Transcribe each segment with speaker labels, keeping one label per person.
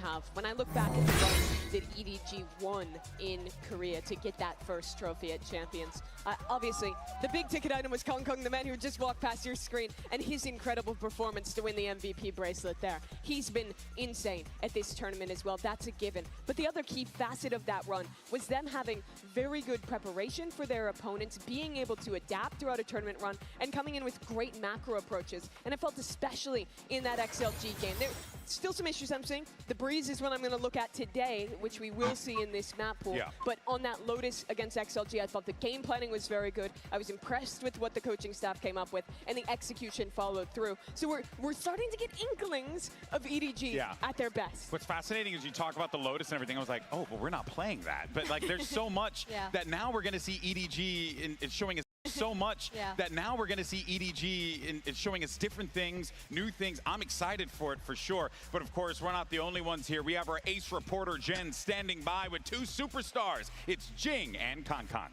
Speaker 1: have. When I look back at the run that EDG won in Korea to get that first trophy at Champions, obviously, the big ticket item was Kong Kong, the man who just walked past your screen, and his incredible performance to win the MVP bracelet there. He's been insane at this tournament as well. That's a given. But the other key facet of that run was them having very good preparation for their opponents, being able to adapt throughout a tournament run, and coming in with great macro approaches. And I felt especially in that XLG game. There still some issues I'm seeing. The Breeze is what I'm going to look at today, which we will see in this map pool. Yeah. But on that Lotus against XLG, I thought the game planning was very good. I was impressed with what the coaching staff came up with, and the execution followed through. So we're starting to get inklings of EDG at their best.
Speaker 2: What's fascinating is you talk about the Lotus and everything. I was like, oh, well, we're not playing that. But like, there's so much that now we're going to see EDG in showing us so much that now we're going to see EDG in showing us different things, new things. I'm excited for it for sure. But of course, we're not the only ones here. We have our ace reporter, Jen, standing by with two superstars. It's Jing and Kong Kong.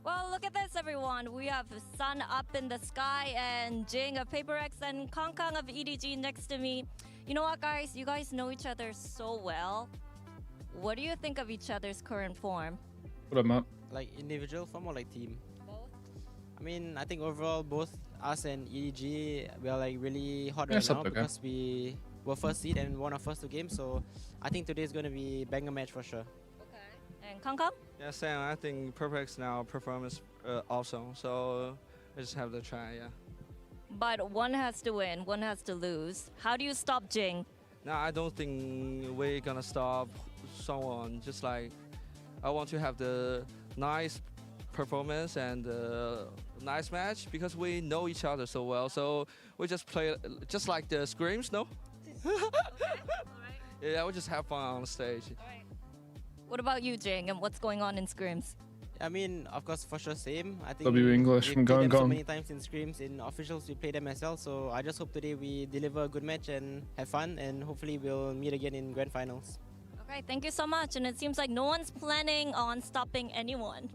Speaker 3: Well, look at this, everyone. We have the sun up in the sky and Jing of PRX and Kong Kong of EDG next to me. You know what, guys? You guys know each other so well. What do you think of each other's current form?
Speaker 4: What up, Matt?
Speaker 5: Like individual form or like team?
Speaker 3: Both?
Speaker 5: I mean, I think overall both us and EDG, we are like really hot right now because we were first seed and won our first two games. So I think today is going to be banger match for sure.
Speaker 3: Okay. And Kong Kong?
Speaker 6: Yeah, Sam, I think PRX now performance awesome. So I just have to try,
Speaker 3: But one has to win, one has to lose. How do you stop Jing?
Speaker 6: No, I don't think we're gonna stop someone. Just like I want to have the nice performance and nice match because we know each other so well. So we just play just like the scrims, no? Yeah, we just have fun on the stage.
Speaker 3: What about you, Jing, and what's going on in scrims?
Speaker 5: I mean, of course, for sure, same. I think
Speaker 4: W English from
Speaker 5: played them so
Speaker 4: Gong.
Speaker 5: many times in scrims, in officials, we play them as well. So I just hope today we deliver a good match and have fun, and hopefully we'll meet again in grand finals.
Speaker 3: Okay, thank you so much. And it seems like no one's planning on stopping anyone.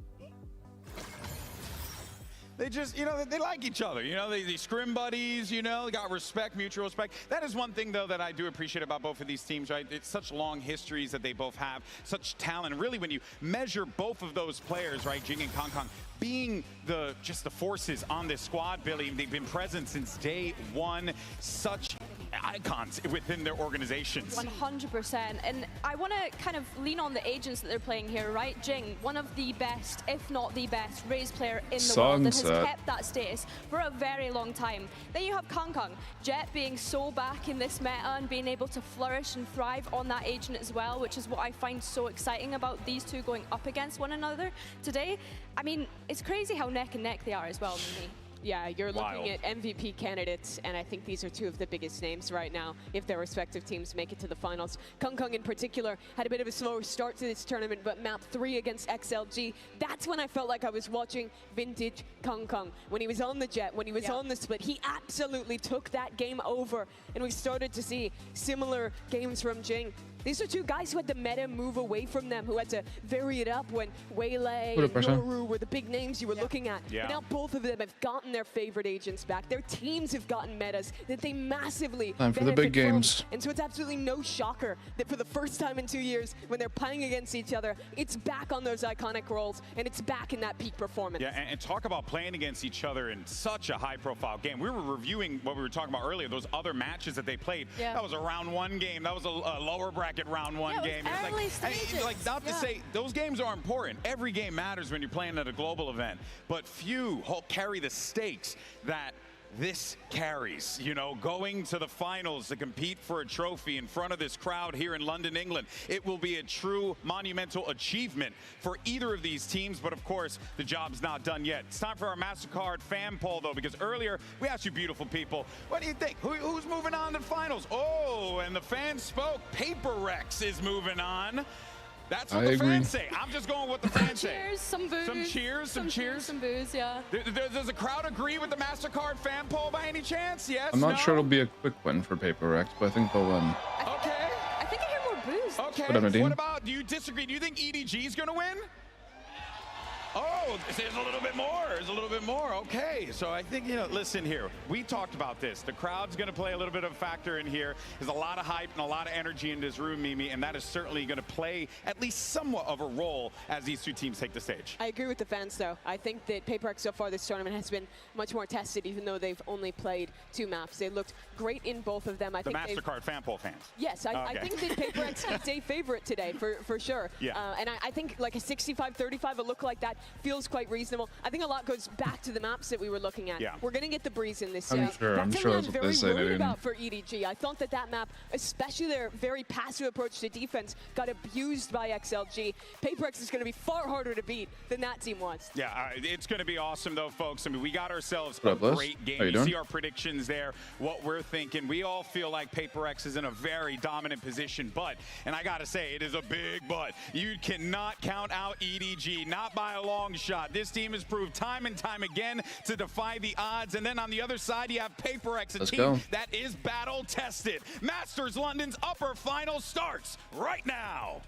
Speaker 2: They just, you know, they like each other. You know, they scrim buddies, you know, got respect, mutual respect. That is one thing, though, that I do appreciate about both of these teams, right? It's such long histories that they both have, such talent. Really, when you measure both of those players, right, Jing and Kong Kong, being just the forces on this squad, Billy, they've been present since day one. Such icons within their organizations.
Speaker 7: 100%. And I want to kind of lean on the agents that they're playing here, right? Jing, one of the best, if not the best, Raze player in the world that has kept that status for a very long time. Then you have Kong Kong, Jet being so back in this meta and being able to flourish and thrive on that agent as well, which is what I find so exciting about these two going up against one another today. I mean, it's crazy how neck and neck they are as well, Mimi.
Speaker 1: Yeah, you're looking at MVP candidates, and I think these are two of the biggest names right now if their respective teams make it to the finals. Kong Kong in particular had a bit of a slower start to this tournament, but map 3 against XLG, that's when I felt like I was watching vintage Kong Kong. When he was on the Jet, when he was on the split, he absolutely took that game over, and we started to see similar games from Jing. These are two guys who had the meta move away from them, who had to vary it up when Waylay and Noru were the big names you were looking at. But now both of them have gotten their favorite agents back. Their teams have gotten metas that they massively
Speaker 4: Time for the big games.
Speaker 1: And so it's absolutely no shocker that for the first time in 2 years, when they're playing against each other, it's back on those iconic roles, and it's back in that peak performance.
Speaker 2: Yeah, and talk about playing against each other in such a high-profile game. We were reviewing what we were talking about earlier, those other matches that they played. That was a round 1 game. That was a lower bracket round 1 game. Like not to say those games are important. Every game matters when you're playing at a global event, but few carry the stakes that this carries, you know, going to the finals to compete for a trophy in front of this crowd here in London, England. It will be a true monumental achievement for either of these teams, but of course, the job's not done yet. It's time for our MasterCard fan poll, though, because earlier we asked you beautiful people, what do you think? Who's moving on to the finals? Oh, and the fans spoke. PRX is moving on. That's what the fans say. I'm just going with the fans say.
Speaker 7: Cheers, some booze.
Speaker 2: Some cheers, some cheers.
Speaker 7: Some booze, yeah.
Speaker 2: Does the crowd agree with the MasterCard fan poll by any chance? Yes,
Speaker 4: I'm not sure it'll be a quick win for PRX, but I think they'll win.
Speaker 2: Okay.
Speaker 7: I think I hear more booze.
Speaker 2: Okay. What about, do you disagree? Do you think EDG is going to win? Oh, there's a little bit more. There's a little bit more. Okay, so I think, listen here. We talked about this. The crowd's going to play a little bit of a factor in here. There's a lot of hype and a lot of energy in this room, Mimi, and that is certainly going to play at least somewhat of a role as these two teams take the stage.
Speaker 1: I agree with the fans, though. I think that PRX so far this tournament has been much more tested, even though they've only played 2 maps. They looked great in both of them. I think
Speaker 2: MasterCard fan poll fans.
Speaker 1: Yes, I think that PRX is a favorite today, for sure.
Speaker 2: Yeah.
Speaker 1: And I think like a 65-35, a look like that feels quite reasonable. I think a lot goes back to the maps that we were looking at.
Speaker 2: Yeah.
Speaker 1: We're going to get the breeze in this.
Speaker 4: I'm sure
Speaker 1: that's
Speaker 4: that's what
Speaker 1: very
Speaker 4: they say,
Speaker 1: worried
Speaker 4: dude.
Speaker 1: about for EDG. I thought that map, especially their very passive approach to defense, got abused by XLG. PRX is going to be far harder to beat than that team was.
Speaker 2: Yeah, it's going to be awesome, though, folks. I mean, we got ourselves
Speaker 4: What up,
Speaker 2: a
Speaker 4: Liz?
Speaker 2: great game.
Speaker 4: How you
Speaker 2: You
Speaker 4: doing?
Speaker 2: see our predictions there, what we're thinking. We all feel like PRX is in a very dominant position, but, and I got to say, it is a big but. You cannot count out EDG, not by a long shot. This team has proved time and time again to defy the odds. And then on the other side, you have PRX, a team that is battle-tested. Masters London's upper final starts right now.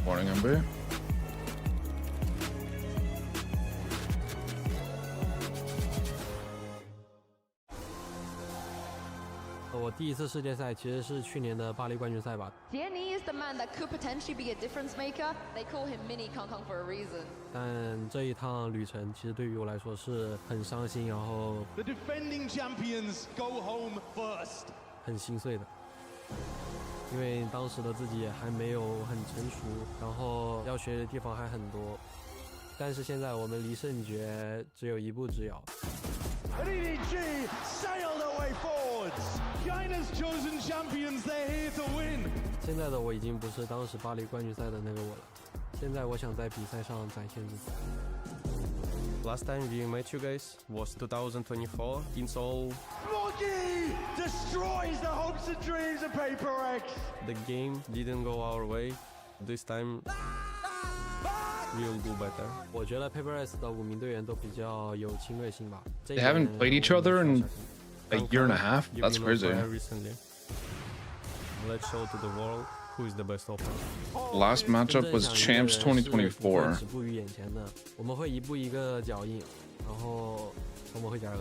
Speaker 4: Morning, MB.
Speaker 8: 我第一次世界赛其实是去年的巴黎冠军赛吧。
Speaker 9: Danny is the man that could potentially be a difference maker. They call him Mini Kong Kong for a reason.
Speaker 8: 但这一趟旅程其实对于我来说是很伤心，然后
Speaker 10: The defending champions go home first.
Speaker 8: 很心碎的，因为当时的自己也还没有很成熟，然后要学的地方还很多。但是现在我们离圣爵只有一步之遥。
Speaker 10: And EDG sail their way forwards. China's chosen champions, they're here to win.
Speaker 8: 现在的我已经不是当时巴黎冠军赛的那个我了，现在我想在比赛上展现自己。
Speaker 11: Last time we met you guys was 2024 in Seoul.
Speaker 10: Smoggy destroys the hopes and dreams of PRX.
Speaker 11: The game didn't go our way. This time we'll do better.
Speaker 8: 我觉得 PRX 的5名队员都比较有侵略性吧。
Speaker 4: They haven't played each other in a year and a half. That's crazy.
Speaker 11: Recently. Let's show to the world who is the best opponent.
Speaker 4: Last matchup was Champs 2024.
Speaker 8: 止步于眼前的，我们会一步一个脚印，然后我们会加油。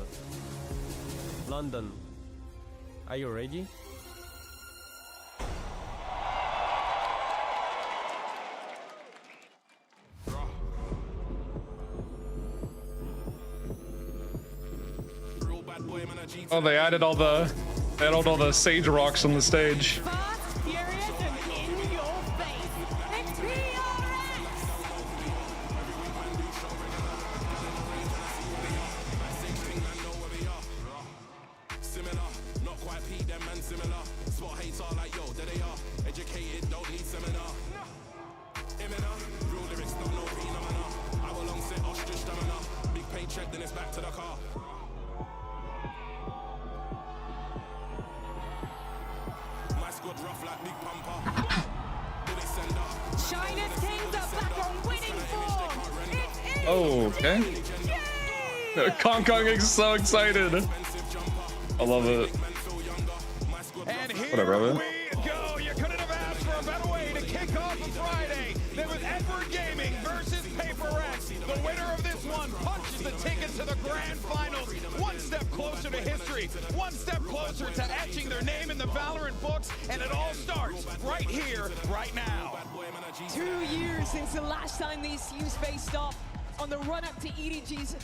Speaker 11: London, are you ready?
Speaker 4: Oh, they added all the sage rocks on the stage.
Speaker 12: Fast, furious, and in your face. It's PRX!
Speaker 13: Similar, not quite P, them man similar. Spot hater like yo, there they are. Educated, don't need seminar. Imminent, real lyrics, don't know phenomena. Hour long set, ostrich stamina. Big paycheck, then it's back to the car. My squad rough like big pumper. Bullet sender.
Speaker 12: China's kings are back on winning form. It's
Speaker 4: Oh, okay. Kong Kong is so excited. I love it.
Speaker 2: And here
Speaker 4: Whatever,
Speaker 2: we go. You couldn't have asked for a better way to kick off a Friday. There was Edward Gaming versus PRX. The winner of this one punches the ticket to the grand finals. One step closer to history. One step closer to etching their name in the Valorant books. And it all starts right here, right now.
Speaker 1: 2 years since the last time these teams faced off on the run-up to EDG's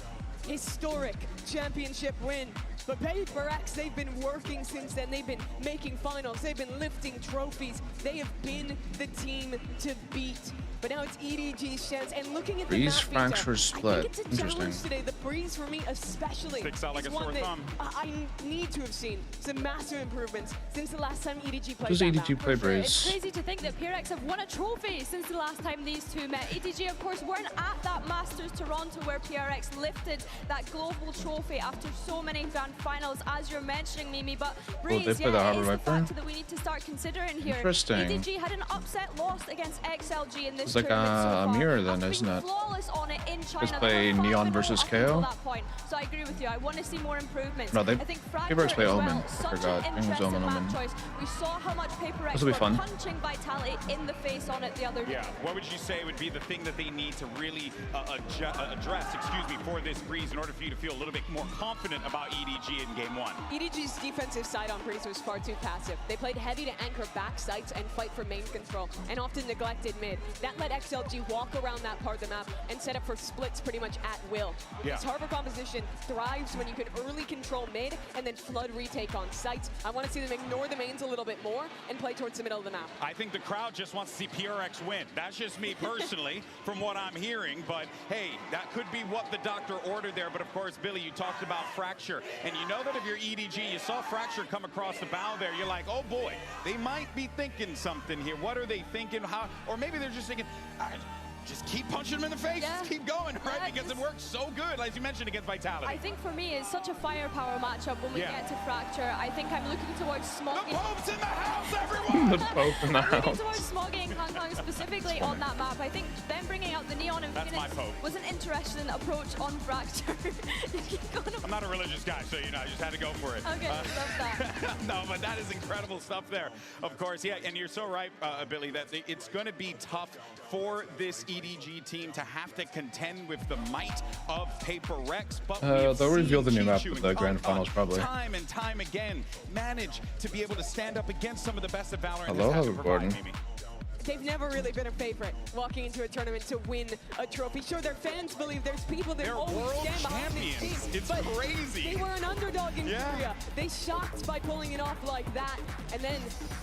Speaker 1: historic championship win. But PRX, they've been working since then. They've been making finals. They've been lifting trophies. They have been the team to beat but now it's EDG's chance. And looking at
Speaker 4: Breeze
Speaker 1: the
Speaker 4: fracture split.
Speaker 1: it's a
Speaker 4: Interesting.
Speaker 1: challenge today. The Breeze for me especially
Speaker 2: Sticks out like
Speaker 1: is
Speaker 2: a sore
Speaker 1: one that
Speaker 2: thumb.
Speaker 1: I need to have seen some massive improvements since the last time EDG played.
Speaker 4: Does EDG play
Speaker 7: It's
Speaker 4: Breeze?
Speaker 7: crazy to think that PRX have won a trophy since the last time these two met. EDG, of course, weren't at that Masters Toronto where PRX lifted that global trophy after so many grand finals, as you're mentioning, Mimi. But Breeze,
Speaker 4: they play the Harbor
Speaker 7: is the
Speaker 4: Viper?
Speaker 7: factor that we need to start considering here.
Speaker 4: Interesting.
Speaker 7: EDG had an upset loss against XLG in this
Speaker 4: It's like
Speaker 7: tournament so
Speaker 4: a
Speaker 7: far.
Speaker 4: mirror then,
Speaker 7: After
Speaker 4: isn't
Speaker 7: being
Speaker 4: it?
Speaker 7: flawless on it in China.
Speaker 4: Let's
Speaker 7: They
Speaker 4: play
Speaker 7: were
Speaker 4: Neon
Speaker 7: 5-0
Speaker 4: versus
Speaker 7: up until
Speaker 4: KO.
Speaker 7: that point. So I agree with you. I want to see more improvements.
Speaker 4: No,
Speaker 7: I think Fracture
Speaker 4: PRX play
Speaker 7: as well,
Speaker 4: Omen. I
Speaker 7: such
Speaker 4: forgot.
Speaker 7: an
Speaker 4: I think it was
Speaker 7: interesting
Speaker 4: Omen.
Speaker 7: map choice. We saw how much PRX
Speaker 4: This will be
Speaker 7: were
Speaker 4: fun.
Speaker 7: punching Vitality in the face on it the other day.
Speaker 2: Yeah, what would you say would be the thing that they need to really address, for this Breeze in order for you to feel a little bit more confident about EDG in game one?
Speaker 1: EDG's defensive side on Breeze was far too passive. They played heavy to anchor back sites and fight for main control, and often neglected mid. That let XLG walk around that part of the map and set up for splits pretty much at will.
Speaker 2: Yeah.
Speaker 1: This Harbor composition thrives when you can early control mid and then flood retake on sites. I want to see them ignore the mains a little bit more and play towards the middle of the map.
Speaker 2: I think the crowd just wants to see PRX win. That's just me personally, from what I'm hearing. But hey, that could be what the doctor ordered there. But of course, Billy, you talked about Fracture. And you know that if you're EDG, you saw Fracture come across the bow there. You're like, oh boy, they might be thinking something here. What are they thinking? How? Or maybe they're just thinking, just keep punching them in the face.
Speaker 7: Yeah.
Speaker 2: Just keep going, right? Because it works so good, as you mentioned, against Vitality.
Speaker 7: I think for me, it's such a firepower matchup when we get to Fracture. I think I'm looking towards Smoggy.
Speaker 2: The Pope's in the house, everyone!
Speaker 4: The Pope in the
Speaker 7: I'm looking
Speaker 4: house.
Speaker 7: towards Smoggy and Kong Kong specifically on that map. I think them bringing out the Neon and
Speaker 2: That's my
Speaker 7: Phoenix
Speaker 2: Pope.
Speaker 7: was an interesting approach on Fracture.
Speaker 2: I'm not a religious guy, so you know, I just had to go for it.
Speaker 7: Okay, love that.
Speaker 2: No, but that is incredible stuff there. Of course, yeah, and you're so right, Billy, that it's going to be tough for this EDG team to have to contend with the might of PRX. But
Speaker 4: They'll reveal the new map at the grand finals, probably.
Speaker 2: Time and time again, manage to be able to stand up against some of the best of Valorant.
Speaker 4: Hello,
Speaker 2: has to
Speaker 4: how's it
Speaker 2: provide,
Speaker 4: going?
Speaker 2: Mimi.
Speaker 1: They've never really been a favorite walking into a tournament to win a trophy. Sure, their fans believe there's people that
Speaker 2: They're
Speaker 1: always
Speaker 2: world
Speaker 1: stand behind these
Speaker 2: champions.
Speaker 1: teams.
Speaker 2: It's
Speaker 1: but
Speaker 2: crazy.
Speaker 1: They were an underdog in Korea. They shocked by pulling it off like that. And then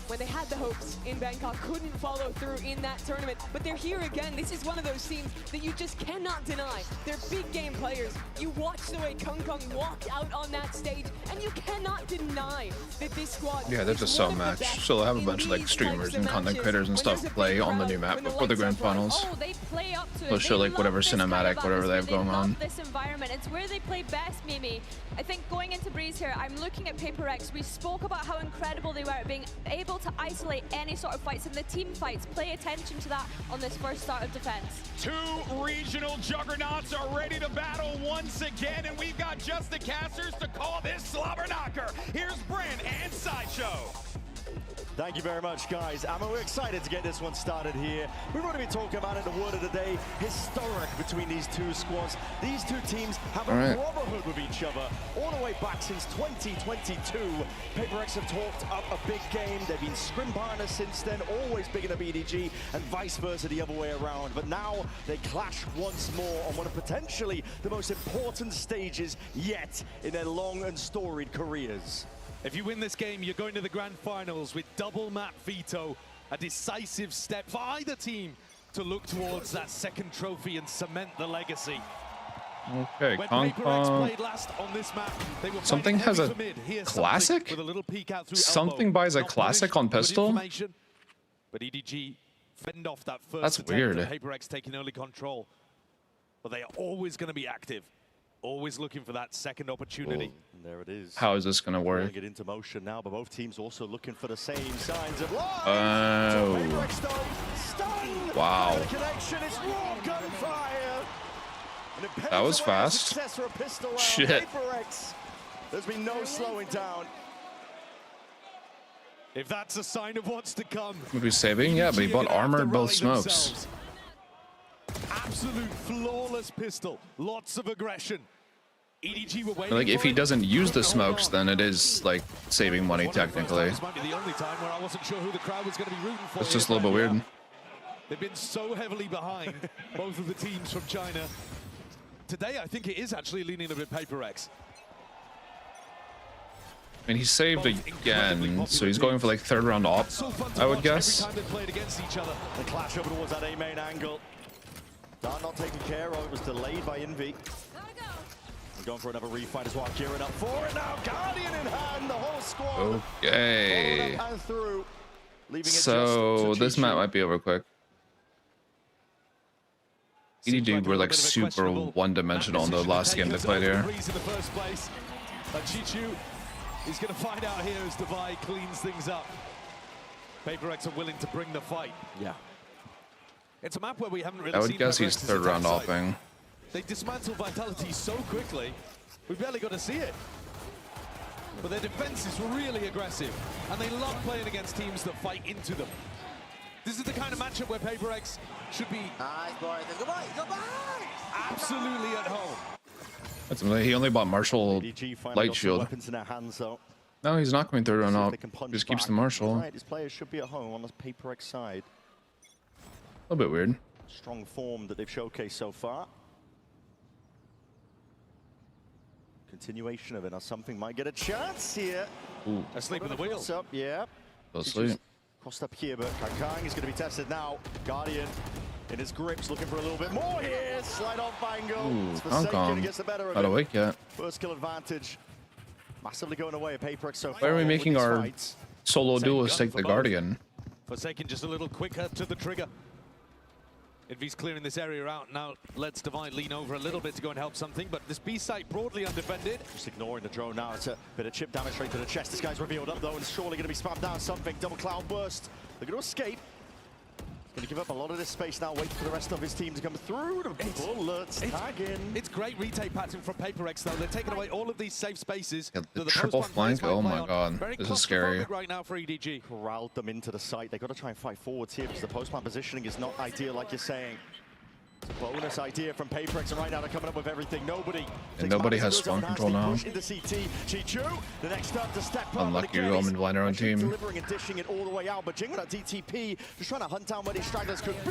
Speaker 1: when they had the hopes in Bangkok, couldn't follow through in that tournament. But they're here again. This is one of those teams that you just cannot deny. They're big game players. You watch the way Kong Kong walked out on that stage, and you cannot deny that this squad
Speaker 4: Yeah, they're just so matched. So they'll have a bunch of like streamers and content creators and stuff play on the new map before the grand finals.
Speaker 7: Oh, they play up to it.
Speaker 4: They'll show
Speaker 7: They
Speaker 4: like whatever
Speaker 7: love this kind of
Speaker 4: cinematic, whatever they have
Speaker 7: atmosphere.
Speaker 4: going
Speaker 7: They
Speaker 4: on.
Speaker 7: love this environment. It's where they play best, Mimi. I think going into Breeze here, I'm looking at PRX. We spoke about how incredible they were at being able to isolate any sort of fights in the team fights. Play attention to that on this first start of defense.
Speaker 2: Two regional juggernauts are ready to battle once again, and we've got just the casters to call this slobber knocker. Here's Brent and Sideshow.
Speaker 14: Thank you very much, guys. We're excited to get this one started here. We've already been talking about it, the word of the day, historic between these two squads. These two teams have a brotherhood with each other all the way back since 2022. PRX have talked up a big game. They've been scrim partners since then, always bigging up EDG, and vice versa the other way around. But now they clash once more on one of potentially the most important stages yet in their long and storied careers.
Speaker 10: If you win this game, you're going to the grand finals with double map Vyto, a decisive step for either team to look towards that second trophy and cement the legacy.
Speaker 4: Okay, Kong Kong. Something has a classic? Something buys a classic on pistol?
Speaker 10: But EDG fend off that first
Speaker 4: That's
Speaker 10: attempt
Speaker 4: weird.
Speaker 10: at PRX taking early control. But they are always going to be active. Always looking for that second opportunity.
Speaker 14: And there it is.
Speaker 4: How is this going to work?
Speaker 14: Get into motion now, but both teams also looking for the same signs of life.
Speaker 4: Wow.
Speaker 14: The connection is raw gunfire.
Speaker 4: That was fast. Shit.
Speaker 14: There's been no slowing down.
Speaker 10: If that's a sign of what's to come.
Speaker 4: Would be saving? Yeah, but he bought armor and both smokes.
Speaker 10: Absolute flawless pistol. Lots of aggression. EDG were waiting.
Speaker 4: Like, if he doesn't use the smokes, then it is, like, saving money, technically.
Speaker 10: This might be the only time where I wasn't sure who the crowd was going to be rooting for.
Speaker 4: It's just a little bit weird.
Speaker 10: They've been so heavily behind, both of the teams from China. Today, I think it is actually leaning a bit PRX.
Speaker 4: I mean, he saved again, so he's going for like third round op, I would guess.
Speaker 14: Every time they played against each other. The clash over towards that A main angle. Dart not taken care of. It was delayed by Envy. We're going for another refight as well. Gearing up for it now. Guardian in hand. The whole squad.
Speaker 4: Okay.
Speaker 14: And through, leaving
Speaker 4: So this map might be over quick. EDG were like super one-dimensional in the last game they played here.
Speaker 10: Chichu is going to find out here as Divide cleans things up. PRX are willing to bring the fight.
Speaker 14: Yeah.
Speaker 10: It's a map where we haven't really
Speaker 4: I would
Speaker 10: seen
Speaker 4: guess he's third round opping.
Speaker 10: They dismantle Vitality so quickly, we barely got to see it. But their defense is really aggressive, and they love playing against teams that fight into them. This is the kind of matchup where PRX should be absolutely at home.
Speaker 4: That's amazing. He only bought Marshall Light Shield. No, he's not going third round op. Just keeps the Marshall.
Speaker 14: Right, his players should be at home on the PRX side.
Speaker 4: A little bit weird.
Speaker 14: Strong form that they've showcased so far. Continuation of it, or something might get a chance here.
Speaker 4: Ooh.
Speaker 10: Asleep in the wheel.
Speaker 14: Up, yeah.
Speaker 4: Asleep.
Speaker 14: Crossed up here, but Kang is going to be tested now. Guardian in his grips, looking for a little bit more here. Slide off angle.
Speaker 4: Ooh,
Speaker 14: Forsaken gets the better of
Speaker 4: not
Speaker 14: it.
Speaker 4: awake yet.
Speaker 14: First kill advantage. Massively going away at PRX so far.
Speaker 4: Why are we making our solo duelist take the Guardian?
Speaker 10: Forsaken just a little quicker to the trigger. Envy's clearing this area out now. Let's Divide lean over a little bit to go and help something, but this B site broadly undefended.
Speaker 14: Just ignoring the drone now. It's a bit of chip damage straight to the chest. This guy's revealed up though, and surely going to be spammed down something. Double cloud burst. They're going to escape. Going to give up a lot of this space now, waiting for the rest of his team to come through. The bullets tagging.
Speaker 10: It's great retake pattern from PRX though. They're taking away all of these safe spaces.
Speaker 4: Yeah, the triple flank, oh my god, this is scary.
Speaker 10: Right now for EDG.
Speaker 14: Corralled them into the site. They've got to try and fight forwards here because the post-plant positioning is not ideal, like you're saying. It's a bonus idea from PRX, and right now they're coming up with everything. Nobody
Speaker 4: has spawn control now.
Speaker 14: Into CT. Chichu, the next up to step up.
Speaker 4: Unlucky Roman blind our own team.
Speaker 14: Delivering and dishing it all the way out, but Jing with that DTP, just trying to hunt down where these stragglers could be.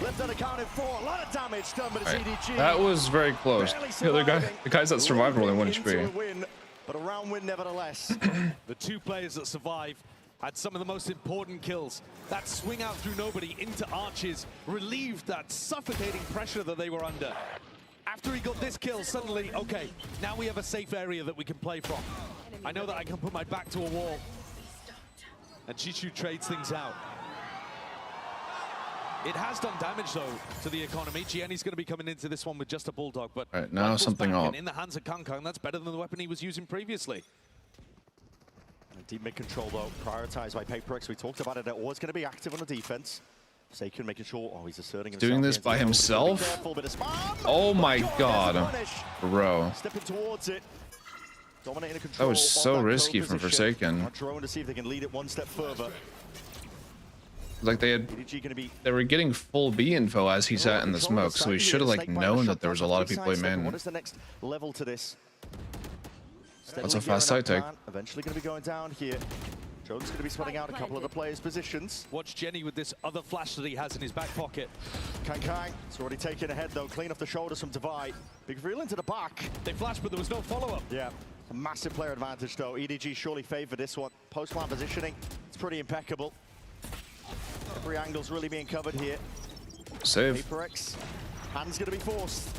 Speaker 14: Left unaccounted for. A lot of damage done, but it's EDG.
Speaker 4: That was very close. The guys that survived were only 1 HP.
Speaker 14: Win, but a round win nevertheless.
Speaker 10: The two players that survive had some of the most important kills. That swing out through nobody into arches relieved that suffocating pressure that they were under. After he got this kill, suddenly, okay, now we have a safe area that we can play from. I know that I can put my back to a wall. And Chichu trades things out. It has done damage, though, to the economy. Gianni's going to be coming into this one with just a Bulldog, but
Speaker 4: right, now something off.
Speaker 10: In the hands of Kang, that's better than the weapon he was using previously.
Speaker 14: Deep mid control though, prioritized by PRX. We talked about it. They're always going to be active on the defense. Forsaken making sure. Oh, he's asserting himself.
Speaker 4: Doing this by himself? Oh my god, bro.
Speaker 14: Stepping towards it. Dominating control.
Speaker 4: That was so risky from Forsaken.
Speaker 14: Drone to see if they can lead it one step further.
Speaker 4: Like they were getting full B info as he sat in the smoke, so he should have like known that there was a lot of people in main.
Speaker 14: What is the next level to this?
Speaker 4: That's a fast side take.
Speaker 14: Eventually going to be going down here. Jones going to be sweating out a couple of the players' positions.
Speaker 10: Watch Jenny with this other flash that he has in his back pocket.
Speaker 14: Kang, it's already taken ahead though, clean off the shoulders from Divide. Big reveal into the back.
Speaker 10: They flashed, but there was no follow-up.
Speaker 14: Yeah, a massive player advantage though. EDG surely favored this one. Post-plant positioning, it's pretty impeccable. Every angle's really being covered here.
Speaker 4: Save.
Speaker 14: PRX, hand's going to be forced.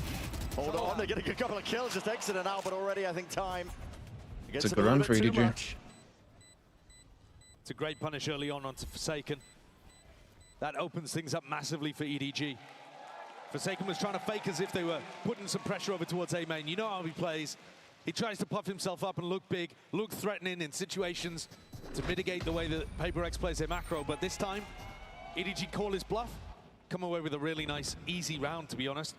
Speaker 14: Hold on, they're getting a couple of kills, just exiting out, but already I think time.
Speaker 4: It's a good run for EDG.
Speaker 10: It's a great punish early on onto Forsaken. That opens things up massively for EDG. Forsaken was trying to fake as if they were putting some pressure over towards A main. You know how he plays. He tries to puff himself up and look big, look threatening in situations to mitigate the way that PRX plays their macro. But this time, EDG call his bluff, come away with a really nice, easy round, to be honest.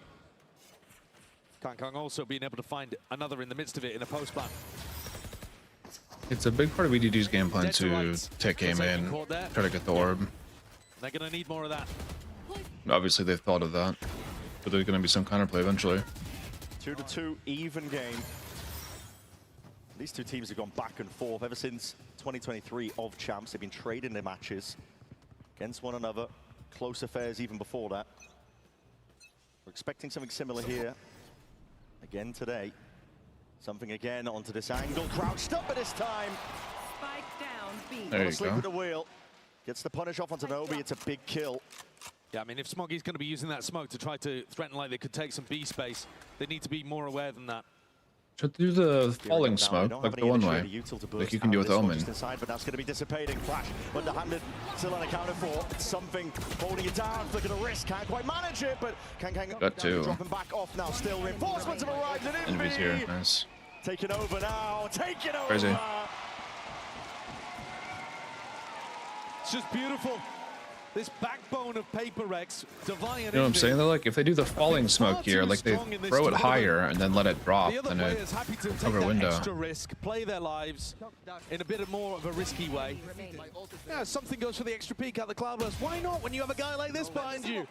Speaker 10: Kang also being able to find another in the midst of it in a post-plant.
Speaker 4: It's a big part of EDG's game plan to take aim in, try to get the orb.
Speaker 10: They're going to need more of that.
Speaker 4: Obviously, they've thought of that, but there's going to be some counterplay eventually.
Speaker 14: 2-2, even game. These two teams have gone back and forth ever since 2023 of champs. They've been trading their matches against one another. Close affairs even before that. We're expecting something similar here again today. Something again onto this angle. Crouched up at this time.
Speaker 12: Spike down B.
Speaker 4: There you
Speaker 14: Sleep
Speaker 4: go.
Speaker 14: with the wheel. Gets the punish off onto Nobi. It's a big kill.
Speaker 10: Yeah, I mean, if Smoggy's going to be using that smoke to try to threaten like they could take some B space, they need to be more aware than that.
Speaker 4: Should do the falling smoke, like the one way, like you can do with Omen.
Speaker 14: Inside, but that's going to be dissipating. Flash, underhanded, still unaccounted for. It's something holding it down. Flick of the wrist, can't quite manage it, but Kang
Speaker 4: got two.
Speaker 14: dropping back off now. Still reinforcements have arrived in
Speaker 4: Envy's here, nice.
Speaker 14: Taking over now, taking over.
Speaker 4: Crazy.
Speaker 10: It's just beautiful. This backbone of PRX, Divine.
Speaker 4: You know what I'm saying? They're like, if they do the falling smoke here, like they throw it higher and then let it drop, then it cover window.
Speaker 10: Extra risk, play their lives in a bit more of a risky way. Yeah, something goes for the extra peek out the Cloudburst. Why not when you have a guy like this behind you?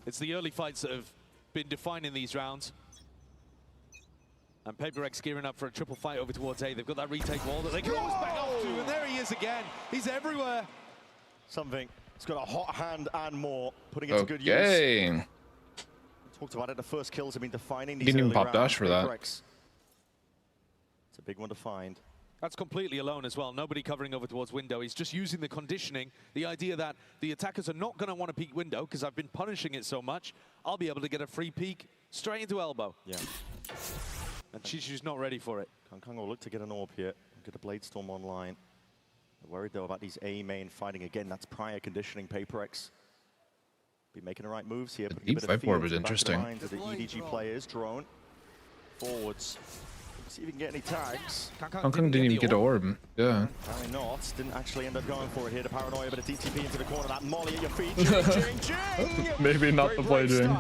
Speaker 10: It's the early fights that have been defining these rounds. And PRX gearing up for a triple fight over towards A. They've got that retake wall that they can always back off to, and there he is again. He's everywhere.
Speaker 14: Something. He's got a hot hand and more, putting it to good use. Talked about it, the first kills have been defining these
Speaker 4: Didn't even
Speaker 14: early
Speaker 4: pop dash for that.
Speaker 14: PRX. It's a big one to find.
Speaker 10: That's completely alone as well. Nobody covering over towards window. He's just using the conditioning, the idea that the attackers are not going to want to peek window because I've been punishing it so much. I'll be able to get a free peek straight into elbow.
Speaker 14: Yeah.
Speaker 10: And Chichu's not ready for it.
Speaker 14: Kang will look to get an orb here. Get a Blade Storm online. They're worried though about these A main fighting again. That's prior conditioning. PRX be making the right moves here.
Speaker 4: The deep fight orb is interesting.
Speaker 14: The EDG players drone forwards. See if we can get any tags.
Speaker 4: Kang didn't even get an orb. Yeah.
Speaker 14: Apparently not. Didn't actually end up going for it here. The paranoia, but a DTP into the corner. That molly at your feet. Jing.
Speaker 4: Maybe not the play, Jing.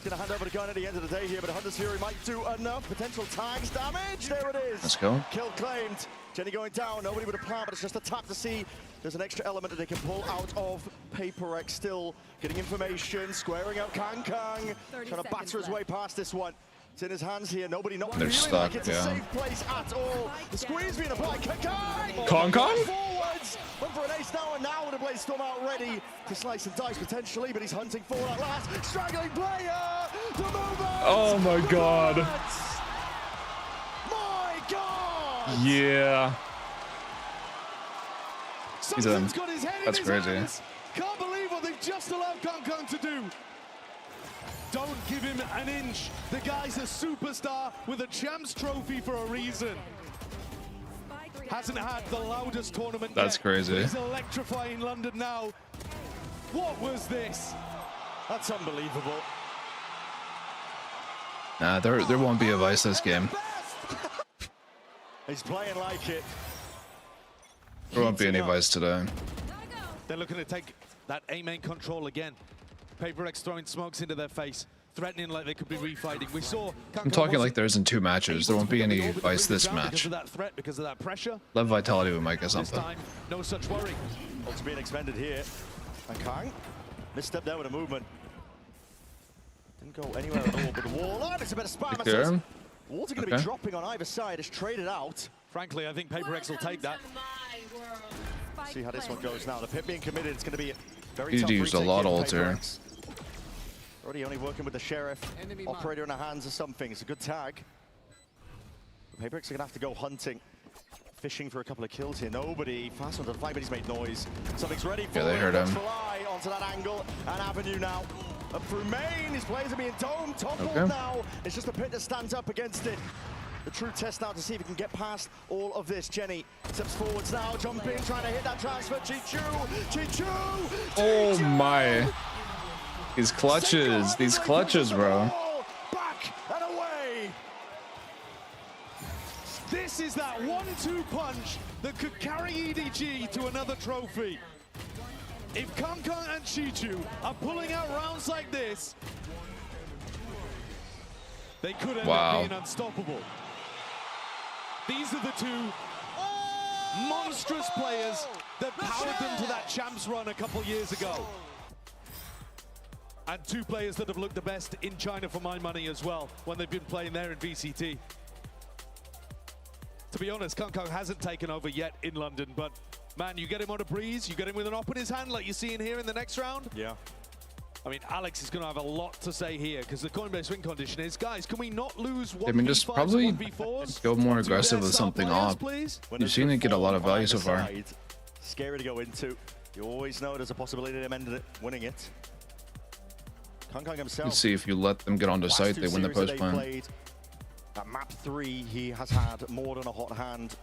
Speaker 14: Gonna hand over the gun at the end of the day here, but Hunter's Fury might do enough. Potential tags damage. There it is.
Speaker 4: Let's go.
Speaker 14: Kill claimed. Jenny going down. Nobody with a plan, but it's just a tap to see. There's an extra element that they can pull out of. PRX still getting information, squaring out Kang. Trying to batter his way past this one. It's in his hands here. Nobody not
Speaker 4: They're
Speaker 14: feeling
Speaker 4: stuck,
Speaker 14: like it's a safe place at all. The squeeze being applied.
Speaker 4: Kang?
Speaker 14: Forwards. Went for an ace now with a Blade Storm out ready to slice and dice potentially, but he's hunting forward at last. Straggling player. The movement.
Speaker 4: Oh my god.
Speaker 14: My god.
Speaker 4: Yeah. He's in.
Speaker 10: Got his head
Speaker 4: That's
Speaker 10: in his
Speaker 4: crazy.
Speaker 10: hands. Can't believe what they've just allowed Kang to do. Don't give him an inch. The guy's a superstar with a champs trophy for a reason. Hasn't had the loudest tournament
Speaker 4: That's
Speaker 10: yet.
Speaker 4: crazy.
Speaker 10: He's electrifying London now. What was this?
Speaker 14: That's unbelievable.
Speaker 4: Nah, there won't be a Vice this game.
Speaker 14: He's playing like it.
Speaker 4: There won't be any Vice today.
Speaker 10: They're looking to take that A main control again. PRX throwing smokes into their face, threatening like they could be refighting. We saw.
Speaker 4: I'm talking like there's in 2 matches. There won't be any Vice this match.
Speaker 10: Because of that threat, because of that pressure.
Speaker 4: LEV Vitality we might get
Speaker 10: This
Speaker 4: something.
Speaker 10: time, no such worry.
Speaker 14: Ult's being expended here. And Kang misstep there with a movement. Didn't go anywhere at all but the wall. Oh, it's a bit of spam.
Speaker 4: There.
Speaker 14: Walls are going to be dropping on either side. It's traded out.
Speaker 10: Frankly, I think PRX will take that.
Speaker 14: See how this one goes now. The pit being committed. It's going to be very tough.
Speaker 4: EDG used a lot of ult here.
Speaker 14: Already only working with the Sheriff. Operator in the hands or something. It's a good tag. PRX are going to have to go hunting. Fishing for a couple of kills here. Nobody fast on the fight, but he's made noise. Something's ready for
Speaker 4: Yeah, they heard him.
Speaker 14: Fly onto that angle and avenue now. Up through main, his players are being domed, toppled now. It's just a pit that stands up against it. The true test now to see if he can get past all of this. Jenny steps forwards now, jumping, trying to hit that transfer. Chichu!
Speaker 4: Oh my. These clutches, bro.
Speaker 10: Back and away. This is that 1-2 punch that could carry EDG to another trophy. If Kang and Chichu are pulling out rounds like this, they could end up being unstoppable. These are the 2 monstrous players that powered them to that champs run a couple years ago. And 2 players that have looked the best in China for my money as well when they've been playing there in VCT. To be honest, Kang hasn't taken over yet in London, but Man, you get him on a breeze, you get him with an op in his hand like you're seeing here in the next round.
Speaker 14: Yeah.
Speaker 10: I mean, Alex is going to have a lot to say here because the coin-based win condition is, guys, can we not lose 1v5s,
Speaker 4: I mean, just probably
Speaker 10: 1v4s?
Speaker 4: go more aggressive with something off. You've seen it get a lot of value so far.
Speaker 14: Scary to go into. You always know there's a possibility of them ending it, winning it. Kong himself.
Speaker 4: You see if you let them get onto site, they win the post plan.
Speaker 14: At map 3, he has had more than a hot hand.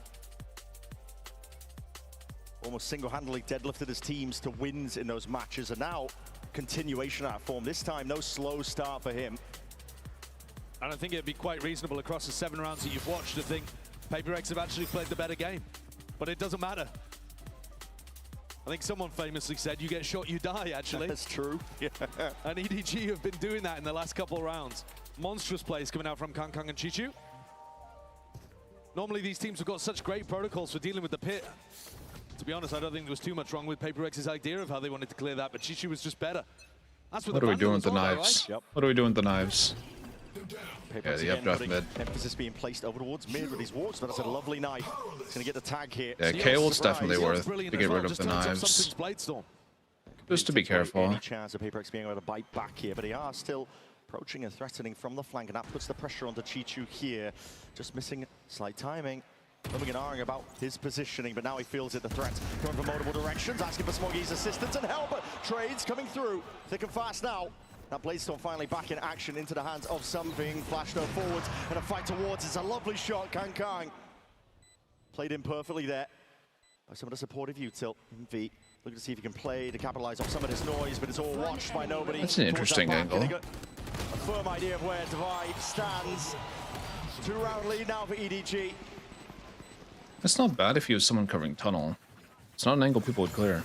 Speaker 14: Almost single-handedly deadlifted his teams to wins in those matches, and now continuation of that form. This time, no slow start for him.
Speaker 10: And I think it'd be quite reasonable across the 7 rounds that you've watched to think PRX have actually played the better game. But it doesn't matter. I think someone famously said, you get shot, you die, actually.
Speaker 14: That's true. Yeah.
Speaker 10: And EDG have been doing that in the last couple of rounds. Monstrous plays coming out from Kong and Chichu. Normally, these teams have got such great protocols for dealing with the pit. To be honest, I don't think there was too much wrong with PRX's idea of how they wanted to clear that, but Chichu was just better. That's
Speaker 4: what are we doing with the knives?
Speaker 14: Yep.
Speaker 4: What are we doing with the knives?
Speaker 14: Yeah,
Speaker 4: the updraft mid.
Speaker 14: Emphasis being placed over towards mid with these walks, but that's a lovely knife. He's going to get the tag here.
Speaker 4: Yeah, KO's definitely worth to get rid of the knives. Just to be careful.
Speaker 14: Any chance of PRX being able to bite back here, but they are still approaching and threatening from the flank, and that puts the pressure onto Chichu here. Just missing slight timing. Coming and arguing about his positioning, but now he feels it, the threat coming from multiple directions, asking for Smoggy's assistance and help, but trades coming through thick and fast now. That Bladestorm finally back in action into the hands of something, flashed her forwards, and a fight towards. It's a lovely shot, Kong. Played in perfectly there by some of the supportive util. V looking to see if he can play to capitalize on some of this noise, but it's all watched by nobody.
Speaker 4: That's an interesting angle.
Speaker 14: A firm idea of where Divide stands. 2-round lead now for EDG.
Speaker 4: It's not bad if you have someone covering tunnel. It's not an angle people would clear.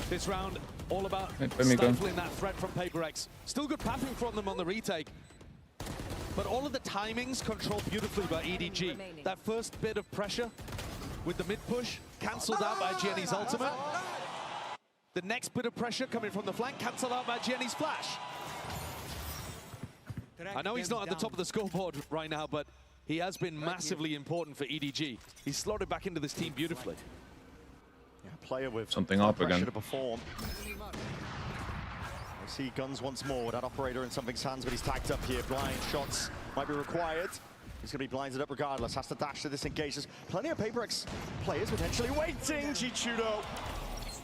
Speaker 10: This round, all about
Speaker 4: stifling
Speaker 10: that threat from PRX. Still good papping from them on the retake. But all of the timings controlled beautifully by EDG. That first bit of pressure with the mid-push, cancelled out by Jenny's ultimate. The next bit of pressure coming from the flank, cancelled out by Jenny's flash. I know he's not at the top of the scoreboard right now, but he has been massively important for EDG. He's slotted back into this team beautifully.
Speaker 14: Yeah, player with
Speaker 4: something up again.
Speaker 14: To perform. I see guns once more with that operator in something's hands, but he's tagged up here. Blind shots might be required. He's going to be blinded up regardless. Has to dash to this engage. There's plenty of PRX players potentially waiting. Chichudo.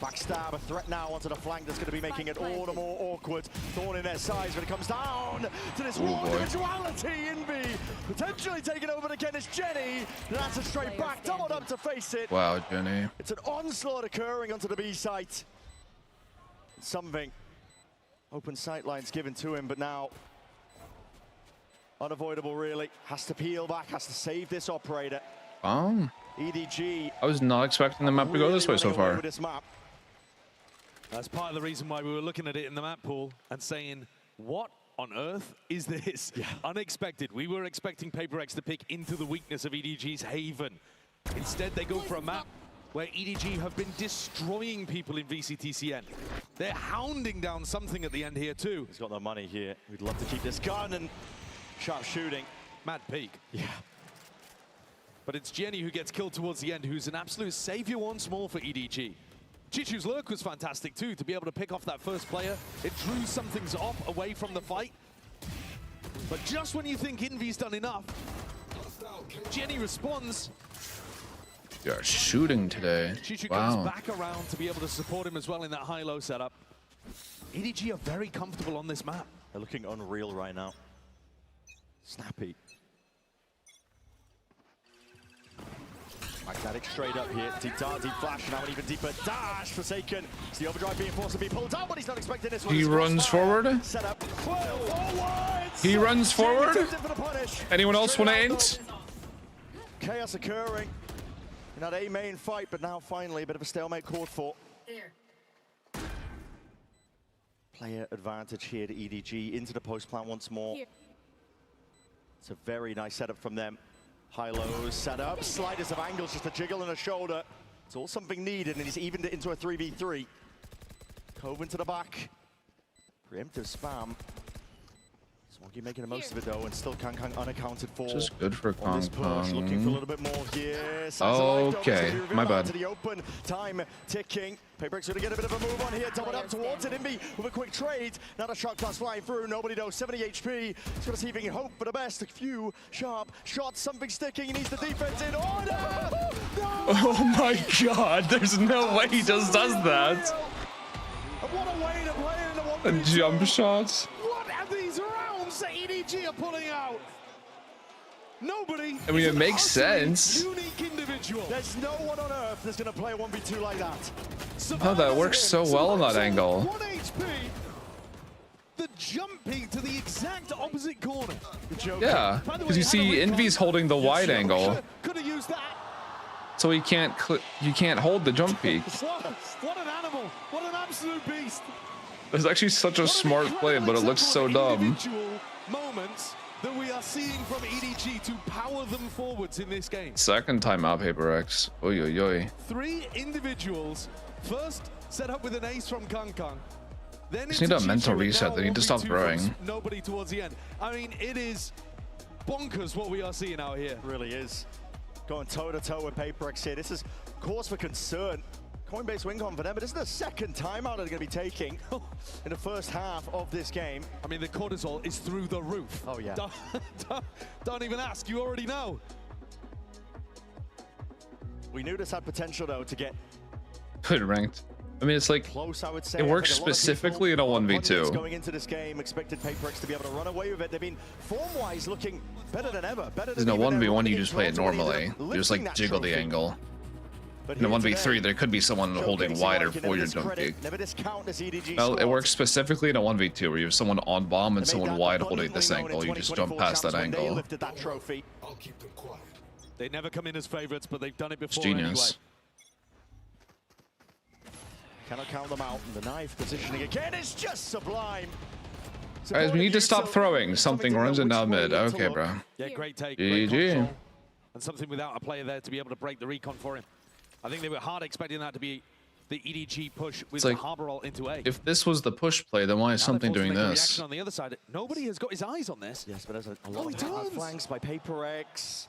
Speaker 14: Backstab, a threat now onto the flank that's going to be making it all the more awkward. Thorn in their sides when it comes down to this raw individuality. Envy potentially taking over again as Jenny. That's a straight back, doubled up to face it.
Speaker 4: Wow, Jenny.
Speaker 14: It's an onslaught occurring onto the B site. Something. Open sight lines given to him, but now unavoidable really. Has to peel back, has to save this operator. EDG.
Speaker 4: I was not expecting the map to go this way so far.
Speaker 10: That's part of the reason why we were looking at it in the map pool and saying, what on earth is this? Yeah. Unexpected. We were expecting PRX to pick into the weakness of EDG's Haven. Instead, they go for a map where EDG have been destroying people in VCTCN. They're hounding down something at the end here too.
Speaker 14: He's got no money here. We'd love to keep this gun and sharp shooting.
Speaker 10: Mad peak.
Speaker 14: Yeah.
Speaker 10: But it's Jenny who gets killed towards the end, who's an absolute savior once more for EDG. Chichu's lurk was fantastic too, to be able to pick off that first player. It drew something's off away from the fight. But just when you think Envy's done enough, Jenny responds.
Speaker 4: You are shooting today.
Speaker 10: Chichu comes back around to be able to support him as well in that high-low setup. EDG are very comfortable on this map.
Speaker 14: They're looking unreal right now. Snappy. Magnetic straight up here. Deep dart, deep flash, and now an even deeper dash. Forsaken. It's the overdrive being forced to be pulled out, but he's not expecting this one.
Speaker 4: He runs forward.
Speaker 14: Set up.
Speaker 4: He runs forward. Anyone else want to int?
Speaker 14: Chaos occurring in that A main fight, but now finally a bit of a stalemate called for. Player advantage here to EDG into the post plant once more. It's a very nice setup from them. High-lows set up, slightest of angles, just a jiggle and a shoulder. It's all something needed, and he's evened it into a 3v3. Coven to the back. Preemptive spam. Smoggy making the most of it though, and still Kang unaccounted for.
Speaker 4: Just good for
Speaker 14: on this push. Looking for a little bit more here.
Speaker 4: Okay, my bad.
Speaker 14: To the open, time ticking. PRX going to get a bit of a move on here, doubled up towards it. Envy with a quick trade. Now the shot class flying through. Nobody knows. 70 HP. He's going to see if he can hope for the best. A few sharp shots, something sticking. He needs the defense in order. No!
Speaker 4: Oh my god, there's no way he just does that.
Speaker 14: What a way to play in the one.
Speaker 4: And jump shots.
Speaker 10: What are these rounds that EDG are pulling out? Nobody.
Speaker 4: I mean, it makes sense.
Speaker 10: Unique individual.
Speaker 14: There's no one on earth that's going to play a 1v2 like that.
Speaker 4: Oh, that works so well on that angle.
Speaker 10: 1 HP. The jumping to the exact opposite corner.
Speaker 4: Yeah, because you see Envy's holding the wide angle.
Speaker 10: Could have used that.
Speaker 4: So he can't hold the jump peak.
Speaker 10: What an animal. What an absolute beast.
Speaker 4: It's actually such a smart play, but it looks so dumb.
Speaker 10: Moments that we are seeing from EDG to power them forwards in this game.
Speaker 4: Second timeout, PRX. Oy, oy, oy.
Speaker 10: 3 individuals. First set up with an ace from Kang. Then
Speaker 4: Just need a mental reset. They need to stop throwing.
Speaker 10: Nobody towards the end. I mean, it is bonkers what we are seeing out here.
Speaker 14: It really is. Going toe-to-toe with PRX here. This is cause for concern. Coinbase win con for them, but this is the second timeout they're going to be taking in the first half of this game.
Speaker 10: I mean, the cortisol is through the roof.
Speaker 14: Oh, yeah.
Speaker 10: Don't even ask. You already know.
Speaker 14: We knew this had potential, though, to get
Speaker 4: good ranked. I mean, it's like
Speaker 14: close, I would say.
Speaker 4: It works specifically in a 1v2.
Speaker 14: Going into this game, expected PRX to be able to run away with it. They've been form-wise looking better than ever.
Speaker 4: In a 1v1, you just play it normally. You just like jiggle the angle. In a 1v3, there could be someone holding wider for your jump kick. Well, it works specifically in a 1v2 where you have someone on bomb and someone wide holding this angle. You just jump past that angle.
Speaker 10: They never come in as favorites, but they've done it before.
Speaker 4: It's genius.
Speaker 14: Cannot count them out. The knife positioning again is just sublime.
Speaker 4: Guys, we need to stop throwing. Something runs it down mid. Okay, bro.
Speaker 10: Yeah, great take.
Speaker 4: GG.
Speaker 10: And something without a player there to be able to break the recon for him. I think they were hard expecting that to be the EDG push with the Harbor ult into A.
Speaker 4: If this was the push play, then why is something doing this?
Speaker 10: On the other side, nobody has got his eyes on this.
Speaker 14: Yes, but there's a lot of hard flanks by PRX.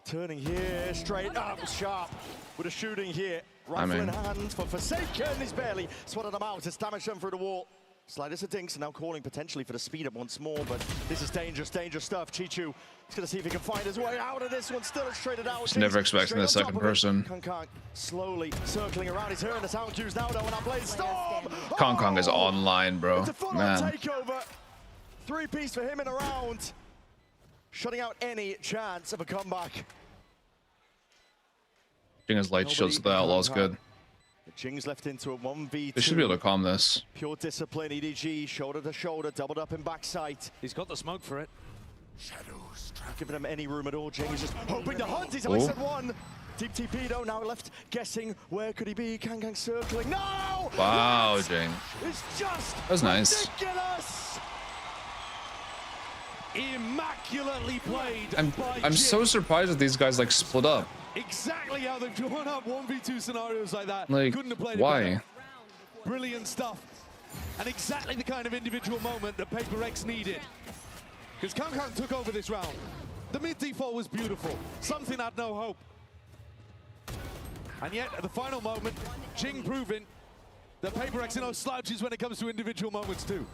Speaker 14: Turning here, straight up, sharp with a shooting here. Rifle in hand for Forsaken. He's barely swatted them out. It's damaged them through the wall. Sliders a dinks, now calling potentially for the speed up once more, but this is dangerous, dangerous stuff. Chichu is going to see if he can find his way out of this one. Still straight it out.
Speaker 4: Just never expecting the second person.
Speaker 14: Kang slowly circling around. He's hearing the sound cues now, though, and I play Storm.
Speaker 4: Kang is online, bro.
Speaker 14: It's a full-on takeover. 3-piece for him in a round. Shutting out any chance of a comeback.
Speaker 4: Jing's light shields to the Outlaw's good.
Speaker 14: Jing's left into a 1v2.
Speaker 4: They should be able to calm this.
Speaker 14: Pure discipline, EDG, shoulder to shoulder, doubled up in backside.
Speaker 10: He's got the smoke for it.
Speaker 14: Shadows. Giving him any room at all. Jing is just hoping to hunt. He's always at one. Deep TP though, now left guessing where could he be. Kang circling. No!
Speaker 4: Wow, Jing.
Speaker 14: It's just
Speaker 4: that was nice.
Speaker 14: Ridiculous.
Speaker 10: Immaculately played.
Speaker 4: I'm so surprised that these guys like split up.
Speaker 10: Exactly how they've drawn up 1v2 scenarios like that.
Speaker 4: Like,
Speaker 10: couldn't have played
Speaker 4: why?
Speaker 10: It better. Brilliant stuff. And exactly the kind of individual moment that PRX needed. Because Kang took over this round. The mid default was beautiful. Something had no hope. And yet, at the final moment, Jing proving that PRX no slouches when it comes to individual moments too.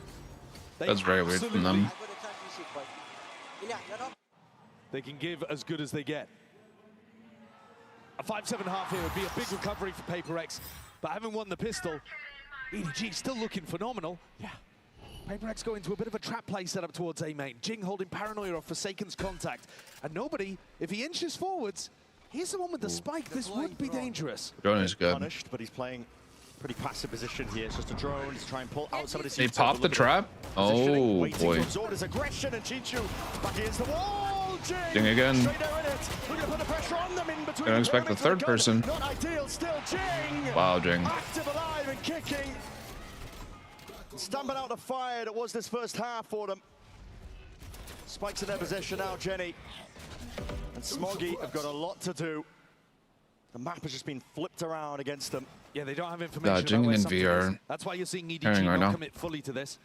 Speaker 4: That's very weird from them.
Speaker 10: They can give as good as they get. A 5-7 half here would be a big recovery for PRX, but having won the pistol, EDG still looking phenomenal. Yeah. PRX going to a bit of a trap play set up towards A main. Jing holding paranoia off Forsaken's contact. And nobody, if he inches forwards, he's the one with the spike. This would be dangerous.
Speaker 4: Drone is good.
Speaker 14: Punished, but he's playing pretty passive position here. It's just a drone to try and pull out some of the.
Speaker 4: They popped the trap? Oh boy.
Speaker 14: Aggression and Chichu back against the wall.
Speaker 4: Jing again. Don't expect the third person.
Speaker 14: Not ideal, still Jing.
Speaker 4: Wow, Jing.
Speaker 14: Active, alive, and kicking. Stamping out the fire that was this first half for them. Spikes in their possession now, Jenny. And Smoggy have got a lot to do. The map has just been flipped around against them.
Speaker 10: Yeah, they don't have information.
Speaker 4: Jing and VR.
Speaker 10: That's why you're seeing EDG not commit fully to this.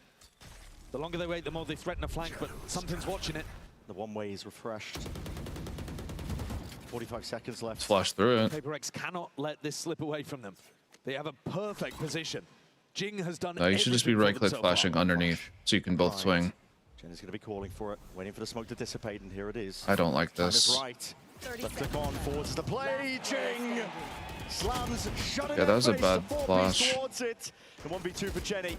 Speaker 10: The longer they wait, the more they threaten a flank, but something's watching it.
Speaker 14: The one-way is refreshed. 45 seconds left.
Speaker 4: Flash through it.
Speaker 10: PRX cannot let this slip away from them. They have a perfect position. Jing has done
Speaker 4: No, you should just be right-click flashing underneath so you can both swing.
Speaker 14: Jen is going to be calling for it, waiting for the smoke to dissipate, and here it is.
Speaker 4: I don't like this.
Speaker 14: Right. Left click on, forwards the play. Jing slams, shut it.
Speaker 4: Yeah, that was a bad flash.
Speaker 14: Towards it. The 1v2 for Jenny.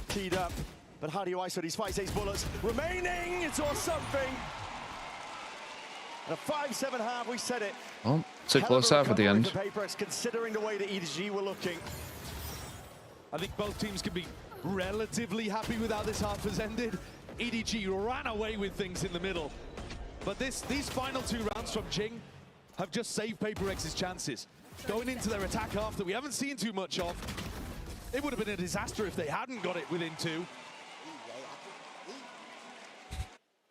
Speaker 14: Teed up. But how do you ISO these 5-6 bullets? Remaining, it's all something. And a 5-7 half, we said it.
Speaker 4: Oh, it's a close half at the end.
Speaker 14: PRX, considering the way that EDG were looking.
Speaker 10: I think both teams can be relatively happy with how this half has ended. EDG ran away with things in the middle. But these final 2 rounds from Jing have just saved PRX's chances. Going into their attack half that we haven't seen too much of, it would have been a disaster if they hadn't got it within 2.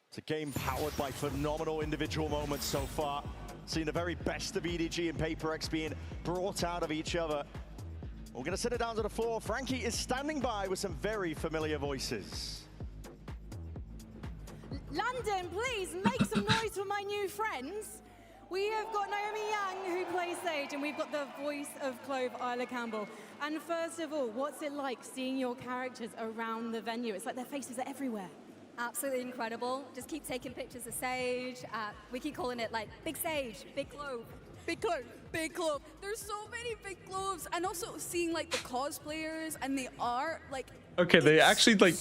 Speaker 14: It's a game powered by phenomenal individual moments so far. Seeing the very best of EDG and PRX being brought out of each other. We're going to sit it down to the floor. Frankie is standing by with some very familiar voices.
Speaker 15: London, please make some noise for my new friends. We have got Naomi Yang, who plays Sage, and we've got the voice of Clove, Isla Campbell. And first of all, what's it like seeing your characters around the venue? It's like their faces are everywhere.
Speaker 16: Absolutely incredible. Just keep taking pictures of Sage. We keep calling it like Big Sage, Big Clove.
Speaker 17: Big Clove, Big Clove. There's so many Big Cloves, and also seeing like the cosplayers and the art, like.
Speaker 4: Okay, they actually like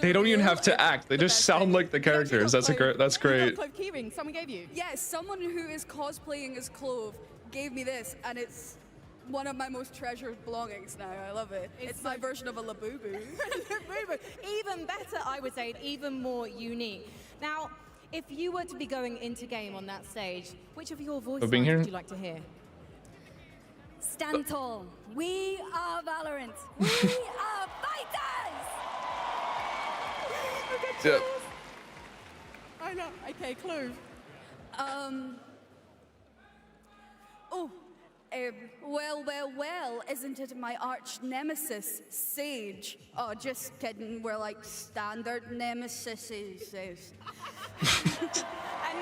Speaker 4: they don't even have to act. They just sound like the characters. That's great.
Speaker 17: Clove keyring someone gave you. Yes, someone who is cosplaying as Clove gave me this, and it's one of my most treasured belongings now. I love it. It's my version of a Labubu.
Speaker 15: Even better, I would say, even more unique. Now, if you were to be going into game on that stage, which of your voice lines would you like to hear?
Speaker 16: Stand tall. We are Valorant. We are fighters!
Speaker 15: Okay, I know. Okay, Clove.
Speaker 17: Well, isn't it my arch nemesis, Sage? Oh, just kidding, we're like standard nemesises.
Speaker 15: And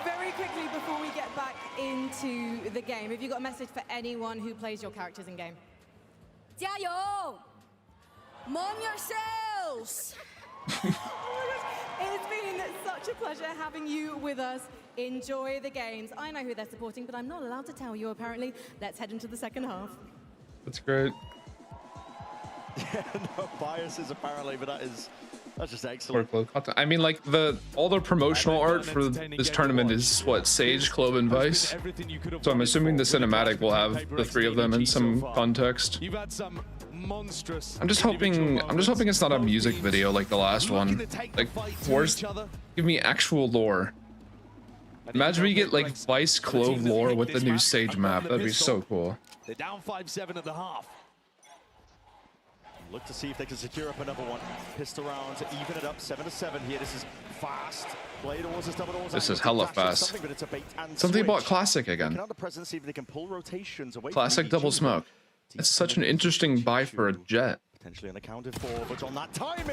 Speaker 15: very quickly, before we get back into the game, have you got a message for anyone who plays your characters in game?
Speaker 17: 加油! Mon yourselves!
Speaker 15: It's been such a pleasure having you with us. Enjoy the games. I know who they're supporting, but I'm not allowed to tell you, apparently. Let's head into the second half.
Speaker 4: That's great.
Speaker 14: Yeah, no biases, apparently, but that's just excellent.
Speaker 4: I mean, like, all the promotional art for this tournament is, what, Sage, Clove, and Vice? So I'm assuming the cinematic will have the 3 of them in some context.
Speaker 10: You've had some monstrous.
Speaker 4: I'm just hoping it's not a music video like the last one. Like, give me actual lore. Imagine we get like Vice Clove lore with the new Sage map. That'd be so cool.
Speaker 10: They're down 5-7 at the half.
Speaker 14: Look to see if they can secure up another one. Pissed around to even it up, 7-7 here. This is fast. Play towards this double doors.
Speaker 4: This is hella fast. Something about Classic again. Classic double smoke. It's such an interesting buy for a jet.
Speaker 14: Potentially unaccounted for, but on that timing,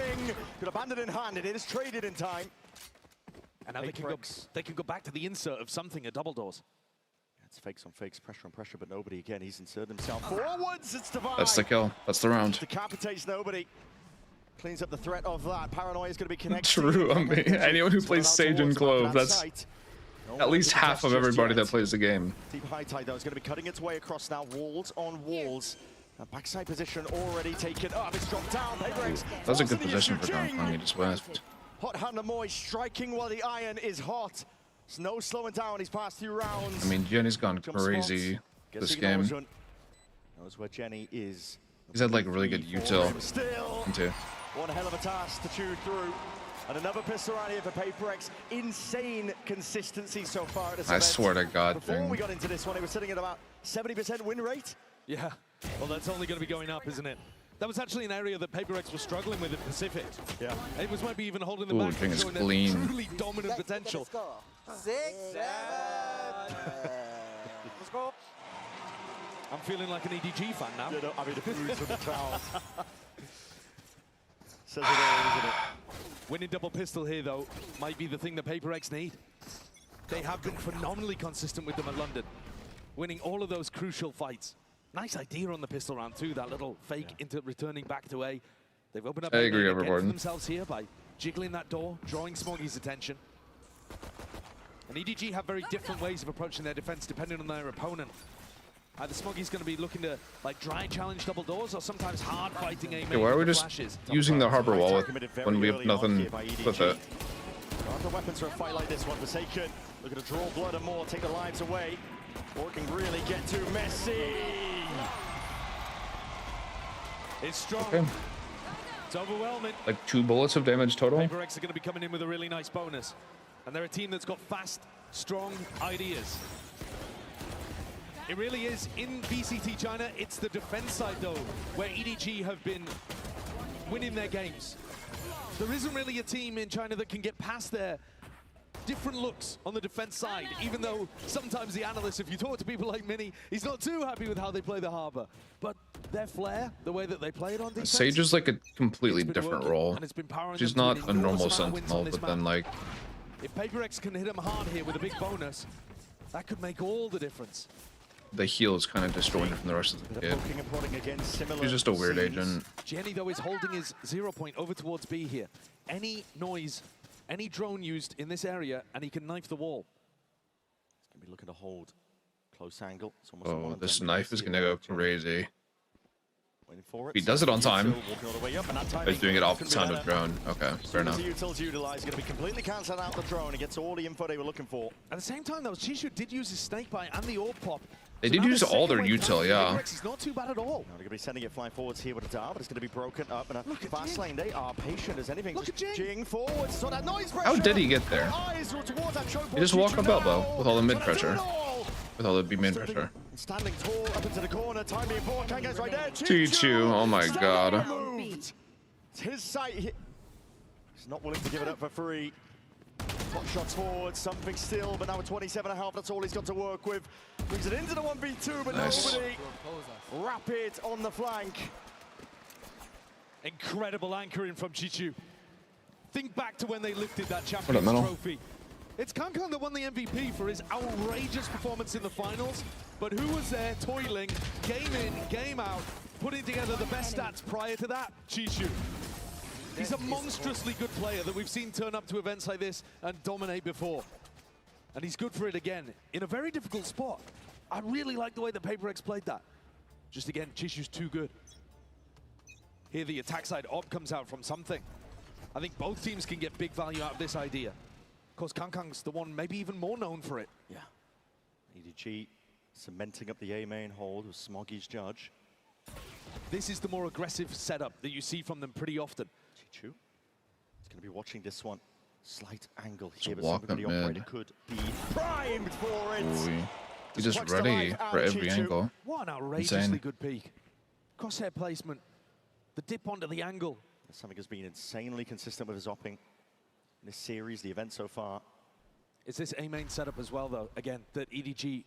Speaker 14: could have banded in hand. It is traded in time.
Speaker 10: And now they can go back to the insert of something at double doors.
Speaker 14: It's fakes on fakes, pressure on pressure, but nobody again. He's inserted himself forwards. It's Divide.
Speaker 4: That's the kill. That's the round.
Speaker 14: Decapitates nobody. Cleans up the threat of that. Paranoia is going to be connected.
Speaker 4: True. I mean, anyone who plays Sage and Clove, that's at least half of everybody that plays the game.
Speaker 14: Deep high tide though is going to be cutting its way across now. Walls on walls. A backside position already taken up. It's dropped down. PRX.
Speaker 4: That's a good position for Kong. He just whiffed.
Speaker 14: Hot hand of Moy striking while the iron is hot. There's no slowing down. He's passed through rounds.
Speaker 4: I mean, Jenny's gone crazy this game.
Speaker 14: Knows where Jenny is.
Speaker 4: He's had like really good util.
Speaker 14: Still, one hell of a task to chew through. And another pistol around here for PRX. Insane consistency so far at this event.
Speaker 4: I swear to God.
Speaker 14: Before we got into this one, it was sitting at about 70% win rate.
Speaker 10: Yeah. Well, that's only going to be going up, isn't it? That was actually an area that PRX was struggling with in Pacific.
Speaker 14: Yeah.
Speaker 10: It was maybe even holding them back.
Speaker 4: Thing is
Speaker 10: showing
Speaker 4: clean.
Speaker 10: their truly dominant potential.
Speaker 18: 6, 7. Let's go.
Speaker 10: I'm feeling like an EDG fan now.
Speaker 14: Yeah, no, I mean, the food's from the crowd. Says it all, isn't it?
Speaker 10: Winning double pistol here, though, might be the thing that PRX need. They have been phenomenally consistent with them at London, winning all of those crucial fights. Nice idea on the pistol round, too, that little fake into returning back to A. They've opened up
Speaker 4: I agree
Speaker 10: again for
Speaker 4: overboard.
Speaker 10: themselves here by jiggling that door, drawing Smoggy's attention. And EDG have very different ways of approaching their defense depending on their opponent. Either Smoggy's going to be looking to like dry challenge double doors or sometimes hard fighting A main.
Speaker 4: Okay, why are we just
Speaker 10: flashes.
Speaker 4: using the harbor wall when we have nothing with it?
Speaker 14: The weapons for a fight like this one, Forsaken. Looking to draw blood and more, take the lives away. Or it can really get too messy.
Speaker 10: It's strong.
Speaker 4: Okay.
Speaker 10: It's overwhelming.
Speaker 4: Like 2 bullets of damage total.
Speaker 10: PRX are going to be coming in with a really nice bonus. And they're a team that's got fast, strong ideas. It really is. In VCT China, it's the defense side, though, where EDG have been winning their games. There isn't really a team in China that can get past their different looks on the defense side, even though sometimes the analysts, if you talk to people like Mini, he's not too happy with how they play the harbor. But their flair, the way that they play it on defense...
Speaker 4: Sage is like a completely different role. She's not a normal sentinel, but then like...
Speaker 10: If PRX can hit him hard here with a big bonus, that could make all the difference.
Speaker 4: The heal is kind of disjointed from the rest of the kit. He's just a weird agent.
Speaker 10: Jenny, though, is holding his 0 point over towards B here. Any noise, any drone used in this area, and he can knife the wall.
Speaker 14: He's going to be looking to hold close angle.
Speaker 4: Oh, this knife is going to go crazy.
Speaker 14: For it.
Speaker 4: He does it on time. He's doing it off the sound of drone. Okay, fair enough.
Speaker 14: Utils utilized, going to be completely cancelling out the drone. He gets all the info they were looking for.
Speaker 10: At the same time, though, Chishu did use his snake bite and the orb pop.
Speaker 4: They did use all their util, yeah.
Speaker 10: He's not too bad at all.
Speaker 14: Now they're going to be sending it flying forwards here with a dart, but it's going to be broken up. And a fast lane, they are patient as anything. Look at Jing forwards. So that noise pressure.
Speaker 4: How did he get there? He just walked up elbow with all the mid pressure. With all the B main pressure.
Speaker 14: Standing tall up into the corner, time being poor. Kang goes right there.
Speaker 4: Chichu, oh my god.
Speaker 14: It's his sight. He's not willing to give it up for free. Hot shots forward, something still, but now with 27.5, that's all he's got to work with. Brings it into the 1v2, but nobody. Rapid on the flank.
Speaker 10: Incredible anchoring from Chichu. Think back to when they lifted that Champions Trophy. It's Kang that won the MVP for his outrageous performance in the finals, but who was there toiling, game in, game out, putting together the best stats prior to that? Chichu. He's a monstrously good player that we've seen turn up to events like this and dominate before. And he's good for it again, in a very difficult spot. I really like the way that PRX played that. Just again, Chishu's too good. Here the attack side op comes out from something. I think both teams can get big value out of this idea. Of course, Kang's the one maybe even more known for it.
Speaker 14: Yeah. EDG cementing up the A main hold with Smoggy's judge.
Speaker 10: This is the more aggressive setup that you see from them pretty often.
Speaker 14: Chichu. He's going to be watching this one. Slight angle here, but somebody operator could be primed for it.
Speaker 4: Ooh, he's just ready for every angle.
Speaker 10: What an outrageously good peek. Crosshair placement. The dip onto the angle.
Speaker 14: Something has been insanely consistent with his opping. This series, the event so far.
Speaker 10: It's this A-main setup as well, though, again, that EDG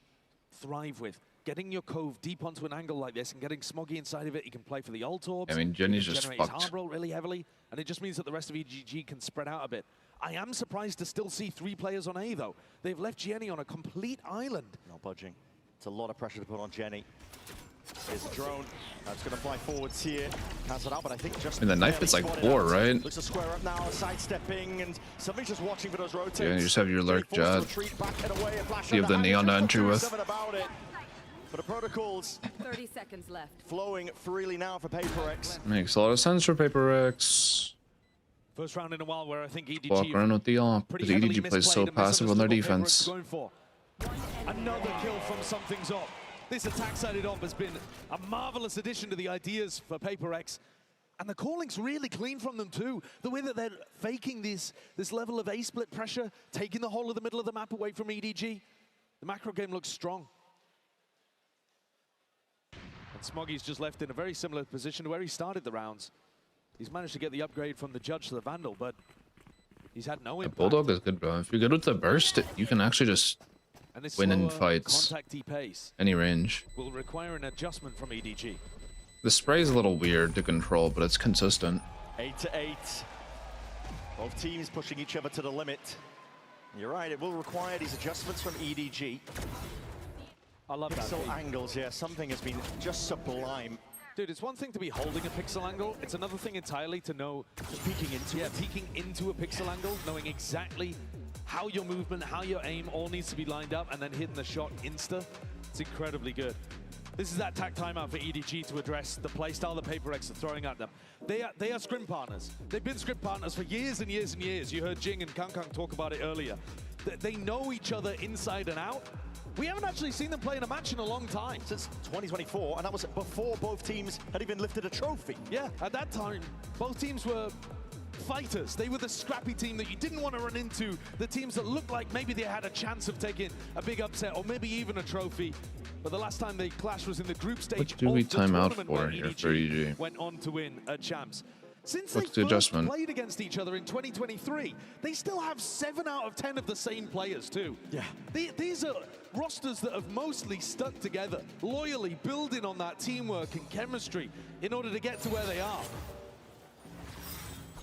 Speaker 10: thrive with. Getting your cove deep onto an angle like this and getting Smoggy inside of it, he can play for the ult orbs.
Speaker 4: I mean, Jenny's just
Speaker 10: generate his
Speaker 4: fucked.
Speaker 10: hard roll really heavily, and it just means that the rest of EDG can spread out a bit. I am surprised to still see 3 players on A, though. They've left Jenny on a complete island.
Speaker 14: Not budging. It's a lot of pressure to put on Jenny. Here's a drone. That's going to fly forwards here. Cancel out, but I think just...
Speaker 4: And the knife is like 4, right?
Speaker 14: Looks to square up now, sidestepping, and somebody's just watching for those rotates.
Speaker 4: Yeah, you just have your lurk jet. You have the neon entry with.
Speaker 14: For the protocols,
Speaker 18: 30 seconds left.
Speaker 14: Flowing freely now for PRX.
Speaker 4: Makes a lot of sense for PRX.
Speaker 10: First round in a while where I think EDG
Speaker 4: Walk around with the op, because EDG plays so passive on their defense.
Speaker 10: Another kill from Something's Op. This attack-sided op has been a marvelous addition to the ideas for PRX. And the calling's really clean from them too. The way that they're faking this level of A-split pressure, taking the whole of the middle of the map away from EDG. The macro game looks strong. And Smoggy's just left in a very similar position to where he started the rounds. He's managed to get the upgrade from the Judge to the Vandal, but he's had no impact.
Speaker 4: Bulldog is good, bro. If you're good with the burst, you can actually just win in fights. Any range.
Speaker 10: Will require an adjustment from EDG.
Speaker 4: The spray is a little weird to control, but it's consistent.
Speaker 14: 8-8. Both teams pushing each other to the limit. You're right, it will require these adjustments from EDG.
Speaker 10: I love that.
Speaker 14: Pixel angles, yeah, something has been just sublime.
Speaker 10: Dude, it's one thing to be holding a pixel angle. It's another thing entirely to know...
Speaker 14: Just peeking into it.
Speaker 10: Peeking into a pixel angle, knowing exactly how your movement, how your aim all needs to be lined up, and then hitting the shot insta. It's incredibly good. This is that tack timeout for EDG to address the playstyle that PRX are throwing at them. They are scrim partners. They've been scrim partners for years and years and years. You heard Jing and Kangkang talk about it earlier. They know each other inside and out. We haven't actually seen them play in a match in a long time.
Speaker 14: Since 2024, and that was before both teams had even lifted a trophy.
Speaker 10: Yeah, at that time, both teams were fighters. They were the scrappy team that you didn't want to run into, the teams that looked like maybe they had a chance of taking a big upset or maybe even a trophy. But the last time they clashed was in the group stage.
Speaker 4: What do we time out for here for EDG?
Speaker 10: Went on to win a champs. Since
Speaker 4: What's
Speaker 10: they
Speaker 4: the adjustment?
Speaker 10: played against each other in 2023, they still have 7 out of 10 of the same players too.
Speaker 14: Yeah.
Speaker 10: These are rosters that have mostly stuck together, loyally building on that teamwork and chemistry in order to get to where they are.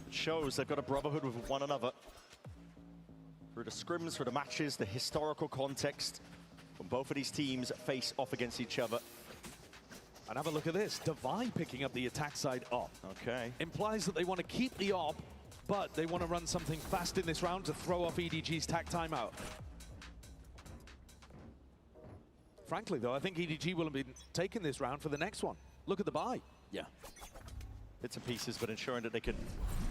Speaker 14: It shows they've got a brotherhood with one another. Through the scrims, through the matches, the historical context, when both of these teams face off against each other.
Speaker 10: And have a look at this. Devi picking up the attack side op.
Speaker 14: Okay.
Speaker 10: Implies that they want to keep the op, but they want to run something fast in this round to throw off EDG's tack timeout. Frankly, though, I think EDG will have been taking this round for the next one. Look at the buy.
Speaker 14: Yeah. Bits and pieces, but ensuring that they can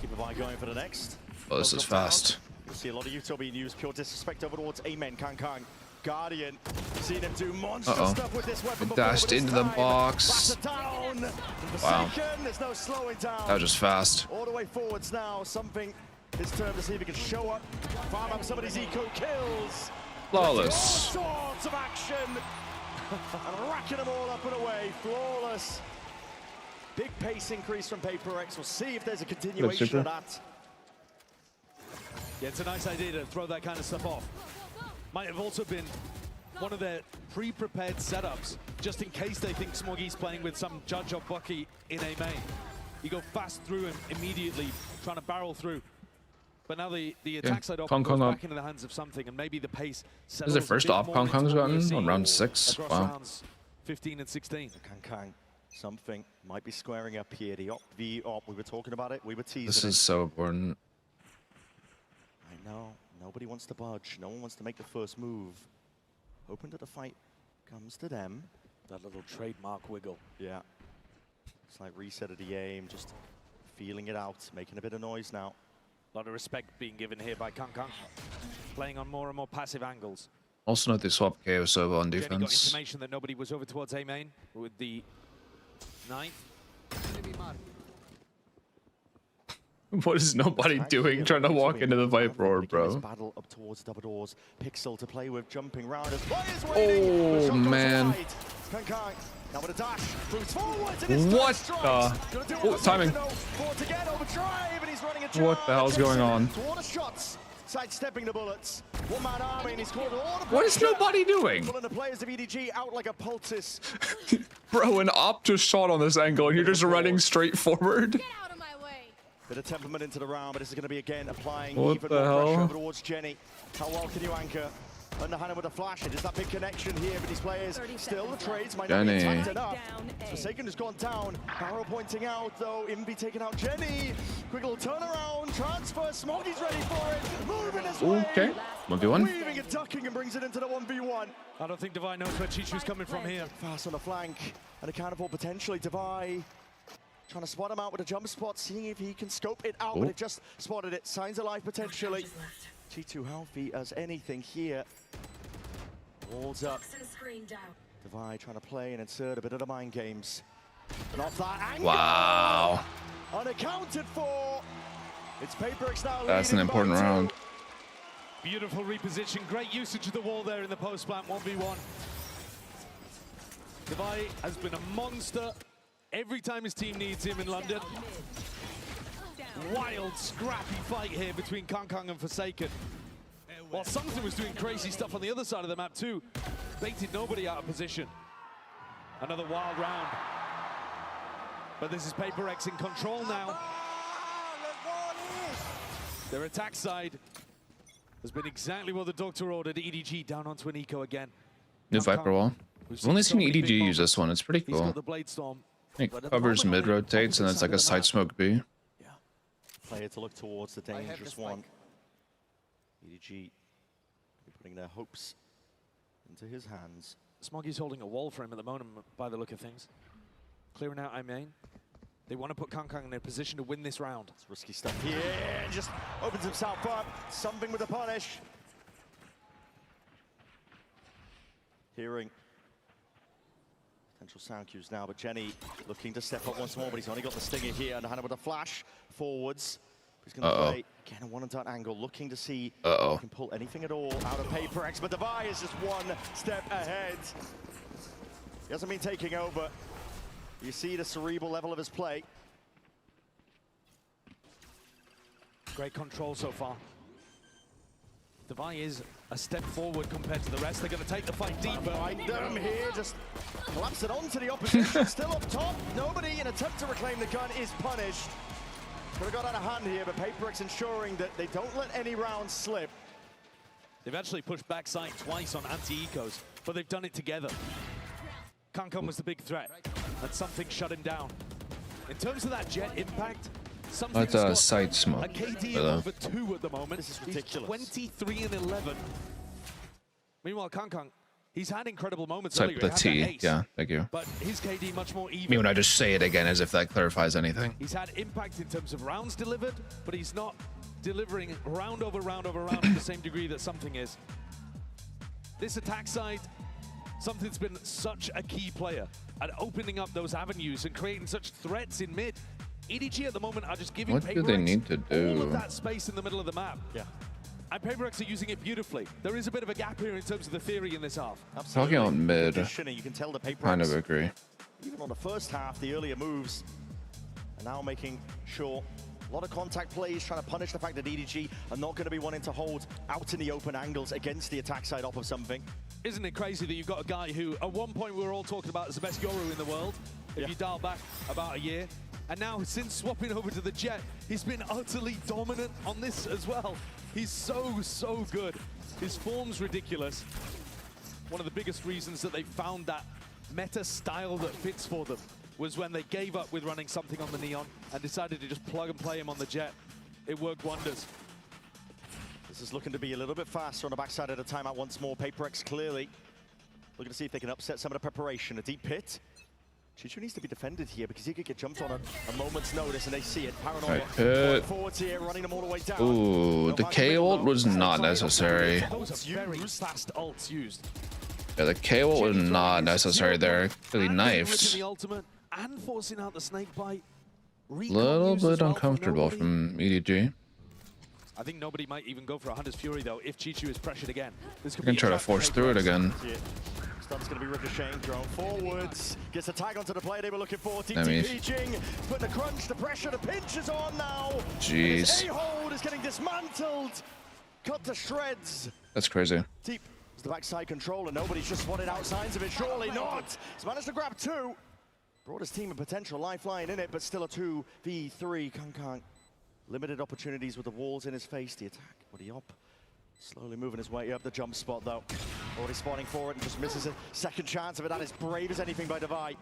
Speaker 14: keep a buy going for the next.
Speaker 4: Oh, this is fast.
Speaker 14: You'll see a lot of Vyto being used. Pure disrespect over towards Amen, Kangkang. Guardian, seen him do monster stuff with this weapon before,
Speaker 4: dashed into the box.
Speaker 14: Down.
Speaker 4: Wow.
Speaker 14: There's no slowing down.
Speaker 4: That was just fast.
Speaker 14: All the way forwards now. Something his turn to see if he can show up. Farm up some of these eco kills.
Speaker 4: Flawless.
Speaker 14: All sorts of action. And racking them all up and away. Flawless. Big pace increase from PRX. We'll see if there's a continuation of that.
Speaker 10: Yeah, it's a nice idea to throw that kind of stuff off. Might have also been one of their pre-prepared setups, just in case they think Smoggy's playing with some judge or Bucky in A main. You go fast through him immediately, trying to barrel through. But now the attack side op goes back into the hands of something, and maybe the pace settles.
Speaker 4: This is the first op Kangkang's gotten on round 6. Wow.
Speaker 10: Rounds 15 and 16.
Speaker 14: Kangkang, something might be squaring up here. The op, we were talking about it, we were teasing
Speaker 4: This is so important.
Speaker 14: I know. Nobody wants to budge. No one wants to make the first move. Hoping that the fight comes to them.
Speaker 10: That little trademark wiggle.
Speaker 14: Yeah. It's like reset of the aim, just feeling it out, making a bit of noise now.
Speaker 10: A lot of respect being given here by Kangkang. Playing on more and more passive angles.
Speaker 4: Also note they swap KO Sova on
Speaker 10: Jenny got
Speaker 4: defense.
Speaker 10: information that nobody was over towards A main with the 9th.
Speaker 4: What is nobody doing trying to walk into the Vyt roar, bro?
Speaker 14: Battle up towards double doors. Pixel to play with, jumping round as players waiting.
Speaker 4: Oh man.
Speaker 14: Kangkang now with a dash.
Speaker 4: What the timing? What the hell's going on?
Speaker 14: Shots, sidestepping the bullets. One-man army, and he's caught all the
Speaker 4: What is nobody doing?
Speaker 14: Pulling the players of EDG out like a poultice.
Speaker 4: Bro, an op just shot on this angle and you're just running straight forward.
Speaker 14: Bit of temperament into the round, but this is going to be again applying
Speaker 4: what
Speaker 14: even
Speaker 4: the
Speaker 14: more
Speaker 4: hell?
Speaker 14: pressure over towards Jenny. How well can you anchor? Underhanded with a flash. It is that big connection here with these players. Still the trades might not be tight enough. Forsaken has gone down. Barrow pointing out though. Invi taking out Jenny. Quick little turnaround. Transfer. Smoggy's ready for it. Moving his way.
Speaker 4: Okay. 1v1.
Speaker 14: Weaving and ducking and brings it into the 1v1.
Speaker 10: I don't think Devi knows where Chichu's coming from here.
Speaker 14: Fast on the flank. And accountable potentially Devi. Trying to spot him out with a jump spot, seeing if he can scope it out, but it just spotted it. Signs of life potentially. G2 healthy as anything here. Walls up. Devi trying to play and insert a bit of the mind games. Not that angle.
Speaker 4: Wow.
Speaker 14: Unaccounted for. It's PRX now.
Speaker 4: That's an important round.
Speaker 10: Beautiful reposition. Great usage of the wall there in the post plant 1v1. Devi has been a monster every time his team needs him in London. Wild, scrappy fight here between Kangkang and Forsaken. While Sungton was doing crazy stuff on the other side of the map too. Baited nobody out of position. Another wild round. But this is PRX in control now. Their attack side has been exactly what the doctor ordered. EDG down onto an eco again.
Speaker 4: New Viper wall. I've only seen EDG use this one. It's pretty cool. It covers mid rotates and it's like a side smoke B.
Speaker 14: Yeah. Player to look towards the dangerous one. EDG putting their hopes into his hands.
Speaker 10: Smoggy's holding a wall for him at the moment by the look of things. Clearing out I main. They want to put Kang in a position to win this round.
Speaker 14: It's risky stuff here. Just opens himself up. Something with the punish. Hearing potential sound cues now, but Jenny looking to step up once more, but he's only got the stinger here, and Hannah with a flash forwards. He's going to play again a one-and-done angle, looking to see if he can pull anything at all out of PRX, but the Vi is just one step ahead. He hasn't been taking over. You see the cerebral level of his play.
Speaker 10: Great control so far. The Vi is a step forward compared to the rest. They're going to take the fight deeper.
Speaker 14: Find them here, just collapse it onto the opposition. Still up top. Nobody in attempt to reclaim the gun is punished. Could have got out of hand here, but PRX ensuring that they don't let any rounds slip.
Speaker 10: They've actually pushed backside twice on anti-ecos, but they've done it together. Kang was the big threat, and something shut him down. In terms of that jet impact, something's got
Speaker 4: side smoke.
Speaker 10: A KD of over 2 at the moment.
Speaker 14: This is ridiculous.
Speaker 10: He's 23 and 11. Meanwhile, Kang, he's had incredible moments
Speaker 4: Type
Speaker 10: earlier.
Speaker 4: the T, yeah, thank you.
Speaker 10: But his KD much more even.
Speaker 4: I mean, when I just say it again as if that clarifies anything.
Speaker 10: He's had impact in terms of rounds delivered, but he's not delivering round over round over round to the same degree that something is. This attack side, something's been such a key player at opening up those avenues and creating such threats in mid. EDG at the moment are just giving
Speaker 4: What do they need to
Speaker 10: all of
Speaker 4: do?
Speaker 10: that space in the middle of the map.
Speaker 14: Yeah.
Speaker 10: And PRX are using it beautifully. There is a bit of a gap here in terms of the theory in this half.
Speaker 4: Talking about mid,
Speaker 14: You can tell the PRX,
Speaker 4: kind of agree.
Speaker 14: even on the first half, the earlier moves, and now making sure a lot of contact plays, trying to punish the fact that EDG are not going to be wanting to hold out in the open angles against the attack side off of something.
Speaker 10: Isn't it crazy that you've got a guy who, at one point, we were all talking about as the best Yoru in the world, if you dial back about a year. And now, since swapping over to the Jet, he's been utterly dominant on this as well. He's so good. His form's ridiculous. One of the biggest reasons that they found that meta style that fits for them was when they gave up with running something on the Neon and decided to just plug and play him on the Jet. It worked wonders.
Speaker 14: This is looking to be a little bit faster on the backside of the timeout once more. PRX clearly looking to see if they can upset some of the preparation. A deep pit. Chichu needs to be defended here because he could get jumped on a moment's notice, and they see it. Paranoia forwards here, running them all the way down.
Speaker 4: Ooh, the K ult was not necessary.
Speaker 10: Those are very fast ults used.
Speaker 4: Yeah, the K ult was not necessary there. Really knifes.
Speaker 10: The ultimate and forcing out the snake bite.
Speaker 4: Little bit uncomfortable from EDG.
Speaker 10: I think nobody might even go for a Hunter's Fury though if Chichu is pressured again. This could
Speaker 4: You can try to force through it again.
Speaker 14: Stun's going to be ricocheting, drone forwards. Gets a tag onto the play they were looking for. TTP Jing, putting the crunch, the pressure, the pinch is on now.
Speaker 4: Jeez.
Speaker 14: A-hold is getting dismantled. Cut to shreds.
Speaker 4: That's crazy.
Speaker 14: Deep is the backside control, and nobody's just spotted out signs of it. Surely not. He's managed to grab 2. Brought his team a potential lifeline in it, but still a 2v3. Kang. Limited opportunities with the walls in his face. The attack, body up. Slowly moving his way up the jump spot, though. Already spawning for it and just misses a second chance of it. That is brave as anything by Devi.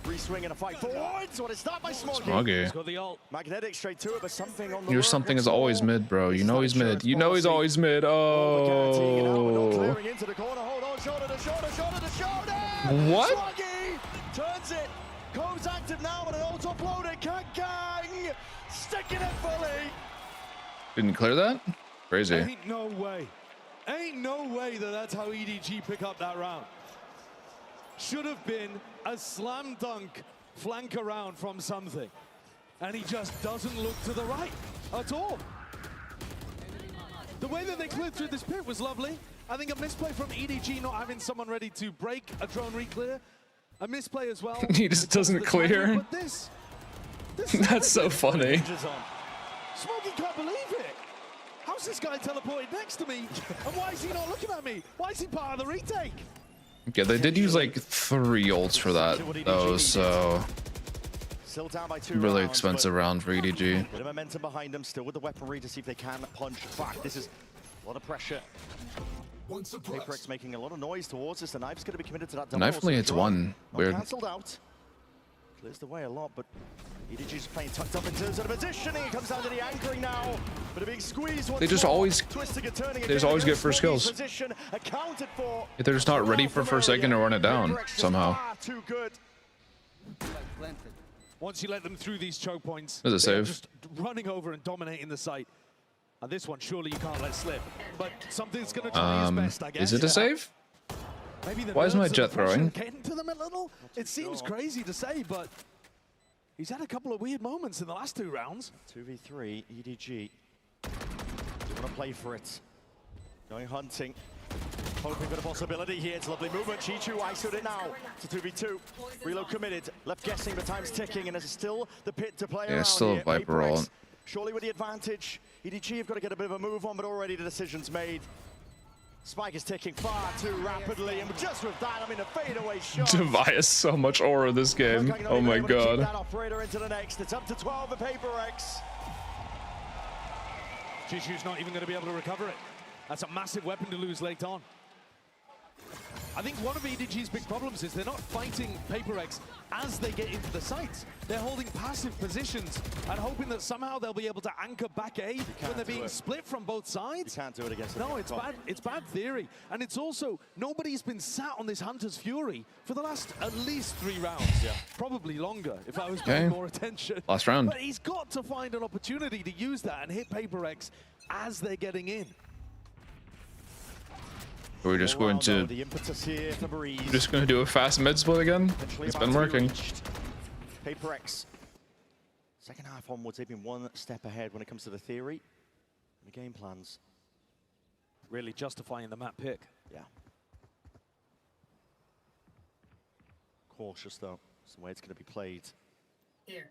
Speaker 14: Free swing and a fight forwards. What is that by Smoggy?
Speaker 10: He's got the ult.
Speaker 14: Magnetic straight to it, but something on the
Speaker 4: Your something is always mid, bro. You know he's mid. You know he's always mid. Oh.
Speaker 14: Clearing into the corner. Hold on, shoulder to shoulder, shoulder to shoulder.
Speaker 4: What?
Speaker 14: Smoggy turns it. Code's active now with an ult uploaded. Kang sticking it fully.
Speaker 4: Didn't clear that? Crazy.
Speaker 10: Ain't no way. Ain't no way that that's how EDG pick up that round. Should have been a slam dunk flank around from something. And he just doesn't look to the right at all. The way that they cleared through this pit was lovely. I think a misplay from EDG not having someone ready to break a drone re-clear. A misplay as well.
Speaker 4: He just doesn't clear.
Speaker 10: But this
Speaker 4: That's so funny.
Speaker 10: Smoggy can't believe it. How's this guy teleported next to me? And why is he not looking at me? Why is he part of the retake?
Speaker 4: Yeah, they did use like 3 ults for that though, so
Speaker 14: Still down by 2
Speaker 4: Really
Speaker 14: rounds,
Speaker 4: expensive round for EDG.
Speaker 14: Bit of momentum behind them, still with the weaponry to see if they can punch back. This is a lot of pressure. PRX making a lot of noise towards us. The knife's going to be committed to that double.
Speaker 4: The knife only hits one. Weird.
Speaker 14: Cancelled out. Clears the way a lot, but EDG's playing tucked up in terms of the positioning. It comes down to the anchoring now. But being squeezed.
Speaker 4: They just always get first kills. If they're just not ready for first second to run it down somehow.
Speaker 14: Too good.
Speaker 10: Once you let them through these choke points,
Speaker 4: Is it
Speaker 10: they're
Speaker 4: safe?
Speaker 10: just running over and dominating the site. And this one, surely you can't let slip. But something's going to try his best, I guess.
Speaker 4: Is it a save?
Speaker 10: Maybe the
Speaker 4: Why is my
Speaker 10: nerves and
Speaker 4: jet
Speaker 10: the pressure
Speaker 4: throwing?
Speaker 10: getting to them a little? It seems crazy to say, but he's had a couple of weird moments in the last 2 rounds.
Speaker 14: 2v3, EDG. Want to play for it. Going hunting. Hoping for the possibility here. It's a lovely movement. Chichu ISO'd it now to 2v2. Reload committed. Left guessing, but time's ticking, and there's still the pit to play around.
Speaker 4: It's still
Speaker 14: here.
Speaker 4: a Viper roll.
Speaker 14: Surely with the advantage. EDG have got to get a bit of a move on, but already the decision's made. Spike is ticking far too rapidly, and just with that, I mean, a fadeaway shot.
Speaker 4: Devi has so much aura this game. Oh my god.
Speaker 14: That operator into the next. It's up to 12 for PRX.
Speaker 10: Chichu's not even going to be able to recover it. That's a massive weapon to lose late on. I think one of EDG's big problems is they're not fighting PRX as they get into the sites. They're holding passive positions and hoping that somehow they'll be able to anchor back A when they're being split from both sides.
Speaker 14: You can't do it against
Speaker 10: No, it's bad theory. And it's also, nobody's been sat on this Hunter's Fury for the last at least 3 rounds. Yeah. Probably longer if I was paying more attention.
Speaker 4: Last round.
Speaker 10: But he's got to find an opportunity to use that and hit PRX as they're getting in.
Speaker 4: We're just going to do a fast mid split again. It's been working.
Speaker 14: PRX. Second half onwards, they've been one step ahead when it comes to the theory and the game plans.
Speaker 10: Really justifying the map pick.
Speaker 14: Yeah. Cautious though. That's the way it's going to be played.
Speaker 12: Here.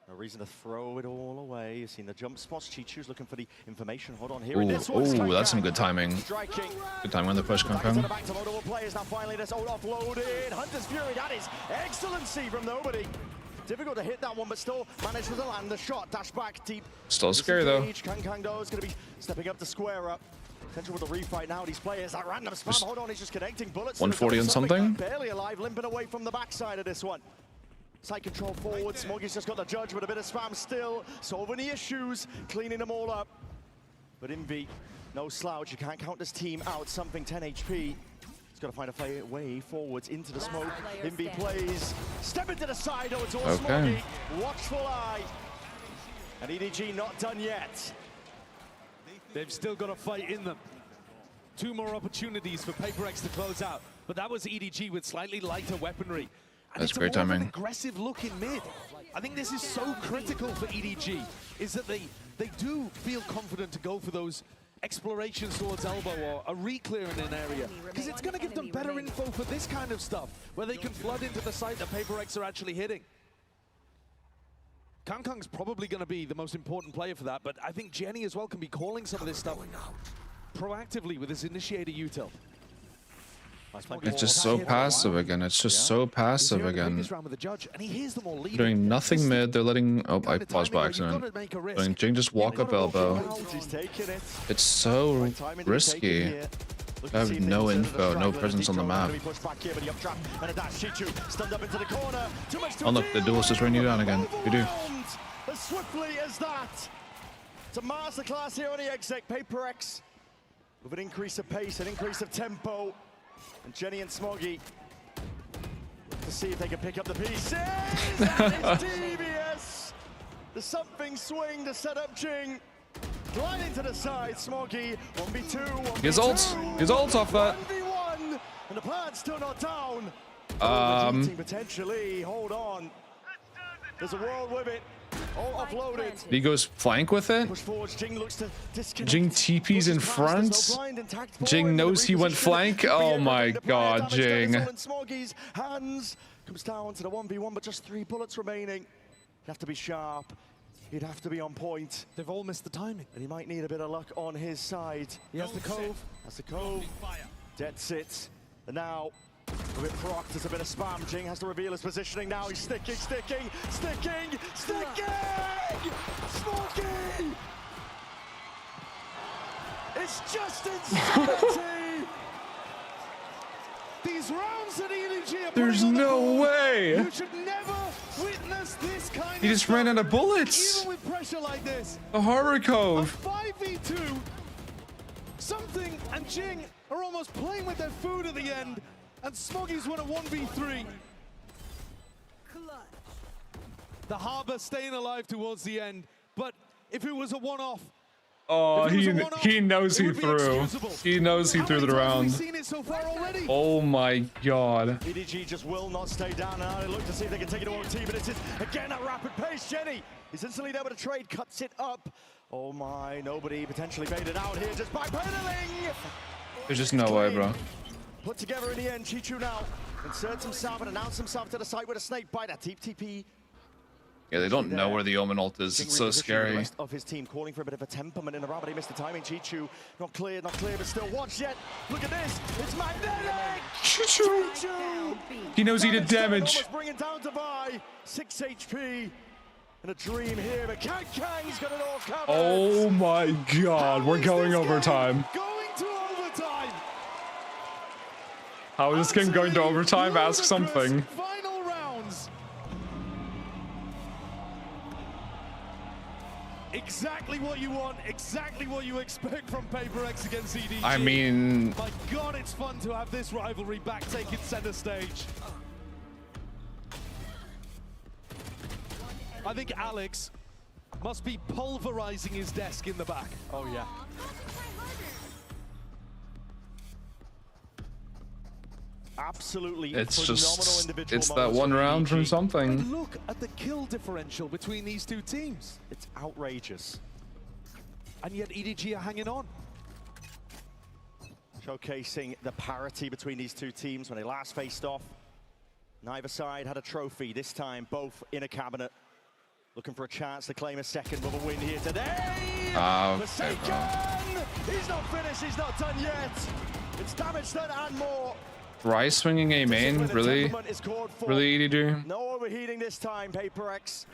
Speaker 14: No reason to throw it all away. You've seen the jump spots. Chichu's looking for the information. Hold on here.
Speaker 4: Ooh, that's some good timing.
Speaker 14: Striking.
Speaker 4: Good timing on the push,
Speaker 14: Back to multiple players. Now finally this ult offloaded. Hunter's Fury, that is excellency from nobody. Difficult to hit that one, but still managed to land the shot. Dash back deep.
Speaker 4: Still scary though.
Speaker 14: Kang though is going to be stepping up to square up. Potential with the refight now. These players, that random spam.
Speaker 4: Just
Speaker 14: Hold on, he's just connecting bullets.
Speaker 4: 140 on something.
Speaker 14: Barely alive, limping away from the backside of this one. Side control forward. Smoggy's just got the judge with a bit of spam still. Solving the issues, cleaning them all up. But Invi, no slouch. You can't count this team out. Something 10 HP. He's got to find a way forwards into the smoke. Invi plays. Step into the side. Oh, it's all Smoggy. Watchful eye. And EDG not done yet.
Speaker 10: They've still got a fight in them. 2 more opportunities for PRX to close out. But that was EDG with slightly lighter weaponry. And
Speaker 4: That's great timing.
Speaker 10: An aggressive look in mid. I think this is so critical for EDG, is that they do feel confident to go for those explorations towards elbow or a re-clear in an area, because it's going to give them better info for this kind of stuff, where they can flood into the site that PRX are actually hitting. Kang's probably going to be the most important player for that, but I think Jenny as well can be calling some of this stuff proactively with his initiator util.
Speaker 4: It's just so passive again. It's just so passive again. Doing nothing mid. They're letting. Oh, I paused by accident. Letting Jing just walk up elbow. It's so risky. I have no info, no presence on the map. Oh look, the duelist is running you down again. You do.
Speaker 14: As swiftly as that. It's a masterclass here on the exec. PRX with an increase of pace, an increase of tempo. And Jenny and Smoggy to see if they can pick up the pieces. That is devious. The something swing to set up Jing. Gliding to the side, Smoggy. 1v2, 1v2.
Speaker 4: His ult's off that.
Speaker 14: 1v1. And the plan's still not down. Potentially. Hold on. There's a world with it. All offloaded.
Speaker 4: He goes flank with it. Jing TP's in front. Jing knows he went flank. Oh my god, Jing.
Speaker 14: Smoggy's hands comes down to the 1v1, but just 3 bullets remaining. You have to be sharp. He'd have to be on point.
Speaker 10: They've all missed the timing.
Speaker 14: And he might need a bit of luck on his side.
Speaker 10: He has the cove.
Speaker 14: That's the cove. Dead sits. And now A bit procced, there's a bit of spam. Jing has to reveal his positioning now. He's sticking! Smoky! It's just insanity!
Speaker 10: These rounds at EDG are
Speaker 4: There's no way!
Speaker 10: You should never witness this kind
Speaker 4: He just ran out of bullets!
Speaker 10: Even with pressure like this.
Speaker 4: The Harbor Cove!
Speaker 10: 5v2. Something and Jing are almost playing with their food at the end. And Smoggy's won a 1v3. The Harbor staying alive towards the end. But if it was a one-off,
Speaker 4: oh, he knows he threw. He knows he threw it around. Oh my god.
Speaker 14: EDG just will not stay down now. They look to see if they can take it to OT, but it is again at rapid pace. Jenny is instantly able to trade, cuts it up. Oh my, nobody potentially baited out here just by pedaling.
Speaker 4: There's just no way, bro.
Speaker 14: Put together in the end, Chichu now inserts himself and announces himself to the site with a snake bite. A deep TP.
Speaker 4: Yeah, they don't know where the Omen ult is. It's so scary.
Speaker 14: The rest of his team calling for a bit of a temperament in the round, but he missed the timing. Chichu, not clear, but still watch yet. Look at this. It's magnetic.
Speaker 4: Chichu. He knows he did damage.
Speaker 14: Bring it down to Vi. 6 HP. And a dream here, but Kang's got it all covered.
Speaker 4: Oh my god, we're going overtime.
Speaker 10: Going to overtime.
Speaker 4: How is this game going to overtime? Ask something.
Speaker 10: Final rounds. Exactly what you want, exactly what you expect from PRX against EDG.
Speaker 4: I mean,
Speaker 10: my god, it's fun to have this rivalry back taking center stage. I think Alex must be pulverizing his desk in the back.
Speaker 14: Oh yeah. Absolutely
Speaker 4: it's just,
Speaker 14: individual
Speaker 4: it's that one round from something.
Speaker 10: But look at the kill differential between these two teams.
Speaker 14: It's outrageous.
Speaker 10: And yet EDG are hanging on.
Speaker 14: Showcasing the parity between these two teams when they last faced off. Neither side had a trophy, this time both in a cabinet. Looking for a chance to claim a second with a win here today. Forsaken! He's not finished, he's not done yet. It's damage done and more.
Speaker 4: Rice swinging A main, really EDG.
Speaker 14: No overheating this time, PRX.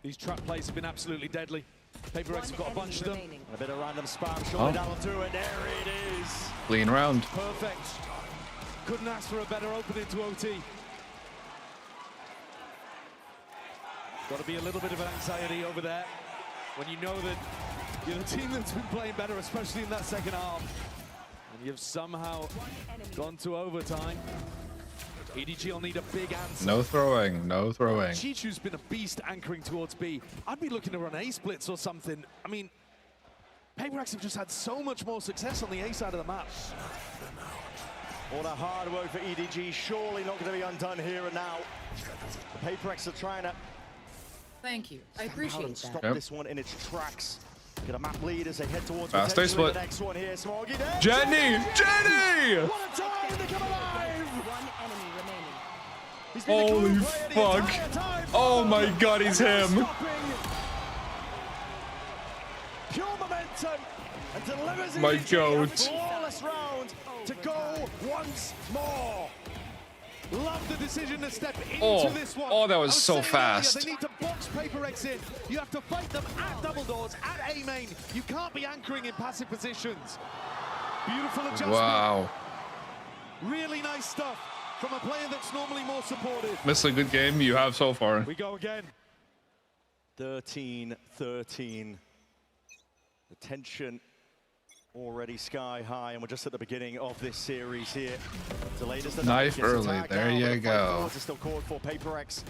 Speaker 10: These trap plays have been absolutely deadly. PRX have got a bunch of them.
Speaker 14: And a bit of random spam, surely that'll do it. There it is.
Speaker 4: Clean round.
Speaker 10: Perfect. Couldn't ask for a better opening to OT. Got to be a little bit of an anxiety over there when you know that you're the team that's been playing better, especially in that second half. And you've somehow gone to overtime. EDG will need a big answer.
Speaker 4: No throwing, no throwing.
Speaker 10: Chichu's been a beast anchoring towards B. I'd be looking to run A splits or something. I mean, PRX have just had so much more success on the A side of the map.
Speaker 14: All that hard work for EDG, surely not going to be undone here and now. The PRX are trying to...
Speaker 18: Thank you. I appreciate that.
Speaker 14: Stop this one in its tracks. Get a map lead as they head towards
Speaker 4: fast stay split.
Speaker 14: The next one here. Smoggy there.
Speaker 4: Jenny!
Speaker 14: What a time to come alive!
Speaker 4: Holy fuck. Oh my god, he's him.
Speaker 14: Pure momentum and delivers
Speaker 4: my goat.
Speaker 14: Flawless round to go once more.
Speaker 10: Love the decision to step into this one.
Speaker 4: Oh, that was so fast.
Speaker 10: Earlier, they need to box PRX in. You have to fight them at double doors, at A main. You can't be anchoring in passive positions. Beautiful adjustment.
Speaker 4: Wow.
Speaker 10: Really nice stuff from a player that's normally more supportive.
Speaker 4: This is a good game you have so far.
Speaker 10: We go again.
Speaker 14: 13-13. The tension already sky high, and we're just at the beginning of this series here. Delayed as the
Speaker 4: knife early. There you go.
Speaker 14: Still called for PRX.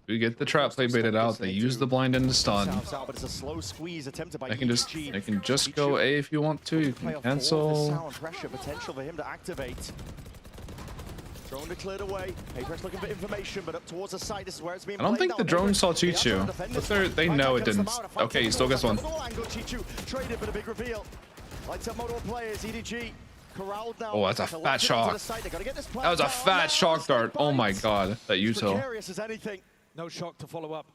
Speaker 4: We get the trap play baited out. They use the blind and the stun.
Speaker 14: But it's a slow squeeze attempted by
Speaker 4: They can just go A if you want to. You can cancel.
Speaker 14: Pressure potential for him to activate. Drone declared away. PRX looking for information, but up towards the side. This is where it's being.
Speaker 4: I don't think the drone saw Chichu, but they know it didn't. Okay, he still gets one.
Speaker 14: Chichu traded for the big reveal. Lights up multiple players. EDG corralled now.
Speaker 4: Oh, that's a fat shock. That was a fat shock dart. Oh my god, that Vyto.
Speaker 14: Precarious as anything.
Speaker 10: No shock to follow up.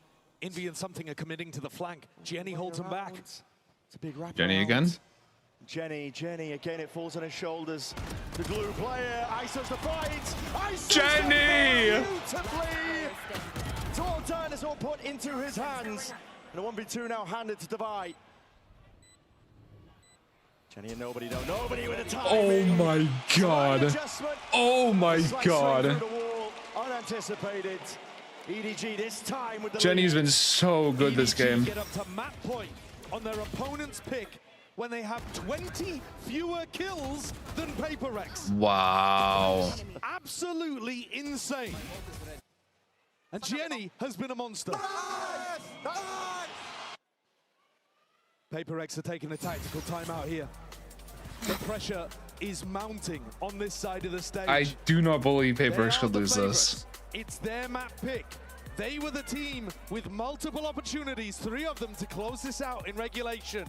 Speaker 10: Envy and something are committing to the flank. Jenny holds him back.
Speaker 14: It's a big wrap.
Speaker 4: Jenny again.
Speaker 14: Jenny, again, it falls on his shoulders. The glue player, ISO's the fight.
Speaker 4: Jenny!
Speaker 14: Beautifully. It's all done, it's all put into his hands. And a 1v2 now handed to Vyto. Jenny and nobody with a time.
Speaker 4: Oh my god. Oh my god.
Speaker 14: Unanticipated. EDG this time with the
Speaker 4: Jenny's been so good this game.
Speaker 10: Get up to map point on their opponent's pick when they have 20 fewer kills than PRX.
Speaker 4: Wow.
Speaker 10: Absolutely insane. And Jenny has been a monster. PRX are taking a tactical timeout here. The pressure is mounting on this side of the stage.
Speaker 4: I do not believe PRX could lose this.
Speaker 10: It's their map pick. They were the team with multiple opportunities, 3 of them, to close this out in regulation.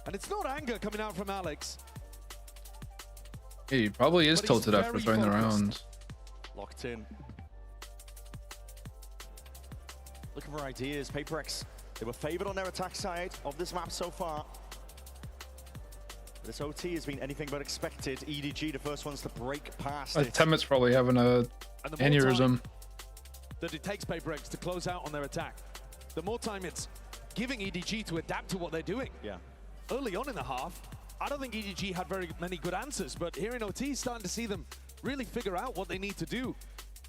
Speaker 10: And it's not anger coming out from Alex.
Speaker 4: Yeah, he probably is tilted after throwing the round.
Speaker 14: Locked in. Looking for ideas. PRX, they were favored on their attack side of this map so far. This OT has been anything but expected. EDG, the first ones to break past it.
Speaker 4: Temet's probably having a aneurysm.
Speaker 10: That it takes PRX to close out on their attack. The more time it's giving EDG to adapt to what they're doing.
Speaker 14: Yeah.
Speaker 10: Early on in the half, I don't think EDG had very many good answers, but here in OT, starting to see them really figure out what they need to do.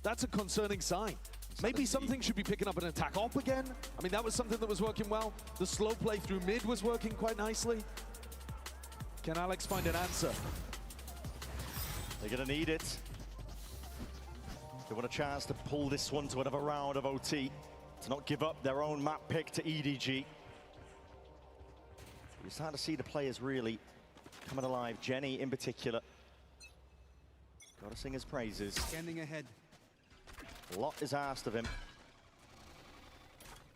Speaker 10: That's a concerning sign. Maybe something should be picking up an attack op again. I mean, that was something that was working well. The slow play through mid was working quite nicely. Can Alex find an answer?
Speaker 14: They're gonna need it. They want a chance to pull this one to another round of OT, to not give up their own map pick to EDG. We're starting to see the players really coming alive. Jenny in particular. Gotta sing his praises.
Speaker 19: Standing ahead.
Speaker 14: A lot is asked of him.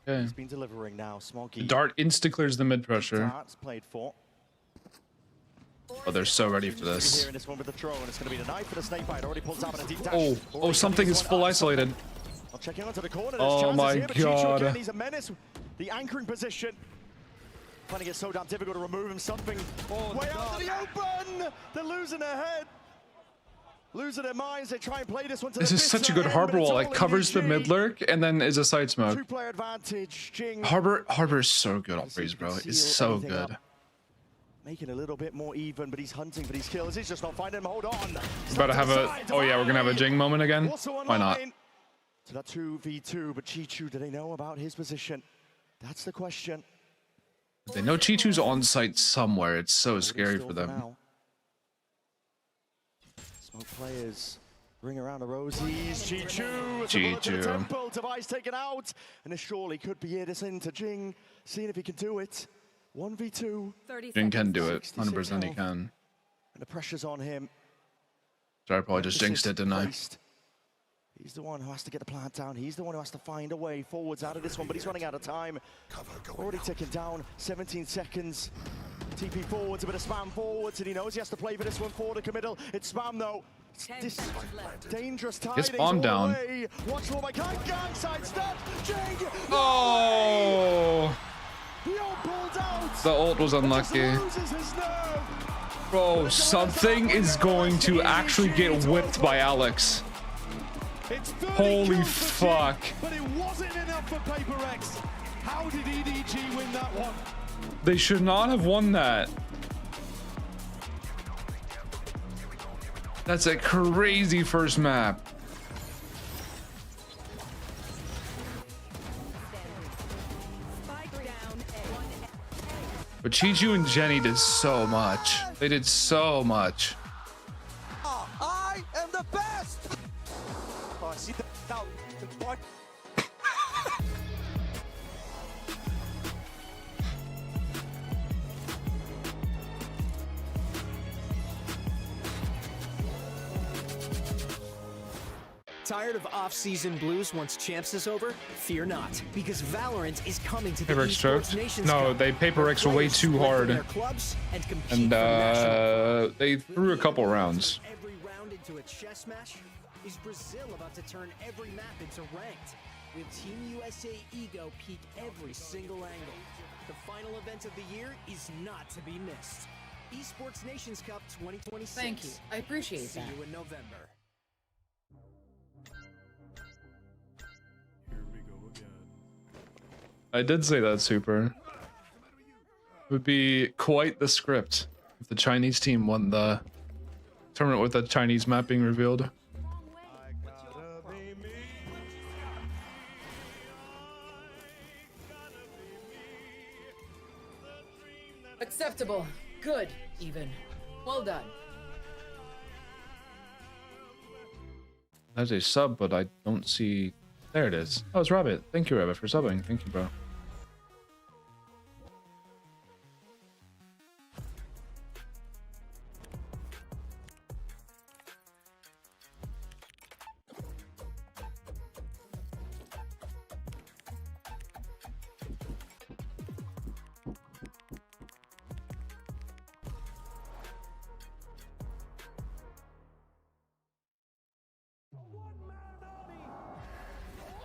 Speaker 4: Okay.
Speaker 14: He's been delivering now. Smoggy.
Speaker 4: Dart insta clears the mid pressure.
Speaker 14: Dart's played for.
Speaker 4: Oh, they're so ready for this.
Speaker 14: Here in this one with the throw, and it's going to be the knife for the snake bite. Already pulls out on a deep dash.
Speaker 4: Oh, something is full isolated.
Speaker 14: I'll check onto the corner.
Speaker 4: Oh my god.
Speaker 14: Again, he's a menace. The anchoring position. Finding it so damn difficult to remove him. Something way out to the open. They're losing their head. Losing their minds. They try and play this one to
Speaker 4: This is such a good Harbor wall. It covers the mid lurk and then is a side smoke.
Speaker 14: Two-player advantage. Jing.
Speaker 4: Harbor is so good on freeze, bro. It's so good.
Speaker 14: Making a little bit more even, but he's hunting for these kills. He's just not finding them. Hold on.
Speaker 4: We're about to have a... Oh yeah, we're gonna have a Jing moment again. Why not?
Speaker 14: So that 2v2, but Chichu, do they know about his position? That's the question.
Speaker 4: They know Chichu's on site somewhere. It's so scary for them.
Speaker 14: Smoke players bring around the rosies. Chichu. Temple. Device taken out. And this surely could be it. It's into Jing. Seeing if he can do it. 1v2.
Speaker 4: Jing can do it. 100% he can.
Speaker 14: And the pressure's on him.
Speaker 4: Sorry, I probably just jinxed it, didn't I?
Speaker 14: He's the one who has to get the plant down. He's the one who has to find a way forwards out of this one, but he's running out of time. Already ticking down, 17 seconds. TP forwards, a bit of spam forwards, and he knows he has to play for this one for the committal. It's spam though. This dangerous tidings.
Speaker 4: Gets bomb down.
Speaker 14: Watch for my gang sidestep. Jing!
Speaker 4: Oh! The ult was unlucky. Bro, something is going to actually get whipped by Alex. Holy fuck.
Speaker 10: But it wasn't enough for PRX. How did EDG win that one?
Speaker 4: They should not have won that. That's a crazy first map. But Chichu and Jenny did so much. They did so much.
Speaker 12: I am the best! Oh, I see that now.
Speaker 20: Tired of off-season blues once Champs is over? Fear not, because Valorant is coming to the
Speaker 4: PRX choked. No, they PRX way too hard. And they threw a couple rounds.
Speaker 20: Every round into a chess match? Is Brazil about to turn every map into ranked? Will Team USA ego peak every single angle? The final event of the year is not to be missed. Esports Nations Cup 2026.
Speaker 18: Thank you. I appreciate
Speaker 20: See
Speaker 18: that.
Speaker 20: you in November.
Speaker 4: I did say that, Super. It would be quite the script if the Chinese team won the tournament with the Chinese map being revealed.
Speaker 18: Acceptable. Good, even. Well done.
Speaker 4: That's a sub, but I don't see... There it is. Oh, it's Rabbit. Thank you, Rabbit, for subbing. Thank you, bro.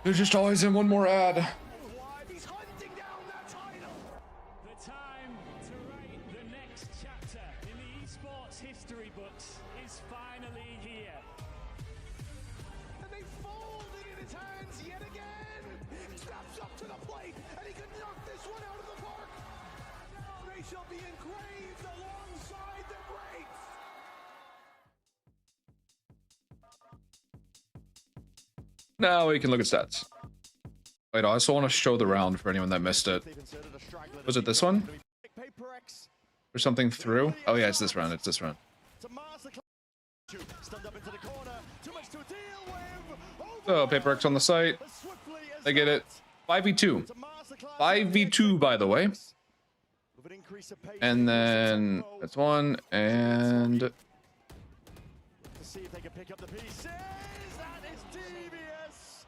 Speaker 4: There's just always in one more ad.
Speaker 12: The time to write the next chapter in the esports history books is finally here.
Speaker 13: And they fold it in his hands yet again. Steps up to the plate, and he can knock this one out of the park. Now they shall be engraved alongside the greats.
Speaker 4: Now we can look at stats. Wait, I also want to show the round for anyone that missed it. Was it this one? Or something through? Oh yeah, it's this round. It's this round. So, PRX on the site. They get it. 5v2. 5v2, by the way. And then that's one, and...
Speaker 14: To see if they can pick up the pieces. That is devious.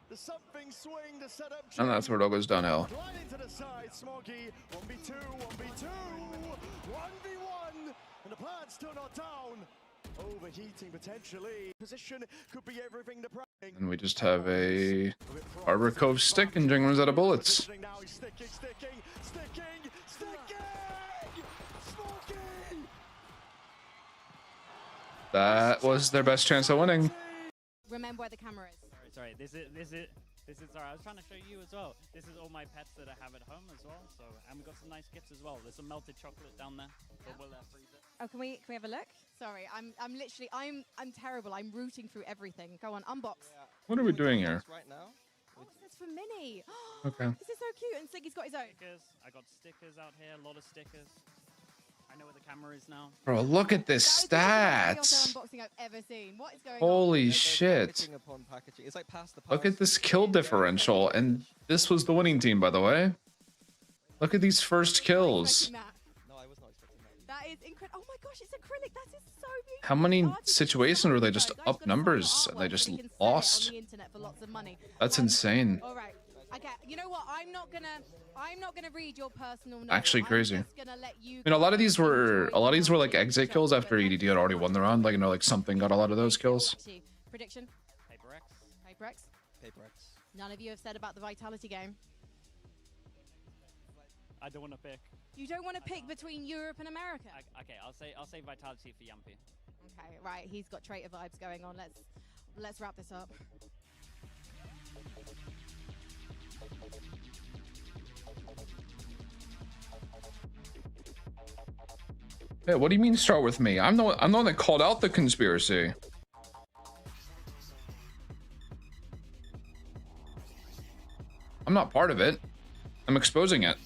Speaker 14: The something swing to set up.
Speaker 4: And that's where it all goes downhill.
Speaker 14: Gliding to the side, Smoggy. 1v2, 1v2, 1v1. And the plan's still not down. Overheating potentially. Position could be everything to praying.
Speaker 4: And we just have a Arbor Cove stick, and Jing runs out of bullets.
Speaker 14: Now he's sticking. Smoggy.
Speaker 4: That was their best chance of winning.
Speaker 19: Remember where the camera is.
Speaker 21: Sorry. This is. Sorry, I was trying to show you as well. This is all my pets that I have at home as well. So, and we got some nice gifts as well. There's some melted chocolate down there. So we'll freeze it.
Speaker 19: Oh, can we have a look? Sorry, I'm terrible. I'm rooting through everything. Go on, unbox.
Speaker 4: What are we doing here?
Speaker 19: Right now. Oh, this is for Minnie.
Speaker 4: Okay.
Speaker 19: This is so cute, and Siggy's got his own.
Speaker 21: Stickers. I got stickers out here. A lot of stickers. I know where the camera is now.
Speaker 4: Bro, look at this stats.
Speaker 19: Unboxing I've ever seen. What is going on?
Speaker 4: Holy shit.
Speaker 5: It's like past the
Speaker 4: Look at this kill differential, and this was the winning team, by the way. Look at these first kills.
Speaker 19: No, I was not expecting that. That is incredible. Oh my gosh, it's acrylic. That is so beautiful.
Speaker 4: How many situations were they just up numbers and they just lost? That's insane.
Speaker 19: All right. Okay, you know what? I'm not gonna read your personal note.
Speaker 4: Actually crazy. You know, a lot of these were like exit kills after EDG had already won the round. Like, you know, like something got a lot of those kills.
Speaker 19: Prediction? PRX. None of you have said about the Vitality game.
Speaker 21: I don't want to pick.
Speaker 19: You don't want to pick between Europe and America?
Speaker 21: Okay, I'll say Vitality for Yumpy.
Speaker 19: Okay, right. He's got traitor vibes going on. Let's wrap this up.
Speaker 4: Hey, what do you mean start with me? I'm the one that called out the conspiracy. I'm not part of it. I'm exposing it.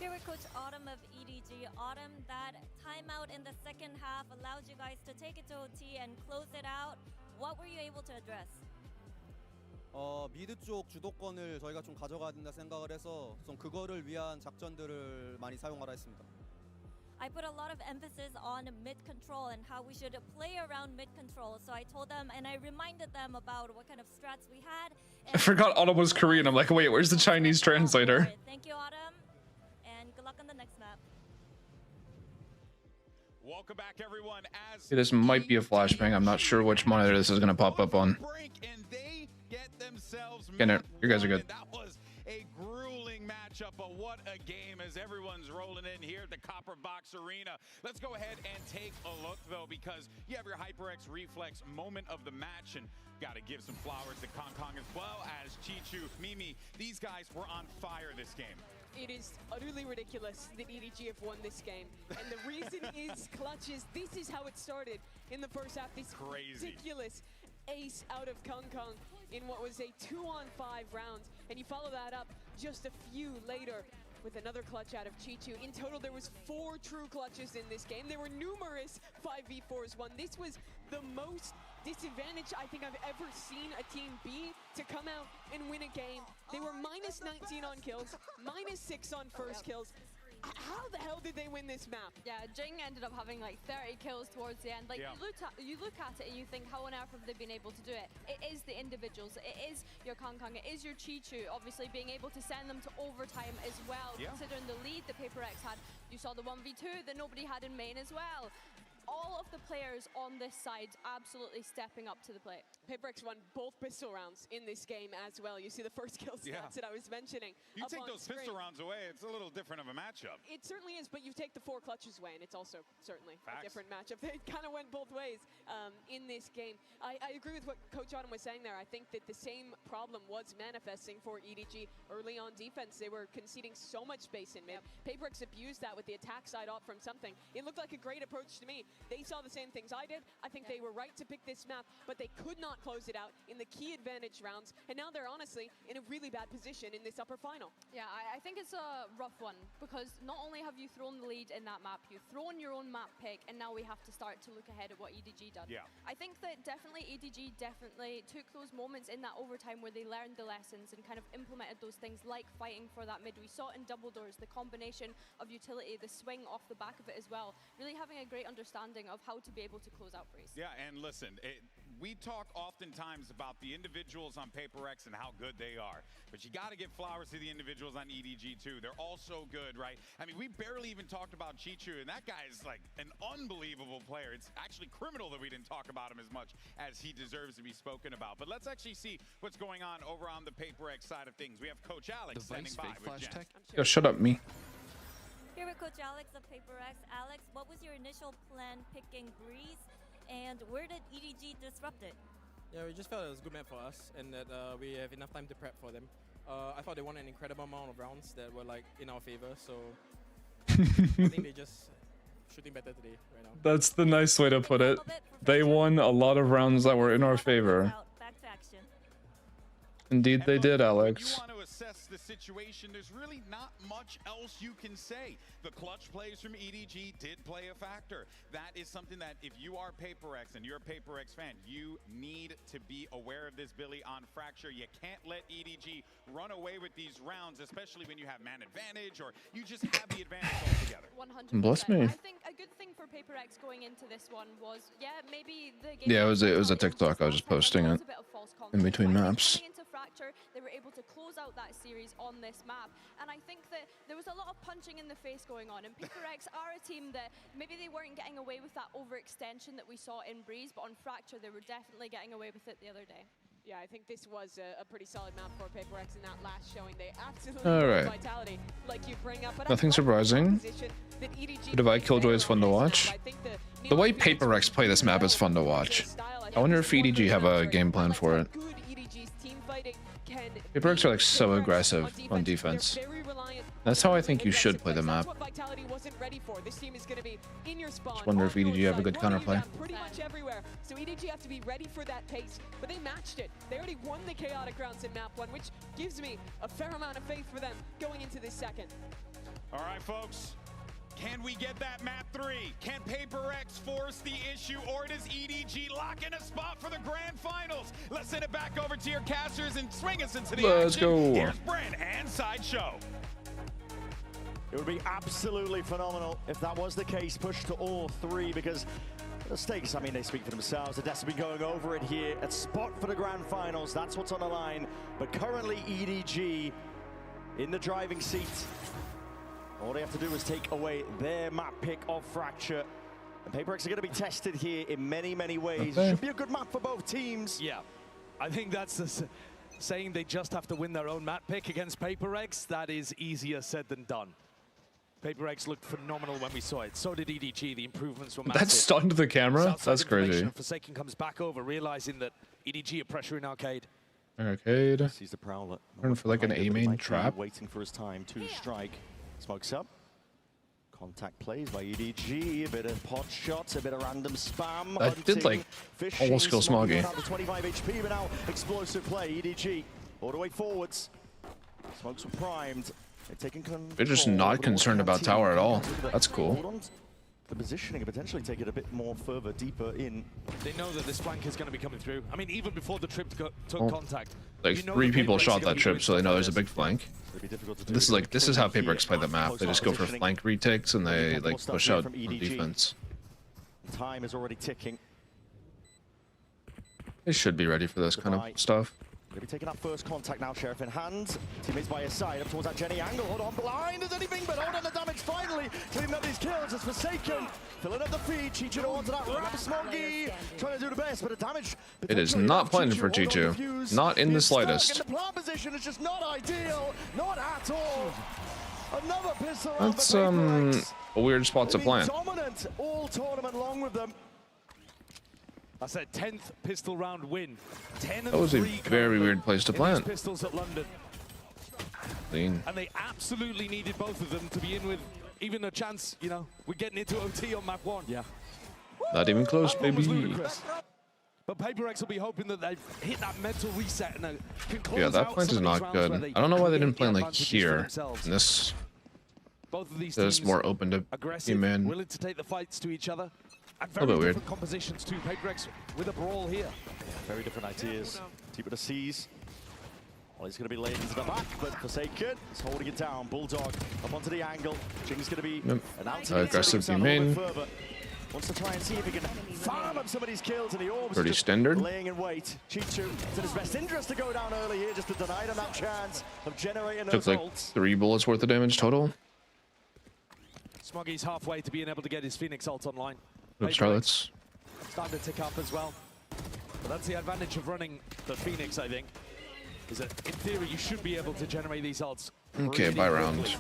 Speaker 3: Here with Coach Autumn of EDG. Autumn, that timeout in the second half allowed you guys to take it to OT and close it out. What were you able to address?
Speaker 6: 미드 쪽 주도권을 저희가 좀 가져가야 된다 생각을 해서 좀 그거를 위한 작전들을 많이 사용하라 했습니다.
Speaker 3: I put a lot of emphasis on mid control and how we should play around mid control. So I told them and I reminded them about what kind of strats we had.
Speaker 4: I forgot Autumn was Korean. I'm like, wait, where's the Chinese translator?
Speaker 3: Thank you, Autumn, and good luck on the next map.
Speaker 2: Welcome back, everyone. As
Speaker 4: This might be a flashbang. I'm not sure which monitor this is going to pop up on. You guys are good.
Speaker 2: That was a grueling matchup, but what a game as everyone's rolling in here at the Copper Box Arena. Let's go ahead and take a look, though, because you have your HyperX Reflex moment of the match, and got to give some flowers to Kong Kong as well as Chichu, Mimi. These guys were on fire this game.
Speaker 1: It is utterly ridiculous that EDG have won this game. And the reason is clutches. This is how it started in the first half. This ridiculous ace out of Kong Kong in what was a 2-on-5 round. And you follow that up just a few later with another clutch out of Chichu. In total, there was 4 true clutches in this game. There were numerous 5v4s won. This was the most disadvantage I think I've ever seen a team be to come out and win a game. They were minus 19 on kills, minus 6 on first kills. How the hell did they win this map?
Speaker 7: Yeah, Jing ended up having like 30 kills towards the end. Like you look at it and you think, how on earth have they been able to do it? It is the individuals. It is your Kong Kong. It is your Chichu. Obviously, being able to send them to overtime as well. Considering the lead that PRX had, you saw the 1v2 that nobody had in main as well. All of the players on this side absolutely stepping up to the plate.
Speaker 1: PRX won both pistol rounds in this game as well. You see the first kill stats that I was mentioning.
Speaker 2: You take those pistol rounds away, it's a little different of a matchup.
Speaker 1: It certainly is, but you take the 4 clutches away, and it's also certainly a different matchup. It kind of went both ways in this game. I agree with what Coach Autumn was saying there. I think that the same problem was manifesting for EDG early on defense. They were conceding so much space in mid. PRX abused that with the attack side off from something. It looked like a great approach to me. They saw the same things I did. I think they were right to pick this map, but they could not close it out in the key advantage rounds, and now they're honestly in a really bad position in this upper final.
Speaker 7: Yeah, I think it's a rough one, because not only have you thrown the lead in that map, you've thrown your own map pick, and now we have to start to look ahead at what EDG done.
Speaker 2: Yeah.
Speaker 7: I think that EDG definitely took those moments in that overtime where they learned the lessons and kind of implemented those things like fighting for that mid. We saw it in double doors, the combination of utility, the swing off the back of it as well, really having a great understanding of how to be able to close out Breeze.
Speaker 2: Yeah, and listen, we talk oftentimes about the individuals on PRX and how good they are, but you got to give flowers to the individuals on EDG too. They're all so good, right? I mean, we barely even talked about Chichu, and that guy is like an unbelievable player. It's actually criminal that we didn't talk about him as much as he deserves to be spoken about. But let's actually see what's going on over on the PRX side of things. We have Coach Alex standing by with Jen.
Speaker 4: Yo, shut up, me.
Speaker 3: Here with Coach Alex of PRX. Alex, what was your initial plan picking Breeze, and where did EDG disrupt it?
Speaker 5: Yeah, we just felt it was a good map for us, and that we have enough time to prep for them. I thought they won an incredible amount of rounds that were like in our favor, so I think they just shooting better today right now.
Speaker 4: That's the nice way to put it. They won a lot of rounds that were in our favor.
Speaker 3: Back to action.
Speaker 4: Indeed, they did, Alex.
Speaker 2: You want to assess the situation, there's really not much else you can say. The clutch plays from EDG did play a factor. That is something that if you are PRX and you're a PRX fan, you need to be aware of this, Billy, on Fracture. You can't let EDG run away with these rounds, especially when you have man advantage or you just have the advantage altogether.
Speaker 7: 100%.
Speaker 4: Bless me.
Speaker 7: I think a good thing for PRX going into this one was, maybe the game...
Speaker 4: Yeah, it was a TikTok. I was just posting it in between maps.
Speaker 7: Fracture, they were able to close out that series on this map, and I think that there was a lot of punching in the face going on, and PRX are a team that maybe they weren't getting away with that overextension that we saw in Breeze, but on Fracture they were definitely getting away with it the other day.
Speaker 1: Yeah, I think this was a pretty solid map for PRX in that last showing. They absolutely vitality, like you bring up. But
Speaker 4: nothing surprising. The VIT Killjoy is fun to watch. The way PRX play this map is fun to watch. I wonder if EDG have a game plan for it. PRX are like so aggressive on defense. That's how I think you should play the map. Just wonder if EDG have a good counterplay.
Speaker 1: Pretty much everywhere. So EDG have to be ready for that pace, but they matched it. They already won the chaotic rounds in map 1, which gives me a fair amount of faith for them going into this second.
Speaker 2: All right, folks. Can we get that map 3? Can PRX force the issue, or does EDG lock in a spot for the grand finals? Let's send it back over to your casters and swing us into the
Speaker 4: Let's
Speaker 2: action.
Speaker 4: go.
Speaker 2: Here's Brent and Sideshow.
Speaker 14: It would be absolutely phenomenal if that was the case. Push to all 3, because the stakes, I mean, they speak for themselves. The Devs have been going over it here. A spot for the grand finals, that's what's on the line. But currently EDG in the driving seat. All they have to do is take away their map pick of Fracture. And PRX are going to be tested here in many, many ways.
Speaker 10: Okay.
Speaker 14: Should be a good map for both teams.
Speaker 10: Yeah, I think that's the saying they just have to win their own map pick against PRX. That is easier said than done. PRX looked phenomenal when we saw it. So did EDG. The improvements were massive.
Speaker 4: That stunned the camera? That's crazy.
Speaker 10: Forsaken comes back over, realizing that EDG are pressuring Arcade.
Speaker 4: Arcade.
Speaker 14: Sees the Prowler.
Speaker 4: Turn for like an A-main trap.
Speaker 14: Waiting for his time to strike. Smokes up. Contact plays by EDG. A bit of pot shots, a bit of random spam.
Speaker 4: I did like almost kill Smoggy.
Speaker 14: 25 HP, but now explosive play. EDG all the way forwards. Smokes were primed.
Speaker 4: They're just not concerned about tower at all. That's cool.
Speaker 14: The positioning and potentially take it a bit more further, deeper in.
Speaker 10: They know that this flank is going to be coming through. I mean, even before the trip took contact.
Speaker 4: Like 3 people shot that trip, so they know there's a big flank. This is how PRX play the map. They just go for flank retakes and they like push out on defense.
Speaker 14: Time is already ticking.
Speaker 4: They should be ready for this kind of stuff.
Speaker 14: Gonna be taking that first contact now, Sheriff in hand. Teammates by his side, up towards that Jenny angle. Hold on, blind as anything, but hold on, the damage finally. Cleaning up these kills as Forsaken. Filling up the feed, Chicho onto that wrap. Smoggy trying to do the best, but the damage.
Speaker 4: It is not planted for Chicho. Not in the slightest.
Speaker 14: The plant position is just not ideal. Not at all. Another pistol.
Speaker 4: That's a weird spot to plant.
Speaker 14: Dominant all tournament long with them.
Speaker 10: That's a 10th pistol round win. 10
Speaker 4: That was a very weird place to plant.
Speaker 10: Pistols at London.
Speaker 4: Clean.
Speaker 10: And they absolutely needed both of them to be in with even a chance, you know. We're getting into OT on map 1.
Speaker 14: Yeah.
Speaker 4: Not even close, baby.
Speaker 10: But PRX will be hoping that they've hit that mental reset and can close
Speaker 4: Yeah, that
Speaker 10: out
Speaker 4: plant is
Speaker 10: some of these
Speaker 4: not
Speaker 10: rounds
Speaker 4: good.
Speaker 10: where
Speaker 4: I don't know why they didn't
Speaker 10: create
Speaker 4: plant like
Speaker 10: advantages for
Speaker 4: here.
Speaker 10: themselves.
Speaker 4: And this
Speaker 10: Both of these
Speaker 4: is
Speaker 10: teams
Speaker 4: more open to
Speaker 10: aggressive,
Speaker 4: man.
Speaker 10: willing to take the fights to each other. And
Speaker 4: A
Speaker 10: very
Speaker 4: little bit
Speaker 10: different compositions too. PRX with a brawl here.
Speaker 14: Very different ideas. Deep of the seas. Well, he's going to be laid into the back, but Forsaken is holding it down. Bulldog up onto the angle. Jing's going to be announcing
Speaker 4: aggressive main.
Speaker 14: Wants to try and see if he can farm up some of these kills, and the orbs
Speaker 4: Pretty
Speaker 14: just
Speaker 4: standard.
Speaker 14: laying in wait. Chichu, it's in his best interest to go down early here, just to deny them that chance of generating
Speaker 4: Took
Speaker 14: those
Speaker 4: like
Speaker 14: ults.
Speaker 4: 3 bullets worth of damage total.
Speaker 10: Smoggy's halfway to being able to get his Phoenix ult online.
Speaker 4: Oops, Starlets.
Speaker 10: Starting to tick up as well. But that's the advantage of running the Phoenix, I think. Is that in theory you should be able to generate these ults.
Speaker 4: Okay,
Speaker 10: really
Speaker 4: bye round.
Speaker 10: quickly.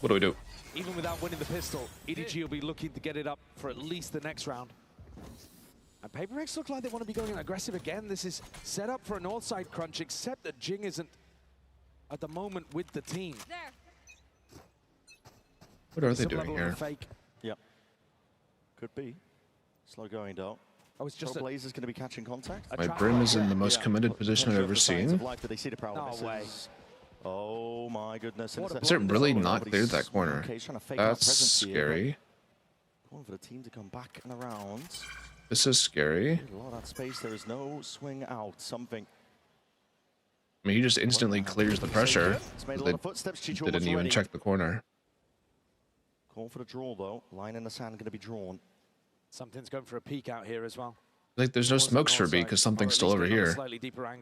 Speaker 4: What do we do?
Speaker 10: Even without winning the pistol, EDG will be looking to get it up for at least the next round. And PRX look like they want to be going aggressive again. This is set up for a north side crunch, except that Jing isn't at the moment with the team.
Speaker 4: What are they
Speaker 10: Some
Speaker 4: doing
Speaker 10: level of
Speaker 4: here?
Speaker 10: a fake.
Speaker 14: Yep. Could be. Slow going though.
Speaker 10: I was just
Speaker 14: Blazer's going to be catching contact.
Speaker 4: My Brim is in the most committed position I've ever seen.
Speaker 14: Did they see the Prowler misses? Oh my goodness.
Speaker 4: Is it really not cleared that corner?
Speaker 14: Okay, he's trying to fake that
Speaker 4: That's
Speaker 14: presence here,
Speaker 4: scary.
Speaker 14: but Going for the team to come back and around.
Speaker 4: This is scary.
Speaker 14: A lot of that space. There is no swing out. Something.
Speaker 4: I mean, he just instantly clears the pressure.
Speaker 14: It's made a lot of footsteps. Chicho
Speaker 4: Didn't
Speaker 14: was
Speaker 4: even
Speaker 14: ready.
Speaker 4: check the corner.
Speaker 14: Call for the draw though. Line in the sand going to be drawn.
Speaker 10: Something's going for a peek out here as well.
Speaker 4: Like, there's no smokes for B because something's still over here.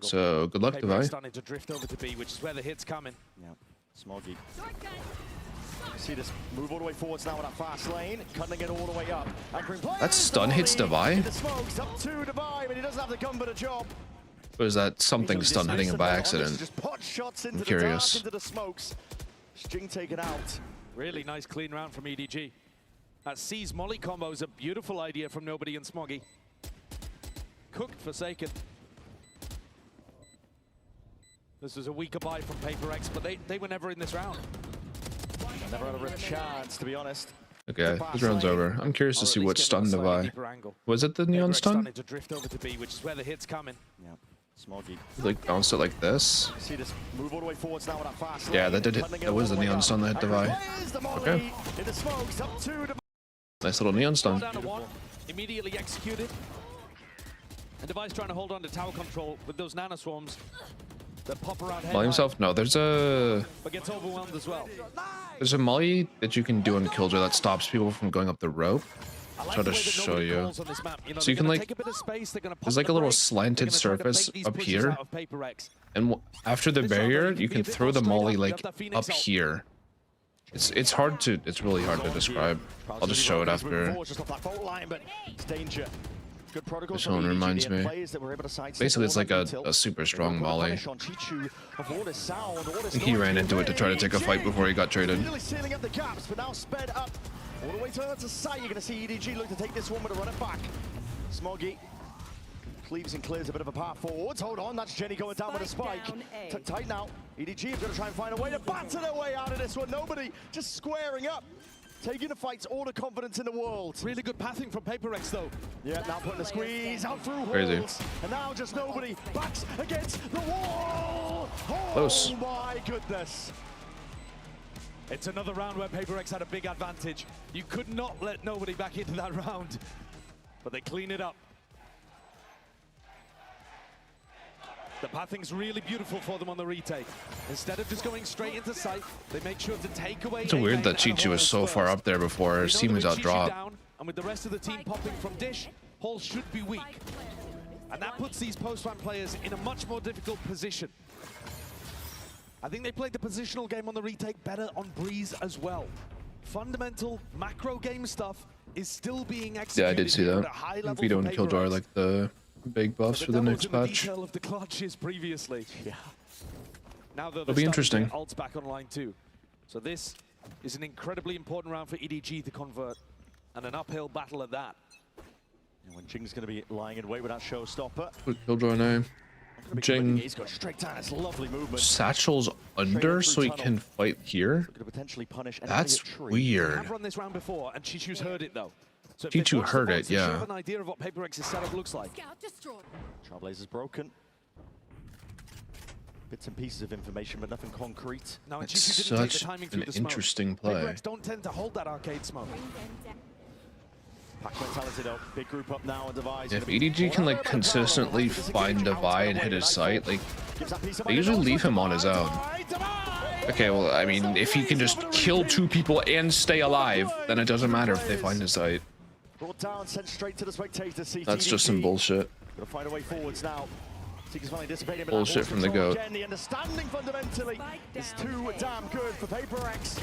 Speaker 4: So, good luck,
Speaker 10: PRX
Speaker 4: Devi.
Speaker 10: starting to drift over to B, which is where the hit's coming.
Speaker 14: Yeah, Smoggy. See this move all the way forwards now with that fast lane, cutting it all the way up.
Speaker 4: That stun hits Devi?
Speaker 14: The smokes up to Devi, but he doesn't have to come for the job.
Speaker 4: Or is that something stun hitting him by accident?
Speaker 14: Just pot shots into
Speaker 4: I'm
Speaker 14: the
Speaker 4: curious.
Speaker 14: dark, into the smokes. Sting taken out.
Speaker 10: Really nice clean round from EDG. That C's Molly combo is a beautiful idea from Nobody and Smoggy. Cooked Forsaken. This was a weaker buy from PRX, but they were never in this round.
Speaker 14: Never had a real chance, to be honest.
Speaker 4: Okay, this round's over. I'm curious to see what stun Devi. Was it the neon
Speaker 10: PRX
Speaker 4: stun?
Speaker 10: starting to drift over to B, which is where the hit's coming.
Speaker 14: Yeah. Smoggy.
Speaker 4: Like bounced it like this.
Speaker 14: See this move all the way forwards now with that fast
Speaker 4: Yeah, that did it. That was the neon stun that hit Devi. Okay.
Speaker 14: In the smokes, up to the
Speaker 4: Nice little neon stun.
Speaker 10: Down to one, immediately executed. And Devi's trying to hold on to tower control with those nano swarms that pop around.
Speaker 4: Molly himself? No, there's a...
Speaker 10: But gets overwhelmed as well.
Speaker 4: There's a molly that you can do on Killjoy that stops people from going up the rope. I'll try to show you. So you can like... There's like a little slanted surface up here. And after the barrier, you can throw the molly like up here. It's hard to... It's really hard to describe. I'll just show it after. This one reminds me. Basically, it's like a super strong molly. I think he ran into it to try to take a fight before he got traded.
Speaker 14: Nearly sealing up the gaps, but now sped up all the way to side. You're going to see EDG look to take this one with a run it back. Smoggy cleaves and clears a bit of a path forwards. Hold on, that's Jenny going down with a spike. Tight now. EDG is going to try and find a way to batter their way out of this one. Nobody just squaring up. Taking the fights, all the confidence in the world.
Speaker 10: Really good pathing from PRX though.
Speaker 14: Yeah, now putting the squeeze out through
Speaker 4: Crazy.
Speaker 14: walls. And now just nobody backs against the wall. Oh
Speaker 4: Close.
Speaker 14: My goodness.
Speaker 10: It's another round where PRX had a big advantage. You could not let nobody back into that round. But they clean it up. The pathing's really beautiful for them on the retake. Instead of just going straight into sight, they make sure to take away.
Speaker 4: It's weird that Chi-Chi was so far up there before his team was outdropped.
Speaker 10: And with the rest of the team popping from Dish, Hall should be weak. And that puts these post-round players in a much more difficult position. I think they played the positional game on the retake better on Breeze as well. Fundamental macro game stuff is still being executed.
Speaker 4: Yeah, I did see that. Vyto and Killjoy are like the big buffs for the next patch.
Speaker 10: Of the clutches previously.
Speaker 14: Yeah.
Speaker 10: Now
Speaker 4: it'll be interesting.
Speaker 10: Ults back online too. So this is an incredibly important round for EDG to convert, and an uphill battle at that.
Speaker 14: And when Jing's going to be lying in wait with that showstopper.
Speaker 4: Killjoy now. Jing.
Speaker 14: He's got straight down. It's lovely movement.
Speaker 4: Satchel's under so he can fight here.
Speaker 14: Potentially punish.
Speaker 4: That's weird.
Speaker 10: I've run this round before, and Chichu's heard it though. So
Speaker 4: Chichu heard it, yeah.
Speaker 10: Have an idea of what PRX's setup looks like.
Speaker 14: Trailblazer's broken. Bits and pieces of information, but nothing concrete.
Speaker 10: No, and
Speaker 4: It's
Speaker 10: Chichu didn't take the
Speaker 4: such
Speaker 10: timing through
Speaker 4: an
Speaker 10: the smoke.
Speaker 4: interesting play.
Speaker 10: PRX don't tend to hold that arcade smoke.
Speaker 14: Pack mentality though. Big group up now on Devi's.
Speaker 4: If EDG can like consistently find Devi and hit his sight, like they usually leave him on his own. Okay, well, I mean, if he can just kill 2 people and stay alive, then it doesn't matter if they find his sight.
Speaker 14: Brought down, sent straight to the spectators.
Speaker 4: That's just some bullshit.
Speaker 14: Gonna find a way forwards now. Seeker's finally dissipating.
Speaker 4: Bullshit from the GOAT.
Speaker 14: Again, the understanding fundamentally is too damn good for PRX.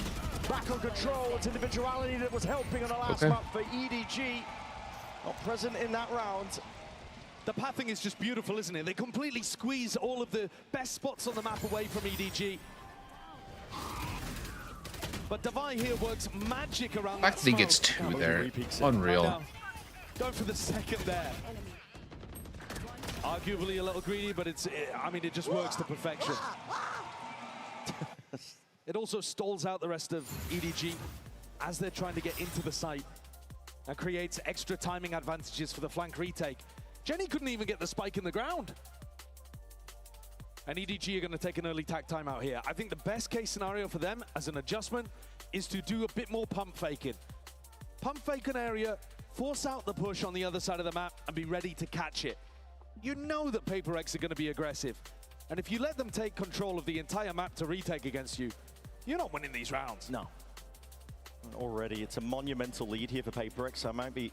Speaker 14: Back on control. It's individuality that was helping on the last map for EDG. Not present in that round.
Speaker 10: The pathing is just beautiful, isn't it? They completely squeeze all of the best spots on the map away from EDG. But Devi here works magic around
Speaker 4: The fact that he gets 2 there, unreal.
Speaker 10: Going for the second there. Arguably a little greedy, but I mean, it just works to perfection. It also stalls out the rest of EDG as they're trying to get into the site and creates extra timing advantages for the flank retake. Jenny couldn't even get the spike in the ground. And EDG are going to take an early tack time out here. I think the best case scenario for them as an adjustment is to do a bit more pump faking. Pump fake an area, force out the push on the other side of the map, and be ready to catch it. You know that PRX are going to be aggressive. And if you let them take control of the entire map to retake against you, you're not winning these rounds.
Speaker 14: No. Already, it's a monumental lead here for PRX. I might be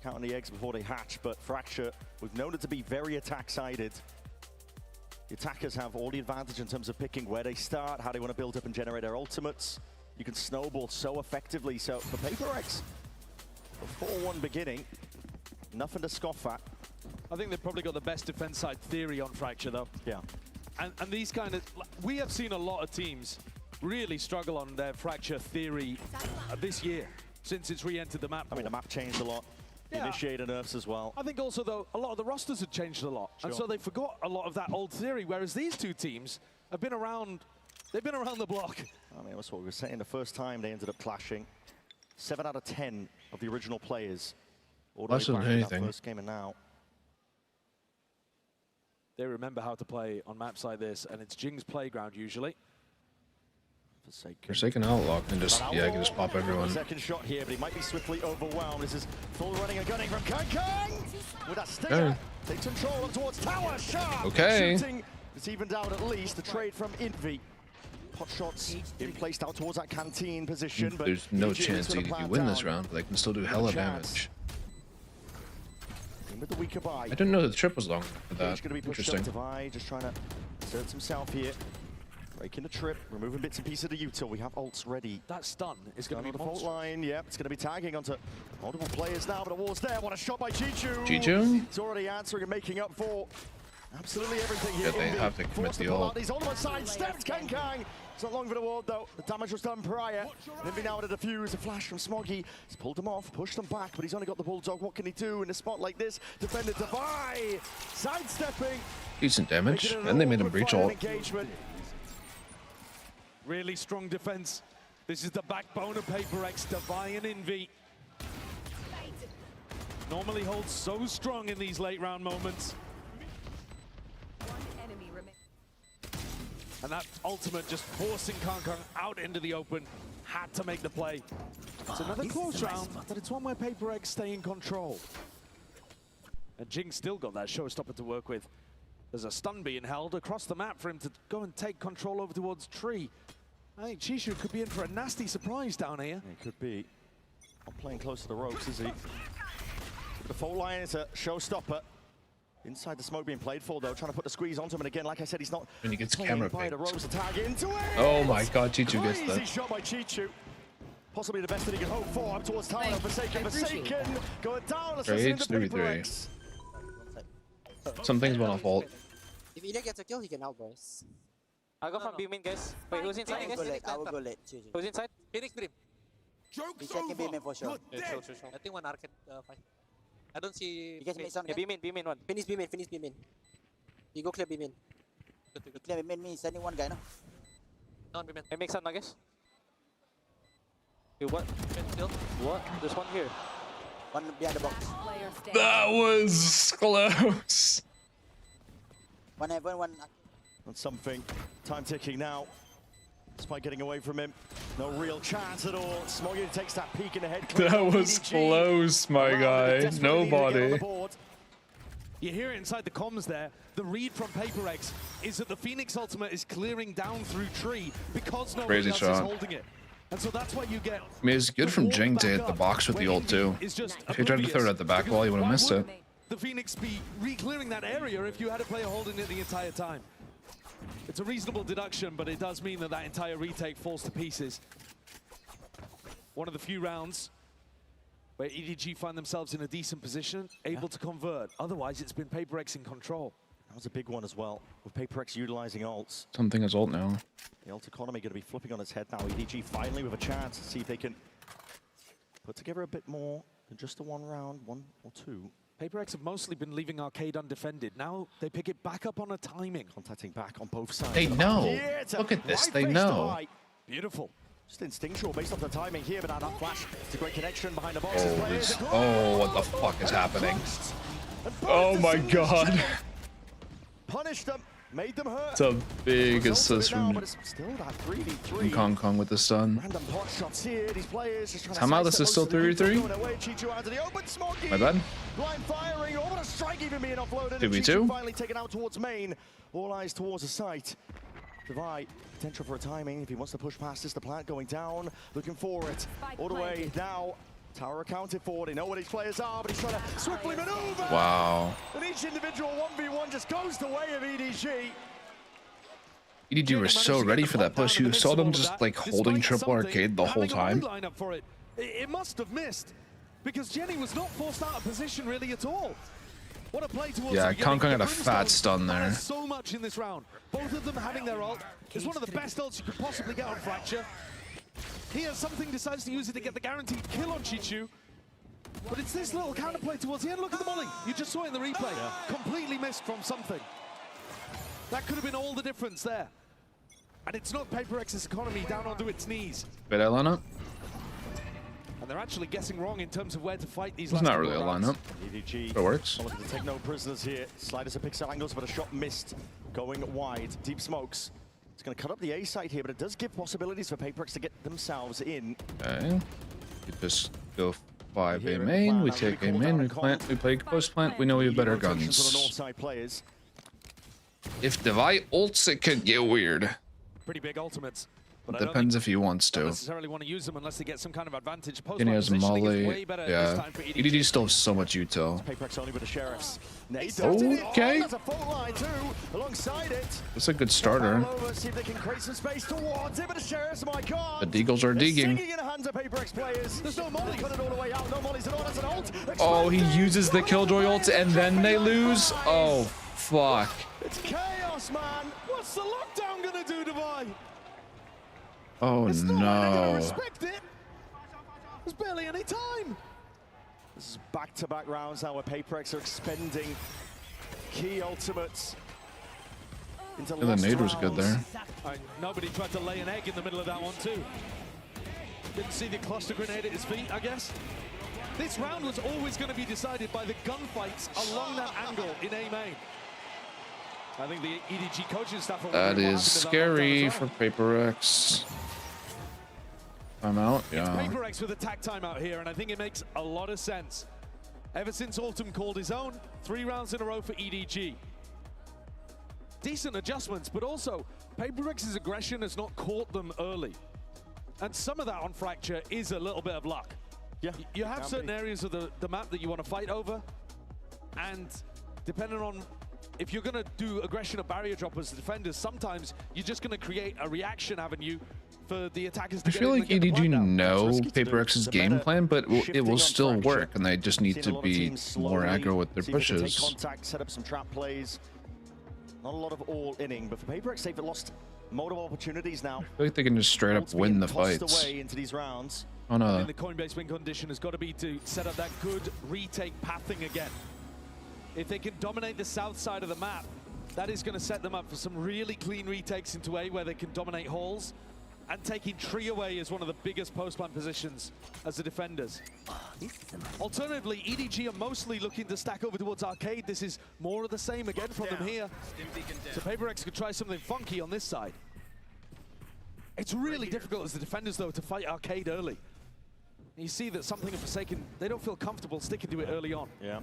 Speaker 14: counting the eggs before they hatch, but Fracture, we've known it to be very attack-sided. The attackers have all the advantage in terms of picking where they start, how they want to build up and generate their ultimates. You can snowball so effectively. So for PRX, a 4-1 beginning, nothing to scoff at.
Speaker 10: I think they've probably got the best defense side theory on Fracture, though.
Speaker 14: Yeah.
Speaker 10: And these kind of... We have seen a lot of teams really struggle on their Fracture theory this year, since it's re-entered the map.
Speaker 14: I mean, the map changed a lot. Yeah. Initiator nerfs as well.
Speaker 10: I think also, though, a lot of the rosters have changed a lot. Sure. And so they forgot a lot of that old theory, whereas these 2 teams have been around... They've been around the block.
Speaker 14: I mean, that's what we were saying. The first time they ended up clashing, 7 out of 10 of the original players.
Speaker 4: Less than anything.
Speaker 14: First game and now.
Speaker 10: They remember how to play on maps like this, and it's Jing's playground usually.
Speaker 4: Forsaken Outlook and just, yeah, you can just pop everyone.
Speaker 14: Second shot here, but he might be swiftly overwhelmed. This is full running and gunning from Kang with that stinger. Takes control up towards tower. Sharp.
Speaker 4: Okay.
Speaker 14: Shooting. It's evened out at least. The trade from EDG. Pot shots in placed out towards that canteen position. But
Speaker 4: there's no chance EDG win this round, but they can still do hella damage.
Speaker 14: With the weaker buy.
Speaker 4: I didn't know the trip was long for that. Interesting.
Speaker 14: Just trying to assert himself here. Breaking the trip, removing bits and pieces of Vyto. We have ults ready.
Speaker 10: That stun is going to be
Speaker 14: the fault line. Yep, it's going to be tagging onto multiple players now, but the wall's there. What a shot by Chichu.
Speaker 4: Chichu?
Speaker 14: It's already answering and making up for absolutely everything here.
Speaker 4: Yeah, they have to commit the ult.
Speaker 14: He's ultimate side steps Kang. It's not long for the ward though. The damage was done prior. Envy now with a defuse, a flash from Smoggy. He's pulled them off, pushed them back, but he's only got the Bulldog. What can he do in a spot like this? Defender to buy. Sidestepping.
Speaker 4: Decent damage, and they made him breach ult.
Speaker 10: Really strong defense. This is the backbone of PRX, Divine and Envy. Normally holds so strong in these late round moments. And that ultimate just forcing Kang out into the open. Had to make the play. It's another close round, but it's one where PRX stay in control. And Jing still got that showstopper to work with. There's a stun being held across the map for him to go and take control over towards Tree. I think Chishu could be in for a nasty surprise down here.
Speaker 14: It could be. Not playing close to the ropes, is he? The fault line is a showstopper. Inside the smoke being played for, though, trying to put the squeeze onto him. And again, like I said, he's not.
Speaker 4: When he gets camera picked.
Speaker 14: Into it.
Speaker 4: Oh my God, Chichu gets that.
Speaker 14: Easy shot by Chichu. Possibly the best that he can hope for. Up towards Tower. Forsaken. Going down.
Speaker 4: Rage 3-3. Some things went off ult.
Speaker 9: If EDG gets a kill, he can out, boys.
Speaker 22: I'll go from B-min, guys. Wait, who's inside, guys?
Speaker 9: I will go late.
Speaker 22: Who's inside?
Speaker 9: Phoenix Dream. He's checking B-min for sure.
Speaker 22: Yeah, sure.
Speaker 9: I think one arcade fight. I don't see...
Speaker 22: You guys make some, yeah, B-min one.
Speaker 9: Finish B-min. You go clear B-min. You clear B-min, me sending one guy, no? No, B-min.
Speaker 22: I make some, I guess. You what? What? There's one here.
Speaker 9: One behind the box.
Speaker 4: That was close.
Speaker 9: One heaven, one...
Speaker 14: On something. Time ticking now. Despite getting away from him. No real chance at all. Smoggy takes that peek in the head.
Speaker 4: That was close, my guy. Nobody.
Speaker 10: You hear it inside the comms there. The read from PRX is that the Phoenix ultimate is clearing down through Tree because nobody else is holding it. And so that's what you get.
Speaker 4: I mean, it's good from Jing to hit the box with the ult too. If he tried to throw it at the back wall, he would have missed it.
Speaker 10: The Phoenix be re-clearing that area if you had a player holding it the entire time. It's a reasonable deduction, but it does mean that that entire retake falls to pieces. One of the few rounds where EDG find themselves in a decent position, able to convert. Otherwise, it's been PRX in control.
Speaker 14: That was a big one as well, with PRX utilizing ults.
Speaker 4: Something is ult now.
Speaker 14: The ult economy going to be flipping on its head now. EDG finally with a chance to see if they can put together a bit more than just the one round, one or two.
Speaker 10: PRX have mostly been leaving Arcade undefended. Now they pick it back up on a timing.
Speaker 14: Contacting back on both sides.
Speaker 4: They know. Look at this. They know.
Speaker 10: Beautiful.
Speaker 14: Just instinctual based off the timing here, but now that flash. It's a great connection behind the boxes.
Speaker 4: Oh, what the fuck is happening? Oh my God.
Speaker 14: Punished them. Made them hurt.
Speaker 4: It's a big assist from Kang with the stun.
Speaker 14: Random pot shots here. These players just trying
Speaker 4: Somehow this is still 3v3. My bad.
Speaker 14: Blind firing. Oh, what a strike even being offloaded.
Speaker 4: 2v2.
Speaker 14: Finally taken out towards main. All eyes towards the site. Divide. Potential for a timing if he wants to push past this. The plant going down. Looking for it. All the way now. Tower accounted for. They know what these players are, but he's trying to swiftly maneuver.
Speaker 4: Wow.
Speaker 14: And each individual 1v1 just goes the way of EDG.
Speaker 4: EDG were so ready for that push. You saw them just like holding triple arcade the whole time.
Speaker 10: It must have missed because Jenny was not forced out of position really at all. What a play towards
Speaker 4: yeah, Kang had a fat stun there.
Speaker 10: So much in this round. Both of them having their ult. It's one of the best ults you could possibly get on Fracture. Here, something decides to use it to get the guaranteed kill on Chichu. But it's this little counterplay towards the end. Look at the molly. You just saw it in the replay. Completely missed from something. That could have been all the difference there. And it's not PRX's economy down onto its knees.
Speaker 4: Bit lineup.
Speaker 10: And they're actually guessing wrong in terms of where to fight these
Speaker 4: last. It's not really a lineup.
Speaker 14: EDG.
Speaker 4: That works.
Speaker 14: Looking to take no prisoners here. Sliders at pixel angles, but a shot missed. Going wide. Deep smokes. It's going to cut up the A side here, but it does give possibilities for PRX to get themselves in.
Speaker 4: Okay. We just go 5 A main. We take A main. We plant. We play post plant. We know we have better guns. If the Vyto ults, it could get weird.
Speaker 10: Pretty big ultimates.
Speaker 4: It depends if he wants to.
Speaker 10: Necessarily want to use them unless they get some kind of advantage.
Speaker 4: And he has Molly. Yeah. EDG still has so much util.
Speaker 14: PRX only with the sheriffs.
Speaker 4: Okay.
Speaker 14: There's a fault line too, alongside it.
Speaker 4: That's a good starter.
Speaker 14: See if they can create some space towards it, but the sheriffs, my God.
Speaker 4: The Deagles are digging.
Speaker 14: In the hands of PRX players. There's no Molly cut it all the way out. No Molly's at all. That's an ult.
Speaker 4: Oh, he uses the Killjoy ult and then they lose. Oh, fuck.
Speaker 14: It's chaos, man. What's the lockdown gonna do to Vi?
Speaker 4: Oh no.
Speaker 14: Respect it. There's barely any time. This is back-to-back rounds now where PRX are expending key ultimates. Into
Speaker 4: the nade was good there.
Speaker 10: Nobody tried to lay an egg in the middle of that one too. Didn't see the cluster grenade at his feet, I guess. This round was always going to be decided by the gunfights along that angle in A main. I think the EDG coaching staff are
Speaker 4: that is scary for PRX. I'm out. Yeah.
Speaker 10: PRX with attack timeout here, and I think it makes a lot of sense. Ever since Autumn called his own, 3 rounds in a row for EDG. Decent adjustments, but also PRX's aggression has not caught them early. And some of that on Fracture is a little bit of luck.
Speaker 14: Yeah,
Speaker 10: you have certain areas of the map that you want to fight over, and depending on if you're going to do aggression at barrier droppers, defenders, sometimes you're just going to create a reaction avenue for the attackers to
Speaker 4: I feel like EDG know PRX's game plan, but it will still work, and they just need to be more aggro with their pushes.
Speaker 14: Contact, set up some trap plays. Not a lot of all-inning, but for PRX, they've lost multiple opportunities now.
Speaker 4: I feel like they can just straight up win the fights.
Speaker 14: Away into these rounds.
Speaker 4: Oh no.
Speaker 10: And the coin-based win condition has got to be to set up that good retake pathing again. If they can dominate the south side of the map, that is going to set them up for some really clean retakes into A where they can dominate halls, and taking tree away is one of the biggest post-plant positions as the defenders. Alternatively, EDG are mostly looking to stack over towards arcade. This is more of the same again from them here. So PRX could try something funky on this side. It's really difficult as the defenders, though, to fight arcade early. You see that something of Forsaken, they don't feel comfortable sticking to it early on.
Speaker 14: Yeah.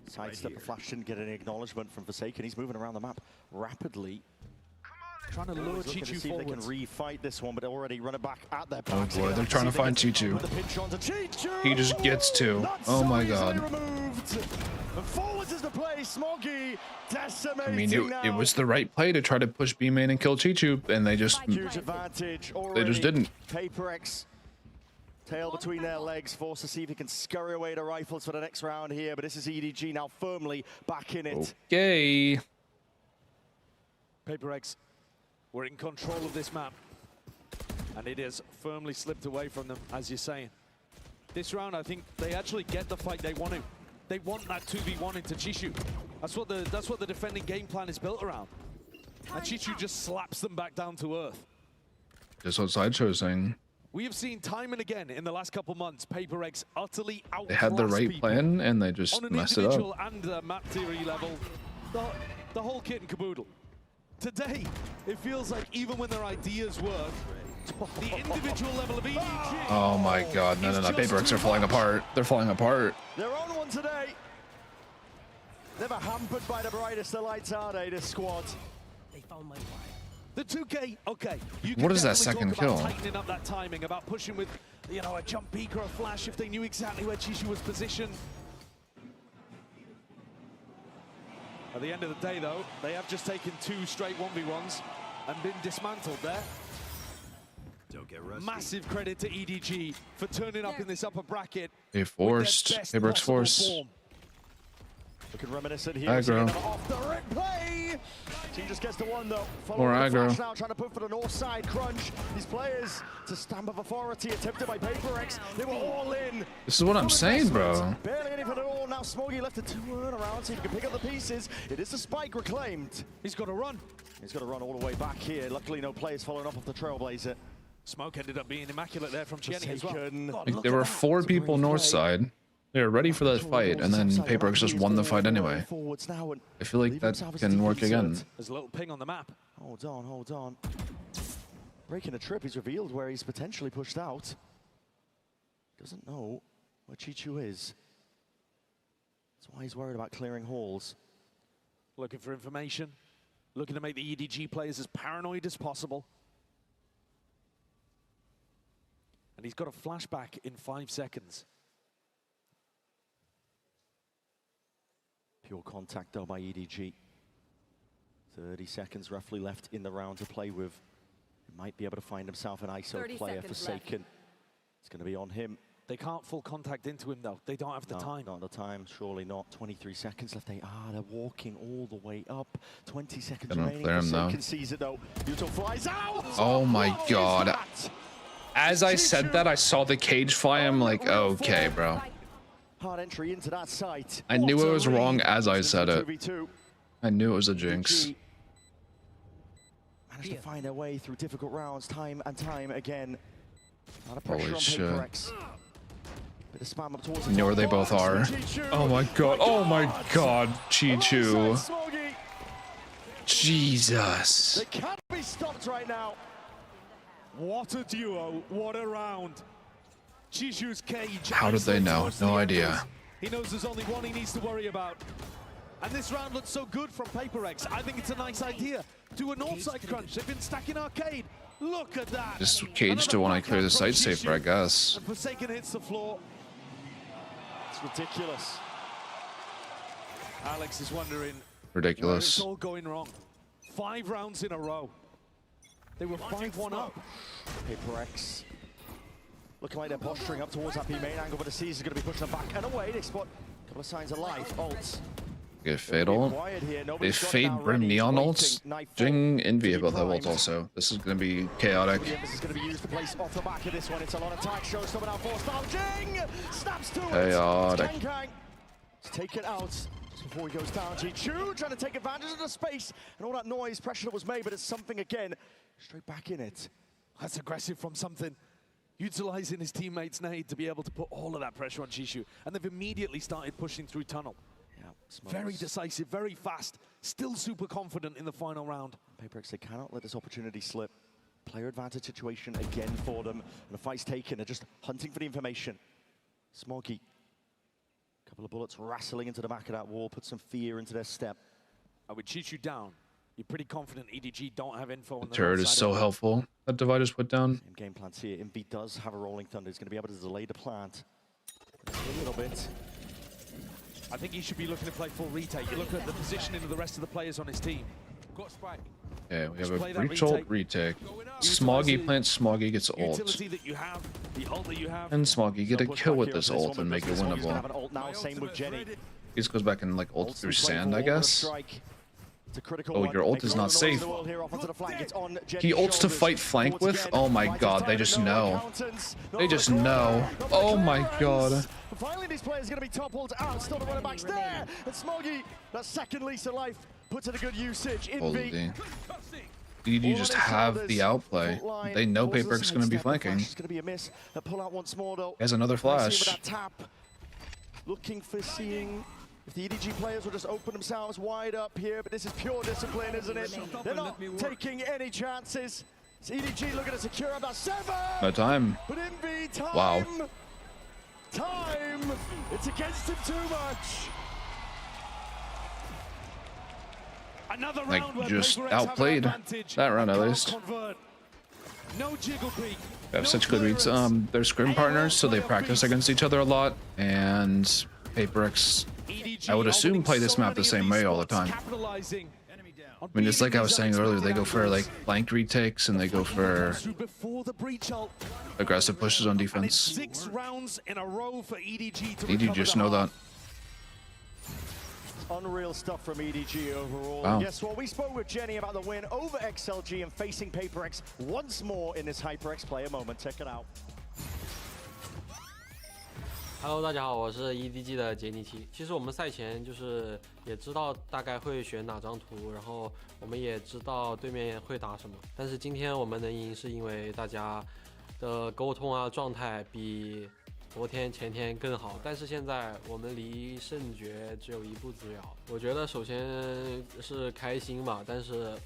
Speaker 14: Sidestep, the flash didn't get any acknowledgement from Forsaken. He's moving around the map rapidly.
Speaker 10: Trying to lure Chichu
Speaker 14: see if they can refight this one, but already run it back at their
Speaker 4: Oh boy, they're trying to find Chichu. He just gets to. Oh my God.
Speaker 14: Forwards is the play. Smoggy decimating.
Speaker 4: I mean, it was the right play to try to push B main and kill Chichu, and they just
Speaker 14: huge advantage.
Speaker 4: They just didn't.
Speaker 14: PRX tail between their legs, forced to see if he can scurry away the rifles for the next round here. But this is EDG now firmly back in it.
Speaker 4: Okay.
Speaker 10: PRX were in control of this map, and it has firmly slipped away from them, as you're saying. This round, I think they actually get the fight they want to. They want that 2v1 into Chichu. That's what the defending game plan is built around. And Chichu just slaps them back down to earth.
Speaker 4: That's what Sideshow is saying.
Speaker 10: We have seen time and again in the last couple months, PRX utterly outclass
Speaker 4: They had the right plan, and they just messed it up.
Speaker 10: On an individual and map theory level, the whole kit and caboodle. Today, it feels like even when their ideas work, the individual level of EDG...
Speaker 4: Oh my God, no, PRX are falling apart. They're falling apart.
Speaker 14: They're on one today. Never hampered by the brightest of lights, are they, this squad?
Speaker 18: They found my wire.
Speaker 10: The 2K, okay.
Speaker 4: What is that second kill?
Speaker 10: Tightening up that timing, about pushing with, you know, a jump peek or a flash if they knew exactly where Chichu was positioned. At the end of the day, though, they have just taken 2 straight 1v1s and been dismantled there.
Speaker 8: Don't get rusty.
Speaker 10: Massive credit to EDG for turning up in this upper bracket.
Speaker 4: They forced. PRX force.
Speaker 14: Looking reminiscent here.
Speaker 4: Aggro.
Speaker 14: Off the ring play. Team just gets the one though.
Speaker 4: More aggro.
Speaker 14: Now trying to put for the north side crunch. These players to stamp of authority attempted by PRX. They were all in.
Speaker 4: This is what I'm saying, bro.
Speaker 14: Barely anything at all. Now Smoggy left a 2 around, so he can pick up the pieces. It is the spike reclaimed.
Speaker 10: He's got to run.
Speaker 14: He's got to run all the way back here. Luckily, no players following up off the Trailblazer.
Speaker 10: Smoke ended up being immaculate there from Chenny as well.
Speaker 4: Like, there were 4 people north side. They're ready for that fight, and then PRX just won the fight anyway. I feel like that can work again.
Speaker 10: There's a little ping on the map.
Speaker 14: Hold on, hold on. Breaking a trip, he's revealed where he's potentially pushed out. Doesn't know where Chichu is. That's why he's worried about clearing halls.
Speaker 10: Looking for information. Looking to make the EDG players as paranoid as possible. And he's got a flashback in 5 seconds.
Speaker 14: Pure contact though by EDG. 30 seconds roughly left in the round to play with. He might be able to find himself an ISO player for Seiken. It's going to be on him.
Speaker 10: They can't full contact into him though. They don't have the time.
Speaker 14: Not the time, surely not. 23 seconds left. They're walking all the way up. 20 seconds remaining. Seiken sees it though. Vyto flies out!
Speaker 4: Oh my god. As I said that, I saw the cage fly. I'm like, okay, bro.
Speaker 14: Hard entry into that site.
Speaker 4: I knew I was wrong as I said it. I knew it was a jinx.
Speaker 14: Managed to find their way through difficult rounds time and time again.
Speaker 4: Holy shit.
Speaker 14: Bit of spam up towards
Speaker 4: I know where they both are. Oh my god. Oh my god. Chichu. Jesus.
Speaker 14: They can't be stopped right now.
Speaker 10: What a duo. What a round. Chichu's cage.
Speaker 4: How did they know? No idea.
Speaker 10: He knows there's only one he needs to worry about. And this round looks so good from PRX. I think it's a nice idea. Do a north side crunch. They've been stacking arcade. Look at that.
Speaker 4: Just cage to when I clear the site safer, I guess.
Speaker 10: And Forsaken hits the floor.
Speaker 14: It's ridiculous.
Speaker 10: Alex is wondering.
Speaker 4: Ridiculous.
Speaker 10: It's all going wrong. 5 rounds in a row. They were 5-1 up.
Speaker 14: PRX looking like they're posturing up towards that B main angle, but the C's is going to be pushing them back and away. They spot a couple of signs of life. Ults.
Speaker 4: Get fade ult. They fade Brim Neon ults. Jing Envy both have ults also. This is going to be chaotic.
Speaker 14: This is going to be used to place off the back of this one. It's a lot of attack. Shows someone out for style. Jing snaps to it.
Speaker 4: Chaotic.
Speaker 14: It's taken out just before he goes down. Chichu trying to take advantage of the space and all that noise, pressure that was made, but it's something again. Straight back in it.
Speaker 10: That's aggressive from something. Utilizing his teammates' nade to be able to put all of that pressure on Chichu. And they've immediately started pushing through tunnel. Very decisive, very fast, still super confident in the final round.
Speaker 14: PRX, they cannot let this opportunity slip. Player advantage situation again for them. And the fight's taken, they're just hunting for the information. Smoggy, a couple of bullets wrestling into the back of that wall, put some fear into their step.
Speaker 10: With Chichu down, you're pretty confident EDG don't have info on the
Speaker 4: turret is so helpful that Divider's put down.
Speaker 14: Same game plans here. Envy does have a rolling thunder. He's going to be able to delay the plant a little bit.
Speaker 10: I think he should be looking to play full retake. You look at the positioning of the rest of the players on his team.
Speaker 4: Yeah, we have a breach ult retake. Smoggy plants, Smoggy gets ult. And Smoggy get a kill with this ult and make it winnable.
Speaker 14: Same with Jenny.
Speaker 4: He just goes back and like ult through sand, I guess. Oh, your ult is not safe. He ults to fight flank with? Oh my god, they just know. They just know. Oh my god.
Speaker 14: Finally, these players are going to be toppled out. Still the running backs there. And Smoggy, that second lease of life, puts in a good usage.
Speaker 4: Holy. EDG just have the outplay. They know PRX is going to be flanking.
Speaker 14: It's going to be a miss. They'll pull out once more, though.
Speaker 4: He has another flash.
Speaker 14: Looking for seeing if the EDG players will just open themselves wide up here, but this is pure discipline, isn't it? They're not taking any chances. It's EDG looking to secure about 7.
Speaker 4: No time.
Speaker 14: But Envy, time.
Speaker 4: Wow.
Speaker 14: Time. It's against him too much.
Speaker 10: Another
Speaker 4: like
Speaker 10: round
Speaker 4: just outplayed that round at least.
Speaker 10: No jiggle peek.
Speaker 4: They have such good reads. They're scrim partners, so they practice against each other a lot. And PRX, I would assume, play this map the same way all the time. I mean, it's like I was saying earlier, they go for like flank retakes and they go for aggressive pushes on defense.
Speaker 10: 6 rounds in a row for EDG to
Speaker 4: EDG just know that.
Speaker 14: Unreal stuff from EDG overall.
Speaker 4: Wow.
Speaker 14: Guess what? We spoke with Jenny about the win over XLG and facing PRX once more in this HyperX player moment. Check it out.
Speaker 11: Hello， 大家好，我是 EDG 的杰尼奇。其实我们赛前就是也知道大概会选哪张图，然后我们也知道对面会打什么。但是今天我们能赢，是因为大家的沟通啊、状态比昨天、前天更好，但是现在我们离胜决只有一步之遥。我觉得首先是开心嘛，但是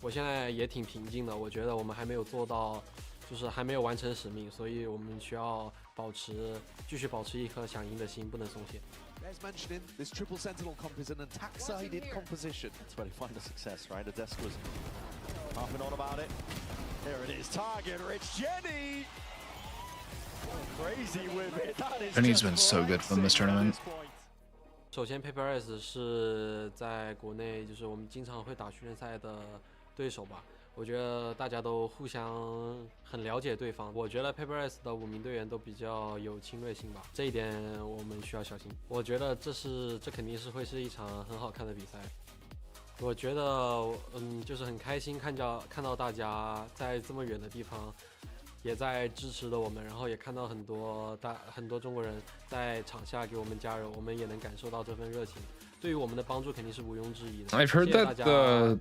Speaker 11: 我现在也挺平静的。我觉得我们还没有做到，就是还没有完成使命，所以我们需要继续保持一颗想赢的心，不能松懈。
Speaker 10: As mentioned, this triple sentinel comp is an attack-sided composition.
Speaker 14: That's where they find the success, right? The desk was harping on about it. There it is, target rich Jenny! Crazy with it.
Speaker 4: Jenny's been so good from this tournament.
Speaker 11: 首先 PRX 是在国内就是我们经常会打训练赛的对手吧。我觉得大家都互相很了解对方。我觉得 PRX 的5名队员都比较有侵略性吧，这一点我们需要小心。我觉得这肯定是会是一场很好看的比赛。我觉得就是很开心看到大家在这么远的地方也在支持着我们，然后也看到很多中国人在场下给我们加油，我们也能感受到这份热情，对于我们的帮助肯定是毋庸置疑的。
Speaker 4: I've heard that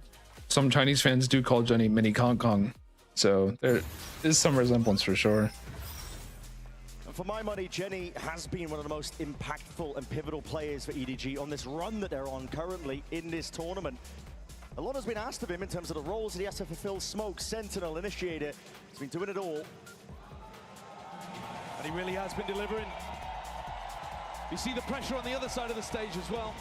Speaker 4: some Chinese fans do call Jenny Mini Kong Kong, so there is some resemblance for sure.
Speaker 14: And for my money, Jenny has been one of the most impactful and pivotal players for EDG on this run that they're on currently in this tournament. A lot has been asked of him in terms of the roles that he has to fulfill: Smoke, Sentinel, Initiator. He's been doing it all.
Speaker 10: And he really has been delivering. You see the pressure on the other side of the stage as well.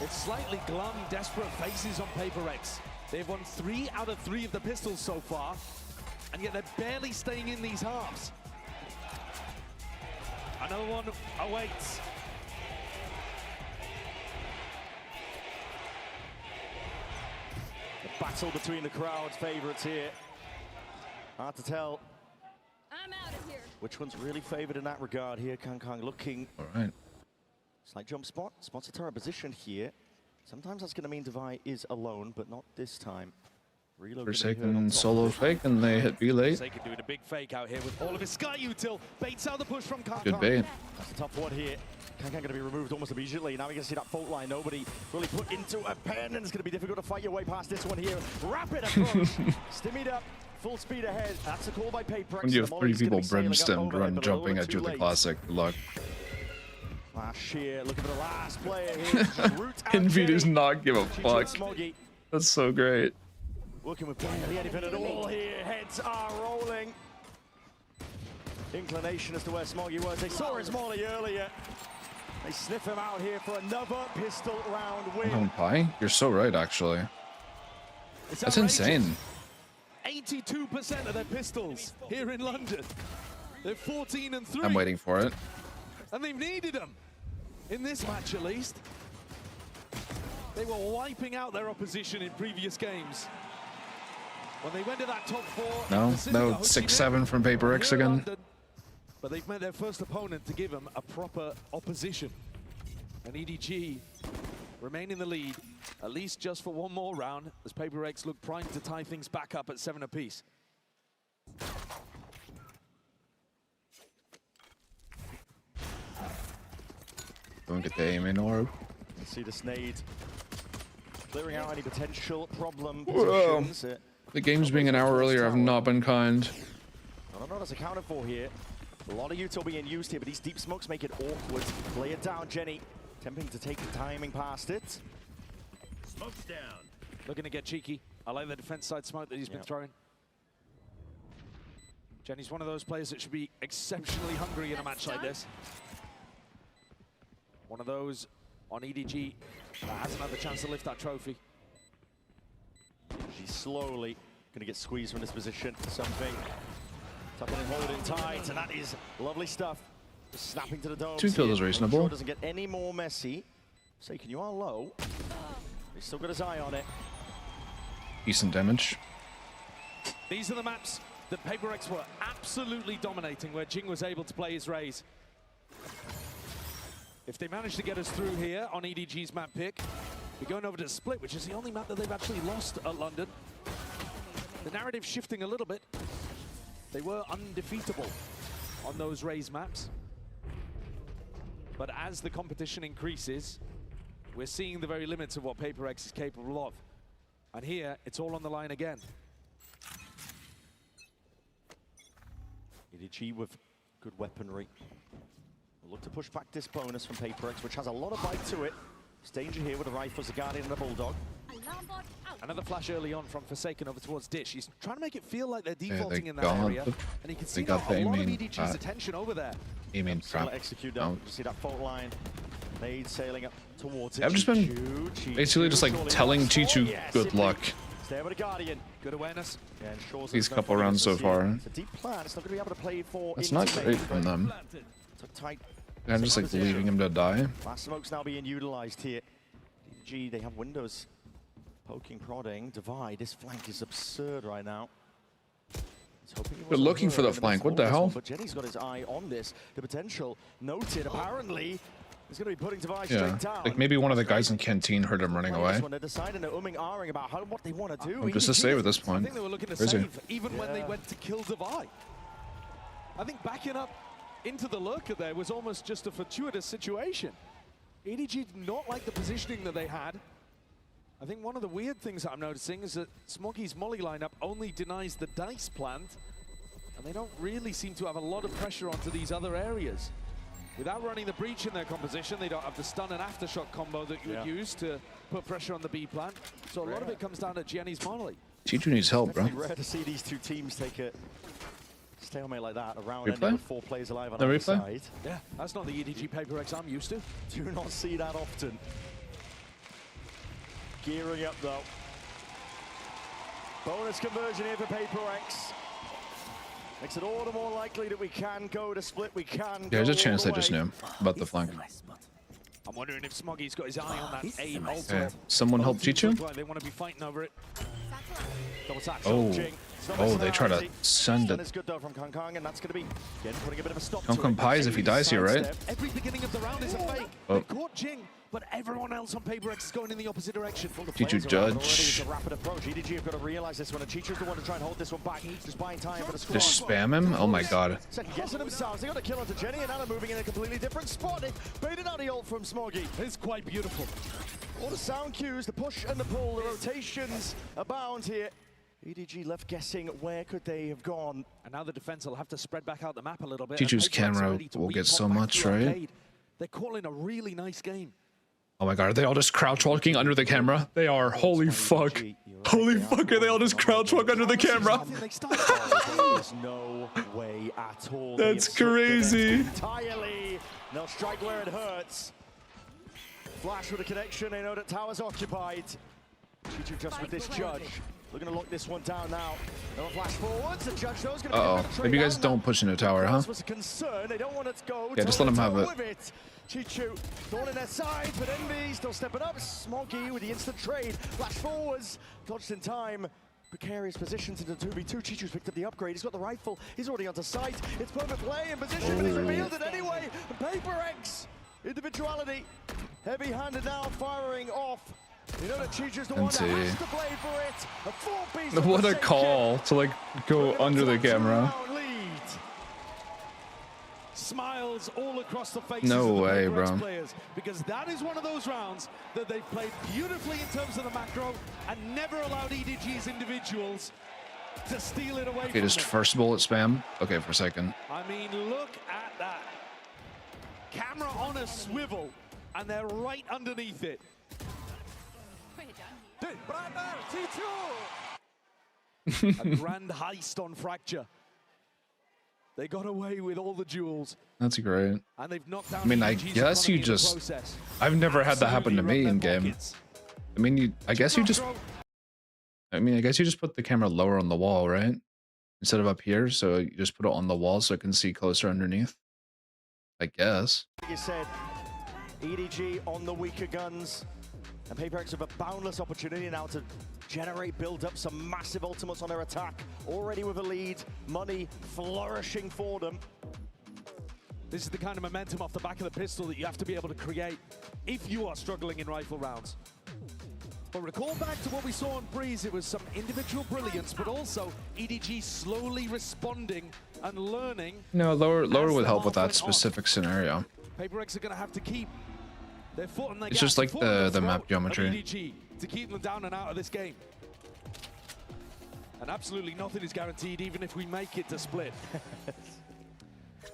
Speaker 10: It's slightly glum, desperate faces on PRX. They've won 3 out of 3 of the pistols so far, and yet they're barely staying in these halves. Another one awaits.
Speaker 14: The battle between the crowd's favourites here. Hard to tell.
Speaker 7: I'm out of here.
Speaker 14: Which one's really favoured in that regard here? Kang looking.
Speaker 4: All right.
Speaker 14: Slight jump spot. Spots a turret position here. Sometimes that's going to mean Devi is alone, but not this time.
Speaker 4: Forsaken solo fake, and they hit B late.
Speaker 10: Forsaken doing a big fake out here with all of his Sky Util. Baits out the push from Kang.
Speaker 4: Good bait.
Speaker 14: That's a tough one here. Kang going to be removed almost immediately. Now we can see that fault line. Nobody really put into a pen, and it's going to be difficult to fight your way past this one here. Rapid approach. Stimmied up. Full speed ahead. That's a call by PRX.
Speaker 4: When you have 3 people brimstoned run jumping at you with the classic, good luck.
Speaker 14: Flash here, looking for the last player here.
Speaker 4: Envy does not give a fuck. That's so great.
Speaker 14: Working with barely anything at all here. Heads are rolling. Inclination as to where Smoggy was. They saw his molly earlier. They sniff him out here for another pistol round win.
Speaker 4: Pi, you're so right, actually. That's insane.
Speaker 10: 82% of their pistols here in London. They're 14 and 3.
Speaker 4: I'm waiting for it.
Speaker 10: And they've needed them in this match, at least. They were wiping out their opposition in previous games. When they went to that top 4,
Speaker 4: No, 6-7 from PRX again.
Speaker 10: London, but they've met their first opponent to give them a proper opposition. And EDG remain in the lead, at least just for one more round, as PRX look primed to tie things back up at 7 apiece.
Speaker 4: Don't get the aim in orb.
Speaker 14: See the Snade clearing out any potential problem positions.
Speaker 4: The game's being an hour earlier. I've not been kind.
Speaker 14: I don't know what's accounted for here. A lot of util being used here, but these deep smokes make it awkward. Play it down, Jenny. Attempting to take the timing past it.
Speaker 10: Smoke's down. Looking to get cheeky. I like the defense side smoke that he's been throwing. Jenny's one of those players that should be exceptionally hungry in a match like this. One of those on EDG that hasn't had the chance to lift that trophy.
Speaker 14: She's slowly going to get squeezed from this position. Something. Tucking and holding tight, and that is lovely stuff. Just snapping to the dome.
Speaker 4: 2 kills is reasonable.
Speaker 14: Sure doesn't get any more messy. Saken, you are low. He's still got his eye on it.
Speaker 4: Decent damage.
Speaker 10: These are the maps that PRX were absolutely dominating, where Jing was able to play his Raze. If they manage to get us through here on EDG's map pick, we're going over to Split, which is the only map that they've actually lost at London. The narrative's shifting a little bit. They were undefeatable on those Raze maps. But as the competition increases, we're seeing the very limits of what PRX is capable of. And here, it's all on the line again.
Speaker 14: EDG with Good weaponry. We'll look to push back this bonus from PRX, which has a lot of bite to it. It's danger here with the rifles, the Guardian, and the Bulldog.
Speaker 10: Another flash early on from Forsaken over towards Dish. He's trying to make it feel like they're defaulting in that area. And you can see now a lot of EDG's attention over there.
Speaker 14: Execute that. You see that fault line. Nade sailing up towards it.
Speaker 4: I've just been basically just like telling Chichu good luck.
Speaker 14: Stay with the Guardian.
Speaker 10: Good awareness.
Speaker 14: Yeah,
Speaker 4: these couple rounds so far.
Speaker 14: It's a deep plan. It's not going to be able to play for.
Speaker 4: It's not great from them.
Speaker 14: Tight.
Speaker 4: I'm just like leaving him to die.
Speaker 14: Last smoke's now being utilized here. EDG, they have windows. Poking, prodding, divide. This flank is absurd right now.
Speaker 4: We're looking for the flank. What the hell?
Speaker 14: But Jenny's got his eye on this. The potential noted. Apparently, he's going to be putting divide straight down.
Speaker 4: Like maybe one of the guys in canteen heard him running away.
Speaker 14: They're deciding, they're umming, ahhing about what they want to do.
Speaker 4: Just to save at this point.
Speaker 10: I think they were looking to save even when they went to kill Divide. I think backing up into the lurker there was almost just a fortuitous situation. EDG did not like the positioning that they had. I think one of the weird things that I'm noticing is that Smoggy's Molly lineup only denies the dice plant, and they don't really seem to have a lot of pressure onto these other areas. Without running the breach in their composition, they don't have the stun and aftershock combo that you would use to put pressure on the B plant. So a lot of it comes down to Jenny's Molly.
Speaker 4: Chichu needs help, bro.
Speaker 14: It's rare to see these two teams take a stalemate like that around ending with 4 players alive on either side.
Speaker 10: Yeah, that's not the EDG PRX I'm used to.
Speaker 14: Do not see that often. Gearing up though. Bonus conversion here for PRX. Makes it all the more likely that we can go to split. We can.
Speaker 4: Yeah, there's a chance they just knew about the flank.
Speaker 10: I'm wondering if Smoggy's got his eye on that A ultimate.
Speaker 4: Yeah. Someone help Chichu?
Speaker 10: They want to be fighting over it.
Speaker 4: Oh, they try to send it.
Speaker 14: It's good though from Kong, and that's going to be putting a bit of a stop
Speaker 4: Kong pies if he dies here, right?
Speaker 10: Every beginning of the round is a fake. They caught Jing, but everyone else on PRX is going in the opposite direction.
Speaker 4: Chichu judge.
Speaker 14: It's a rapid approach. EDG have got to realize this one, and Chichu's the one to try and hold this one back. Just buying time for the squad.
Speaker 4: Just spam him? Oh my god.
Speaker 14: Second guessing themselves. They got a kill onto Jenny, and now they're moving in a completely different spot. They've baited out the ult from Smoggy.
Speaker 10: It's quite beautiful.
Speaker 14: All the sound cues, the push and the pull, the rotations abound here. EDG left guessing where could they have gone.
Speaker 10: And now the defense will have to spread back out the map a little bit.
Speaker 4: Chichu's camera will get so much, right?
Speaker 10: They're calling a really nice game.
Speaker 4: Oh my god, are they all just crouch walking under the camera? They are. Holy fuck. Holy fuck, are they all just crouch walk under the camera?
Speaker 14: There's no way at all.
Speaker 4: That's crazy.
Speaker 14: Entirely. They'll strike where it hurts. Flash with a connection. They know that tower's occupied. Chichu just with this judge. Looking to lock this one down now. They'll flash forwards. The judge knows going to be
Speaker 4: maybe you guys don't push into tower, huh?
Speaker 14: Was a concern. They don't want it to go.
Speaker 4: Yeah, just let them have it.
Speaker 14: Chichu thorn in their side, but Envy still stepping up. Smoggy with the instant trade. Flash forwards. Dodged in time. Precarious positions into 2v2. Chichu's picked up the upgrade. He's got the rifle. He's already onto sight. It's perfect play in position, but he's revealed it anyway. PRX. Individuality. Heavy-handed now, firing off. You know that Chichu's the one that has to play for it. A 4-piece.
Speaker 4: What a call to like go under the camera.
Speaker 10: Smiles all across the faces
Speaker 4: no
Speaker 10: of the
Speaker 4: way,
Speaker 10: PRX
Speaker 4: bro.
Speaker 10: players, because that is one of those rounds that they've played beautifully in terms of the macro and never allowed EDG's individuals to steal it away.
Speaker 4: Okay, just first bullet spam. Okay, for a second.
Speaker 10: I mean, look at that. Camera on a swivel, and they're right underneath it. A grand heist on Fracture. They got away with all the jewels.
Speaker 4: That's great.
Speaker 10: And they've knocked down.
Speaker 4: I mean, I guess you just. I've never had that happen to me in game. I mean, I guess you just put the camera lower on the wall, right? Instead of up here, so you just put it on the wall so it can see closer underneath. I guess.
Speaker 14: You said EDG on the weaker guns. And PRX have a boundless opportunity now to generate, build up some massive ultimates on their attack. Already with a lead, money flourishing for them.
Speaker 10: This is the kind of momentum off the back of the pistol that you have to be able to create if you are struggling in rifle rounds. But recall back to what we saw on Breeze, it was some individual brilliance, but also EDG slowly responding and learning.
Speaker 4: No, lower would help with that specific scenario.
Speaker 10: PRX are going to have to keep their foot on the gas.
Speaker 4: It's just like the map geometry.
Speaker 10: EDG to keep them down and out of this game. And absolutely nothing is guaranteed, even if we make it to split.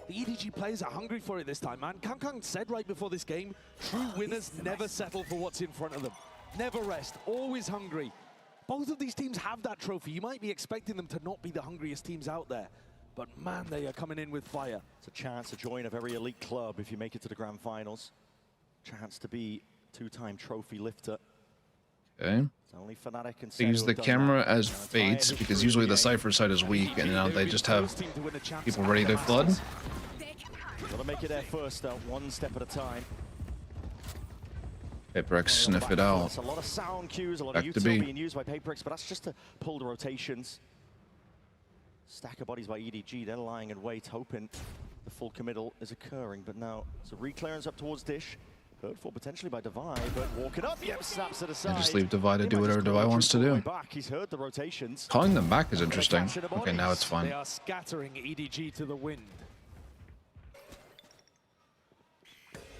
Speaker 10: The EDG players are hungry for it this time, man. Kang said right before this game, true winners never settle for what's in front of them. Never rest, always hungry. Both of these teams have that trophy. You might be expecting them to not be the hungriest teams out there, but man, they are coming in with fire.
Speaker 14: It's a chance to join a very elite club if you make it to the grand finals. Chance to be two-time trophy lifter.
Speaker 4: Okay.
Speaker 14: Only Fnatic and
Speaker 4: They use the camera as bait because usually the Cypher side is weak, and now they just have people ready to flood.
Speaker 14: Gotta make it there first, though, one step at a time.
Speaker 4: PRX sniff it out.
Speaker 14: A lot of sound cues, a lot
Speaker 4: Back
Speaker 14: of
Speaker 4: to
Speaker 14: util
Speaker 4: B.
Speaker 14: being used by PRX, but that's just to pull the rotations. Stack of bodies by EDG, they're lying in wait, hoping the full committal is occurring, but now it's a re-clearance up towards Dish. Heard for potentially by Divide, but walking up, yep, snaps it aside.
Speaker 4: And just leave Divide to do whatever Divide wants to do.
Speaker 14: He's heard the rotations.
Speaker 4: Calling them back is interesting. Okay, now it's fun.
Speaker 10: They are scattering EDG to the wind.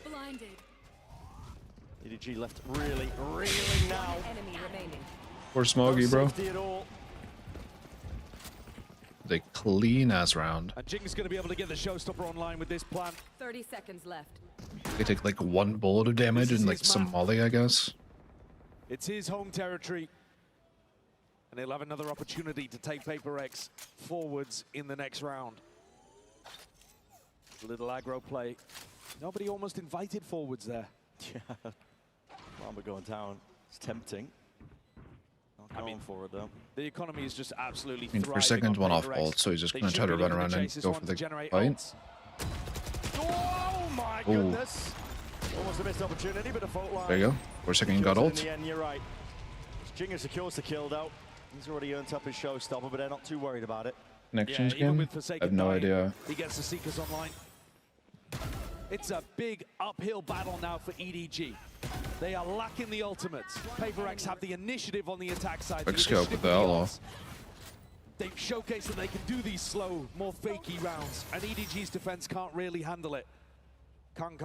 Speaker 16: Blinded.
Speaker 14: EDG left really now.
Speaker 16: Enemy remaining.
Speaker 4: Poor Smoggy,
Speaker 14: No
Speaker 4: bro.
Speaker 14: safety at all.
Speaker 4: The clean ass round.
Speaker 10: And Jing's going to be able to get the showstopper online with this plan.
Speaker 16: 30 seconds left.
Speaker 4: They take like one bullet of damage and like some molly, I guess.
Speaker 10: It's his home territory. And he'll have another opportunity to take PRX forwards in the next round. A little aggro play. Nobody almost invited forwards there.
Speaker 14: Yeah. Lamba going down. It's tempting. Not going for it though.
Speaker 10: The economy is just absolutely
Speaker 4: I mean, for a
Speaker 10: thriving
Speaker 4: second,
Speaker 10: on
Speaker 4: one off
Speaker 10: PRX.
Speaker 4: ult, so he's just
Speaker 10: They
Speaker 4: going to
Speaker 10: should
Speaker 4: try
Speaker 10: be
Speaker 4: to run
Speaker 10: looking
Speaker 4: around and
Speaker 10: chase this
Speaker 4: go
Speaker 10: one
Speaker 4: for
Speaker 10: to
Speaker 4: the
Speaker 10: generate
Speaker 4: fight.
Speaker 10: ults.
Speaker 14: Oh my
Speaker 4: Ooh.
Speaker 14: goodness. Almost a missed opportunity, but a fault line.
Speaker 4: There you go. For a second, he got
Speaker 14: In
Speaker 4: ult.
Speaker 14: the end, you're right. Jinger secures the kill though. He's already earned up his showstopper, but they're not too worried about it.
Speaker 4: Connections
Speaker 10: even
Speaker 4: game?
Speaker 10: with
Speaker 4: I
Speaker 10: Forsaken
Speaker 4: have no
Speaker 10: dying,
Speaker 4: idea.
Speaker 10: He gets the Seekers online. It's a big uphill battle now for EDG. They are lacking the ultimates. PRX have the initiative on the attack side.
Speaker 4: Quick
Speaker 10: the
Speaker 4: scope with
Speaker 10: initiative
Speaker 4: the
Speaker 10: on
Speaker 4: Outlaw.
Speaker 10: ults. They've showcased that they can do these slow, more fakey rounds, and EDG's defense can't really handle it. Kang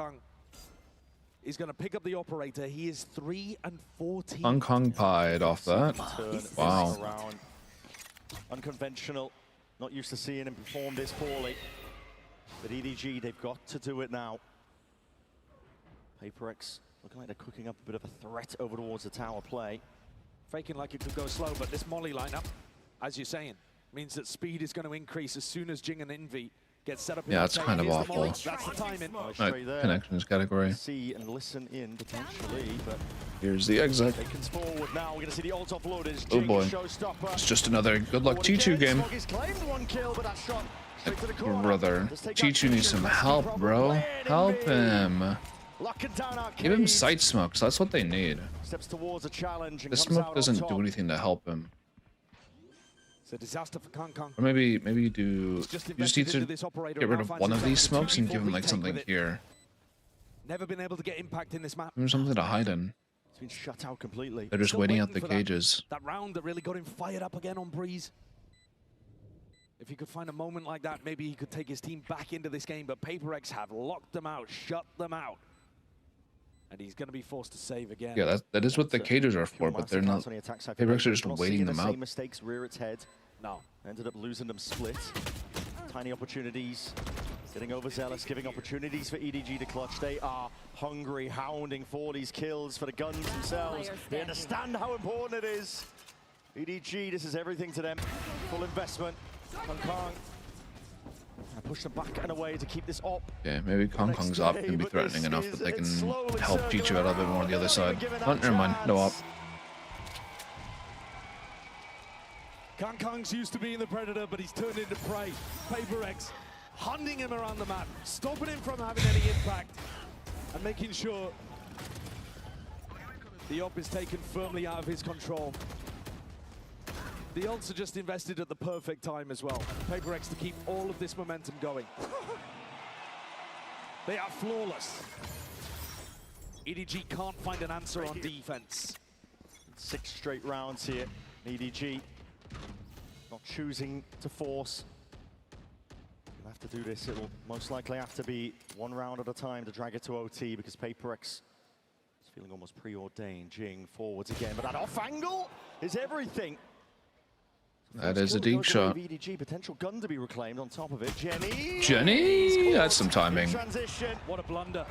Speaker 10: is going to pick up the operator. He is 3 and 14.
Speaker 4: Kong pied off that. Wow.
Speaker 14: Around. Unconventional. Not used to seeing him perform this poorly. But EDG, they've got to do it now. PRX looking like they're cooking up a bit of a threat over towards the tower play.
Speaker 10: Faking like it could go slow, but this Molly lineup, as you're saying, means that speed is going to increase as soon as Jing and Envy get set up.
Speaker 4: Yeah, that's kind of awful.
Speaker 10: That's the timing.
Speaker 14: Straight there.
Speaker 4: Connections category.
Speaker 14: See and listen in potentially, but
Speaker 4: Here's the exec.
Speaker 14: Taken's forward now. We're going to see the ult offloaders.
Speaker 4: Oh boy.
Speaker 14: Showstopper.
Speaker 4: It's just another good luck Chichu game.
Speaker 14: Smoggy's claimed one kill, but that shot straight to the corner.
Speaker 4: Brother. Chichu needs some help, bro. Help him.
Speaker 14: Locking down Arcade.
Speaker 4: Give him sight smokes. That's what they need.
Speaker 14: Steps towards a challenge.
Speaker 4: The smoke doesn't do anything to help him.
Speaker 10: It's a disaster for Kang.
Speaker 4: Or maybe you do. You just need to get rid of one of these smokes and give him like something here.
Speaker 10: Never been able to get impact in this map.
Speaker 4: Give him something to hide in.
Speaker 14: It's been shut out completely.
Speaker 4: They're just
Speaker 10: Still
Speaker 4: waiting out the
Speaker 10: for
Speaker 4: cages.
Speaker 10: That round that really got him fired up again on Breeze. If he could find a moment like that, maybe he could take his team back into this game, but PRX have locked them out, shut them out. And he's going to be forced to save again.
Speaker 4: Yeah, that is what the cages are for, but they're not. PRX are just waiting them out.
Speaker 14: Same mistakes rear its head.
Speaker 10: No.
Speaker 14: Ended up losing them split. Tiny opportunities. Getting overzealous, giving opportunities for EDG to clutch. They are hungry, hounding for these kills for the guns themselves. They understand how important it is. EDG, this is everything to them. Full investment. Kong. Push them back and away to keep this up.
Speaker 4: Yeah, maybe Kong's op can be threatening enough that they can help Chichu out a little bit more on the other side. Oh, never mind. No op.
Speaker 10: Kang's used to being the predator, but he's turned into prey. PRX hunting him around the map, stopping him from having any impact, and making sure the op is taken firmly out of his control. The ults are just invested at the perfect time as well. PRX to keep all of this momentum going. They are flawless. EDG can't find an answer on defense.
Speaker 14: 6 straight rounds here. EDG not choosing to force. You'll have to do this. It'll most likely have to be one round at a time to drag it to OT because PRX is feeling almost preordained. Jing forwards again, but that off angle is everything.
Speaker 4: That is a deep shot.
Speaker 14: EDG, potential gun to be reclaimed on top of it.
Speaker 4: Jenny, that's some timing.
Speaker 10: What a blunder.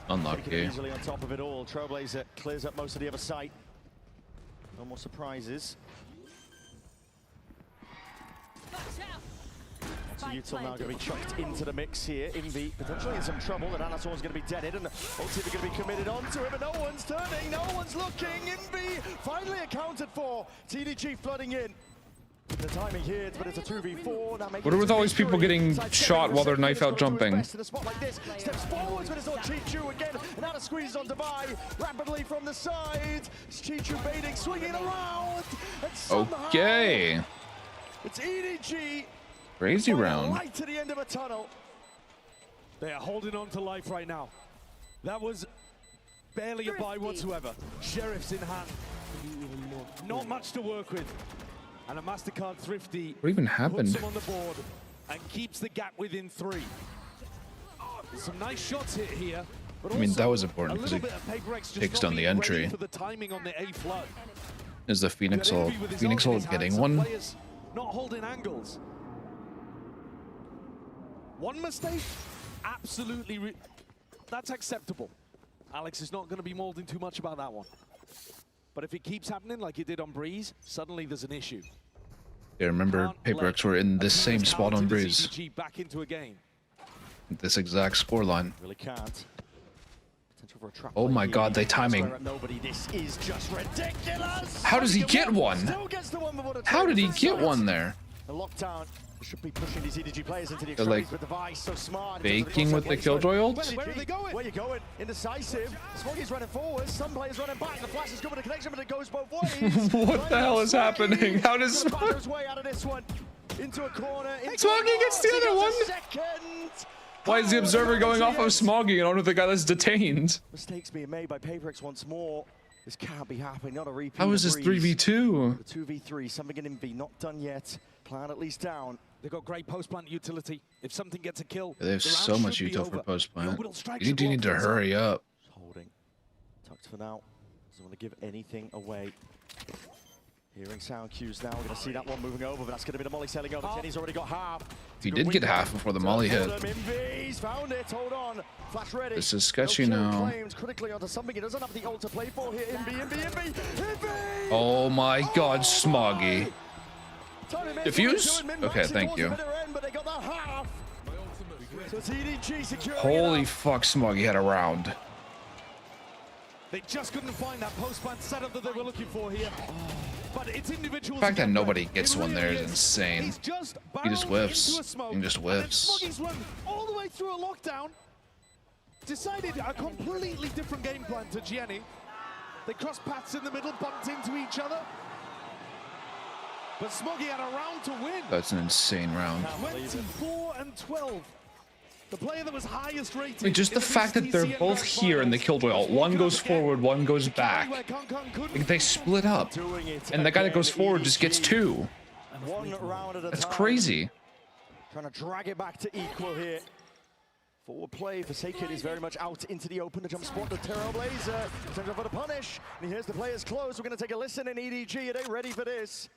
Speaker 4: Unlucky.
Speaker 14: Easily on top of it all. Trailblazer clears up most of the other site. No more surprises. So Vyto now going to be chucked into the mix here. Invi potentially in some trouble, and Anator's going to be deaded, and ultimately going to be committed onto him, but no one's turning, no one's looking. Invi finally accounted for. EDG flooding in. The timing here, but it's a 2v4.
Speaker 4: What are with all these people getting shot while they're knife out jumping?
Speaker 14: Steps forwards, but it's not Chichu again. And out of squeeze on Dubai rapidly from the side. Chichu baiting, swinging around.
Speaker 4: Okay.
Speaker 14: It's EDG.
Speaker 4: Crazy round.
Speaker 14: Right to the end of a tunnel.
Speaker 10: They are holding on to life right now. That was barely a buy whatsoever. Sheriff's in hand. Not much to work with. And a MasterCard Thrifty
Speaker 4: What even happened?
Speaker 10: puts them on the board and keeps the gap within 3. Some nice shots hit here. But
Speaker 4: I mean, that was important because he takes down the entry.
Speaker 10: For the timing on the A flood.
Speaker 4: Is the Phoenix ult? Phoenix ult getting one?
Speaker 10: Not holding angles. One mistake, absolutely, that's acceptable. Alex is not going to be molding too much about that one. But if it keeps happening like it did on Breeze, suddenly there's an issue.
Speaker 4: Yeah, remember, PRX were in this same spot on Breeze.
Speaker 10: Back into a game.
Speaker 4: This exact scoreline.
Speaker 14: Really can't.
Speaker 4: Oh my god, they timing.
Speaker 14: This is just ridiculous.
Speaker 4: How does he get one? How did he get one there?
Speaker 14: The lockdown should be pushing these EDG players into the
Speaker 4: extremes,
Speaker 14: but the Vy's so smart.
Speaker 4: Baking with the Killjoy ult?
Speaker 14: Where are they going? Where you going? Indecisive. Smoggy's running forward. Some players running back. The flash is good with the connection, but it goes both ways.
Speaker 4: What the hell is happening? How does
Speaker 14: Smoggy's way out of this one? Into a corner.
Speaker 4: Smoggy gets the other one. Why is the observer going off of Smoggy in order the guy that's detained?
Speaker 14: Mistakes being made by PRX once more. This can't be happening. Not a repeat.
Speaker 4: How is this 3v2?
Speaker 14: 2v3. Something in Invi not done yet. Plan at least down.
Speaker 10: They've got great post-plant utility. If something gets a kill,
Speaker 4: they have so much util for post-plant. You do need to hurry up.
Speaker 14: Holding. Tucked for now. Doesn't want to give anything away. Hearing sound cues now. We're going to see that one moving over, but that's going to be the molly sailing over. Kenny's already got half.
Speaker 4: He did get half before the molly hit.
Speaker 14: He's found it. Hold on. Flash ready.
Speaker 4: This is sketchy now.
Speaker 14: Critically onto something. He doesn't have the ult to play for here. Invi.
Speaker 4: Oh my god, Smoggy. Diffuse? Okay, thank you. Holy fuck, Smoggy had a round.
Speaker 10: They just couldn't find that post-plant setup that they were looking for here. But it's individuals.
Speaker 4: The fact that nobody gets one there is insane. He just whiffs. He just whiffs.
Speaker 10: Smoggy's run all the way through a lockdown. Decided a completely different game plan to Gianni. They crossed paths in the middle, bumped into each other. But Smoggy had a round to win.
Speaker 4: That's an insane round.
Speaker 10: 24 and 12. The player that was highest rated.
Speaker 4: Like just the fact that they're both here in the Killjoy ult. One goes forward, one goes back. Like they split up. And the guy that goes forward just gets 2. That's crazy.
Speaker 14: Trying to drag it back to equal here. Forward play, Forsaken is very much out into the open. The jump spot, the Trailblazer. Turns over to punish. And here's the players close. We're going to take a listen in EDG. Are they ready for this?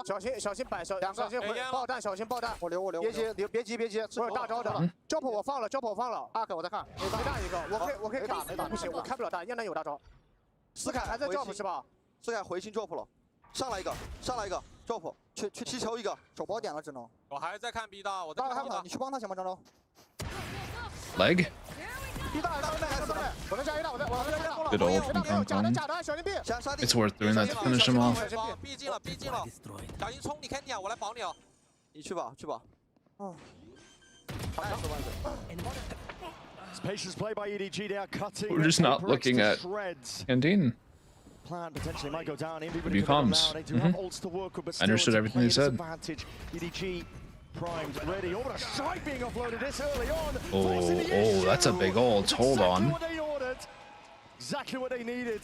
Speaker 15: 小心小心摆手，小心爆弹，小心爆弹。我留。别急，我有大招的。交破我放了。阿克我在看，没大一个，我可以打，没打，不行，我开不了大，燕南有大招。斯凯还在 drop 是吧？
Speaker 9: 斯凯回清 drop 了，上来一个 drop， 去踢球一个，手包点了只能。我还在看 B 大，我在看 B 大，你去帮他行吗，张周
Speaker 4: ？Leg。
Speaker 9: Good
Speaker 4: ult from Kong. It's worth doing that to finish him off.
Speaker 9: 逼近了，小心冲你 Kenny 我来保你啊！你去吧。
Speaker 14: Patience play by EDG. They are cutting.
Speaker 4: We're just not looking at Canteen.
Speaker 14: Plan potentially might go down.
Speaker 4: Would be comms. I understood everything they said.
Speaker 14: EDG primed, ready. Oh, a strike being offloaded this early on.
Speaker 4: Oh, that's a big ult. Hold on.
Speaker 14: Exactly what they needed.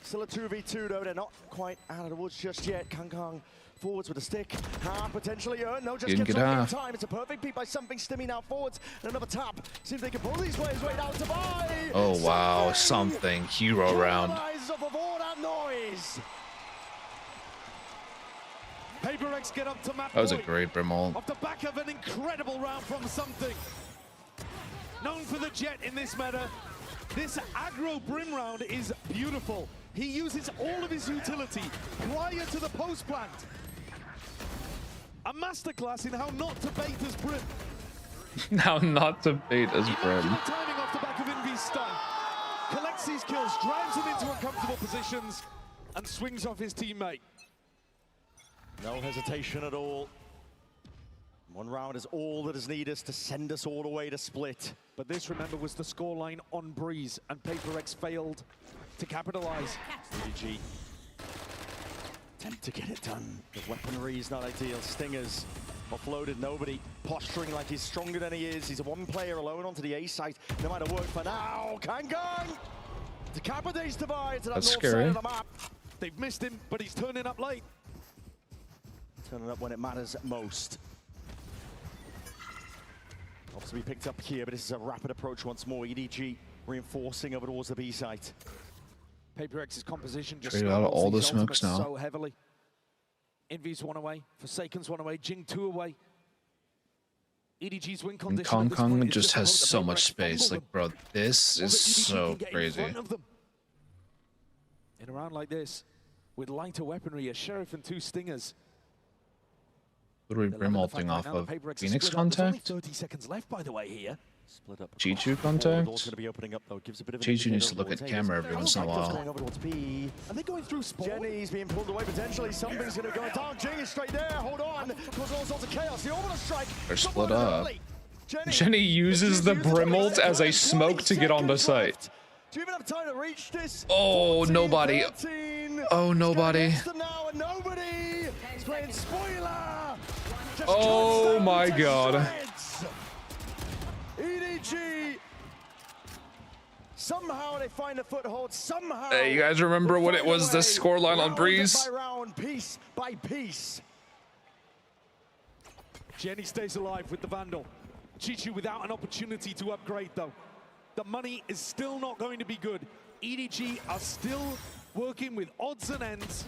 Speaker 14: Still a 2v2 though. They're not quite out of the woods just yet. Kang forwards with a stick. Half potentially earned. No, just gets off in time. It's a perfect peek by something. Stimmy now forwards. And another tap. See if they can pull these players right out to buy.
Speaker 4: Oh wow, something hero round.
Speaker 10: PRX get up to map
Speaker 4: That was a
Speaker 10: point.
Speaker 4: great Brim ult.
Speaker 10: Off the back of an incredible round from Something. Known for the jet in this meta, this aggro Brim round is beautiful. He uses all of his utility prior to the post plant. A masterclass in how not to bait as Brim.
Speaker 4: Now not to bait as Brim.
Speaker 10: Immaculate timing off the back of Envy's stun. Collects these kills, drives them into uncomfortable positions, and swings off his teammate.
Speaker 14: No hesitation at all. One round is all that is needed to send us all the way to split.
Speaker 10: But this, remember, was the scoreline on Breeze, and PRX failed to capitalize.
Speaker 14: EDG attempt to get it done. The weaponry is not ideal. Stingers offloaded, nobody posturing like he's stronger than he is. He's a one player alone onto the A site. No matter what for now. Kangang decapitates Divide to that north side of the map.
Speaker 10: They've missed him, but he's turning up late.
Speaker 14: Turning up when it matters most. Obviously picked up here, but this is a rapid approach once more. EDG reinforcing over towards the B site.
Speaker 10: PRX's composition just
Speaker 4: traded out of all the smokes now.
Speaker 10: So heavily. Envy's one away, Forsaken's one away, Jing 2 away. EDG's win condition.
Speaker 4: And Kong just has so much space. Like, bro, this is so crazy.
Speaker 10: In a round like this, with lighter weaponry, a Sheriff and 2 Stingers.
Speaker 4: What are we Brim ulting off of? Phoenix contact?
Speaker 10: 30 seconds left, by the way, here.
Speaker 14: Split up.
Speaker 4: Chichu contact?
Speaker 14: Chichu
Speaker 4: needs to look at camera every once in a while.
Speaker 10: Are they going through spawn?
Speaker 14: Jenny's being pulled away potentially. Something's going to go down. Jing is straight there. Hold on. Cause all sorts of chaos. The orbital strike.
Speaker 4: They're split up. Jenny uses the Brim ult as a smoke to get on the site.
Speaker 14: Do you even have time to reach this?
Speaker 4: Oh,
Speaker 14: 14,
Speaker 4: nobody.
Speaker 14: 13.
Speaker 4: Oh, nobody.
Speaker 14: Now and nobody. He's playing spoiler.
Speaker 4: Oh my god.
Speaker 14: EDG. Somehow they find a foothold. Somehow.
Speaker 4: Hey, you guys remember what it was this scoreline on Breeze?
Speaker 14: By round, piece by piece.
Speaker 10: Jenny stays alive with the Vandal. Chichu without an opportunity to upgrade though. The money is still not going to be good. EDG are still working with odds and ends.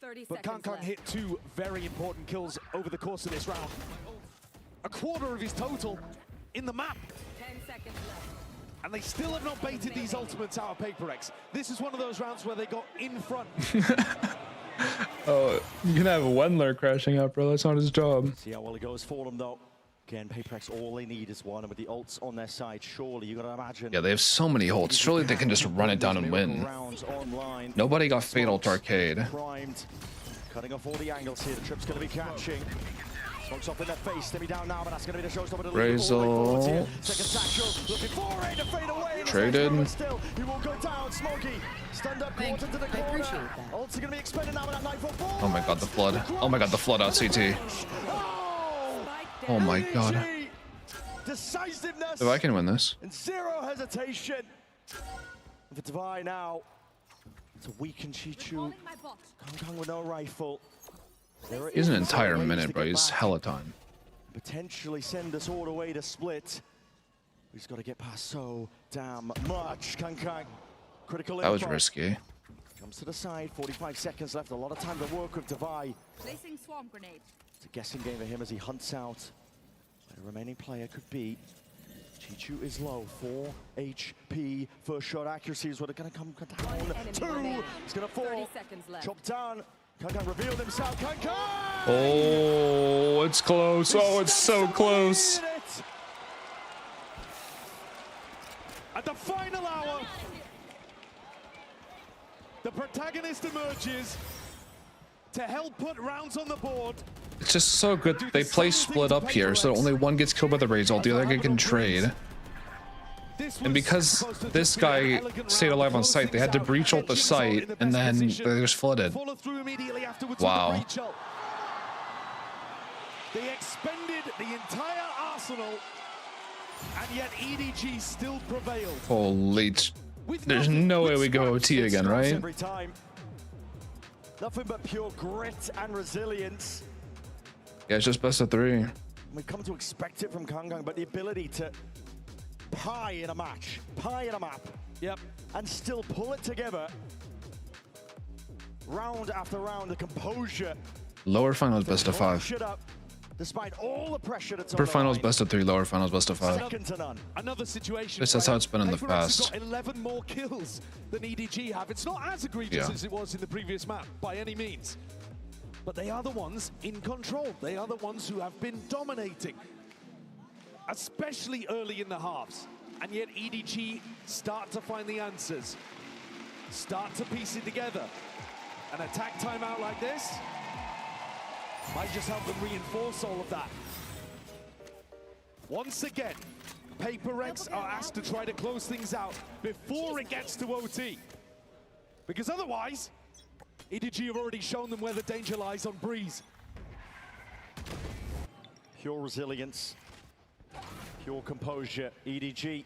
Speaker 18: 30
Speaker 10: but Kang hit 2 very important kills over the course of this round. A quarter of his total in the map.
Speaker 18: 10 seconds left.
Speaker 10: And they still have not baited these ultimates out of PRX. This is one of those rounds where they got in front.
Speaker 4: Oh, you can have Wendler crashing out, bro. That's not his job.
Speaker 14: See how well it goes for them, though. Again, PRX, all they need is one, and with the ults on their side, surely you gotta imagine.
Speaker 4: Yeah, they have so many holds. Surely they can just run it down and win. Nobody got Fatal to Arcade.
Speaker 14: Primed. Cutting off all the angles here. The trip's gonna be catching. Smokes up in their face. Stimmy down now, but that's gonna be the showstopper.
Speaker 4: Razel.
Speaker 14: Second satchel. Looking for it to fade away.
Speaker 4: Traded.
Speaker 14: Still, he will go down. Smokey. Stunned up, caught into the corner. Ults are gonna be expended now with that Nightfall 4.
Speaker 4: Oh my god, the flood. Oh my god, the flood out CT. Oh my god.
Speaker 14: Decisiveness.
Speaker 4: If I can win this.
Speaker 14: And zero hesitation. For Divide now. To weaken Chichu. Kang with no rifle.
Speaker 4: He's an entire minute, bro. He's hella time.
Speaker 14: Potentially send us all the way to split. He's got to get past so damn much. Kang. Critical
Speaker 4: That was
Speaker 14: info.
Speaker 4: risky.
Speaker 14: Comes to the side. 45 seconds left. A lot of time to work with Divide.
Speaker 18: Placing swarm grenade.
Speaker 14: It's a guessing game for him as he hunts out where the remaining player could be. Chichu is low, 4 HP. First shot accuracy is what it's going to come down. 2. He's going to fall.
Speaker 18: 30 seconds left.
Speaker 14: Chop down. Kang revealed himself. Kang!
Speaker 4: Oh, it's close. Oh, it's so close.
Speaker 10: At the final hour, the protagonist emerges to help put rounds on the board.
Speaker 4: It's just so good. They play split up here, so only one gets killed by the Razel, the other guy can trade. And because this guy stayed alive on site, they had to breach ult the site, and then they just flooded. Wow.
Speaker 10: They expended the entire arsenal, and yet EDG still prevailed.
Speaker 4: Holy... There's no way we go OT again, right?
Speaker 14: Every time. Nothing but pure grit and resilience.
Speaker 4: Yeah, it's just best of 3.
Speaker 14: We've come to expect it from Kang, but the ability to pie in a match, pie in a map,
Speaker 10: yep,
Speaker 14: and still pull it together round after round, the composure
Speaker 4: Lower finals best of 5.
Speaker 14: Despite all the pressure that's
Speaker 4: Upper finals best of 3, lower finals best of 5.
Speaker 14: Second to none.
Speaker 10: Another situation.
Speaker 4: That's how it's been in the past.
Speaker 10: Got 11 more kills than EDG have. It's not as egregious as it was in the previous map by any means. But they are the ones in control. They are the ones who have been dominating, especially early in the halves. And yet EDG start to find the answers, start to piece it together. An attack timeout like this might just help them reinforce all of that. Once again, PRX are asked to try to close things out before it gets to OT. Because otherwise, EDG have already shown them where the danger lies on Breeze.
Speaker 14: Pure resilience, pure composure. EDG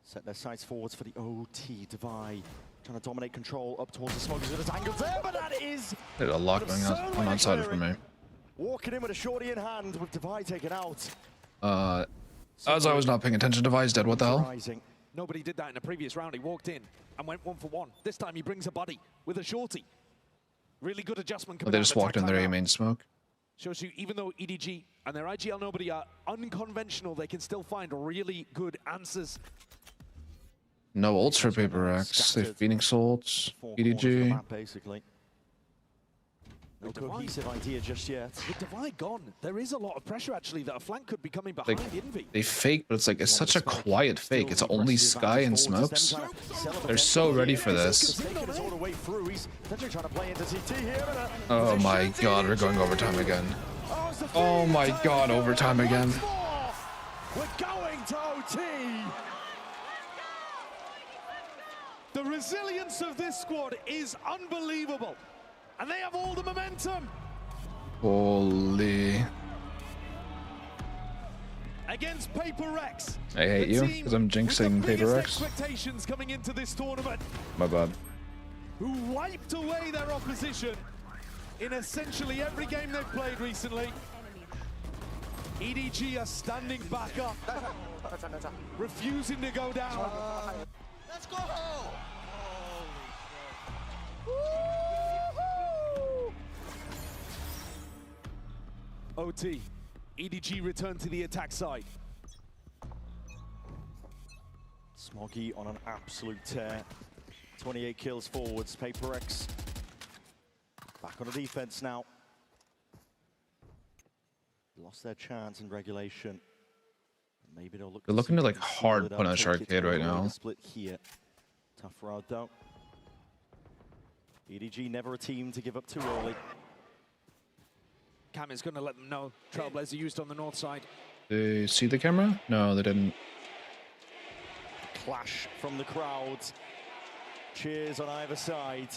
Speaker 14: set their sights forwards for the OT. Divide trying to dominate control up towards the smokers with his angles there, but that is...
Speaker 4: There's a lot going on outside for me.
Speaker 14: Walking in with a shorty in hand with Divide taken out.
Speaker 4: As I was not paying attention, Divide's dead. What the hell?
Speaker 10: Nobody did that in the previous round. He walked in and went 1-for-1. This time he brings a body with a shorty. Really good adjustment.
Speaker 4: They just walked in their A main smoke.
Speaker 10: Shows you, even though EDG and their IGL nobody are unconventional, they can still find really good answers.
Speaker 4: No ults for PRX. They have Phoenix ults. EDG.
Speaker 14: Basically. No cohesive idea just yet.
Speaker 10: With Divide gone, there is a lot of pressure actually that a flank could be coming behind Envy.
Speaker 4: They fake, but it's such a quiet fake. It's only Sky and Smokes. They're so ready for this. Oh my god, we're going overtime again. Oh my god, overtime again.
Speaker 14: We're going to OT.
Speaker 10: The resilience of this squad is unbelievable. And they have all the momentum.
Speaker 4: Holy.
Speaker 10: Against PRX.
Speaker 4: I hate you because I'm jinxing PRX.
Speaker 10: Expectations coming into this tournament.
Speaker 4: My bad.
Speaker 10: Who wiped away their opposition in essentially every game they've played recently. EDG are standing back up, refusing to go down.
Speaker 9: Let's go!
Speaker 10: OT. EDG return to the attack side.
Speaker 14: Smoggy on an absolute tear. 28 kills forwards. PRX back on the defense now. Lost their chance in regulation. Maybe they'll look.
Speaker 4: They're looking to like hard punish Arcade right now.
Speaker 14: Split here. Tough road though. EDG never a team to give up too early.
Speaker 10: Cam is going to let them know. Trailblazer used on the north side.
Speaker 4: They see the camera? No, they didn't.
Speaker 14: Clash from the crowd. Cheers on either side.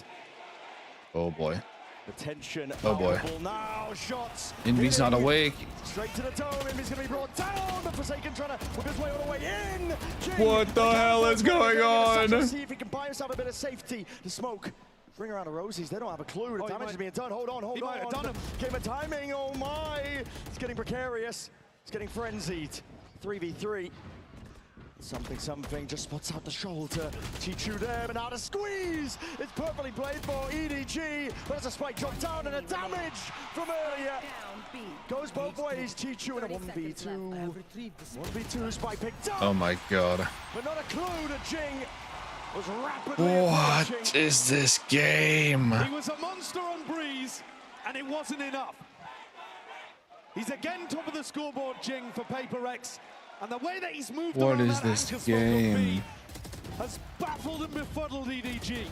Speaker 4: Oh boy.
Speaker 14: The tension.
Speaker 4: Oh boy.
Speaker 14: Now shots.
Speaker 4: Envy's not awake.
Speaker 14: Straight to the dome. Envy's going to be brought down. But Forsaken trying to whip his way all the way in.
Speaker 4: What the hell is going on?
Speaker 14: See if he can buy himself a bit of safety. The smoke. Bring around the Rosies. They don't have a clue. The damage is being done. Hold on, hold on.
Speaker 10: He might have done him.
Speaker 14: Game of timing. Oh my. It's getting precarious. It's getting frenzied. 3v3. Something. Just spots out the shoulder. Chichu there, but now the squeeze. It's perfectly played for EDG. But it's a spike drop down and a damage from earlier. Goes both ways. Chichu in a 1v2. 1v2 spike picked up.
Speaker 4: Oh my god.
Speaker 14: But not a clue to Jing.
Speaker 4: What is this game?
Speaker 10: He was a monster on Breeze, and it wasn't enough. He's again top of the scoreboard, Jing, for PRX, and the way that he's moved
Speaker 4: what
Speaker 10: around
Speaker 4: is
Speaker 10: that
Speaker 4: this
Speaker 10: anchor
Speaker 4: game?
Speaker 10: has baffled and befuddled EDG.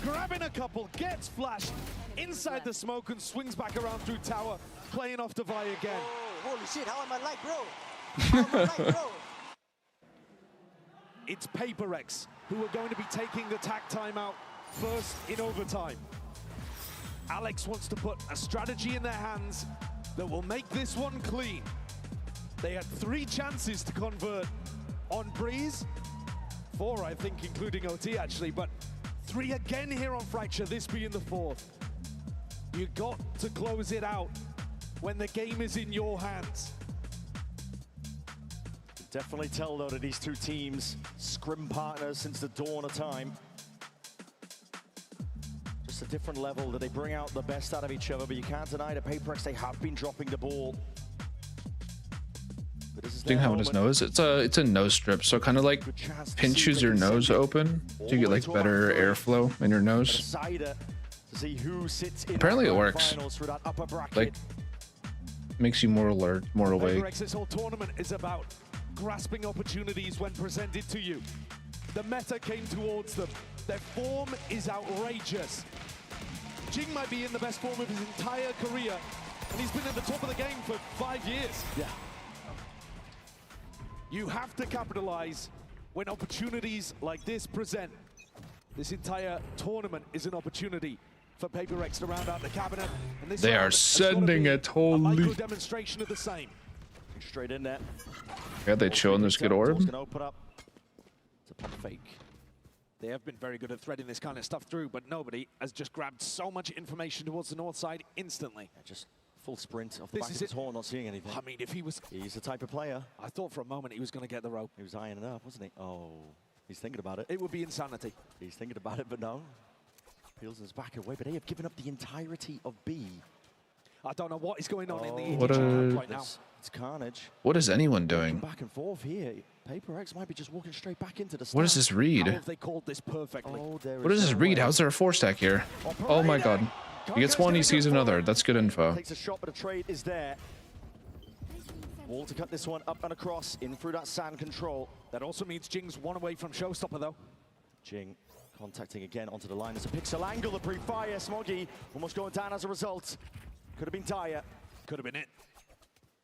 Speaker 10: Grabbing a couple, gets flashed inside the smoke and swings back around through tower, playing off to Vi again.
Speaker 9: Oh, holy shit, how am I like, bro? How am I like, bro?
Speaker 10: It's PRX who are going to be taking the tack timeout first in overtime. Alex wants to put a strategy in their hands that will make this one clean. They had 3 chances to convert on Breeze. 4, I think, including OT actually, but 3 again here on Fracture, this being the 4th. You got to close it out when the game is in your hands.
Speaker 14: Definitely tell, though, that these two teams, scrim partners since the dawn of time. Just It's a different level that they bring out the best out of each other, but you can't deny that PRX, they have been dropping the ball.
Speaker 4: Seeing how it is nose, it's a nose strip, so kind of like pinches your nose open to get like better airflow in your nose. Apparently it works. Like makes you more alert, more awake.
Speaker 10: This whole tournament is about grasping opportunities when presented to you. The meta came towards them. Their form is outrageous. Jing might be in the best form of his entire career, and he's been at the top of the game for 5 years.
Speaker 14: Yeah.
Speaker 10: You have to capitalize when opportunities like this present. This entire tournament is an opportunity for PRX to round out the cabinet. And this
Speaker 4: they are sending it, holy.
Speaker 10: A micro demonstration of the same.
Speaker 14: Straight in there.
Speaker 4: Yeah, they chilling this good orb.
Speaker 10: Open up. It's a pump fake. They have been very good at threading this kind of stuff through, but nobody has just grabbed so much information towards the north side instantly.
Speaker 14: Yeah, just full sprint off the back of his horn, not seeing anything.
Speaker 10: I mean, if he was...
Speaker 14: He's the type of player.
Speaker 10: I thought for a moment he was going to get the rope.
Speaker 14: He was eyeing it up, wasn't he? Oh, he's thinking about it.
Speaker 10: It would be insanity.
Speaker 14: He's thinking about it, but no. Peelsen's back away, but they have given up the entirety of B.
Speaker 10: I don't know what is going on in the
Speaker 4: what
Speaker 10: EDG right now.
Speaker 14: It's carnage.
Speaker 4: What is anyone doing?
Speaker 14: Back and forth here. PRX might be just walking straight back into the start.
Speaker 4: What is this read?
Speaker 10: How have they called this perfectly?
Speaker 14: Oh,
Speaker 4: what is this read? How's there a 4-stack here? Oh my god. He gets one, he sees another. That's good info.
Speaker 14: Takes a shot, but a trade is there. Wall to cut this one up and across, in through that sand control.
Speaker 10: That also means Jing's one away from showstopper, though.
Speaker 14: Jing contacting again onto the line. There's a pixel angle, the pre-fire. Smoggy almost going down as a result. Could have been dire.
Speaker 10: Could have been it.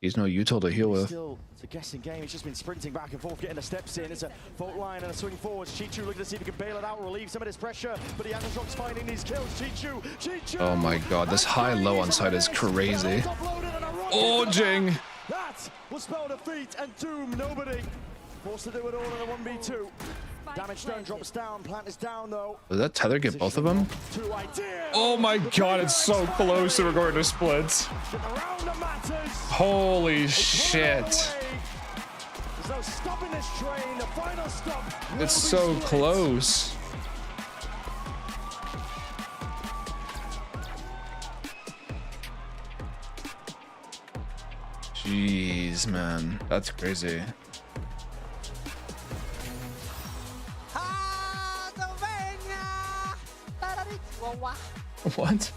Speaker 4: He's no util to heal with.
Speaker 14: Still, it's a guessing game. He's just been sprinting back and forth, getting the steps in. It's a fault line and a swing forwards. Chichu looking to see if he can bail it out, relieve some of this pressure. But the Agneshock's finding these kills. Chichu!
Speaker 4: Oh my god, this high-low on side is crazy. Oh, Jing!
Speaker 14: That will spell defeat and doom nobody. Forced to do it all in a 1v2. Damage stone drops down. Plant is down though.
Speaker 4: Does that tether get both of them? Oh my god, it's so close to regard to splits. Holy shit.
Speaker 14: There's no stopping this train. The final stop.
Speaker 4: It's so close. Jeez, man. That's crazy. What?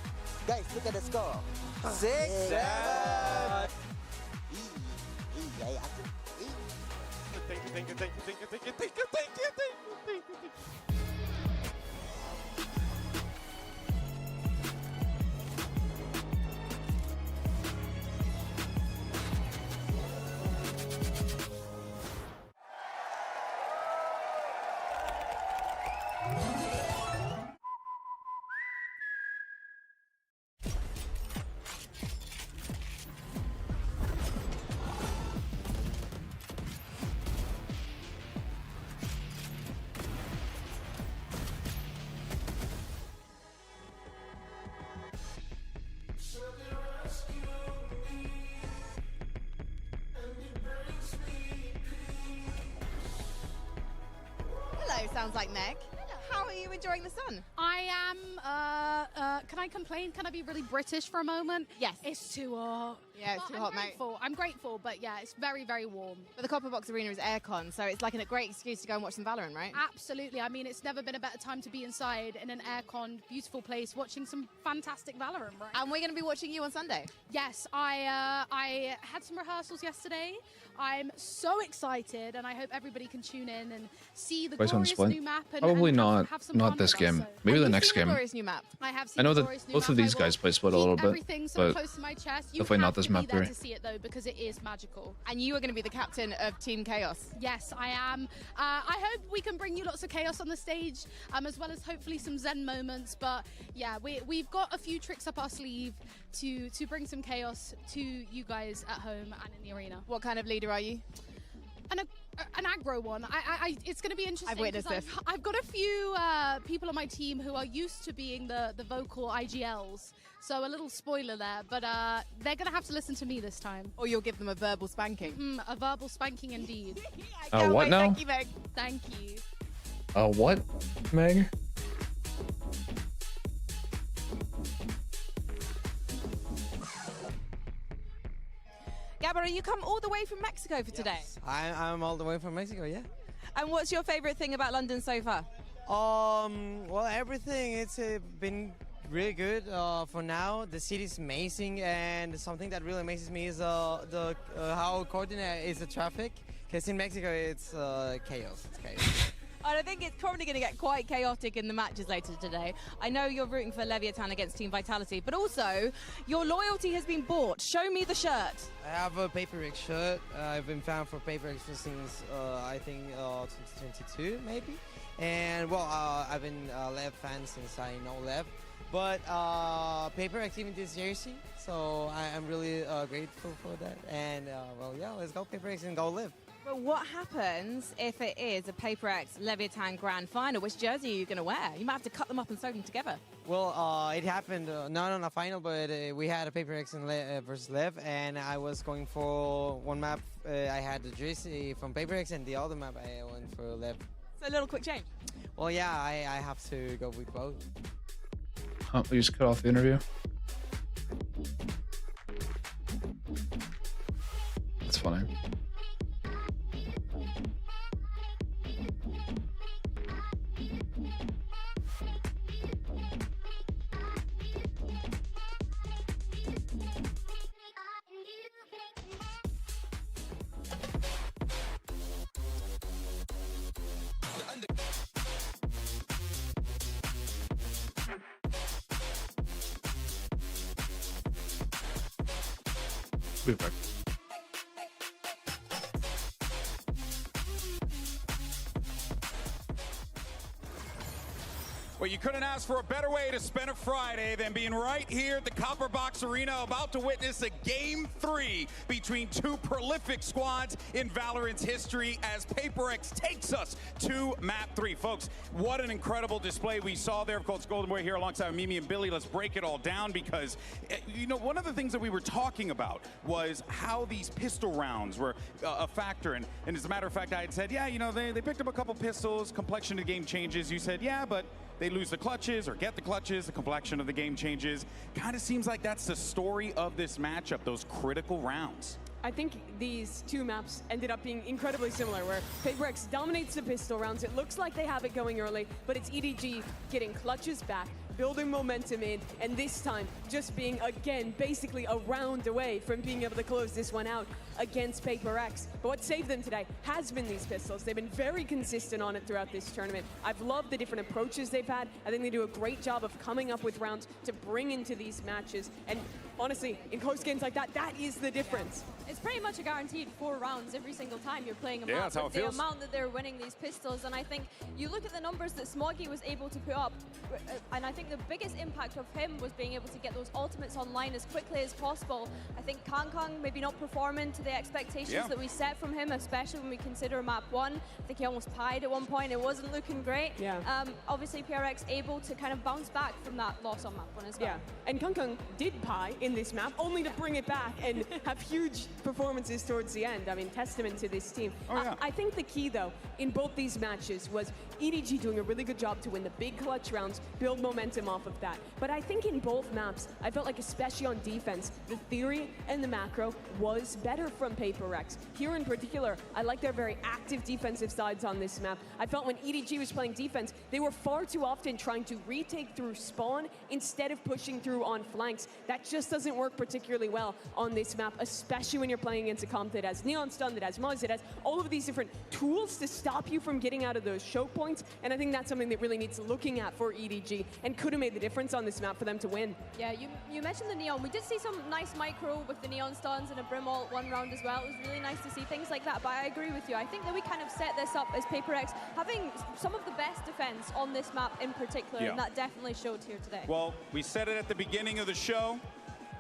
Speaker 9: Guys, look at the score. 6-7. Thank you.
Speaker 19: Sounds like Meg. How are you enjoying the sun?
Speaker 18: I am, can I complain? Can I be really British for a moment?
Speaker 19: Yes.
Speaker 18: It's too hot.
Speaker 19: Yeah, it's too hot, mate.
Speaker 18: I'm grateful, but yeah, it's very, very warm.
Speaker 19: But the Copper Box Arena is aircon, so it's like a great excuse to go and watch some Valorant, right?
Speaker 18: Absolutely. I mean, it's never been a better time to be inside in an aircon, beautiful place, watching some fantastic Valorant, right?
Speaker 19: And we're going to be watching you on Sunday.
Speaker 18: Yes, I had some rehearsals yesterday. I'm so excited, and I hope everybody can tune in and see the glorious new map. And
Speaker 4: probably
Speaker 18: and
Speaker 4: not this game. Maybe the next game.
Speaker 19: New map?
Speaker 18: I have seen
Speaker 4: I know
Speaker 18: the
Speaker 4: that both of these guys play split a little bit,
Speaker 18: everything so
Speaker 4: but
Speaker 18: close to my chest. You
Speaker 4: definitely not this map
Speaker 18: there
Speaker 4: 3.
Speaker 18: to see it though, because it is magical.
Speaker 19: And you are going to be the captain of Team Chaos.
Speaker 18: Yes, I am. I hope we can bring you lots of chaos on the stage, as well as hopefully some zen moments. But yeah, we've got a few tricks up our sleeve to bring some chaos to you guys at home and in the arena.
Speaker 19: What kind of leader are you?
Speaker 18: An aggro one. It's going to be interesting.
Speaker 19: I've witnessed this.
Speaker 18: I've got a few people on my team who are used to being the vocal IGLs. So a little spoiler there, but they're going to have to listen to me this time.
Speaker 19: Or you'll give them a verbal spanking.
Speaker 18: A verbal spanking indeed.
Speaker 4: What now?
Speaker 19: Thank you, Meg.
Speaker 18: Thank you.
Speaker 4: What, Meg?
Speaker 17: Gabber, you come all the way from Mexico for today?
Speaker 20: I'm all the way from Mexico, yeah.
Speaker 17: And what's your favorite thing about London so far?
Speaker 20: Well, everything. It's been really good for now. The city's amazing, and something that really amazes me is how coordinated is the traffic. Because in Mexico, it's chaos. It's chaos.
Speaker 17: And I think it's probably going to get quite chaotic in the matches later today. I know you're rooting for Leviathan against Team Vitality, but also your loyalty has been bought. Show me the shirt.
Speaker 20: I have a PRX shirt. I've been fan for PRX since I think 2022 maybe. And well, I've been a LEV fan since I know LEV. But PRX even this jersey, so I'm really grateful for that. And well, yeah, let's go PRX and go LEV.
Speaker 17: But what happens if it is a PRX Leviathan Grand Final? Which jersey are you going to wear? You might have to cut them up and sew them together.
Speaker 20: Well, it happened not on a final, but we had a PRX versus LEV, and I was going for one map. I had the jersey from PRX, and the other map I went for LEV.
Speaker 17: So a little quick change.
Speaker 20: Well, yeah, I have to go with both.
Speaker 4: We just cut off the interview. That's funny. Be back.
Speaker 2: Well, you couldn't ask for a better way to spend a Friday than being right here at the Copper Box Arena, about to witness a Game 3 between two prolific squads in Valorant's history as PRX takes us to Map 3. Folks, what an incredible display we saw there. Of course, Golden Boy here alongside Mimi and Billy. Let's break it all down because, you know, one of the things that we were talking about was how these pistol rounds were a factor. And as a matter of fact, I had said, yeah, you know, they picked up a couple pistols, complexion of the game changes. You said, yeah, but they lose the clutches or get the clutches, the complexion of the game changes. Kind of seems like that's the story of this matchup, those critical rounds.
Speaker 1: I think these two maps ended up being incredibly similar, where PRX dominates the pistol rounds. It looks like they have it going early, but it's EDG getting clutches back, building momentum in, and this time just being, again, basically a round away from being able to close this one out against PRX. But what saved them today has been these pistols. They've been very consistent on it throughout this tournament. I've loved the different approaches they've had. I think they do a great job of coming up with rounds to bring into these matches. And honestly, in close games like that, that is the difference.
Speaker 7: It's pretty much a guaranteed 4 rounds every single time you're playing a map.
Speaker 2: That's how it feels.
Speaker 7: The amount that they're winning these pistols, and I think you look at the numbers that Smoggy was able to put up, and I think the biggest impact of him was being able to get those ultimates online as quickly as possible. I think Kangkang maybe not performing to the expectations that we set from him, especially when we consider map 1. I think he almost pied at one point. It wasn't looking great. Obviously, PRX able to kind of bounce back from that loss on map 1 as well.
Speaker 1: Yeah, and Kangkang did pie in this map, only to bring it back and have huge performances towards the end. I mean, testament to this team. I think the key, though, in both these matches was EDG doing a really good job to win the big clutch rounds, build momentum off of that. But I think in both maps, I felt like especially on defense, the theory and the macro was better from PRX. Here in particular, I like their very active defensive sides on this map. I felt when EDG was playing defense, they were far too often trying to retake through spawn instead of pushing through on flanks. That just doesn't work particularly well on this map, especially when you're playing against a comp that has Neon Stun, that has Muzz, that has all of these different tools to stop you from getting out of those choke points. And I think that's something that really needs looking at for EDG and could have made the difference on this map for them to win.
Speaker 7: Yeah, you mentioned the Neon. We did see some nice micro with the Neon Stuns and a Brim ult one round as well. It was really nice to see things like that, but I agree with you. I think that we kind of set this up as PRX having some of the best defense on this map in particular, and that definitely showed here today.
Speaker 2: Well, we said it at the beginning of the show.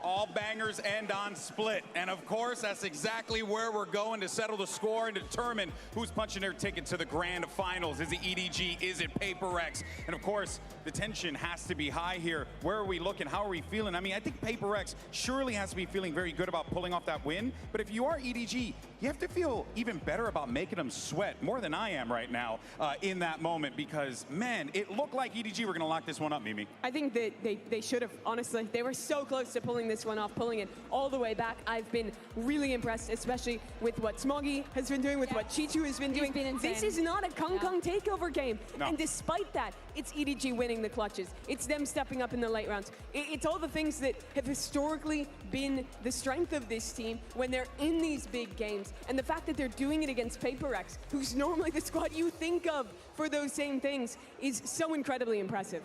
Speaker 2: All bangers end on split. And of course, that's exactly where we're going to settle the score and determine who's punching their ticket to the grand finals. Is it EDG? Is it PRX? And of course, the tension has to be high here. Where are we looking? How are we feeling? I mean, I think PRX surely has to be feeling very good about pulling off that win. But if you are EDG, you have to feel even better about making them sweat, more than I am right now in that moment, because, man, it looked like EDG were going to lock this one up, Mimi.
Speaker 1: I think that they should have, honestly. They were so close to pulling this one off, pulling it all the way back. I've been really impressed, especially with what Smoggy has been doing, with what Chichu has been doing. This is not a Kong Kong takeover game. No. And despite that, it's EDG winning the clutches. It's them stepping up in the late rounds. It's all the things that have historically been the strength of this team when they're in these big games. And the fact that they're doing it against PRX, who's normally the squad you think of for those same things, is so incredibly impressive.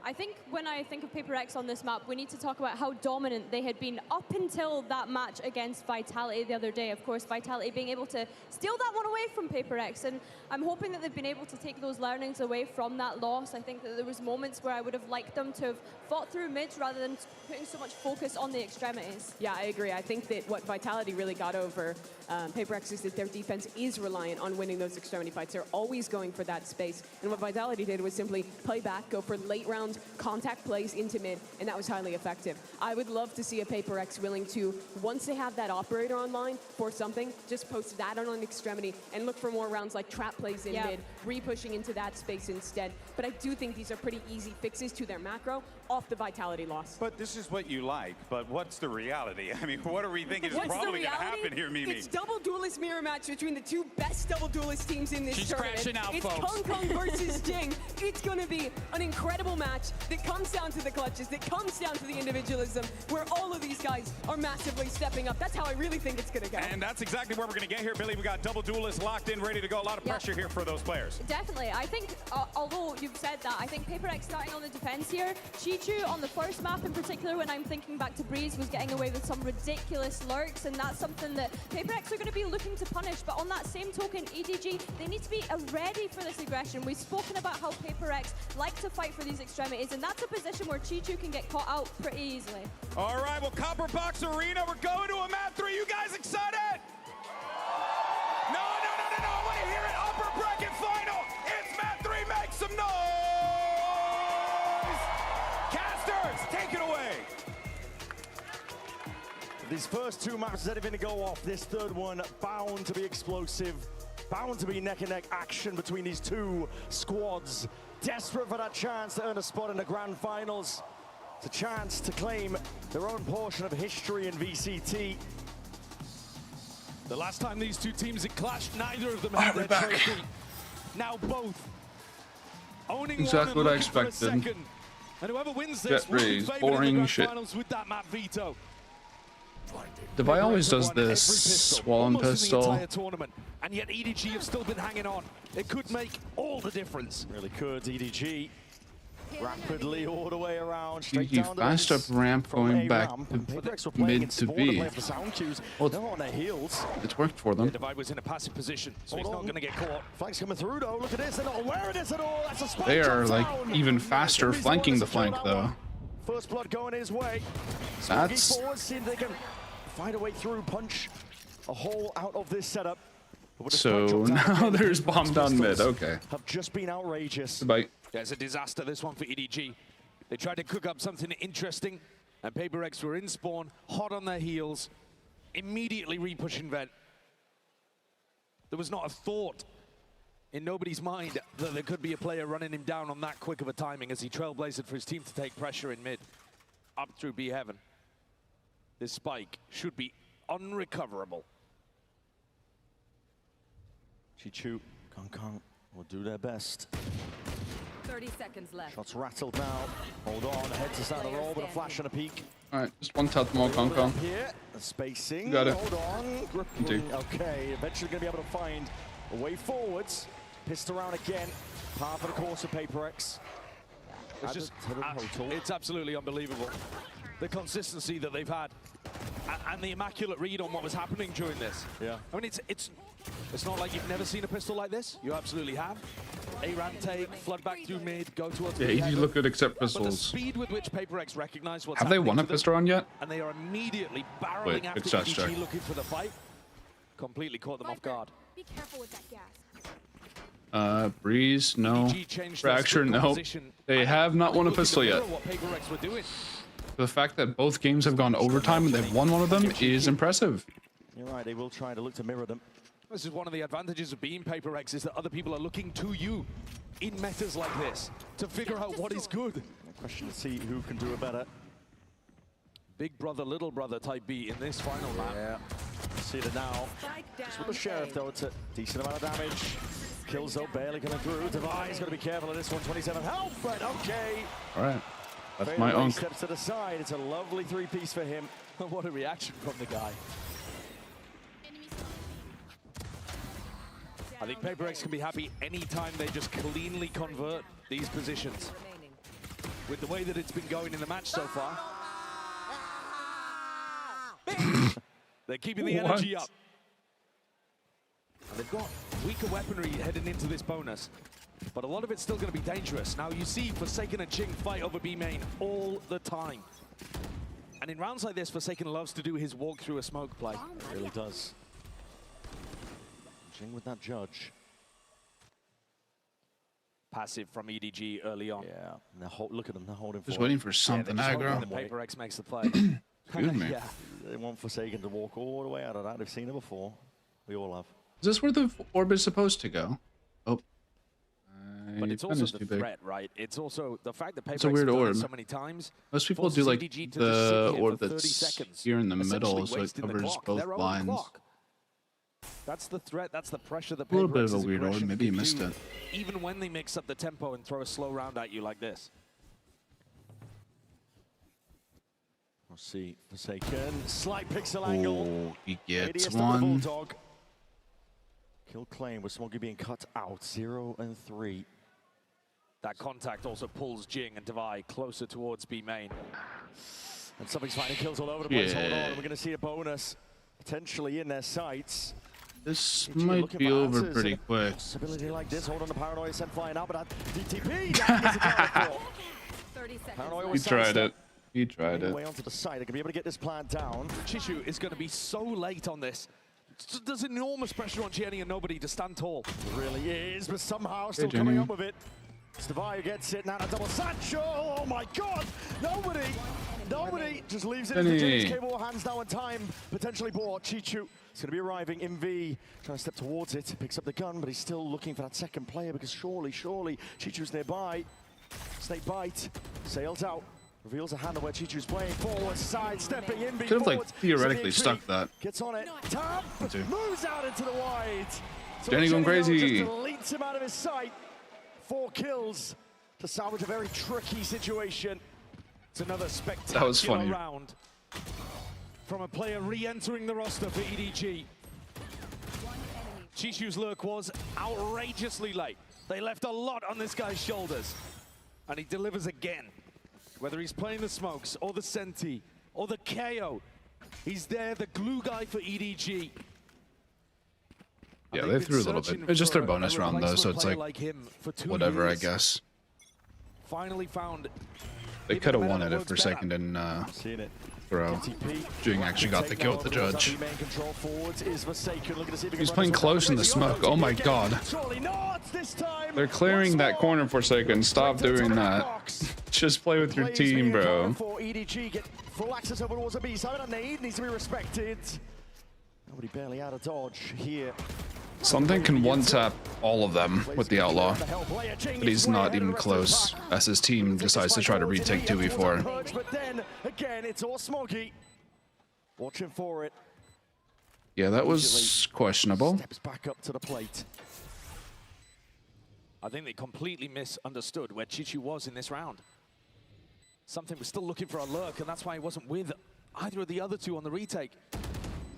Speaker 7: I think when I think of PRX on this map, we need to talk about how dominant they had been up until that match against Vitality the other day. Of course, Vitality being able to steal that one away from PRX, and I'm hoping that they've been able to take those learnings away from that loss. I think that there was moments where I would have liked them to have fought through mids rather than putting so much focus on the extremities.
Speaker 1: Yeah, I agree. I think that what Vitality really got over PRX is that their defense is reliant on winning those extremity fights. They're always going for that space, and what Vitality did was simply play back, go for late round contact plays into mid, and that was highly effective. I would love to see a PRX willing to, once they have that operator online for something, just post that on an extremity and look for more rounds like trap plays in mid, re-pushing into that space instead. But I do think these are pretty easy fixes to their macro off the Vitality loss.
Speaker 2: But this is what you like, but what's the reality? I mean, what are we thinking is probably going to happen here, Mimi?
Speaker 1: It's double duelist mirror match between the two best double duelist teams in this tournament.
Speaker 2: Crashing out,
Speaker 1: it's
Speaker 2: folks.
Speaker 1: Kong Kong versus Jing. It's going to be an incredible match that comes down to the clutches, that comes down to the individualism, where all of these guys are massively stepping up. That's how I really think it's going to go.
Speaker 2: And that's exactly where we're going to get here, Billy. We got double duelists locked in, ready to go. A lot of pressure here for those players.
Speaker 7: Definitely. I think, although you've said that, I think PRX starting on the defense here. Chichu on the first map in particular, when I'm thinking back to Breeze, was getting away with some ridiculous lurks, and that's something that PRX are going to be looking to punish. But on that same token, EDG, they need to be ready for this aggression. We've spoken about how PRX like to fight for these extremities, and that's a position where Chichu can get caught out pretty easily.
Speaker 2: All right, well, Copper Box Arena, we're going to a map 3. You guys excited? No, I want to hear it. Upper bracket final. It's map 3. Make some noise. Casters, take it away.
Speaker 14: These first 2 maps are going to go off. This third one bound to be explosive, bound to be neck-and-neck action between these 2 squads. Desperate for that chance to earn a spot in the grand finals. It's a chance to claim their own portion of history in VCT.
Speaker 10: The last time these 2 teams had clashed, neither of them had their trophy. Now both owning
Speaker 4: exactly
Speaker 10: one
Speaker 4: what I
Speaker 10: and looking for a
Speaker 4: expected.
Speaker 10: second. And whoever wins this will be favored in the
Speaker 4: boring
Speaker 10: grand
Speaker 4: shit.
Speaker 10: finals with that map Vyto.
Speaker 4: Devi always does this swollen pistol.
Speaker 10: In the entire tournament, and yet EDG have still been hanging on. It could make all the difference.
Speaker 14: Really could. EDG rapidly all the way around.
Speaker 4: EDG fast up ramp going back to mid to B. Well, it's worked for them.
Speaker 10: Devi was in a passive position, so he's not going to get caught.
Speaker 14: Flank's coming through though. Look at this. They're not aware of this at all. That's a spike.
Speaker 4: They are like even faster flanking the flank though.
Speaker 14: First blood going his way.
Speaker 4: That's
Speaker 14: forward, see if they can find a way through, punch a hole out of this setup.
Speaker 4: So now there's bomb down mid. Okay.
Speaker 14: Have just been outrageous.
Speaker 4: Bye.
Speaker 10: Yeah, it's a disaster, this one for EDG. They tried to cook up something interesting, and PRX were in spawn, hot on their heels, immediately re-pushing Vent. There was not a thought in nobody's mind that there could be a player running him down on that quick of a timing as he trailblazed for his team to take pressure in mid, up through B heaven. This spike should be unrecoverable.
Speaker 14: Chichu, Kong Kong will do their best.
Speaker 16: 30 seconds left.
Speaker 14: Shots rattled now. Hold on, head to start the roll, but a flash and a peek.
Speaker 4: Alright, just one tap more Kong Kong.
Speaker 14: Here, the spacing.
Speaker 4: Got it.
Speaker 14: Hold on. Gripping. Okay, eventually going to be able to find a way forwards. Pissed around again. Par for the course of PRX.
Speaker 10: It's just, it's absolutely unbelievable. The consistency that they've had and the immaculate read on what was happening during this.
Speaker 14: Yeah.
Speaker 10: I mean, it's not like you've never seen a pistol like this. You absolutely have. A-ram take, flood back through mid, go towards
Speaker 4: yeah, easy look good except
Speaker 10: But the
Speaker 4: pistols.
Speaker 10: speed with which PRX recognize what's
Speaker 4: Have they
Speaker 10: happening
Speaker 4: won a pistol run yet?
Speaker 10: and they are immediately barreling
Speaker 4: Wait,
Speaker 10: after
Speaker 4: good
Speaker 10: EDG
Speaker 4: check.
Speaker 10: looking for the fight, completely caught them off guard.
Speaker 18: Be careful with that gas.
Speaker 4: Breeze, no.
Speaker 10: EDG changed their
Speaker 4: Fracture,
Speaker 10: split
Speaker 4: no.
Speaker 10: composition.
Speaker 4: They have not won a
Speaker 10: Looking to
Speaker 4: pistol yet.
Speaker 10: mirror what PRX were doing.
Speaker 4: The fact that both games have gone overtime and they've won one of them is impressive.
Speaker 14: You're right, they will try to look to mirror them.
Speaker 10: This is one of the advantages of being PRX, is that other people are looking to you in metas like this to figure out what is good.
Speaker 14: Question to see who can do it better.
Speaker 10: big brother, little brother type beat in this final map.
Speaker 14: Yeah, see it now. Just with the Sheriff, though, it's a decent amount of damage. Kills, though, barely coming through. Devi's got to be careful of this one. 27 health, but okay.
Speaker 4: All right. That's
Speaker 14: Fade
Speaker 4: my
Speaker 14: away,
Speaker 4: unk.
Speaker 14: steps to the side. It's a lovely three-piece for him.
Speaker 10: What a reaction from the guy. I think PRX can be happy anytime they just cleanly convert these positions. With the way that it's been going in the match so far. They're keeping the energy up. And they've got weaker weaponry heading into this bonus. But a lot of it's still going to be dangerous. Now you see Forsaken and Ching fight over B main all the time. And in rounds like this, Forsaken loves to do his walk through a smoke play.
Speaker 14: Really does. Ching with that judge.
Speaker 10: Passive from EDG early on.
Speaker 14: Yeah, look at them, they're holding
Speaker 4: Just
Speaker 14: for
Speaker 4: waiting for something aggro.
Speaker 10: The PRX makes the play.
Speaker 4: Excuse me.
Speaker 14: Yeah, they want Forsaken to walk all the way out of that. They've seen it before. We all have.
Speaker 4: Is this where the orb is supposed to go? Oh.
Speaker 10: But it's also the threat, right? It's also the fact that
Speaker 4: it's a
Speaker 10: PRX
Speaker 4: weird
Speaker 10: have done
Speaker 4: orb.
Speaker 10: it so many times.
Speaker 4: Most people do like the orb that's here in the middle, so it covers both lines.
Speaker 10: That's the threat, that's the pressure that
Speaker 4: A little bit of
Speaker 10: PRX's
Speaker 4: a weird orb,
Speaker 10: aggression
Speaker 4: maybe you
Speaker 10: gives
Speaker 4: missed
Speaker 10: you,
Speaker 4: it.
Speaker 10: Even when they mix up the tempo and throw a slow round at you like this.
Speaker 14: We'll see Forsaken. Slight pixel angle.
Speaker 4: He gets
Speaker 14: ADS
Speaker 4: one.
Speaker 14: Bulldog. Kill claim with Smoggy being cut out. 0 and 3.
Speaker 10: That contact also pulls Jing and Devi closer towards B main.
Speaker 14: And something's finding kills all over the place. Hold on, we're going to see a bonus potentially in their sights.
Speaker 4: This might be over pretty quick.
Speaker 14: Possibility like this. Hold on, the Paranoia sent flying out, but that DTP.
Speaker 4: He tried it. He tried it.
Speaker 14: Way onto the side. They can be able to get this plan down.
Speaker 10: Chishu is going to be so late on this. There's enormous pressure on Gianni and nobody to stand tall.
Speaker 14: It really is, but somehow still coming up with it. Stavayo gets it, now a double satchel. Oh my god! Nobody just leaves it in the James Cable, hands down in time. Potentially bought. Chichu is going to be arriving. MV trying to step towards it, picks up the gun, but he's still looking for that second player because surely, Chichu's nearby. Snake bite, sails out, reveals a hand on where Chichu's playing. Forward, side, stepping in.
Speaker 4: Could have like theoretically stuck that.
Speaker 14: Gets on it, tap, moves out into the wide. So
Speaker 4: Danny going crazy.
Speaker 14: Just deletes him out of his sight. 4 kills to salvage a very tricky situation.
Speaker 10: It's another spectacular
Speaker 4: was funny.
Speaker 10: round from a player re-entering the roster for EDG. Chishu's lurk was outrageously late. They left a lot on this guy's shoulders. And he delivers again. Whether he's playing the smokes, or the Senti, or the KO, he's there, the glue guy for EDG.
Speaker 4: Yeah, they threw a little bit. It's just their bonus round though, so it's like whatever, I guess.
Speaker 10: Finally found.
Speaker 4: They could have won it if Forsaken didn't throw. Jing actually got the kill with the judge. He's playing close in the smoke. Oh my god. They're clearing that corner, Forsaken. Stop doing that. Just play with your team, bro.
Speaker 14: Full access over towards the B side. Needs to be respected. Nobody barely out of dodge here.
Speaker 4: Something can one-tap all of them with the Outlaw, but he's not even close as his team decides to try to retake 2v4.
Speaker 14: But then, again, it's all Smoggy. Watching for it.
Speaker 4: Yeah, that was questionable.
Speaker 14: Steps back up to the plate.
Speaker 10: I think they completely misunderstood where Chichu was in this round. Something was still looking for a lurk, and that's why he wasn't with either of the other two on the retake.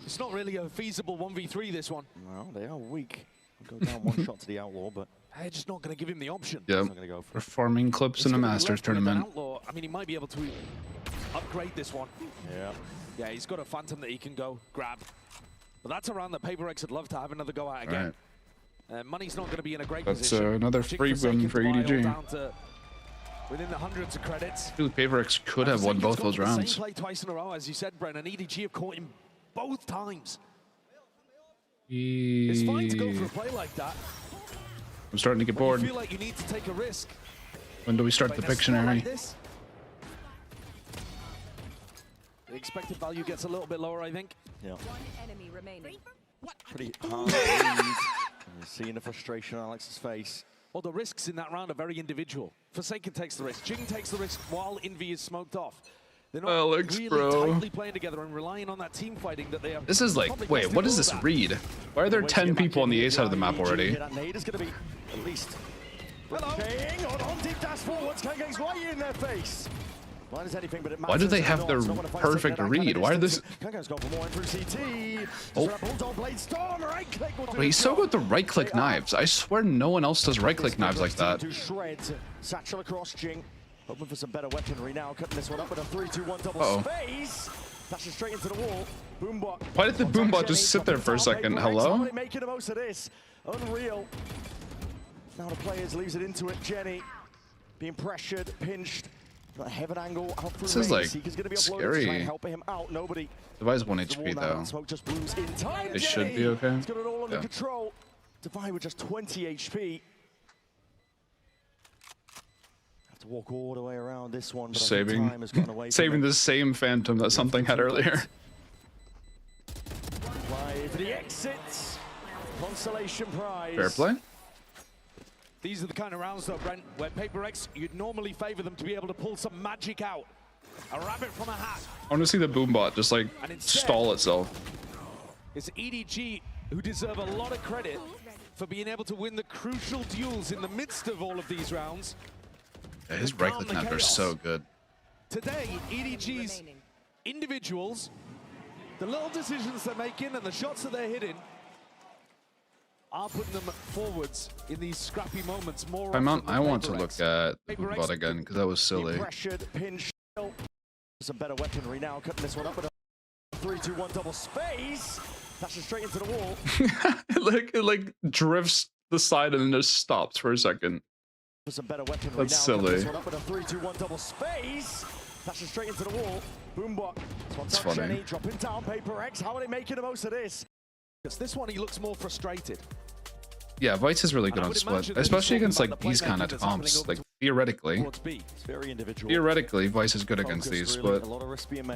Speaker 10: It's not really a feasible 1v3, this one.
Speaker 14: Well, they are weak. I'll go down one shot to the Outlaw, but
Speaker 10: they're just not going to give him the option.
Speaker 4: Yeah, we're farming clips in a Masters tournament.
Speaker 10: Outlaw, I mean, he might be able to upgrade this one.
Speaker 14: Yeah.
Speaker 10: Yeah, he's got a Phantom that he can go grab. But that's a round that PRX would love to have another go at again. Right. Money's not going to be in a great position.
Speaker 4: That's another free win for EDG.
Speaker 10: Within the hundreds of credits.
Speaker 4: Dude, PRX could have won both those rounds.
Speaker 10: Same play twice in a row, as you said, Brennan. EDG have caught him both times. It's fine to go for a play like that.
Speaker 4: I'm starting to get bored.
Speaker 10: You feel like you need to take a risk.
Speaker 4: When do we start the Pictionary?
Speaker 10: Like the expected value gets a little bit lower, I think.
Speaker 14: Yeah.
Speaker 16: One enemy remaining.
Speaker 14: Pretty hard lead. You're seeing the frustration on Alex's face.
Speaker 10: Well, the risks in that round are very individual. Forsaken takes the risk. Jing takes the risk while Envy is smoked off. They're not
Speaker 4: Alex,
Speaker 10: really
Speaker 4: bro.
Speaker 10: tightly playing together and relying on that team fighting that they have.
Speaker 4: This is like, wait, what is this read? Why are there 10 people on the A side of the map already?
Speaker 14: That nade is going to be at least. King on deep dash forwards. Kangang's right in their face.
Speaker 4: Why do they have their perfect read? Why are this?
Speaker 14: Kangang's gone for more in through CT.
Speaker 4: Oh. But he's so good with the right-click knives. I swear no one else does right-click knives like that.
Speaker 14: Satchel across Jing. Hoping for some better weaponry now. Cutting this one up with a 3-2-1 double space. Dashes straight into the wall. Boombot.
Speaker 4: Why did the Boombot just sit there for a second? Hello?
Speaker 14: Making the most of this. Unreal. Now the players leaves it into it. Jenny being pressured, pinched. Got a heaven angle out through
Speaker 4: This is like
Speaker 14: scary.
Speaker 4: scary.
Speaker 14: Him out. Nobody.
Speaker 4: Devi's 1 HP though.
Speaker 14: Smoke just blooms in time.
Speaker 4: They should be okay.
Speaker 14: He's got it all under control. Devi with just 20 HP. Have to walk all the way around this one. But
Speaker 4: Saving the same Phantom that something had earlier.
Speaker 14: Live the exits. Consolation prize.
Speaker 4: Fair play.
Speaker 10: These are the kind of rounds, though, Brent, where PRX, you'd normally favor them to be able to pull some magic out. A rabbit from a hat.
Speaker 4: I want to see the Boombot just like stall itself.
Speaker 10: It's EDG who deserve a lot of credit for being able to win the crucial duels in the midst of all of these rounds.
Speaker 4: Yeah, his right-click knives are so good.
Speaker 10: Today, EDG's individuals, the little decisions they're making and the shots that they're hitting, are putting them forwards in these scrappy moments more.
Speaker 4: I want to look at the Boombot again because that was silly.
Speaker 14: Pressured, pinch, some better weaponry now. Cutting this one up with a 3-2-1 double space. Dashes straight into the wall.
Speaker 4: it like drifts the side and then just stops for a second.
Speaker 14: Some better weaponry
Speaker 4: That's
Speaker 14: now.
Speaker 4: silly.
Speaker 14: This one up with a 3-2-1 double space. Dashes straight into the wall. Boombot.
Speaker 4: It's funny.
Speaker 14: Jenny dropping down PRX. How are they making the most of this?
Speaker 10: Because this one he looks more frustrated.
Speaker 4: Yeah, Vyto is really good on split, especially against like these kind of comps. Like theoretically, Vyto is good against these, but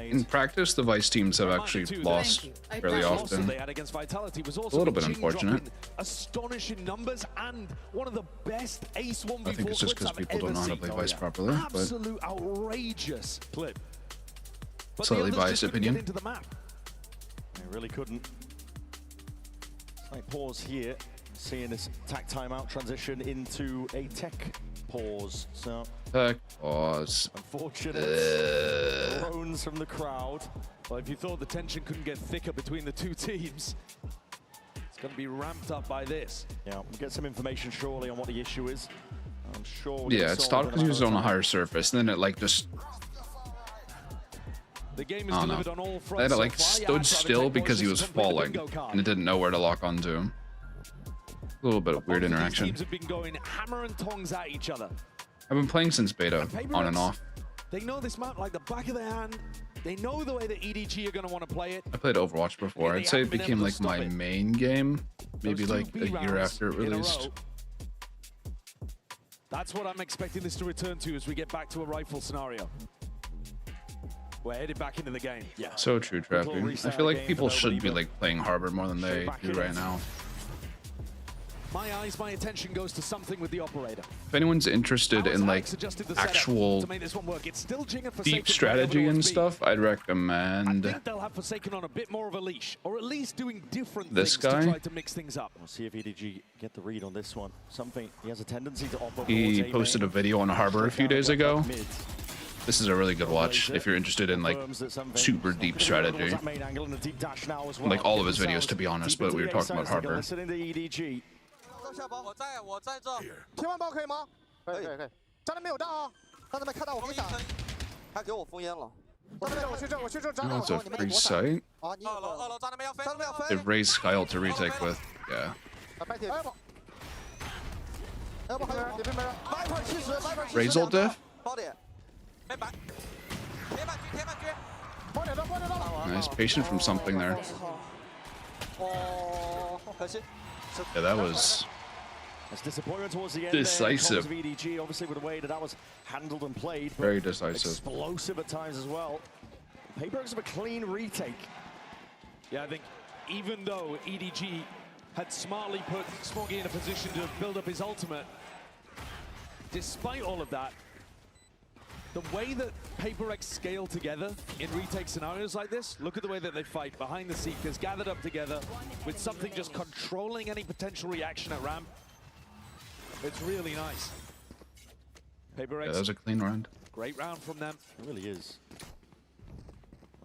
Speaker 4: in practice, the Vyto teams have actually lost fairly often. A little bit unfortunate.
Speaker 10: Astonishing numbers and one of the best ace 1v4
Speaker 4: I think it's just because people don't know how to play Vyto properly.
Speaker 10: Absolute outrageous clip.
Speaker 4: Slightly biased opinion.
Speaker 14: They really couldn't. Slight pause here. Seeing this tack timeout transition into a tech pause. So
Speaker 4: tech pause.
Speaker 14: Unfortunate groans from the crowd.
Speaker 10: Well, if you thought the tension couldn't get thicker between the two teams, it's going to be ramped up by this.
Speaker 14: Yeah, we'll get some information shortly on what the issue is. I'm sure.
Speaker 4: Yeah, it started because he was on a higher surface, and then it like just.
Speaker 10: The game is delivered on all fronts.
Speaker 4: Then it like stood still because he was falling, and it didn't know where to lock onto him. A little bit of weird interaction.
Speaker 10: Teams have been going hammer and tongs at each other.
Speaker 4: I've been playing since beta, on and off.
Speaker 10: They know this map like the back of their hand. They know the way that EDG are going to want to play it.
Speaker 4: I played Overwatch before. I'd say it became like my main game, maybe like a year after it released.
Speaker 10: That's what I'm expecting this to return to as we get back to a rifle scenario. We're headed back into the game.
Speaker 14: Yeah.
Speaker 4: So true, Trappy. I feel like people should be like playing Harbor more than they do right now.
Speaker 10: My attention goes to something with the operator.
Speaker 4: If anyone's interested in like actual deep strategy and stuff, I'd recommend
Speaker 10: I think they'll have Forsaken on a bit more of a leash, or at least doing different
Speaker 4: this
Speaker 10: things
Speaker 4: guy.
Speaker 10: to try to mix things up.
Speaker 14: We'll see if EDG get the read on this one. Something he has a tendency to offer.
Speaker 4: He posted a video on Harbor a few days ago. This is a really good watch if you're interested in like super deep strategy. Like all of his videos, to be honest, but we were talking about Harbor.
Speaker 15: 我在这。天外包可以吗？可以。站那边有弹啊！让他们看到我给你闪。他给我封烟了。我去这站好，
Speaker 4: That's a free site.
Speaker 15: 啊，你2楼站那边要飞，站那边要飞。
Speaker 4: They've raised Kyle to retake with, yeah.
Speaker 15: 白铁。要不还有点没人。Vyto 70 ，Vyto 70。
Speaker 4: Raise ult diff.
Speaker 15: 包点。铁板狙。包点到。
Speaker 4: Nice, patient from something there.
Speaker 15: 哦，可惜。
Speaker 4: Yeah, that was
Speaker 14: disappointment towards the end
Speaker 4: decisive.
Speaker 14: There, EDG, obviously, with the way that was handled and played.
Speaker 4: Very decisive.
Speaker 14: Explosive at times as well. PRX have a clean retake.
Speaker 10: Yeah, I think even though EDG had smartly put Smoggy in a position to build up his ultimate, despite all of that, The way that PRX scale together in retake scenarios like this, look at the way that they fight behind the Seekers, gathered up together with something just controlling any potential reaction at ramp. It's really nice. PRX.
Speaker 4: Yeah, that was a clean round.
Speaker 10: Great round from them.
Speaker 14: It really is.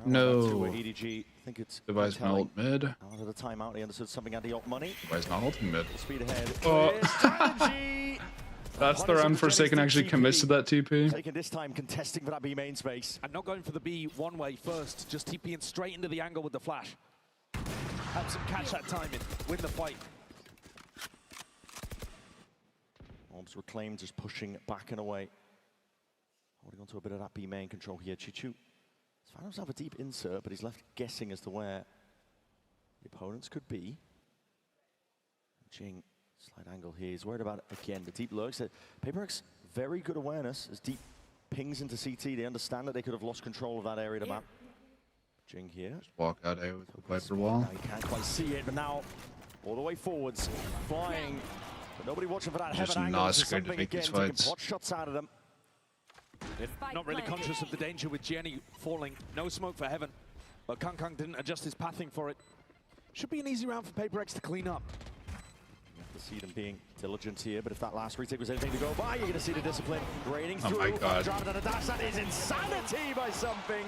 Speaker 4: No.
Speaker 14: EDG, I think it's
Speaker 4: Device my ult mid.
Speaker 14: Out of the timeout, he understood something at the ult money.
Speaker 4: Device not ulting mid.
Speaker 14: Speed ahead.
Speaker 4: Oh. That's the round Forsaken actually commits to that TP.
Speaker 14: Taking this time, contesting for that B main space.
Speaker 10: And not going for the B one way first, just TPing straight into the angle with the flash. Helps him catch that timing, win the fight.
Speaker 14: Orbs reclaimed, just pushing back and away. Holding on to a bit of that B main control here. Chichu has found himself a deep insert, but he's left guessing as to where the opponents could be. Jing, slight angle here. He's worried about, again, the deep lurks. PRX, very good awareness as deep pings into CT. They understand that they could have lost control of that area of the map. Jing here.
Speaker 4: Just walk out here with the Viper wall.
Speaker 14: Now he can't quite see it, but now all the way forwards, flying. But nobody watching for that
Speaker 4: Just
Speaker 14: heaven angle.
Speaker 4: not scared to make these fights.
Speaker 14: Pot shots out of them.
Speaker 10: Not really conscious of the danger with Jenny falling. No smoke for heaven. But Kang didn't adjust his pathing for it. Should be an easy round for PRX to clean up.
Speaker 14: You have to see them being diligent here, but if that last retake was anything to go by, you're going to see the discipline raining through.
Speaker 4: Oh my god.
Speaker 14: Driving a dash, that is insanity by something.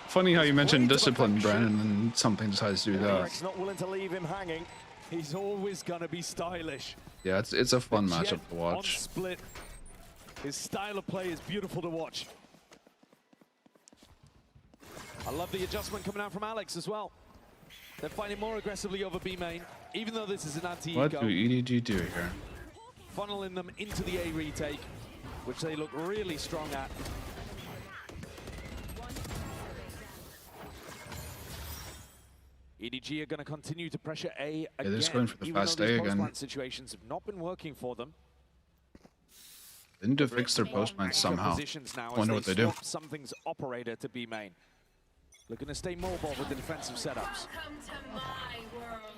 Speaker 4: Funny how you mentioned discipline, Brandon, and something decides to do that.
Speaker 14: PRX not willing to leave him hanging.
Speaker 10: He's always going to be stylish.
Speaker 4: Yeah, it's a fun matchup to watch.
Speaker 10: On split. His style of play is beautiful to watch. I love the adjustment coming out from Alex as well. They're fighting more aggressively over B main, even though this is an anti-eco.
Speaker 4: What do EDG do here?
Speaker 10: Funneling them into the A retake, which they look really strong at. EDG are going to continue to pressure A again.
Speaker 4: Yeah, they're just going for the
Speaker 10: even
Speaker 4: fast
Speaker 10: though
Speaker 4: A
Speaker 10: these
Speaker 4: again.
Speaker 10: post-plant situations have not been working for them.
Speaker 4: They need to fix their post plants somehow. Wonder what they do.
Speaker 10: Something's operator to B main. Looking to stay mobile with the defensive setups.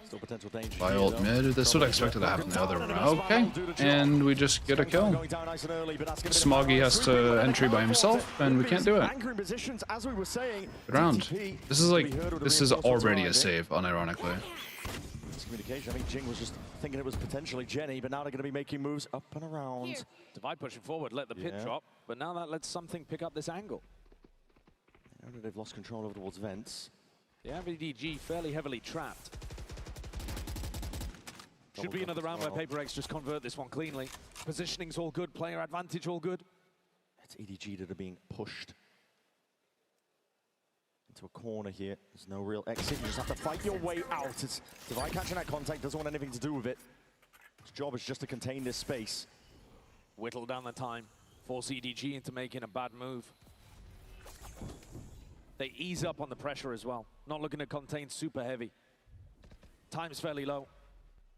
Speaker 14: Still potential danger.
Speaker 4: By ult mid, this would expect it to happen the other round. Okay, and we just get a kill. Smoggy has to entry by himself, and we can't do it. Good round. This is already a save, unironically.
Speaker 14: Communication. I think Jing was just thinking it was potentially Jenny, but now they're going to be making moves up and around.
Speaker 10: Divide pushing forward, let the pit drop, but now that lets something pick up this angle.
Speaker 14: Now that they've lost control over towards vents.
Speaker 10: The EDG fairly heavily trapped. Should be another round where PRX just convert this one cleanly. Positioning's all good, player advantage all good.
Speaker 14: It's EDG that are being pushed into a corner here. There's no real exit. You just have to fight your way out. It's Divide catching that contact, doesn't want anything to do with it. His job is just to contain this space.
Speaker 10: Whittle down the time. Force EDG into making a bad move. They ease up on the pressure as well. Not looking to contain super heavy. Time's fairly low.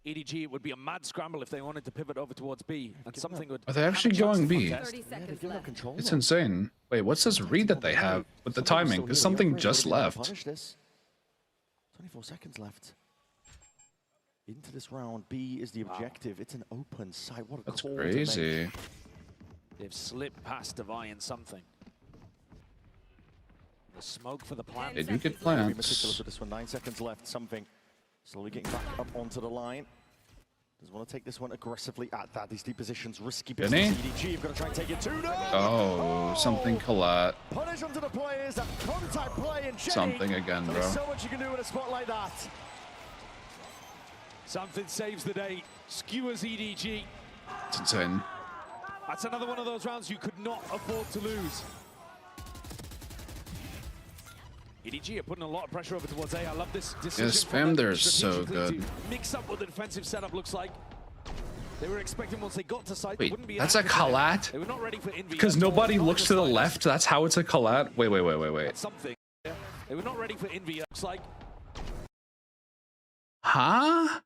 Speaker 10: EDG, it would be a mad scramble if they wanted to pivot over towards B, and something would...
Speaker 4: Are they actually going B?
Speaker 14: It's
Speaker 4: insane. Wait, what's this read that they have with the timing? Because something just left.
Speaker 14: 24 seconds left. Into this round, B is the objective. It's an open site. What a
Speaker 4: That's
Speaker 14: call
Speaker 4: crazy.
Speaker 10: They've slipped past Divine something. The smoke for the plant.
Speaker 4: They do get
Speaker 14: Be
Speaker 4: plants.
Speaker 14: meticulous with this one. 9 seconds left. Something slowly getting back up onto the line. Does want to take this one aggressively at that. These deep positions, risky business. EDG, you've got to try and take it too. No!
Speaker 4: Oh, something collat.
Speaker 14: Punish onto the players. That contact play and
Speaker 4: Something again, bro.
Speaker 14: There's so much you can do in a spot like that.
Speaker 10: Something saves the day. Skewers EDG.
Speaker 4: It's insane.
Speaker 10: That's another one of those rounds you could not afford to lose. EDG are putting a lot of pressure over towards A. I love this decision.
Speaker 4: This spam there is so good.
Speaker 10: Mix up what the defensive setup looks like. They were expecting once they got to site,
Speaker 4: Wait,
Speaker 10: it wouldn't be
Speaker 4: that's a collat?
Speaker 10: They were not ready for Envy.
Speaker 4: Because nobody looks to the left, that's how it's a collat? Wait.
Speaker 10: That's something. They were not ready for Envy. It looks like.
Speaker 4: Huh?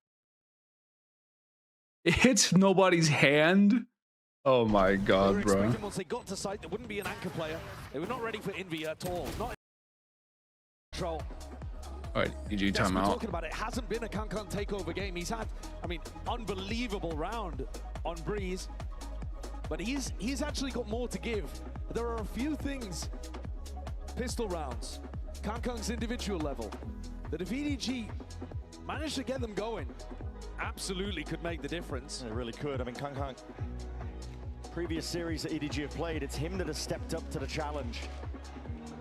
Speaker 4: It hits nobody's hand? Oh my god,
Speaker 10: They were
Speaker 4: bro.
Speaker 10: expecting once they got to site, there wouldn't be an anchor player. They were not ready for Envy at all. Not control.
Speaker 4: Alright, EG
Speaker 10: We're
Speaker 4: timeout.
Speaker 10: talking about it hasn't been a Kang takeover game. He's had, I mean, unbelievable round on Breeze. but he's actually got more to give. There are a few things, pistol rounds, Kangkang's individual level, that if EDG managed to get them going, absolutely could make the difference.
Speaker 14: It really could. I mean, Kangkang, previous series that EDG have played, it's him that has stepped up to the challenge.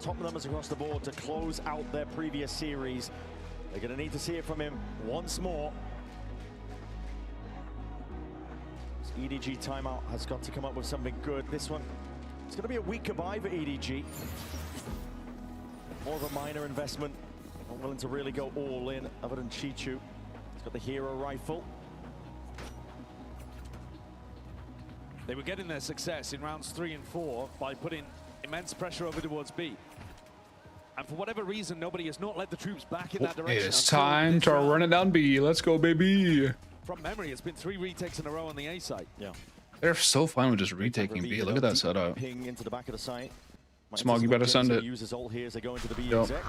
Speaker 14: Top numbers across the board to close out their previous series. They're going to need to see it from him once more. This EDG timeout has got to come up with something good. This one, it's going to be a weaker buy for EDG. More of a minor investment. Not willing to really go all in, other than Chichu. He's got the hero rifle.
Speaker 10: They were getting their success in rounds 3 and 4 by putting immense pressure over towards B. And for whatever reason, nobody has not led the troops back in that direction.
Speaker 4: It's time to run it down B. Let's go, baby.
Speaker 10: From memory, it's been 3 retakes in a row on the A site.
Speaker 14: Yeah.
Speaker 4: They're so fine with just retaking B. Look at that setup.
Speaker 14: Ping into the back of the site.
Speaker 4: Smog, you better send it.
Speaker 14: Uses ult here as they go into the B
Speaker 4: Yep.
Speaker 14: exec.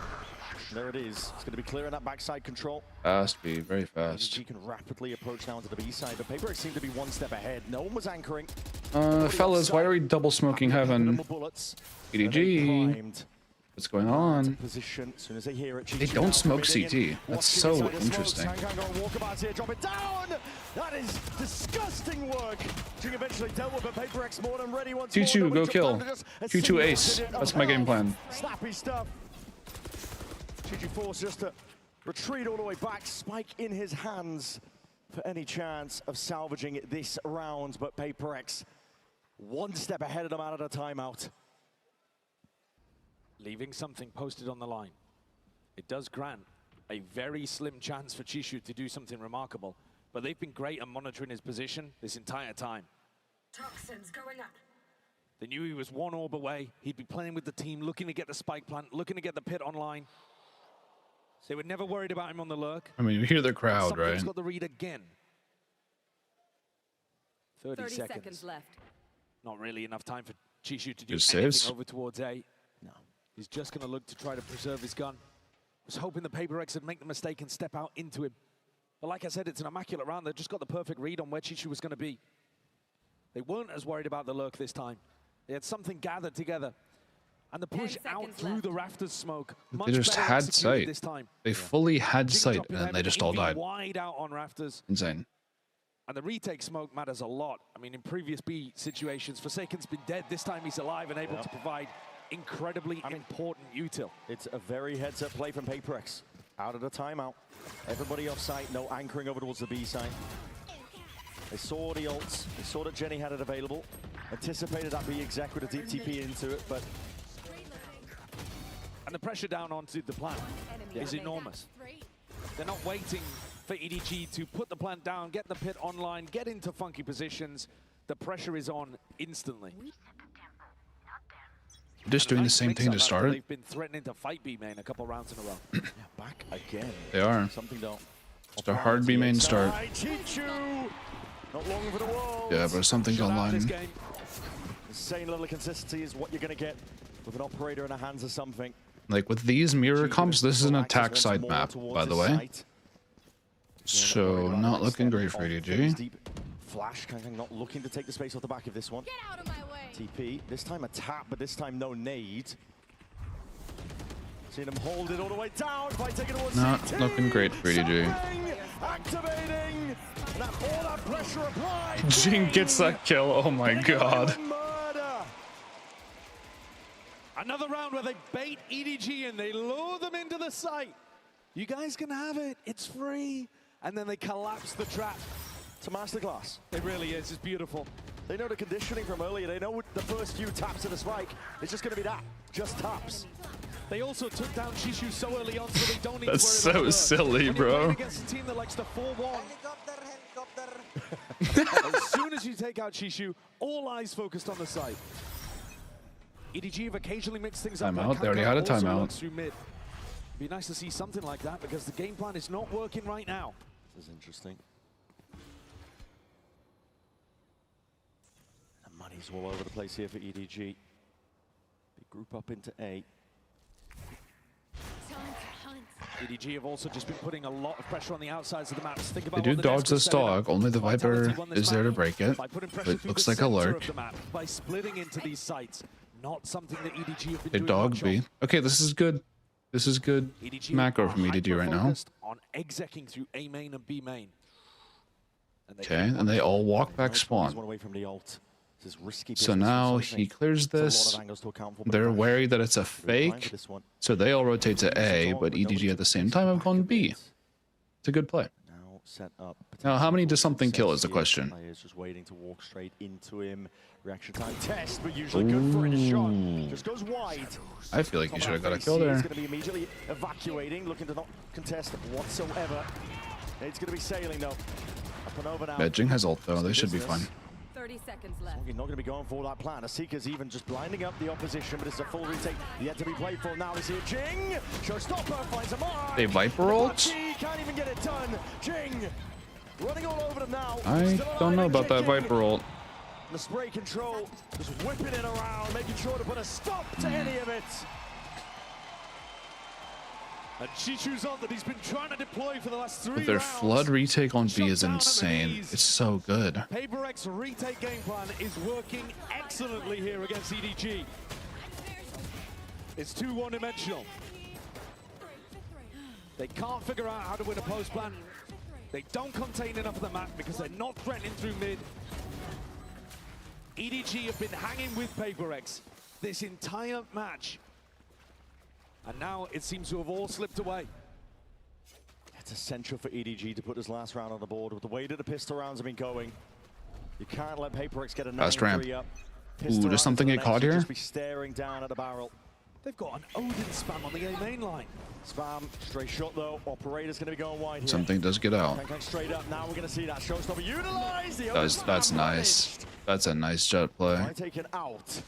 Speaker 14: There it is. It's going to be clearing that backside control.
Speaker 4: Fast B, very fast.
Speaker 14: EDG can rapidly approach now to the B side, but PRX seem to be one step ahead. No one was anchoring.
Speaker 4: Fellas, why are we double smoking heaven? EDG. What's going on?
Speaker 14: Position. As soon as they hear it,
Speaker 4: They don't smoke CT. That's so interesting.
Speaker 14: Drop it down. That is disgusting work. Being eventually dealt with, but PRX more than ready once more.
Speaker 4: Chichu, go kill. Chichu ace. That's my game plan.
Speaker 14: Snappy stuff. Chichu forced just to retreat all the way back. Spike in his hands for any chance of salvaging this round, but PRX one step ahead of them out of the timeout.
Speaker 10: Leaving something posted on the line. It does grant a very slim chance for Chishu to do something remarkable, but they've been great at monitoring his position this entire time.
Speaker 16: Toxins going up.
Speaker 10: They knew he was 1 orb away. He'd be playing with the team, looking to get the spike plant, looking to get the pit online. They were never worried about him on the lurk.
Speaker 4: I mean, you hear the crowd, right?
Speaker 10: He's got the read again. 30
Speaker 16: seconds left.
Speaker 10: Not really enough time for Chishu to do
Speaker 4: Just
Speaker 10: anything
Speaker 4: saves.
Speaker 10: over towards A. No. He's just going to look to try to preserve his gun. Was hoping the PRX would make the mistake and step out into him. But like I said, it's an immaculate round. They've just got the perfect read on where Chishu was going to be. They weren't as worried about the lurk this time. They had something gathered together. And the push out through the rafters smoke.
Speaker 4: They just had sight.
Speaker 10: This time.
Speaker 4: They fully had sight, and then they just all died.
Speaker 10: Wide out on rafters.
Speaker 4: Insane.
Speaker 10: And the retake smoke matters a lot. I mean, in previous B situations, Forsaken's been dead. This time he's alive and able to provide incredibly important util.
Speaker 14: It's a very heads-up play from PRX. Out of the timeout. Everybody off site, no anchoring over towards the B side. They saw the ults. They saw that Jenny had it available. Anticipated that B exec with a deep TP into it, but...
Speaker 10: And the pressure down onto the plant is enormous. They're not waiting for EDG to put the plant down, get the pit online, get into funky positions. The pressure is on instantly.
Speaker 4: Just doing the same thing to start.
Speaker 10: They've been threatening to fight B main a couple rounds in a row.
Speaker 14: Yeah, back again.
Speaker 4: They are.
Speaker 14: Something don't.
Speaker 4: It's a hard B main start.
Speaker 14: Not long for the world.
Speaker 4: Yeah, but something online.
Speaker 14: Insane level of consistency is what you're going to get with an operator in the hands of something.
Speaker 4: Like with these mirror comps, this is an attack side map, by the way. So not looking great for EDG.
Speaker 14: Flash, Kangkang not looking to take the space off the back of this one.
Speaker 18: Get out of my way.
Speaker 14: TP, this time a tap, but this time no nade. Seeing him hold it all the way down by taking towards
Speaker 4: Not
Speaker 14: CT.
Speaker 4: looking great for EDG.
Speaker 14: Activating, and all that pressure applied.
Speaker 4: Jing gets that kill, oh my god.
Speaker 10: Another round where they bait EDG and they lure them into the site. You guys can have it, it's free. And then they collapse the trap.
Speaker 14: It's a masterclass.
Speaker 10: It really is, it's beautiful.
Speaker 14: They know the conditioning from earlier. They know the first few taps of the spike, it's just going to be that, just taps.
Speaker 10: They also took down Chishu so early on, so they don't need
Speaker 4: That's
Speaker 10: to worry
Speaker 4: so
Speaker 10: about
Speaker 4: silly, bro.
Speaker 10: Against a team that likes to 4-1. As soon as you take out Chishu, all eyes focused on the site. EDG have occasionally mixed things up.
Speaker 4: Timeout, they already had a timeout.
Speaker 10: Through mid. Be nice to see something like that because the game plan is not working right now.
Speaker 14: This is interesting. The money's all over the place here for EDG. They group up into A.
Speaker 10: EDG have also just been putting a lot of pressure on the outsides of the maps. Think
Speaker 4: They
Speaker 10: about
Speaker 4: do
Speaker 10: what the
Speaker 4: dodge
Speaker 10: Nets were
Speaker 4: this
Speaker 10: setting
Speaker 4: dog.
Speaker 10: up.
Speaker 4: Only the
Speaker 10: Vitality
Speaker 4: Viper
Speaker 10: won this
Speaker 4: is there to
Speaker 10: match
Speaker 4: break it.
Speaker 10: by putting pressure
Speaker 4: But
Speaker 10: through
Speaker 4: looks
Speaker 10: the
Speaker 4: like a
Speaker 10: center
Speaker 4: lurk.
Speaker 10: of the map, by splitting into these sites. Not something that EDG have been
Speaker 4: A
Speaker 10: doing
Speaker 4: dog
Speaker 10: much
Speaker 4: B.
Speaker 10: of.
Speaker 4: Okay, this is good. This is good
Speaker 10: EDG
Speaker 4: macro
Speaker 10: are
Speaker 4: from EDG right now.
Speaker 10: hyper-focused on execing through A main and B main.
Speaker 4: Okay, and they all walk back spawn. So now he clears this. They're wary that it's a fake, so they all rotate to A, but EDG at the same time have gone B. It's a good play. Now, how many does something kill is the question.
Speaker 14: Just waiting to walk straight into him. Reaction time test, but usually good for a shot. Just goes wide.
Speaker 4: I feel like he should have got a kill there.
Speaker 14: He's going to be immediately evacuating, looking to not contest whatsoever. It's going to be sailing though. Up and over now.
Speaker 4: Medjing has ult though. They should be fine.
Speaker 7: 30 seconds left.
Speaker 14: He's not going to be going for that plan. Asika's even just blinding up the opposition, but it's a full retake yet to be played for. Now we see Jing. Showstopper finds a mark.
Speaker 4: They Viper ult?
Speaker 14: Can't even get it done. Jing running all over them now.
Speaker 4: I don't know about that Viper ult.
Speaker 14: The spray control just whipping it around, making sure to put a stop to any of it.
Speaker 10: And Chichu's ult that he's been trying to deploy for the last 3
Speaker 4: But their
Speaker 10: rounds.
Speaker 4: flood retake on B is insane. It's so good.
Speaker 10: PRX retake game plan is working excellently here against EDG. It's too one-dimensional. They can't figure out how to win a post plan. They don't contain enough of the map because they're not threatening through mid. EDG have been hanging with PRX this entire match. And now it seems to have all slipped away.
Speaker 14: It's essential for EDG to put this last round on the board. With the way that the pistol rounds have been going, you can't let PRX get a 9-3 up.
Speaker 4: Ooh, does something get caught here?
Speaker 14: Just be staring down at the barrel.
Speaker 10: They've got an Odin spam on the A main line.
Speaker 14: Spam, straight shot though. Operator's going to be going wide here.
Speaker 4: Something does get out.
Speaker 14: Straight up. Now we're going to see that showstopper utilized.
Speaker 4: That's nice. That's a nice jet play.
Speaker 14: Taken out.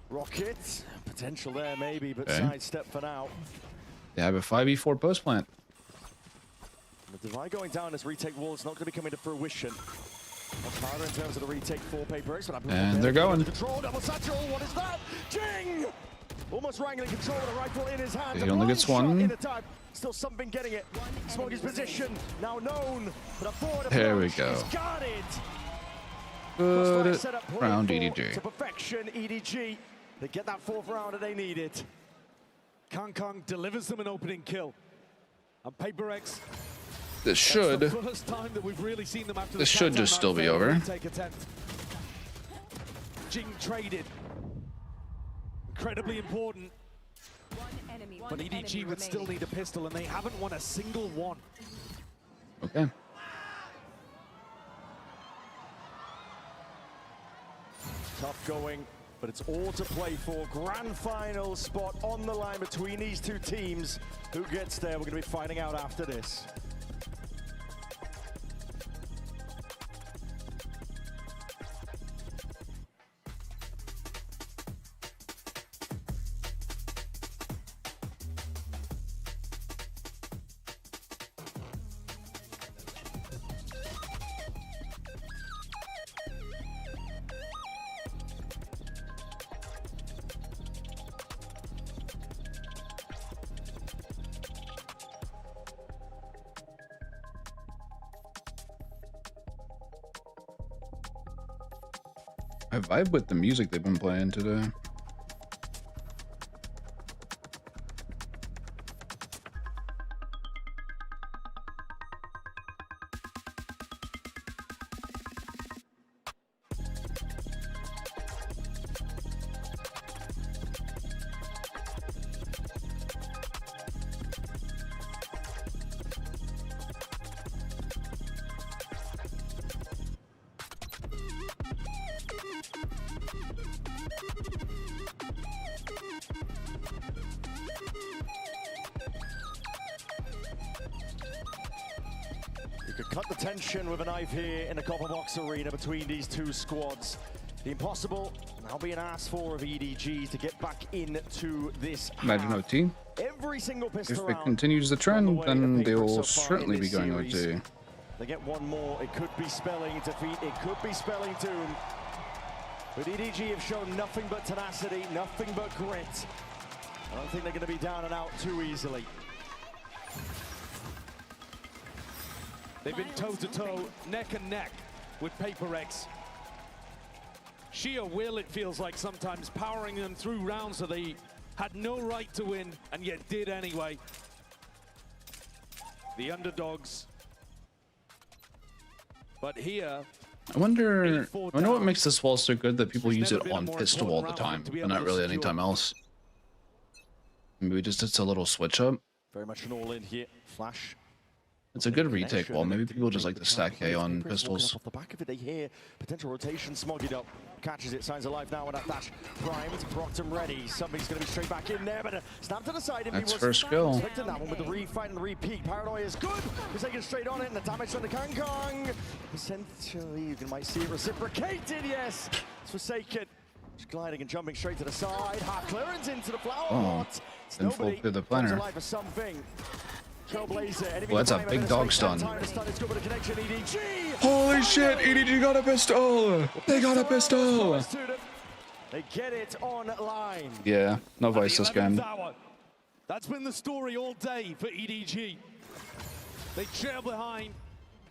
Speaker 14: Rocket, potential there maybe, but
Speaker 4: Okay.
Speaker 14: sidestep for now.
Speaker 4: They have a 5v4 post plant.
Speaker 14: The Divide going down this retake wall is not going to be coming to fruition. Much harder in terms of the retake for PRX.
Speaker 4: And they're going.
Speaker 14: Control, double satchel, what is that? Jing! Almost wrangling control with a rifle in his hand.
Speaker 4: He only gets one.
Speaker 14: In the time. Still something getting it. Smoggy's position, now known. But a forward
Speaker 4: There we
Speaker 14: approach
Speaker 4: go.
Speaker 14: is guarded.
Speaker 4: Good
Speaker 14: Setup played
Speaker 4: round,
Speaker 14: for
Speaker 4: EDG.
Speaker 14: To perfection, EDG. They get that 4th round that they needed.
Speaker 10: Kong delivers them an opening kill. And PRX.
Speaker 4: This should.
Speaker 10: That's the first time that we've really seen them after
Speaker 4: This
Speaker 10: the
Speaker 4: should
Speaker 10: countdown
Speaker 4: just still be
Speaker 10: failed
Speaker 4: over.
Speaker 10: retake attempt. Jing traded. Incredibly important. But EDG would still need a pistol, and they haven't won a single one.
Speaker 4: Okay.
Speaker 14: Tough going, but it's all to play for. Grand final spot on the line between these two teams. Who gets there? We're going to be finding out after this.
Speaker 4: I vibe with the music they've been playing today.
Speaker 14: Could cut the tension with a knife here in the Copper Box Arena between these two squads. The impossible now being asked for of EDG to get back into this
Speaker 4: Imagine
Speaker 14: half.
Speaker 4: OT.
Speaker 14: Every single pistol
Speaker 4: If it
Speaker 14: round
Speaker 4: continues the trend, then they will
Speaker 14: so far
Speaker 4: certainly
Speaker 14: in
Speaker 4: be
Speaker 14: this
Speaker 4: going
Speaker 14: series.
Speaker 4: OT.
Speaker 14: They get one more. It could be spelling defeat. It could be spelling doom. But EDG have shown nothing but tenacity, nothing but grit. I don't think they're going to be down and out too easily.
Speaker 10: They've been toe-to-toe, neck and neck with PRX. Sheer will, it feels like sometimes, powering them through rounds that they had no right to win and yet did anyway. The underdogs. But here,
Speaker 4: I wonder what makes this wall so good that people use it on pistol all the time, but not really any time else. Maybe just it's a little switch up.
Speaker 14: Very much an all-in here. Flash.
Speaker 4: It's a good retake wall. Maybe people just like to stack A on pistols.
Speaker 14: Off the back of it, they hear potential rotation. Smoggied up, catches it, signs alive now with that dash. Primed, procked and ready. Somebody's going to be straight back in there, but snap to the side.
Speaker 4: That's first kill.
Speaker 14: Expecting that one with the refight and the repeat. Paranoia is good. He's taking straight on it, and the damage on the Kong. Essentially, you might see it reciprocated. Yes, it's Forsaken. Just gliding and jumping straight to the side. Half clearance into the flower pot.
Speaker 4: Then full through the planner. Well, that's a big dog stun. Holy shit, EDG got a pistol! They got a pistol!
Speaker 14: They get it online.
Speaker 4: Yeah, no Vice this game.
Speaker 10: That's been the story all day for EDG. They trail behind.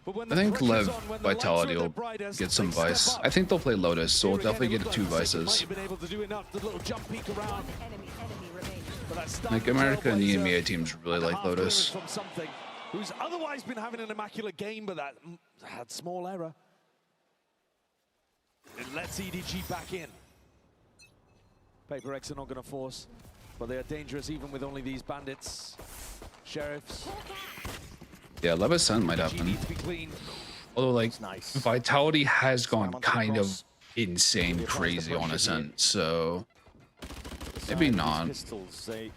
Speaker 4: I think LEV Vitality will get some Vice. I think they'll play Lotus, so we'll definitely get 2 Vices. Like America and the EMEA teams really like Lotus.
Speaker 10: Who's otherwise been having an immaculate game, but that had small error. It lets EDG back in. PRX are not going to force, but they are dangerous even with only these bandits. Sheriffs.
Speaker 4: Yeah, LEV Ascent might happen. Although, like, Vitality has gone kind of insane crazy on Ascent, so maybe not.
Speaker 14: Pistols, they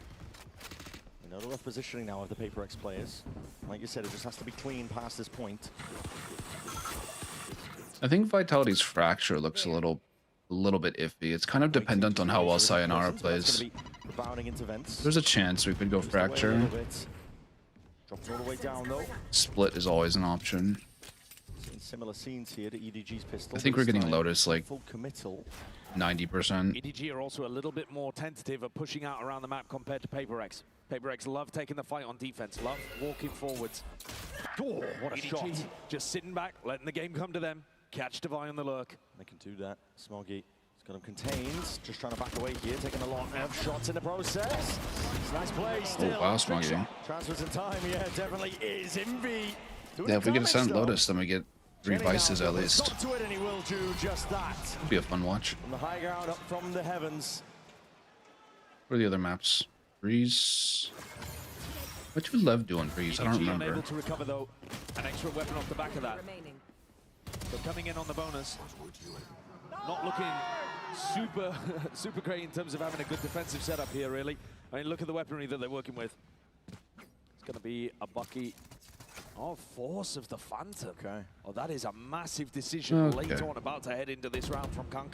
Speaker 14: know the rough positioning now of the PRX players. Like you said, it just has to be clean past this point.
Speaker 4: I think Vitality's Fracture looks a little bit iffy. It's kind of dependent on how well Sayonara plays. There's a chance we could go Fracture.
Speaker 14: Dropped all the way down though.
Speaker 4: Split is always an option.
Speaker 14: Similar scenes here to EDG's pistol.
Speaker 4: I think we're getting Lotus like
Speaker 14: full committal.
Speaker 4: 90%.
Speaker 10: EDG are also a little bit more tentative at pushing out around the map compared to PRX. PRX love taking the fight on defense, love walking forwards.
Speaker 14: Oh, what a
Speaker 10: EDG
Speaker 14: shot.
Speaker 10: Just sitting back, letting the game come to them. Catch Devi on the lurk.
Speaker 14: They can do that. Smoggy has got him contained. Just trying to back away here, taking a lot of shots in the process. It's a nice play still.
Speaker 4: Oh, wow, Smoggy.
Speaker 14: Transfers in time, yeah, definitely is Envy.
Speaker 4: Yeah, if we get a Sent Lotus, then we get 3 Vices at least.
Speaker 14: To it and he will do just that.
Speaker 4: It'll be a fun watch.
Speaker 14: From the high ground up from the heavens.
Speaker 4: What are the other maps? Breeze. What should LEV do on Breeze? I don't remember.
Speaker 10: Unable to recover though. An extra weapon off the back of that. But coming in on the bonus. Not looking super great in terms of having a good defensive setup here, really. I mean, look at the weaponry that they're working with. It's going to be a Bucky. Oh, force of the Phantom.
Speaker 14: Okay.
Speaker 10: Oh, that is a massive decision late on, about to head into this round from Kong.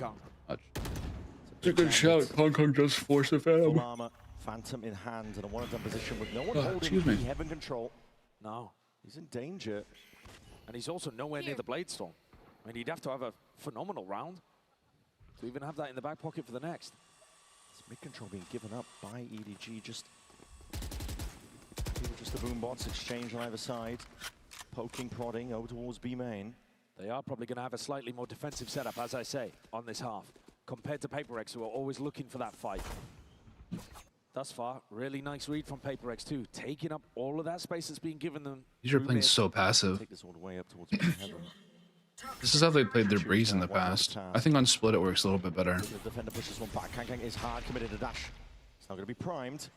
Speaker 4: It's a good shout. Kong just force of Phantom.
Speaker 14: Full armor, Phantom in hand, and a one-and-done position with no one holding the heaven control.
Speaker 10: No.
Speaker 14: He's in danger.
Speaker 10: And he's also nowhere near the Blade Storm. I mean, he'd have to have a phenomenal round to even have that in the back pocket for the next.
Speaker 14: It's mid-control being given up by EDG, just the boom bots exchange on either side. Poking, prodding over towards B main.
Speaker 10: They are probably going to have a slightly more defensive setup, as I say, on this half, compared to PRX, who are always looking for that fight. Thus far, really nice read from PRX too, taking up all of that space that's being given them.
Speaker 4: These are playing so passive.
Speaker 14: Take this all the way up towards
Speaker 4: This is how they played their Breeze in the past. I think on Split it works a little bit better.
Speaker 14: The defender pushes one back. Kang is hard committed to dash. It's now going to be primed.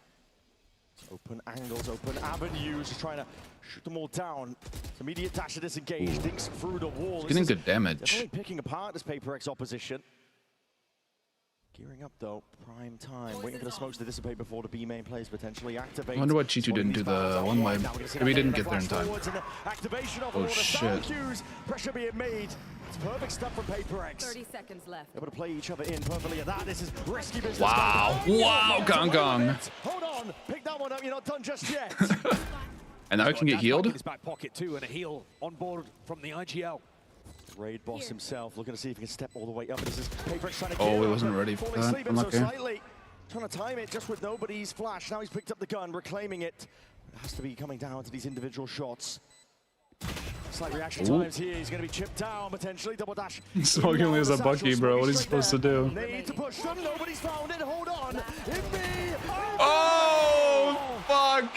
Speaker 14: Open angles, open avenues, just trying to shoot them all down. It's immediate dash to disengage, dinks through the wall.
Speaker 4: Getting good damage.
Speaker 14: Definitely picking apart this PRX opposition. Gearing up though, prime time, waiting for the smokes to dissipate before the B main players potentially activate.
Speaker 4: I wonder what G2 didn't do the one way. Maybe he didn't get there in time. Oh shit.
Speaker 14: Pressure being made. It's perfect stuff from PRX.
Speaker 12: 30 seconds left.
Speaker 14: Able to play each other in perfectly at that. This is risky business.
Speaker 4: Wow. Wow, Kong.
Speaker 14: Hold on, pick that one up, you're not done just yet.
Speaker 4: And now I can get healed?
Speaker 10: His back pocket too, and a heal on board from the IGL.
Speaker 14: Raid boss himself looking to see if he can step all the way up. This is PRX trying to
Speaker 4: he wasn't ready for that. I'm okay.
Speaker 14: Trying to time it just with nobody's flash. Now he's picked up the gun, reclaiming it. It has to be coming down to these individual shots. Looks like reaction times here. He's going to be chipped down potentially. Double dash.
Speaker 4: Smoking only has a Bucky, bro. What is he supposed to do?
Speaker 14: Need to push them. Nobody's found it. Hold on.
Speaker 4: Oh, fuck.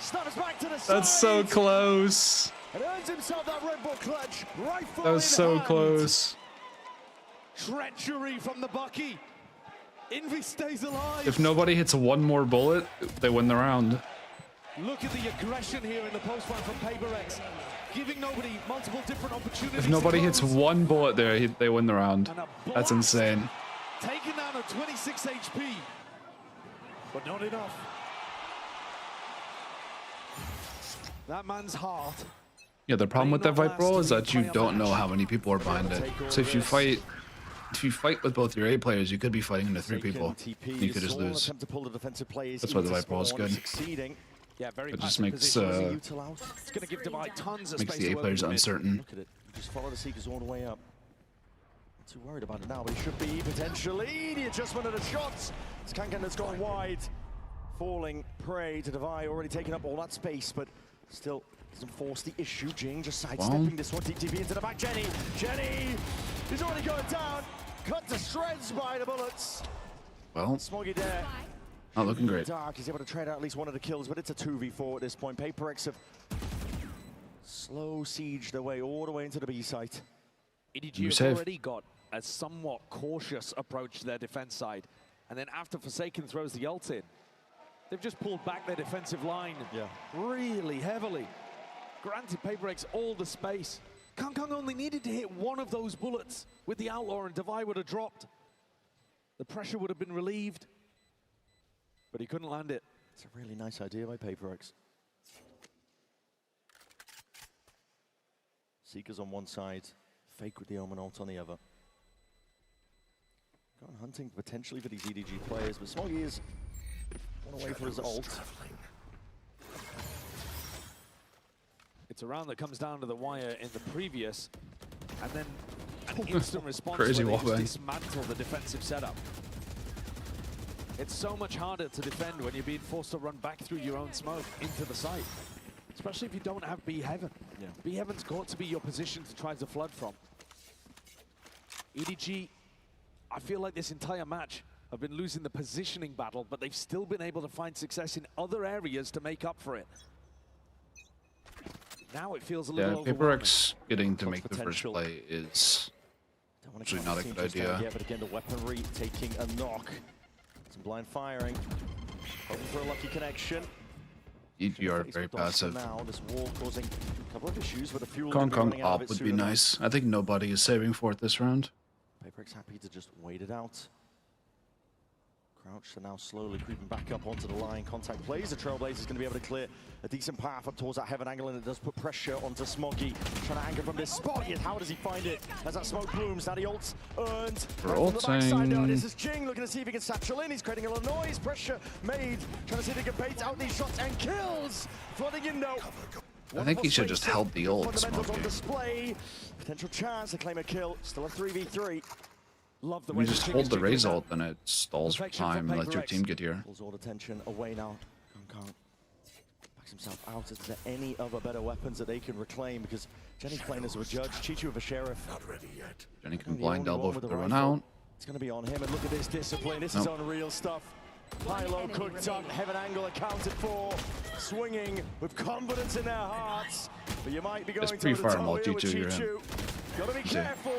Speaker 14: Snaps back to the side.
Speaker 4: That's so close.
Speaker 14: And earns himself that Red Bull clutch. Rifle
Speaker 4: That was so close.
Speaker 10: Treachery from the Bucky. Envy stays alive.
Speaker 4: If nobody hits one more bullet, they win the round.
Speaker 10: Look at the aggression here in the post fight from PRX, giving nobody multiple different opportunities.
Speaker 4: If nobody hits one bullet there, they win the round. That's insane.
Speaker 10: Taking down a 26 HP, but not enough. That man's heart.
Speaker 4: Yeah, the problem with that Vyto roll is that you don't know how many people are behind it. So if you fight with both your A players, you could be fighting into 3 people. You could just lose. That's why the Vyto roll is good.
Speaker 10: Yeah, very
Speaker 4: it just makes the A players uncertain.
Speaker 14: Look at it. Just follow the Seekers all the way up. Not too worried about it now, but he should be potentially. The adjustment of the shots. It's Kankan that's gone wide. Falling prey to Devi, already taking up all that space, but still doesn't force the issue. Jing just sidestepping this one. TTV into the back. Jenny! He's already going down. Cut to shreds by the bullets.
Speaker 4: Well,
Speaker 14: Smoggy there.
Speaker 4: Not looking great.
Speaker 14: Dark, he's able to trade out at least one of the kills, but it's a 2v4 at this point. PRX have slow sieged their way all the way into the B site.
Speaker 10: EDG have already got a somewhat cautious approach to their defense side. And then after Forsaken throws the ult in, they've just pulled back their defensive line really heavily. Granted PRX all the space. Kangkang only needed to hit one of those bullets with the Outlaw and Devi would have dropped. The pressure would have been relieved. But he couldn't land it.
Speaker 14: It's a really nice idea by PRX. Seekers on one side, Fake with the Omen ult on the other. Gone hunting potentially for these EDG players, but Smoggy is gone away for his ult.
Speaker 10: It's a round that comes down to the wire in the previous, and then an instant response
Speaker 4: Crazy
Speaker 10: where they
Speaker 4: wallbang.
Speaker 10: just dismantle the defensive setup. It's so much harder to defend when you're being forced to run back through your own smoke into the site. Especially if you don't have B Heaven.
Speaker 14: Yeah.
Speaker 10: B Heaven's got to be your position to try to flood from. EDG, I feel like this entire match have been losing the positioning battle, but they've still been able to find success in other areas to make up for it. Now it feels a little overwhelming.
Speaker 4: PRX getting to make the first play is actually not a good idea.
Speaker 14: Yeah, but again, the weaponry taking a knock. Some blind firing. Hoping for a lucky connection.
Speaker 4: EDG are very passive.
Speaker 14: Now, this wall causing a couple of issues with a fuel
Speaker 4: Kong op would be nice. I think nobody is saving for it this round.
Speaker 14: PRX happy to just wait it out. Crouch are now slowly creeping back up onto the line. Contact plays. The Trailblazer's going to be able to clear a decent path up towards that Heaven angle, and it does put pressure onto Smoggy. Trying to anchor from this spot, yet how does he find it? As that smoke blooms, now the ult's earned. Right from the backside now, this is Jing looking to see if he can satchel in. He's creating a lot of noise. Pressure made. Trying to see if he can bait out these shots and kills. Flooding in though.
Speaker 4: I think he should just held the ult,
Speaker 14: on display. Potential chance to claim a kill. Still a 3v3.
Speaker 10: Love the
Speaker 4: way you just hold the Raze ult, then it stalls for time and let your team get here.
Speaker 14: Pulls all the tension away now. Kong backs himself out. Is there any other better weapons that they can reclaim? Because Jenny's playing as a judge, Chichu with a sheriff.
Speaker 8: Not ready yet.
Speaker 4: Jenny can blind elbow for the run out.
Speaker 14: It's going to be on him, and look at this discipline. This is unreal stuff. High-low cooked up, Heaven angle accounted for. Swinging with confidence in their hearts. But you might be going to the toe with Chichu. Got to be careful.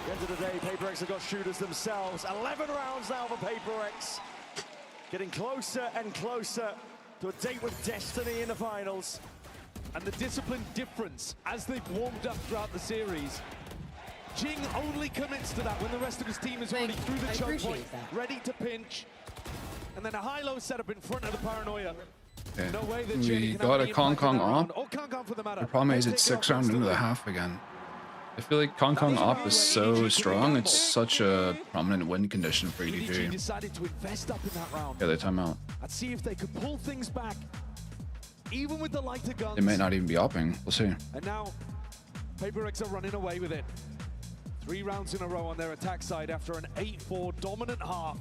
Speaker 14: At the end of the day, PRX have got shooters themselves. 11 rounds now for PRX. Getting closer and closer to a date with destiny in the finals.
Speaker 10: And the discipline difference as they've warmed up throughout the series. Jing only commits to that when the rest of his team is already through the choke point, ready to pinch. And then a high-low setup in front of the Paranoia.
Speaker 4: Okay.
Speaker 10: No way that
Speaker 4: We got a Kong op. The problem is it's 6 rounds into the half again. I feel like Kong op is so strong, it's such a prominent win condition for EDG.
Speaker 10: Decided to invest up in that round.
Speaker 4: Yeah, they time out.
Speaker 10: I'd see if they could pull things back, even with the lighter guns.
Speaker 4: They may not even be opping. We'll see.
Speaker 10: And now, PRX are running away with it. 3 rounds in a row on their attack side after an 8-4 dominant half.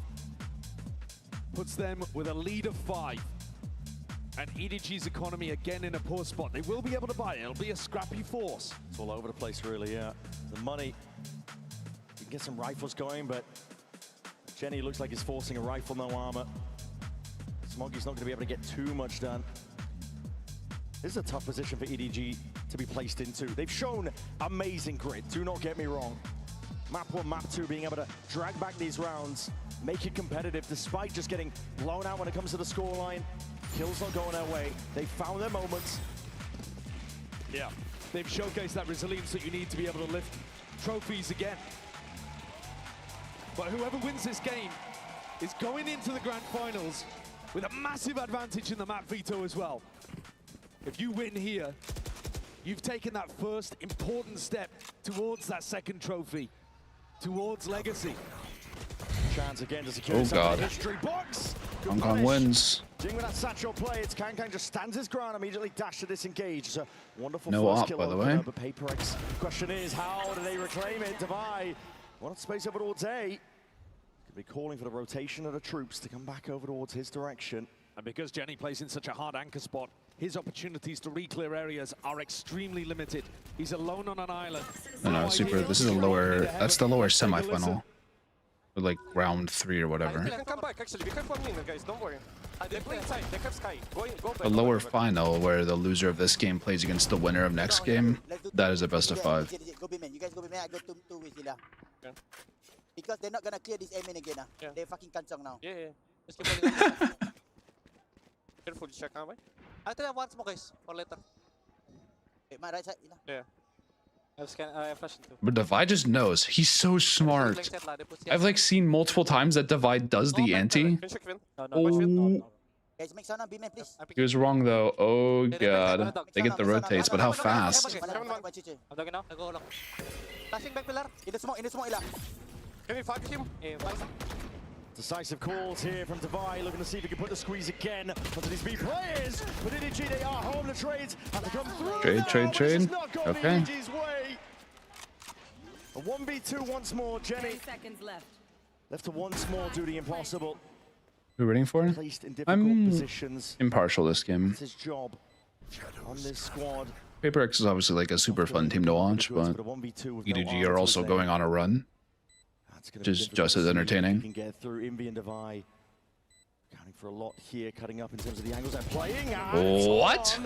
Speaker 10: Puts them with a lead of 5. And EDG's economy again in a poor spot. They will be able to buy it. It'll be a scrappy force.
Speaker 14: It's all over the place, really, yeah. The money. You can get some rifles going, but Jenny looks like he's forcing a rifle, no armor. Smoggy's not going to be able to get too much done. This is a tough position for EDG to be placed into. They've shown amazing grit, do not get me wrong. Map 1, Map 2 being able to drag back these rounds, make it competitive despite just getting blown out when it comes to the scoreline. Kills not going their way. They found their moments.
Speaker 10: Yeah, they've showcased that resilience that you need to be able to lift trophies again. But whoever wins this game is going into the grand finals with a massive advantage in the map veto as well. If you win here, you've taken that first important step towards that second trophy, towards legacy.
Speaker 14: Chance again to secure the history box.
Speaker 4: Hong Kong wins.
Speaker 14: Jing with that satchel play, it's Kang just stands his ground, immediately dash to disengage. It's a wonderful
Speaker 4: no
Speaker 14: first
Speaker 4: op,
Speaker 14: kill
Speaker 4: by the way.
Speaker 14: But PRX, question is, how do they reclaim it? Devi, want space over towards A. Could be calling for the rotation of the troops to come back over towards his direction.
Speaker 10: And because Jenny plays in such a hard anchor spot, his opportunities to re-clear areas are extremely limited. He's alone on an island.
Speaker 4: No, super. This is a lower. That's the lower semifinal. With like round 3 or whatever.
Speaker 22: Come back, actually. We have 1 minute, guys. Don't worry. They play inside. They have Sky. Go back.
Speaker 4: The lower final, where the loser of this game plays against the winner of next game, that is a best of 5.
Speaker 12: Go B man. You guys go B man. I go 2 with Zilla. Because they're not gonna clear this A main again. They're fucking kansang now.
Speaker 22: Yeah. Just keep on careful, check out. I tell you once more, guys, or later.
Speaker 12: My right side.
Speaker 22: Yeah. I have flash too.
Speaker 4: But Devi just knows. He's so smart. I've like seen multiple times that Devi does the anti. Oh. He was wrong though. Oh god. They get the rotates, but how fast?
Speaker 22: Flashing back pillar. In the smoke, Ila. Can we fuck him?
Speaker 14: Decisive calls here from Devi, looking to see if he can put the squeeze again onto these B players. But EDG, they are home. The trades have to come through.
Speaker 4: Trade. Okay.
Speaker 14: A 1v2 once more. Jenny left to once more do the impossible.
Speaker 4: Who are we rooting for? I'm impartial this game.
Speaker 14: It's his job on this squad.
Speaker 4: PRX is obviously like a super fun team to watch, but EDG are also going on a run. Which is just as entertaining.
Speaker 14: Can get through Envy and Devi. Counting for a lot here, cutting up in terms of the angles they're playing.
Speaker 4: What?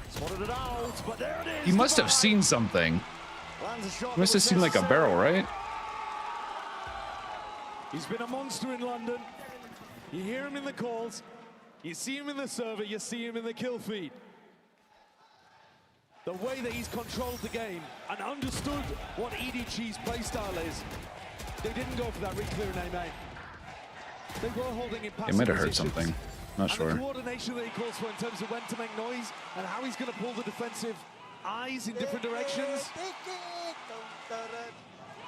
Speaker 14: Spotted it out, but there it is.
Speaker 4: He must have seen something. He must have seen like a barrel, right?
Speaker 10: He's been a monster in London. You hear him in the calls, you see him in the server, you see him in the kill feed. The way that he's controlled the game and understood what EDG's playstyle is. They didn't go for that re-clear in A-main. They were holding in passive
Speaker 4: It might have heard
Speaker 10: positions.
Speaker 4: something. Not sure.
Speaker 10: And the coordination that he calls for in terms of when to make noise and how he's going to pull the defensive eyes in different directions.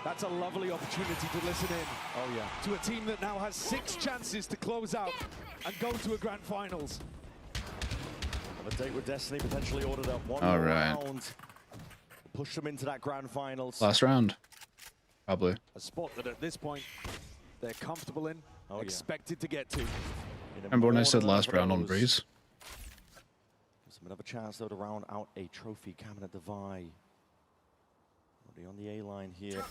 Speaker 10: That's a lovely opportunity to listen in.
Speaker 14: Oh yeah.
Speaker 10: To a team that now has 6 chances to close out and go to a grand finals.
Speaker 14: A date with Destiny potentially ordered up. One
Speaker 4: All
Speaker 14: more
Speaker 4: right.
Speaker 14: round. Push them into that grand finals.
Speaker 4: Last round. Probably.
Speaker 10: A spot that at this point they're comfortable in, expected to get to.
Speaker 4: Remember when I said last round on Breeze?
Speaker 14: Another chance though to round out a trophy. Cabinet Devi. Already on the A line here.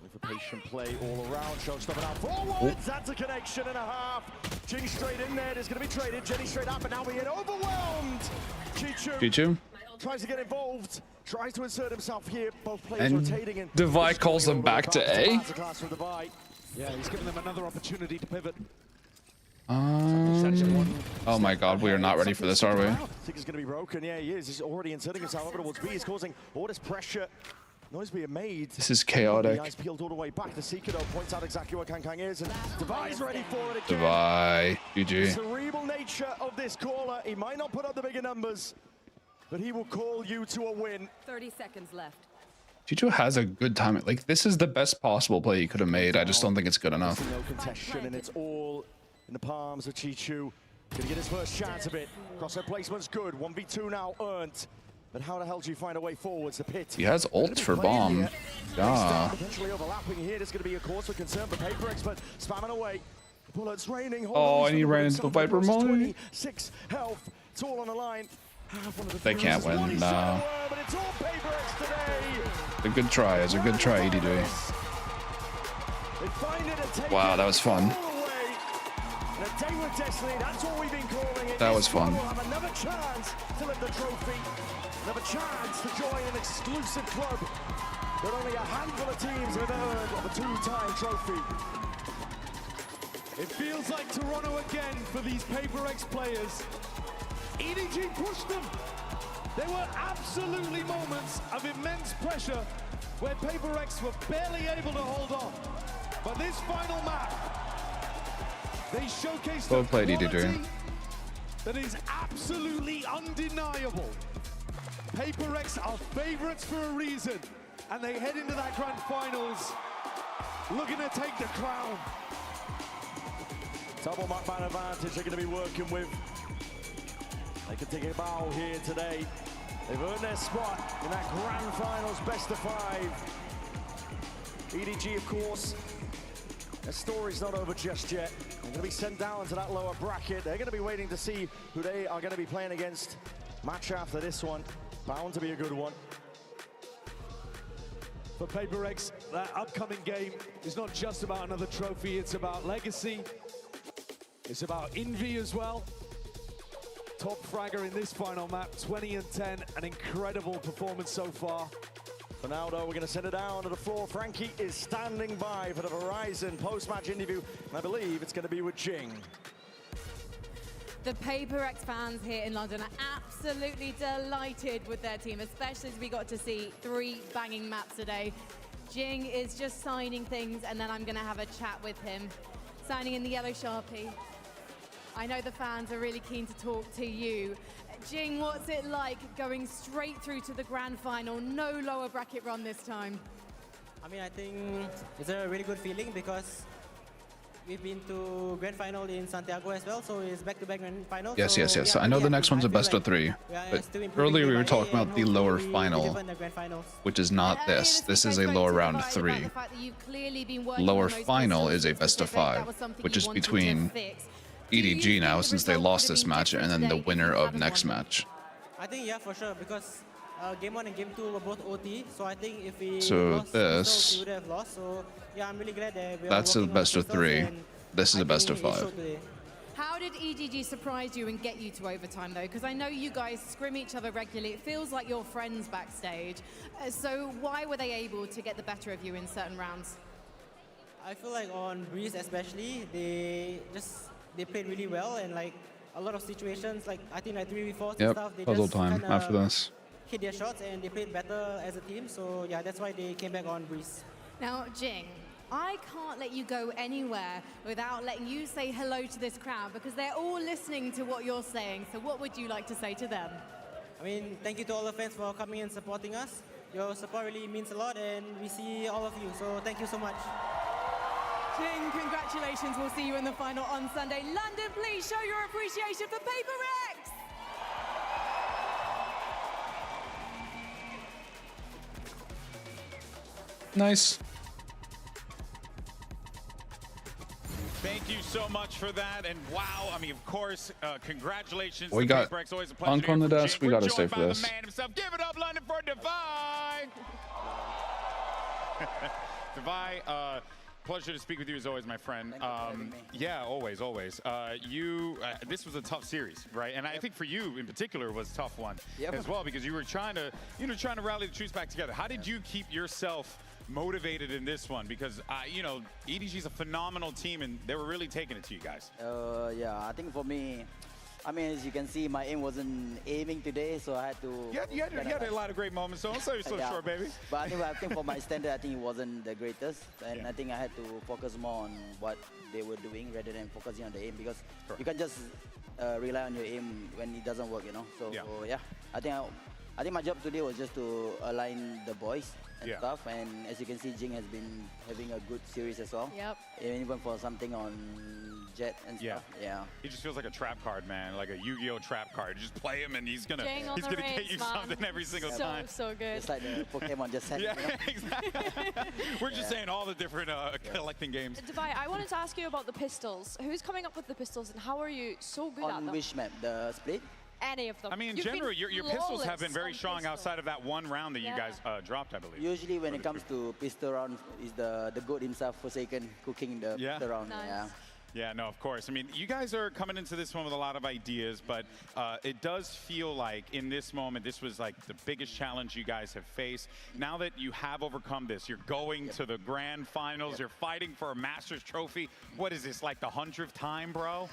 Speaker 14: Looking for patient play all around. Showstopper out forwards. That's a connection and a half. Jing straight in there. There's going to be traded. Jenny straight up, and now we get overwhelmed.
Speaker 4: Chichu
Speaker 14: tries to get involved. Tries to insert himself here. Both players
Speaker 4: and
Speaker 14: rotating. And
Speaker 4: Devi calls them back to A.
Speaker 10: Yeah, he's giving them another opportunity to pivot.
Speaker 4: Oh my god, we are not ready for this, are we?
Speaker 14: I think he's going to be broken. Yeah, he is. He's already inserting himself over towards B. He's causing all this pressure. Noise being made.
Speaker 4: This is chaotic.
Speaker 14: The eyes peeled all the way back. The Seeker though points out exactly where Kang is, and Devi's ready for it
Speaker 4: Devi,
Speaker 14: again. The
Speaker 4: GG.
Speaker 14: cerebral nature of this caller. He might not put up the bigger numbers, but he will call you to a win.
Speaker 13: 30 seconds left.
Speaker 4: Chichu has a good time. Like, this is the best possible play he could have made. I just don't think it's good enough.
Speaker 14: No contestation, and it's all in the palms of Chichu. Gonna get his first chance of it. Crosshair placement's good. 1v2 now earned. But how the hell do you find a way forwards? The pit.
Speaker 4: He has ult for bomb. Yeah.
Speaker 14: Potentially overlapping here. There's going to be a cause for concern for PRX, but spamming away. Bullets raining.
Speaker 4: Oh, and he ran into the Viper molly.
Speaker 14: 26 health. It's all on the line.
Speaker 4: They can't win. No.
Speaker 14: But it's all PaperX today.
Speaker 4: A good try. It's a good try, EDG. Wow, that was fun. That was fun.
Speaker 14: Another chance to lift the trophy. Another chance to join an exclusive club that only a handful of teams have earned of a 2-time trophy.
Speaker 10: It feels like Toronto again for these PaperX players. EDG pushed them. There were absolutely moments of immense pressure where PaperX were barely able to hold on. But this final map, they showcased
Speaker 4: Well
Speaker 10: a
Speaker 4: played,
Speaker 10: quality
Speaker 4: EDG.
Speaker 10: that is absolutely undeniable. PaperX are favorites for a reason, and they head into that grand finals looking to take the crown.
Speaker 14: Double map man advantage they're going to be working with. They can take a bow here today. They've earned their spot in that grand finals best of 5. EDG, of course, their story's not over just yet. They're going to be sent down to that lower bracket. They're going to be waiting to see who they are going to be playing against. Match after this one, bound to be a good one.
Speaker 10: For PaperX, that upcoming game is not just about another trophy, it's about legacy. It's about envy as well. Top fragger in this final map, 20-10, an incredible performance so far.
Speaker 14: For now, though, we're going to send it down to the floor. Frankie is standing by for the Verizon post-match interview, and I believe it's going to be with Jing.
Speaker 17: The PaperX fans here in London are absolutely delighted with their team, especially as we got to see 3 banging maps today. Jing is just signing things, and then I'm going to have a chat with him. Signing in the yellow Sharpie. I know the fans are really keen to talk to you. Jing, what's it like going straight through to the grand final? No lower bracket run this time.
Speaker 13: I mean, I think it's a really good feeling because we've been to grand final in Santiago as well, so it's back-to-back grand final.
Speaker 4: Yes,
Speaker 13: so
Speaker 4: yes, yes.
Speaker 13: yeah,
Speaker 4: I know the
Speaker 13: really
Speaker 4: next one's a best of 3. But earlier we were talking about the lower final, which is not this. This is a lower round 3. Lower final is a best of 5, which is between EDG now, since they lost this match, and then the winner of next match.
Speaker 13: I think, yeah, for sure, because game 1 and game 2 were both OT, so I think if we
Speaker 4: So
Speaker 13: lost, we would have lost. So yeah, I'm really glad that we
Speaker 4: That's a best of 3. This is a best of 5.
Speaker 17: How did EDG surprise you and get you to overtime, though? Because I know you guys scrim each other regularly. It feels like you're friends backstage. So why were they able to get the better of you in certain rounds?
Speaker 13: I feel like on Breeze especially, they played really well, and like a lot of situations, like I think like 3v4s and stuff, they
Speaker 4: puzzle
Speaker 13: just
Speaker 4: time after this.
Speaker 13: hit their shots and they played better as a team. So yeah, that's why they came back on Breeze.
Speaker 17: Now, Jing, I can't let you go anywhere without letting you say hello to this crowd because they're all listening to what you're saying. So what would you like to say to them?
Speaker 13: I mean, thank you to all the fans for coming and supporting us. Your support really means a lot, and we see all of you. So thank you so much.
Speaker 17: Jing, congratulations. We'll see you in the final on Sunday. London, please show your appreciation for PaperX.
Speaker 4: Nice.
Speaker 2: Thank you so much for that, and wow, I mean, of course, congratulations.
Speaker 4: We got
Speaker 2: PaperX. Always a pleasure
Speaker 4: Unk on the desk. We got to stay
Speaker 2: joined
Speaker 4: for
Speaker 2: by
Speaker 4: this.
Speaker 2: the man himself. Give it up, London, for Devi. Devi, pleasure to speak with you as always, my friend. Yeah, always, always. This was a tough series, right? And I think for you in particular was a tough one as well, because you were trying to rally the troops back together. How did you keep yourself motivated in this one? Because EDG is a phenomenal team, and they were really taking it to you guys.
Speaker 12: Yeah, I think for me, I mean, as you can see, my aim wasn't aiming today, so I had to...
Speaker 2: You had a lot of great moments, so don't sell yourself short, baby.
Speaker 12: But I think for my standard, I think it wasn't the greatest. And I think I had to focus more on what they were doing rather than focusing on the aim, because you can't just rely on your aim when it doesn't work, So yeah, I think my job today was just to align the boys and stuff. And as you can see, Jing has been having a good series as well.
Speaker 17: Yep.
Speaker 12: Even for something on Jet and stuff. Yeah.
Speaker 2: He just feels like a trap card, man, like a Yu-Gi-Oh trap card. Just play him and he's gonna
Speaker 7: Get you
Speaker 2: something every single time.
Speaker 7: So good.
Speaker 12: It's like the Pokemon just said.
Speaker 2: Yeah, exactly. We're just saying all the different collecting games.
Speaker 7: Devai, I wanted to ask you about the pistols. Who's coming up with the pistols and how are you so good at them?
Speaker 12: On which map? The Split?
Speaker 7: Any of them.
Speaker 2: I mean, in general, your pistols have been very strong outside of that one round that you guys dropped, I believe.
Speaker 12: Usually when it comes to pistol round, is the GOAT himself, Forsaken, cooking the pistol round.
Speaker 7: Nice.
Speaker 12: Yeah.
Speaker 2: Yeah, no, of course. I mean, you guys are coming into this one with a lot of ideas, but it does feel like in this moment, this was like the biggest challenge you guys have faced. Now that you have overcome this, you're going to the grand finals, you're fighting for a Masters trophy. What is this, like the 100th time, bro?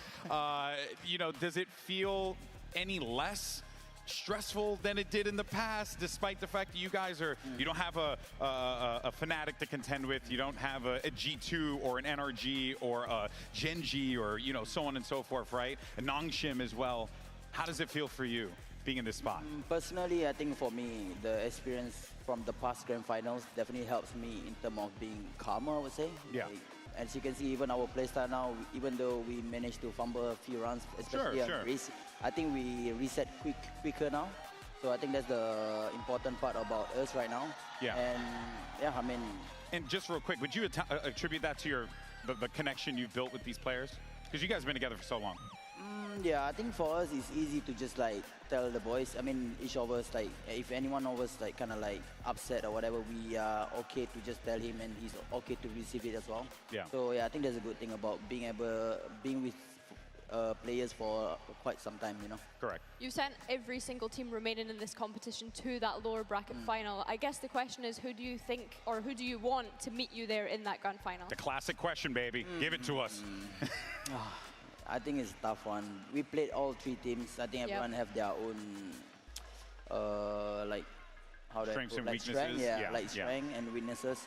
Speaker 2: You know, does it feel any less stressful than it did in the past, despite the fact that you guys are, you don't have a Fnatic to contend with, you don't have a G2 or an NRG or a Genji or, you know, so on and so forth, right? A Nongshim as well. How does it feel for you being in this spot?
Speaker 12: Personally, I think for me, the experience from the past grand finals definitely helps me in terms of being calmer, I would say.
Speaker 2: Yeah.
Speaker 12: Like, as you can see, even our playstyle now, even though we managed to fumble a few runs, especially on race, I think we reset quicker now. So I think that's the important part about us right now.
Speaker 2: Yeah.
Speaker 12: And yeah, I mean.
Speaker 2: And just real quick, would you attribute that to the connection you've built with these players? Because you guys have been together for so long.
Speaker 12: Yeah, I think for us it's easy to just like tell the boys. I mean, each of us, like if anyone of us like kind of like upset or whatever, we are okay to just tell him, and he's okay to receive it as well.
Speaker 2: Yeah.
Speaker 12: So yeah, I think that's a good thing about being with players for quite some time, you know.
Speaker 2: Correct.
Speaker 7: You sent every single team remaining in this competition to that lower bracket final. I guess the question is, who do you think, or who do you want to meet you there in that grand final?
Speaker 2: The classic question, baby. Give it to us.
Speaker 12: I think it's a tough one. We played all three teams. I think everyone have their own, like, how do I
Speaker 2: strengths
Speaker 12: put,
Speaker 2: and
Speaker 12: like
Speaker 2: weaknesses.
Speaker 12: strength, like strength and weaknesses.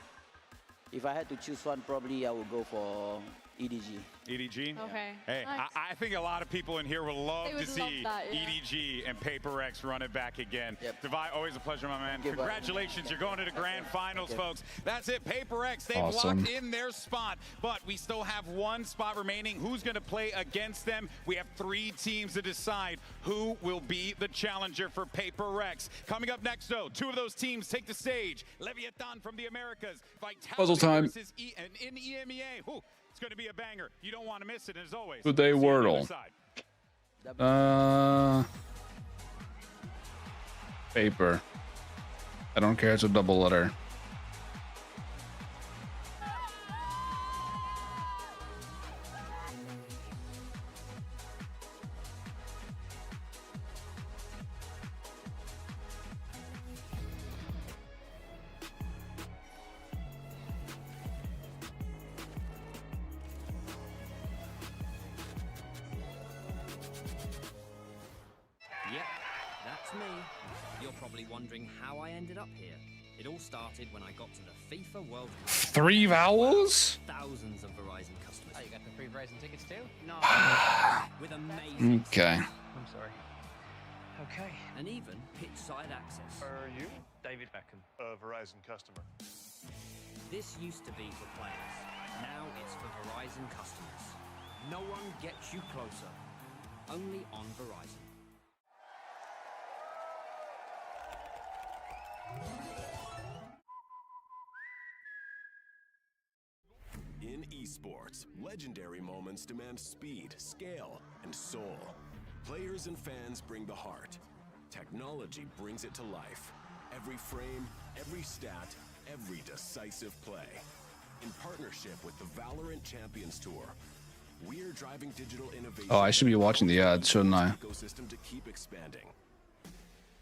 Speaker 12: If I had to choose one, probably I would go for EDG.
Speaker 2: EDG?
Speaker 7: Okay.
Speaker 2: Hey,
Speaker 7: nice.
Speaker 2: I think a lot of people in here would love
Speaker 7: They would
Speaker 2: to see
Speaker 7: love that,
Speaker 2: EDG and PRX run it back again.
Speaker 12: Yep.
Speaker 2: Devai, always a pleasure, my man.
Speaker 12: Goodbye.
Speaker 2: Congratulations, you're going to the grand finals, folks. That's it, PRX, they've
Speaker 4: Awesome.
Speaker 2: locked in their spot, but we still have one spot remaining. Who's going to play against them? We have 3 teams to decide who will be the challenger for PRX. Coming up next, though, 2 of those teams take the stage. Leviathan from the Americas, Vyto
Speaker 4: Puzzle time.
Speaker 2: versus in EMEA. Ooh, it's going to be a banger. You don't want to miss it, as always.
Speaker 4: Good day,
Speaker 2: see you on the
Speaker 4: Wordle.
Speaker 2: other side.
Speaker 4: Paper. I don't care, it's a double letter.
Speaker 6: Yep, that's me. You're probably wondering how I ended up here. It all started when I got to the FIFA World Cup.
Speaker 4: 3 vowels?
Speaker 6: Thousands of Verizon customers.
Speaker 21: Oh, you got the free Verizon tickets too?
Speaker 6: No. With amazing.
Speaker 4: Okay.
Speaker 21: I'm sorry. Okay.
Speaker 6: And even pitch-side access.
Speaker 21: Are you? David Beckham,
Speaker 23: a Verizon customer.
Speaker 6: This used to be for players. Now it's for Verizon customers. No one gets you closer. Only on Verizon.
Speaker 24: In esports, legendary moments demand speed, scale, and soul. Players and fans bring the heart. Technology brings it to life. Every frame, every stat, every decisive play. In partnership with the Valorant Champions Tour, we're driving digital innovation.
Speaker 4: Oh, I should be watching the ads, shouldn't I?
Speaker 24: Ecosystem to keep expanding.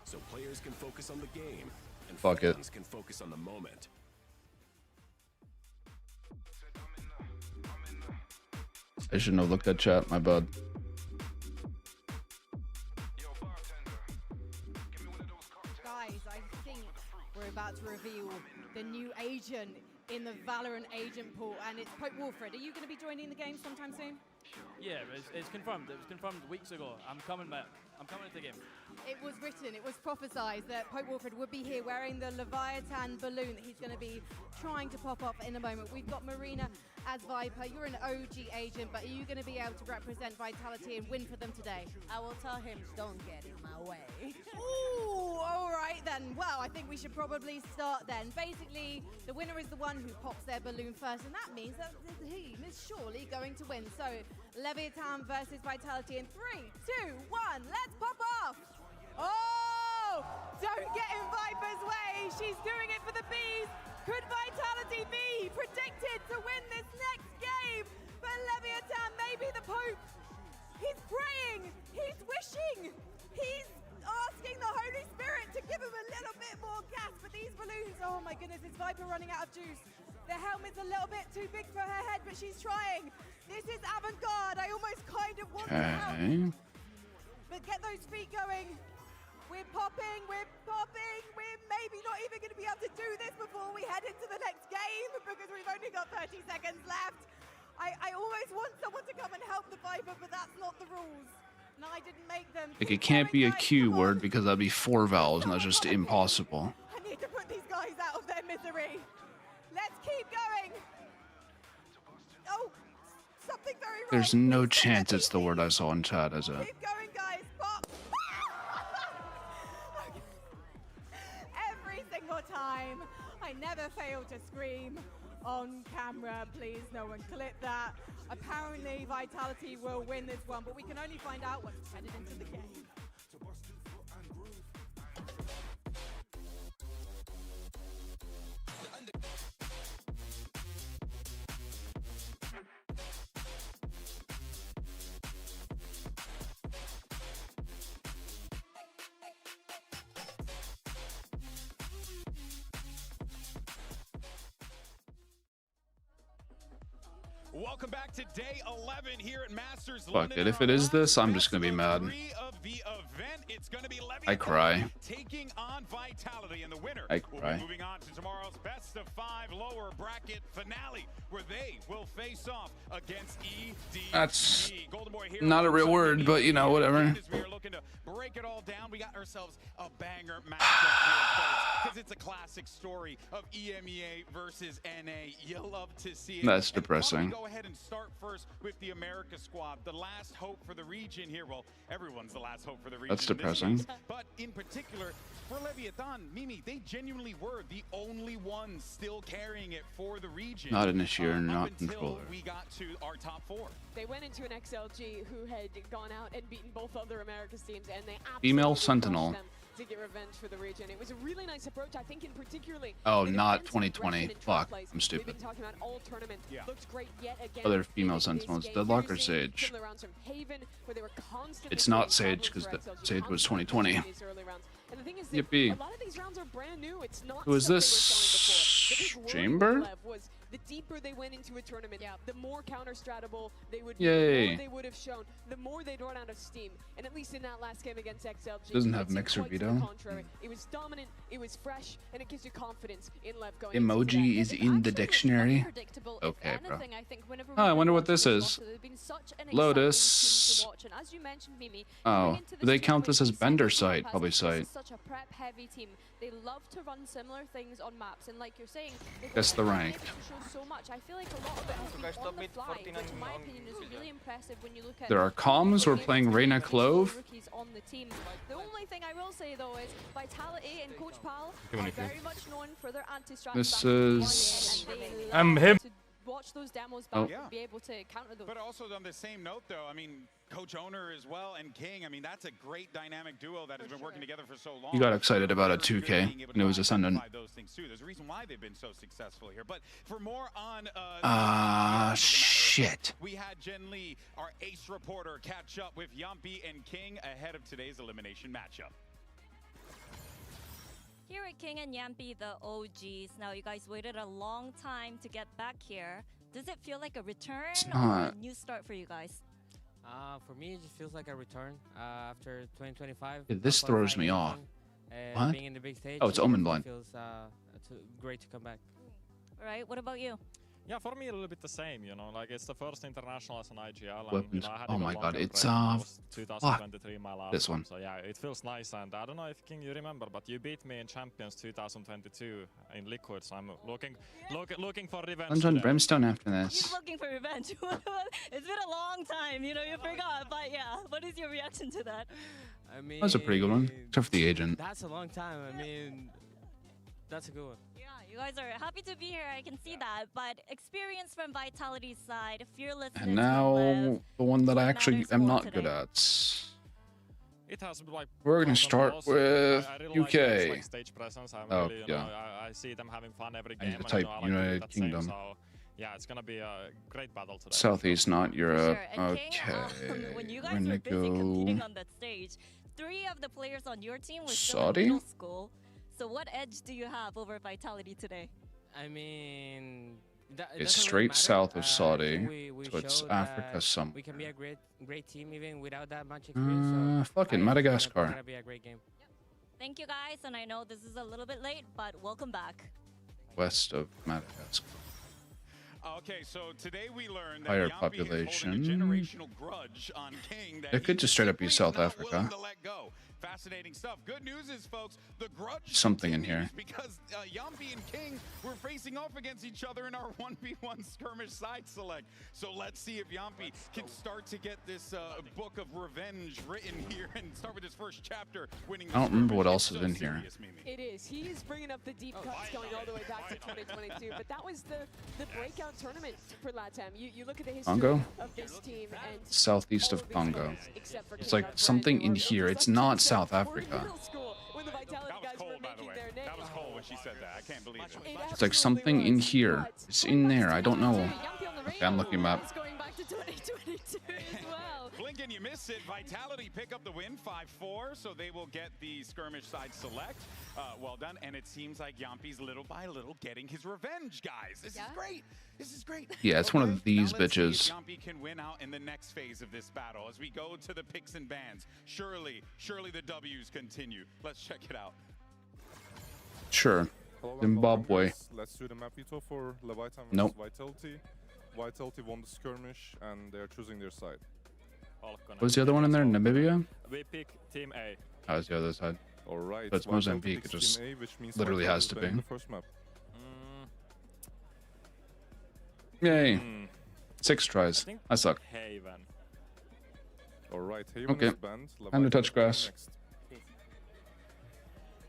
Speaker 24: So players can focus on the game and
Speaker 4: Fuck it.
Speaker 24: fans can focus on the moment.
Speaker 4: I shouldn't have looked at chat, my bad.
Speaker 17: Guys, I think we're about to reveal the new agent in the Valorant agent pool, and it's Pope Wilfred. Are you going to be joining the game sometime soon?
Speaker 5: Yeah, it's confirmed. It was confirmed weeks ago. I'm coming back. I'm coming to the game.
Speaker 17: It was written, it was prophesized that Pope Wilfred would be here wearing the Leviathan balloon that he's going to be trying to pop up in a moment. We've got Marina as Viper, you're an OG agent, but are you going to be able to represent Vitality and win for them today?
Speaker 3: I will tell him, don't get in my way.
Speaker 17: Ooh, all right then. Well, I think we should probably start then. Basically, the winner is the one who pops their balloon first, and that means that the team is surely going to win. So, Leviathan versus Vitality in 3, 2, 1, let's pop off! Oh! Don't get in Viper's way! She's doing it for the bees! Could Vitality be predicted to win this next game? But Leviathan may be the Pope! He's praying! He's wishing! He's asking the Holy Spirit to give him a little bit more gas, but these balloons, oh my goodness, is Viper running out of juice? The helmet's a little bit too big for her head, but she's trying. This is avant-garde. I almost kind of want to help. But get those feet going. We're popping, we're maybe not even going to be able to do this before we head into the next game because we've only got 30 seconds left. I always want someone to come and help the Viper, but that's not the rules. And I didn't make them.
Speaker 4: Like, it can't be a Q word because that'd be 4 vowels, and that's just impossible.
Speaker 17: I need to put these guys out of their misery. Let's keep going. Oh, something very wrong.
Speaker 4: There's no chance it's the word I saw in chat, is it?
Speaker 17: Keep going, guys. Pop. Every single time. I never fail to scream on camera. Please, no one clip that. Apparently, Vitality will win this one, but we can only find out once we're headed into the game.
Speaker 2: Welcome back to day 11 here at Masters.
Speaker 4: Fuck it, if it is this, I'm just gonna be mad.
Speaker 2: It's gonna be
Speaker 4: I cry.
Speaker 2: Taking on Vitality, and the winner
Speaker 4: I cry.
Speaker 2: will be moving on to tomorrow's best of 5 lower bracket finale, where they will face off against EDG.
Speaker 4: That's not a real word, but you know, whatever.
Speaker 2: We are looking to break it all down. We got ourselves a banger matchup because it's a classic story of EMEA versus NA. You love to see it.
Speaker 4: That's depressing.
Speaker 2: Go ahead and start first with the America squad, the last hope for the region here. Well, everyone's the last hope for the region.
Speaker 4: That's depressing.
Speaker 2: But in particular, for Leviathan, Mimi, they genuinely were the only ones still carrying it for the region.
Speaker 4: Not initiator, not
Speaker 2: until
Speaker 4: controller.
Speaker 2: we got to our top 4.
Speaker 1: They went into an XLG who had gone out and beaten both other America's teams, and they
Speaker 4: Female
Speaker 1: absolutely
Speaker 4: Sentinel.
Speaker 1: crushed them to get revenge for the region. It was a really nice approach, I think, in particularly.
Speaker 4: Oh, not 2020. Fuck, I'm stupid.
Speaker 1: They've been talking about all tournament. Looked great yet again.
Speaker 4: Other female Sentinels, Deadlock or Sage? It's not Sage because Sage was 2020.
Speaker 1: And the thing is that
Speaker 4: Yippee.
Speaker 1: a lot of these rounds are brand new. It's not
Speaker 4: Who is
Speaker 1: stuff
Speaker 4: this?
Speaker 1: they were showing before. The big
Speaker 4: Chamber?
Speaker 1: word was the deeper they went into a tournament, the more counter-stratable they would be,
Speaker 4: Yay.
Speaker 1: the more they would have shown, the more they'd run out of steam. And at least in that last game against XLG,
Speaker 4: Doesn't have
Speaker 1: it's
Speaker 4: Mixer
Speaker 1: quite to the
Speaker 4: Vyto.
Speaker 1: contrary. It was dominant, it was fresh, and it gives you confidence in LEV going
Speaker 4: Emoji is in the dictionary. Okay, bro. Oh, I wonder what this is. Lotus. Oh, do they count this as Bender site? Probably site.
Speaker 7: Such a prep heavy team. They love to run similar things on maps, and like you're saying,
Speaker 4: Guess the rank.
Speaker 7: shows so much. I feel like a lot of it has been on the fly, which in my opinion is really impressive when you look at.
Speaker 4: There are comms. We're playing Reyna Clove.
Speaker 7: Rookies on the team. The only thing I will say though is Vitality and Coach Pal
Speaker 4: Doing
Speaker 7: are
Speaker 4: it good.
Speaker 7: very much known for their anti-strat.
Speaker 4: This is.
Speaker 7: I'm
Speaker 4: him.
Speaker 7: Watch those demos
Speaker 4: Oh.
Speaker 7: back and be able to counter those.
Speaker 2: But also on the same note, though, I mean, Coach Owner as well and King, I mean, that's a great dynamic duo that has been working together for so long.
Speaker 4: You got excited about a 2K, and it was Ascendant.
Speaker 2: Those things too. There's a reason why they've been so successful here. But for more on
Speaker 4: shit.
Speaker 2: we had Jen Lee, our ace reporter, catch up with Yumpy and King ahead of today's elimination matchup.
Speaker 9: Here at King and Yampy, the OGs. Now, you guys waited a long time to get back here. Does it feel like a return or a new start for you guys?
Speaker 20: For me, it just feels like a return after 2025.
Speaker 4: Yeah, this throws me off. What?
Speaker 20: Being in the big stage,
Speaker 4: Oh, it's Omen Blind.
Speaker 20: Feels great to come back.
Speaker 9: All right, what about you?
Speaker 11: Yeah, for me a little bit the same, you know, like it's the first international as an IGL. And,
Speaker 4: Weapons.
Speaker 11: you know, I had
Speaker 4: Oh
Speaker 11: it a
Speaker 4: my god,
Speaker 11: longer
Speaker 4: it's
Speaker 11: break. It was 2023 my last
Speaker 4: this one.
Speaker 11: So yeah, it feels nice, and I don't know if King you remember, but you beat me in Champions 2022 in Liquid, so I'm looking for revenge.
Speaker 4: Lunge on
Speaker 11: today.
Speaker 4: Brimstone after
Speaker 9: He's
Speaker 4: this.
Speaker 9: looking for revenge. It's been a long time, you know, you forgot. But yeah, what is your reaction to that?
Speaker 15: I mean,
Speaker 4: That was a pretty good one, except for the agent.
Speaker 15: That's a long time. I mean, that's a good one.
Speaker 9: Yeah, you guys are happy to be here. I can see that. But experience from Vitality's side, fearlessness.
Speaker 4: And now the one that I actually am not good at.
Speaker 11: It has like
Speaker 4: We're gonna start with
Speaker 11: I really
Speaker 4: UK.
Speaker 11: Like their, like, stage presence. I'm
Speaker 4: Oh,
Speaker 11: really, you
Speaker 4: yeah.
Speaker 11: know, I see them having fun every
Speaker 4: I
Speaker 11: game.
Speaker 4: need to
Speaker 11: And,
Speaker 4: type
Speaker 11: you know, I like
Speaker 4: United
Speaker 11: to do that same,
Speaker 4: Kingdom.
Speaker 11: so yeah, it's gonna be a great battle today.
Speaker 4: Southeast, not Europe.
Speaker 9: Sure. And King,
Speaker 4: Okay.
Speaker 9: when you
Speaker 4: We're
Speaker 9: guys
Speaker 4: gonna
Speaker 9: were busy competing
Speaker 4: go
Speaker 9: on that stage, 3 of the players on your team were still
Speaker 4: Saudi?
Speaker 9: in middle school. So what edge do you have over Vitality today?
Speaker 15: I mean, it
Speaker 4: It's
Speaker 15: doesn't
Speaker 4: straight
Speaker 15: really matter.
Speaker 4: south of
Speaker 15: I
Speaker 4: Saudi,
Speaker 15: think we
Speaker 4: so it's
Speaker 15: showed
Speaker 4: Africa
Speaker 15: that
Speaker 4: some.
Speaker 15: We can be a great team even without that much experience. So
Speaker 4: Fucking
Speaker 15: I think
Speaker 4: Madagascar.
Speaker 15: It's gonna be a great game.
Speaker 9: Thank you guys, and I know this is a little bit late, but welcome back.
Speaker 4: West of Madagascar.
Speaker 2: Okay, so today we learned that
Speaker 4: Higher
Speaker 2: Yampi
Speaker 4: population.
Speaker 2: is holding a generational grudge on King that
Speaker 4: It could just straight up be South Africa.
Speaker 2: to let go. Fascinating stuff. Good news is, folks, the grudge
Speaker 4: Something in here.
Speaker 2: because Yampi and King were facing off against each other in our 1v1 skirmish side select. So let's see if Yampi can start to get this book of revenge written here and start with his first chapter, winning the
Speaker 4: I don't remember what
Speaker 2: skirmish.
Speaker 4: else
Speaker 2: It's
Speaker 4: is
Speaker 2: so
Speaker 4: in here.
Speaker 2: serious, Mimi.
Speaker 1: It is. He is bringing up the deep cuts going all the way back to 2022. But that was the breakout tournament for LATAM. You look at the history
Speaker 4: Congo?
Speaker 1: of this team and
Speaker 4: Southeast of Congo.
Speaker 1: except for
Speaker 4: It's
Speaker 1: King,
Speaker 4: like
Speaker 1: our
Speaker 4: something
Speaker 1: brand
Speaker 4: in
Speaker 1: new
Speaker 4: here. It's not South Africa.
Speaker 1: school when the Vitality guys were
Speaker 2: By the
Speaker 1: making
Speaker 2: way,
Speaker 1: their name.
Speaker 2: that was cold when she said that. I can't believe it.
Speaker 4: It's like something in here. It's in there. I don't know. Okay, I'm looking map.
Speaker 1: It's going back to 2022 as well.
Speaker 2: Blinken, you missed it. Vitality pick up the win, 5-4, so they will get the skirmish side select. Well done, and it seems like Yampi's little by little getting his revenge, guys. This is great. This is great.
Speaker 4: Yeah, it's one of these
Speaker 2: Now let's see if
Speaker 4: bitches.
Speaker 2: Yampi can win out in the next phase of this battle as we go to the picks and bans. Surely the W's continue. Let's check it out.
Speaker 4: Sure. Zimbabwe.
Speaker 19: Let's do the map veto for Leviathan versus
Speaker 4: Nope.
Speaker 19: Vitality. Vitality won the skirmish and they're choosing their side.
Speaker 4: Was the other one in there? Namibia?
Speaker 11: We pick Team A.
Speaker 4: How's the other side?
Speaker 19: Alright.
Speaker 4: But it's Mozambique. It just literally has to be.
Speaker 19: The first map.
Speaker 4: Yay. 6 tries. I suck.
Speaker 11: Haven.
Speaker 19: Alright, Haven
Speaker 4: Okay.
Speaker 19: is banned.
Speaker 4: Time to touch grass.
Speaker 19: Next.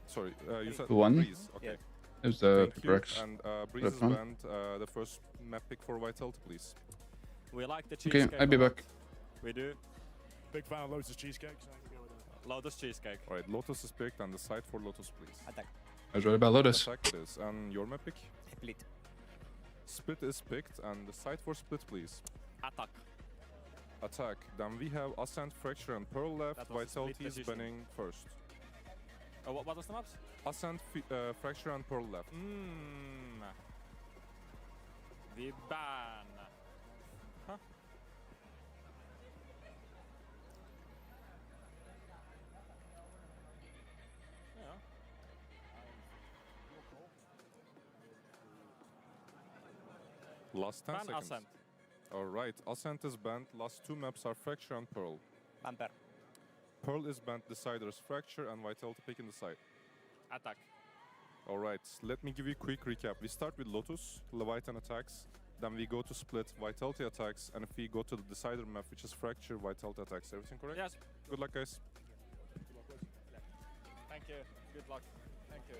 Speaker 19: Sorry, you said
Speaker 4: Who won?
Speaker 19: Breeze. Okay.
Speaker 4: It was the
Speaker 19: Thank you.
Speaker 4: PRX.
Speaker 19: And Breeze
Speaker 4: That's
Speaker 19: is
Speaker 4: fun.
Speaker 19: banned. The first map pick for Vitality, please.
Speaker 11: We like the
Speaker 4: Okay,
Speaker 11: cheesecake.
Speaker 4: I'll be
Speaker 11: a lot.
Speaker 4: back.
Speaker 11: We do.
Speaker 23: Big fan of Lotus cheesecake, so I can go with that.
Speaker 11: Lotus cheesecake.
Speaker 19: Alright, Lotus is picked and the side for Lotus, please.
Speaker 23: Attack.
Speaker 4: I was right about Lotus.
Speaker 19: Attack it is. And your map pick?
Speaker 23: Split.
Speaker 19: Split is picked and the side for Split, please.
Speaker 11: Attack.
Speaker 19: Attack. Then we have Ascent, Fracture and Pearl left.
Speaker 11: That was a split
Speaker 19: Vitality is
Speaker 11: decision.
Speaker 19: banning first.
Speaker 11: What was the maps?
Speaker 19: Ascent, Fracture and Pearl left.
Speaker 11: We ban. Huh? Yeah.
Speaker 19: Last 10
Speaker 11: Ban
Speaker 19: seconds.
Speaker 11: Ascent.
Speaker 19: Alright, Ascent is banned. Last 2 maps are Fracture and Pearl.
Speaker 23: Bumper.
Speaker 19: Pearl is banned, Deciders Fracture and Vitality picking the side.
Speaker 11: Attack.
Speaker 19: Alright, let me give you a quick recap. We start with Lotus, Leviathan attacks, then we go to Split, Vitality attacks, and if we go to the Decider map, which is Fracture, Vitality attacks. Everything correct?
Speaker 11: Yes.
Speaker 19: Good luck, guys.
Speaker 11: Thank you. Good luck. Thank you.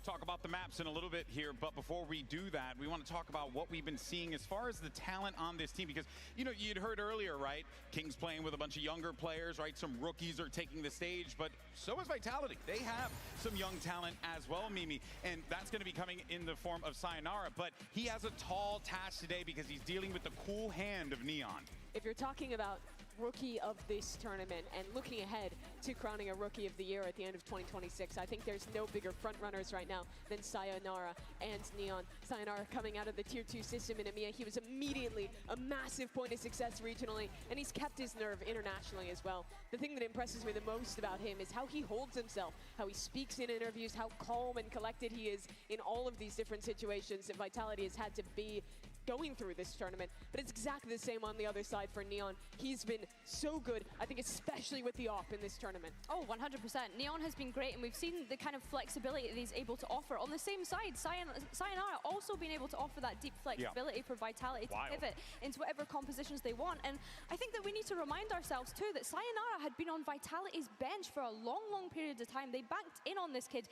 Speaker 2: Talk about the maps in a little bit here, but before we do that, we want to talk about what we've been seeing as far as the talent on this team, because, you know, you'd heard earlier, right? King's playing with a bunch of younger players, right? Some rookies are taking the stage, but so is Vitality. They have some young talent as well, Mimi, and that's going to be coming in the form of Sayonara, but he has a tall task today because he's dealing with the cool hand of Neon.
Speaker 1: If you're talking about rookie of this tournament and looking ahead to crowning a rookie of the year at the end of 2026. I think there's no bigger front runners right now than Sayonara and Neon. Sayonara coming out of the Tier 2 system in EMEA, he was immediately a massive point of success regionally, and he's kept his nerve internationally as well. The thing that impresses me the most about him is how he holds himself, how he speaks in interviews, how calm and collected he is in all of these different situations that Vitality has had to be going through this tournament. But it's exactly the same on the other side for Neon. He's been so good, I think especially with the AWP in this tournament.
Speaker 7: Oh, 100%. Neon has been great, and we've seen the kind of flexibility that he's able to offer. On the same side, Sayonara also been able to offer that deep flexibility for Vitality to pivot into whatever compositions they want. And I think that we need to remind ourselves too that Sayonara had been on Vitality's bench for a long, long period of time. They banked in on this kid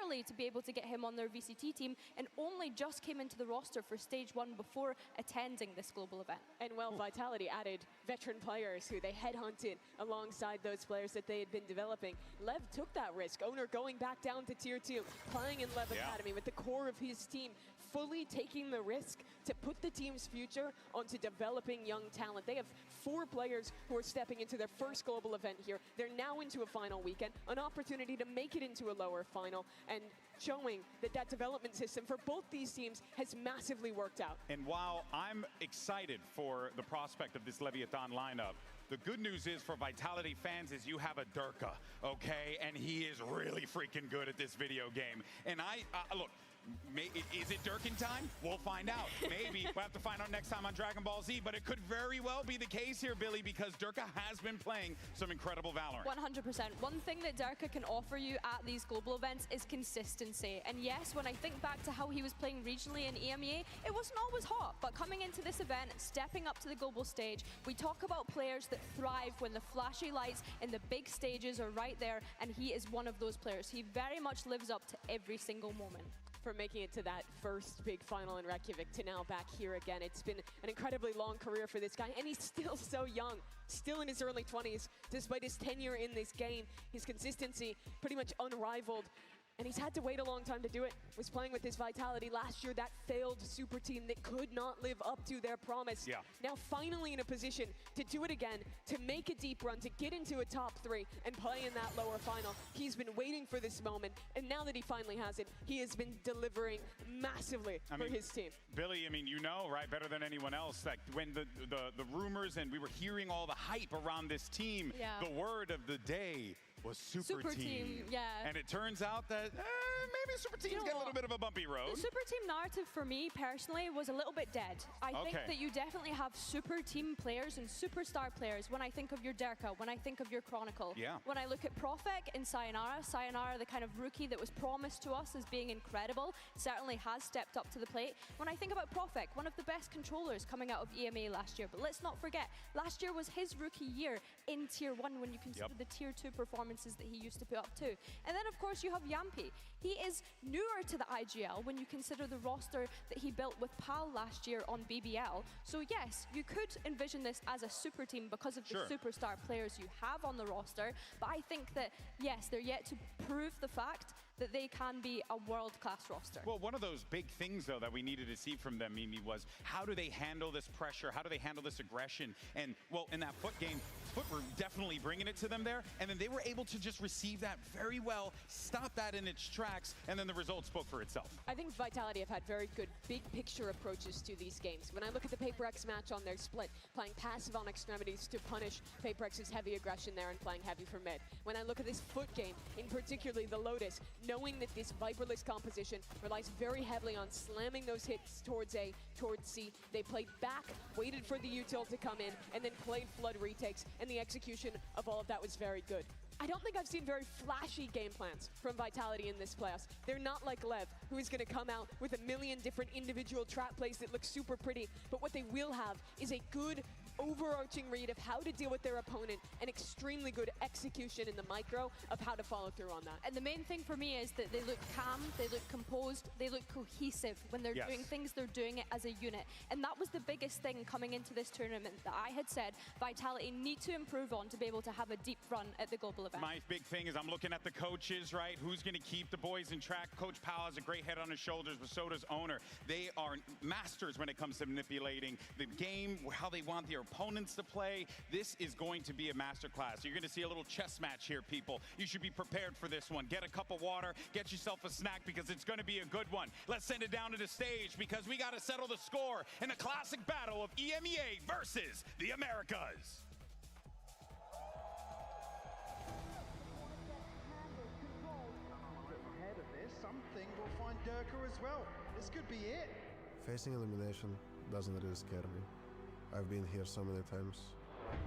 Speaker 7: early to be able to get him on their VCT team, and only just came into the roster for stage 1 before attending this global event.
Speaker 1: And well, Vitality added veteran players who they headhunted alongside those players that they had been developing. LEV took that risk. Owner going back down to Tier 2, playing in LEV Academy with the core of his team, fully taking the risk to put the team's future onto developing young talent. They have 4 players who are stepping into their first global event here. They're now into a final weekend, an opportunity to make it into a lower final, and showing that that development system for both these teams has massively worked out.
Speaker 2: And while I'm excited for the prospect of this Leviathan lineup, the good news is for Vitality fans is you have a Durka, okay? And he is really freaking good at this video game. And look, is it Durkin time? We'll find out. Maybe we'll have to find out next time on Dragon Ball Z, but it could very well be the case here, Billy, because Durka has been playing some incredible Valorant.
Speaker 7: 100%. One thing that Durka can offer you at these global events is consistency. And yes, when I think back to how he was playing regionally in EMEA, it wasn't always hot, but coming into this event, stepping up to the global stage, we talk about players that thrive when the flashy lights and the big stages are right there, and he is one of those players. He very much lives up to every single moment.
Speaker 1: For making it to that first big final in Reykjavik to now back here again. It's been an incredibly long career for this guy, and he's still so young, still in his early 20s, despite his tenure in this game. His consistency pretty much unrivaled, and he's had to wait a long time to do it. Was playing with his Vitality last year, that failed super team that could not live up to their promise. Now finally in a position to do it again, to make a deep run, to get into a top 3 and play in that lower final. He's been waiting for this moment, and now that he finally has it, he has been delivering massively for his team.
Speaker 2: Billy, I mean, you know, right, better than anyone else, that when the rumors and we were hearing all the hype around this team, the word of the day was super team. And it turns out that maybe super team's got a little bit of a bumpy road.
Speaker 7: The super team narrative for me personally was a little bit dead. I think that you definitely have super team players and superstar players when I think of your Durka, when I think of your Chronicle. When I look at Profek and Sayonara, the kind of rookie that was promised to us as being incredible, certainly has stepped up to the plate. When I think about Profek, one of the best controllers coming out of EMA last year, but let's not forget, last year was his rookie year in Tier 1 when you consider the Tier 2 performances that he used to put up too. And then of course you have Yampi. He is newer to the IGL when you consider the roster that he built with PAL last year on BBL. So yes, you could envision this as a super team because of the superstar players you have on the roster, but I think that yes, they're yet to prove the fact that they can be a world-class roster.
Speaker 2: Well, one of those big things, though, that we needed to see from them, Mimi, was how do they handle this pressure? How do they handle this aggression? And, well, in that Foot game, Foot were definitely bringing it to them there, and then they were able to just receive that very well, stop that in its tracks, and then the result spoke for itself.
Speaker 1: I think Vitality have had very good big-picture approaches to these games. When I look at the PRX match on their split, playing passive on extremities to punish PRX's heavy aggression there and playing heavy for mid. When I look at this Foot game, in particularly the Lotus, knowing that this Viperless composition relies very heavily on slamming those hits towards A, towards C. They played back, waited for the util to come in, and then played Flood retakes, and the execution of all of that was very good. I don't think I've seen very flashy game plans from Vitality in this playoffs. They're not like LEV, who is going to come out with a million different individual trap plays that look super pretty, but what they will have is a good overarching read of how to deal with their opponent and extremely good execution in the micro of how to follow through on that.
Speaker 7: And the main thing for me is that they look calm, they look composed, they look cohesive when they're doing things, they're doing it as a unit. And that was the biggest thing coming into this tournament that I had said Vitality need to improve on to be able to have a deep run at the global event.
Speaker 2: My big thing is I'm looking at the coaches, right? Who's going to keep the boys in track? Coach Powell has a great head on his shoulders with Soda's owner. They are masters when it comes to manipulating the game, how they want their opponents to play. This is going to be a masterclass. You're going to see a little chess match here, people. You should be prepared for this one. Get a cup of water, get yourself a snack, because it's going to be a good one. Let's send it down to the stage because we got to settle the score in a classic battle of EMEA versus the Americas.
Speaker 8: Ahead of this, something will find Durka as well. This could be it.
Speaker 16: Facing elimination doesn't really scare me. I've been here so many times.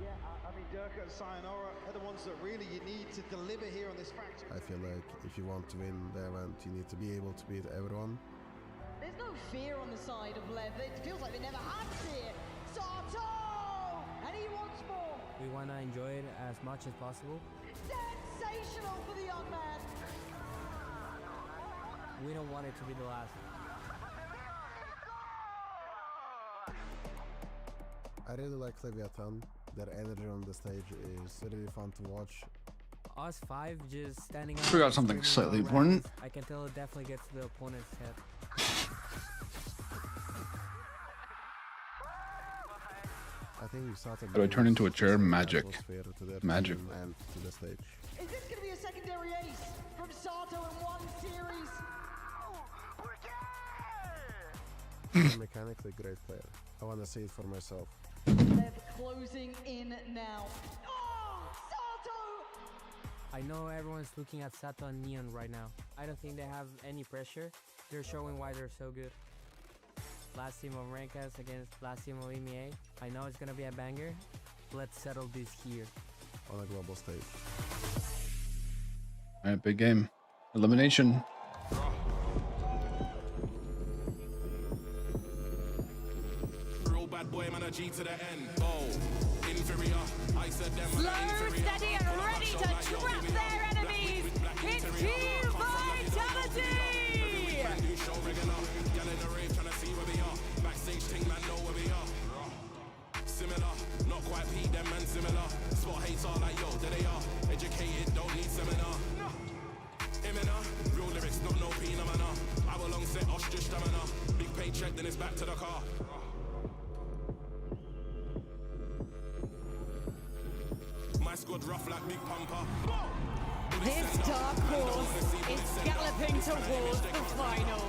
Speaker 8: Yeah, I mean, Durka and Sayonara are the ones that really you need to deliver here on this fracture.
Speaker 16: I feel like if you want to win the event, you need to be able to beat everyone.
Speaker 3: There's no fear on the side of LEV. It feels like they never had fear. Sato! And he wants more.
Speaker 15: We want to enjoy it as much as possible.
Speaker 3: Sensational for the young man.
Speaker 15: We don't want it to be the last.
Speaker 16: I really like Leviathan. Their energy on the stage is really fun to watch.
Speaker 15: Us five just standing up.
Speaker 4: Forgot something slightly important.
Speaker 15: I can tell it definitely gets to the opponent's head.
Speaker 16: I think we started.
Speaker 4: How do I turn into a chair? Magic. Magic.
Speaker 16: And to the stage.
Speaker 3: Is this going to be a secondary ace from Sato in one series?
Speaker 16: He's a mechanically great player. I want to see it for myself.
Speaker 3: They're closing in now. Oh, Sato!
Speaker 15: I know everyone's looking at Sato and Neon right now. I don't think they have any pressure. They're showing why they're so good. Last team of Rankas against last team of EMEA. I know it's gonna be a banger. Let's settle this here.
Speaker 16: On a global stage.
Speaker 4: Alright, big game. Elimination.
Speaker 18: Real bad boy, man, a G to the end. Oh, inferior. I said them.
Speaker 17: Slow, steady, and ready to trap their enemies. It's Team Vitality!
Speaker 18: Similar, not quite Pete, them man similar. Spot hates all like yo, there they are. Educated, don't need seminar. Imina, real lyrics, not no pina manner. Hour long set, ostrich stamina. Big paycheck, then it's back to the car. My squad rough like big pumper.
Speaker 17: This dark horse is galloping towards the final.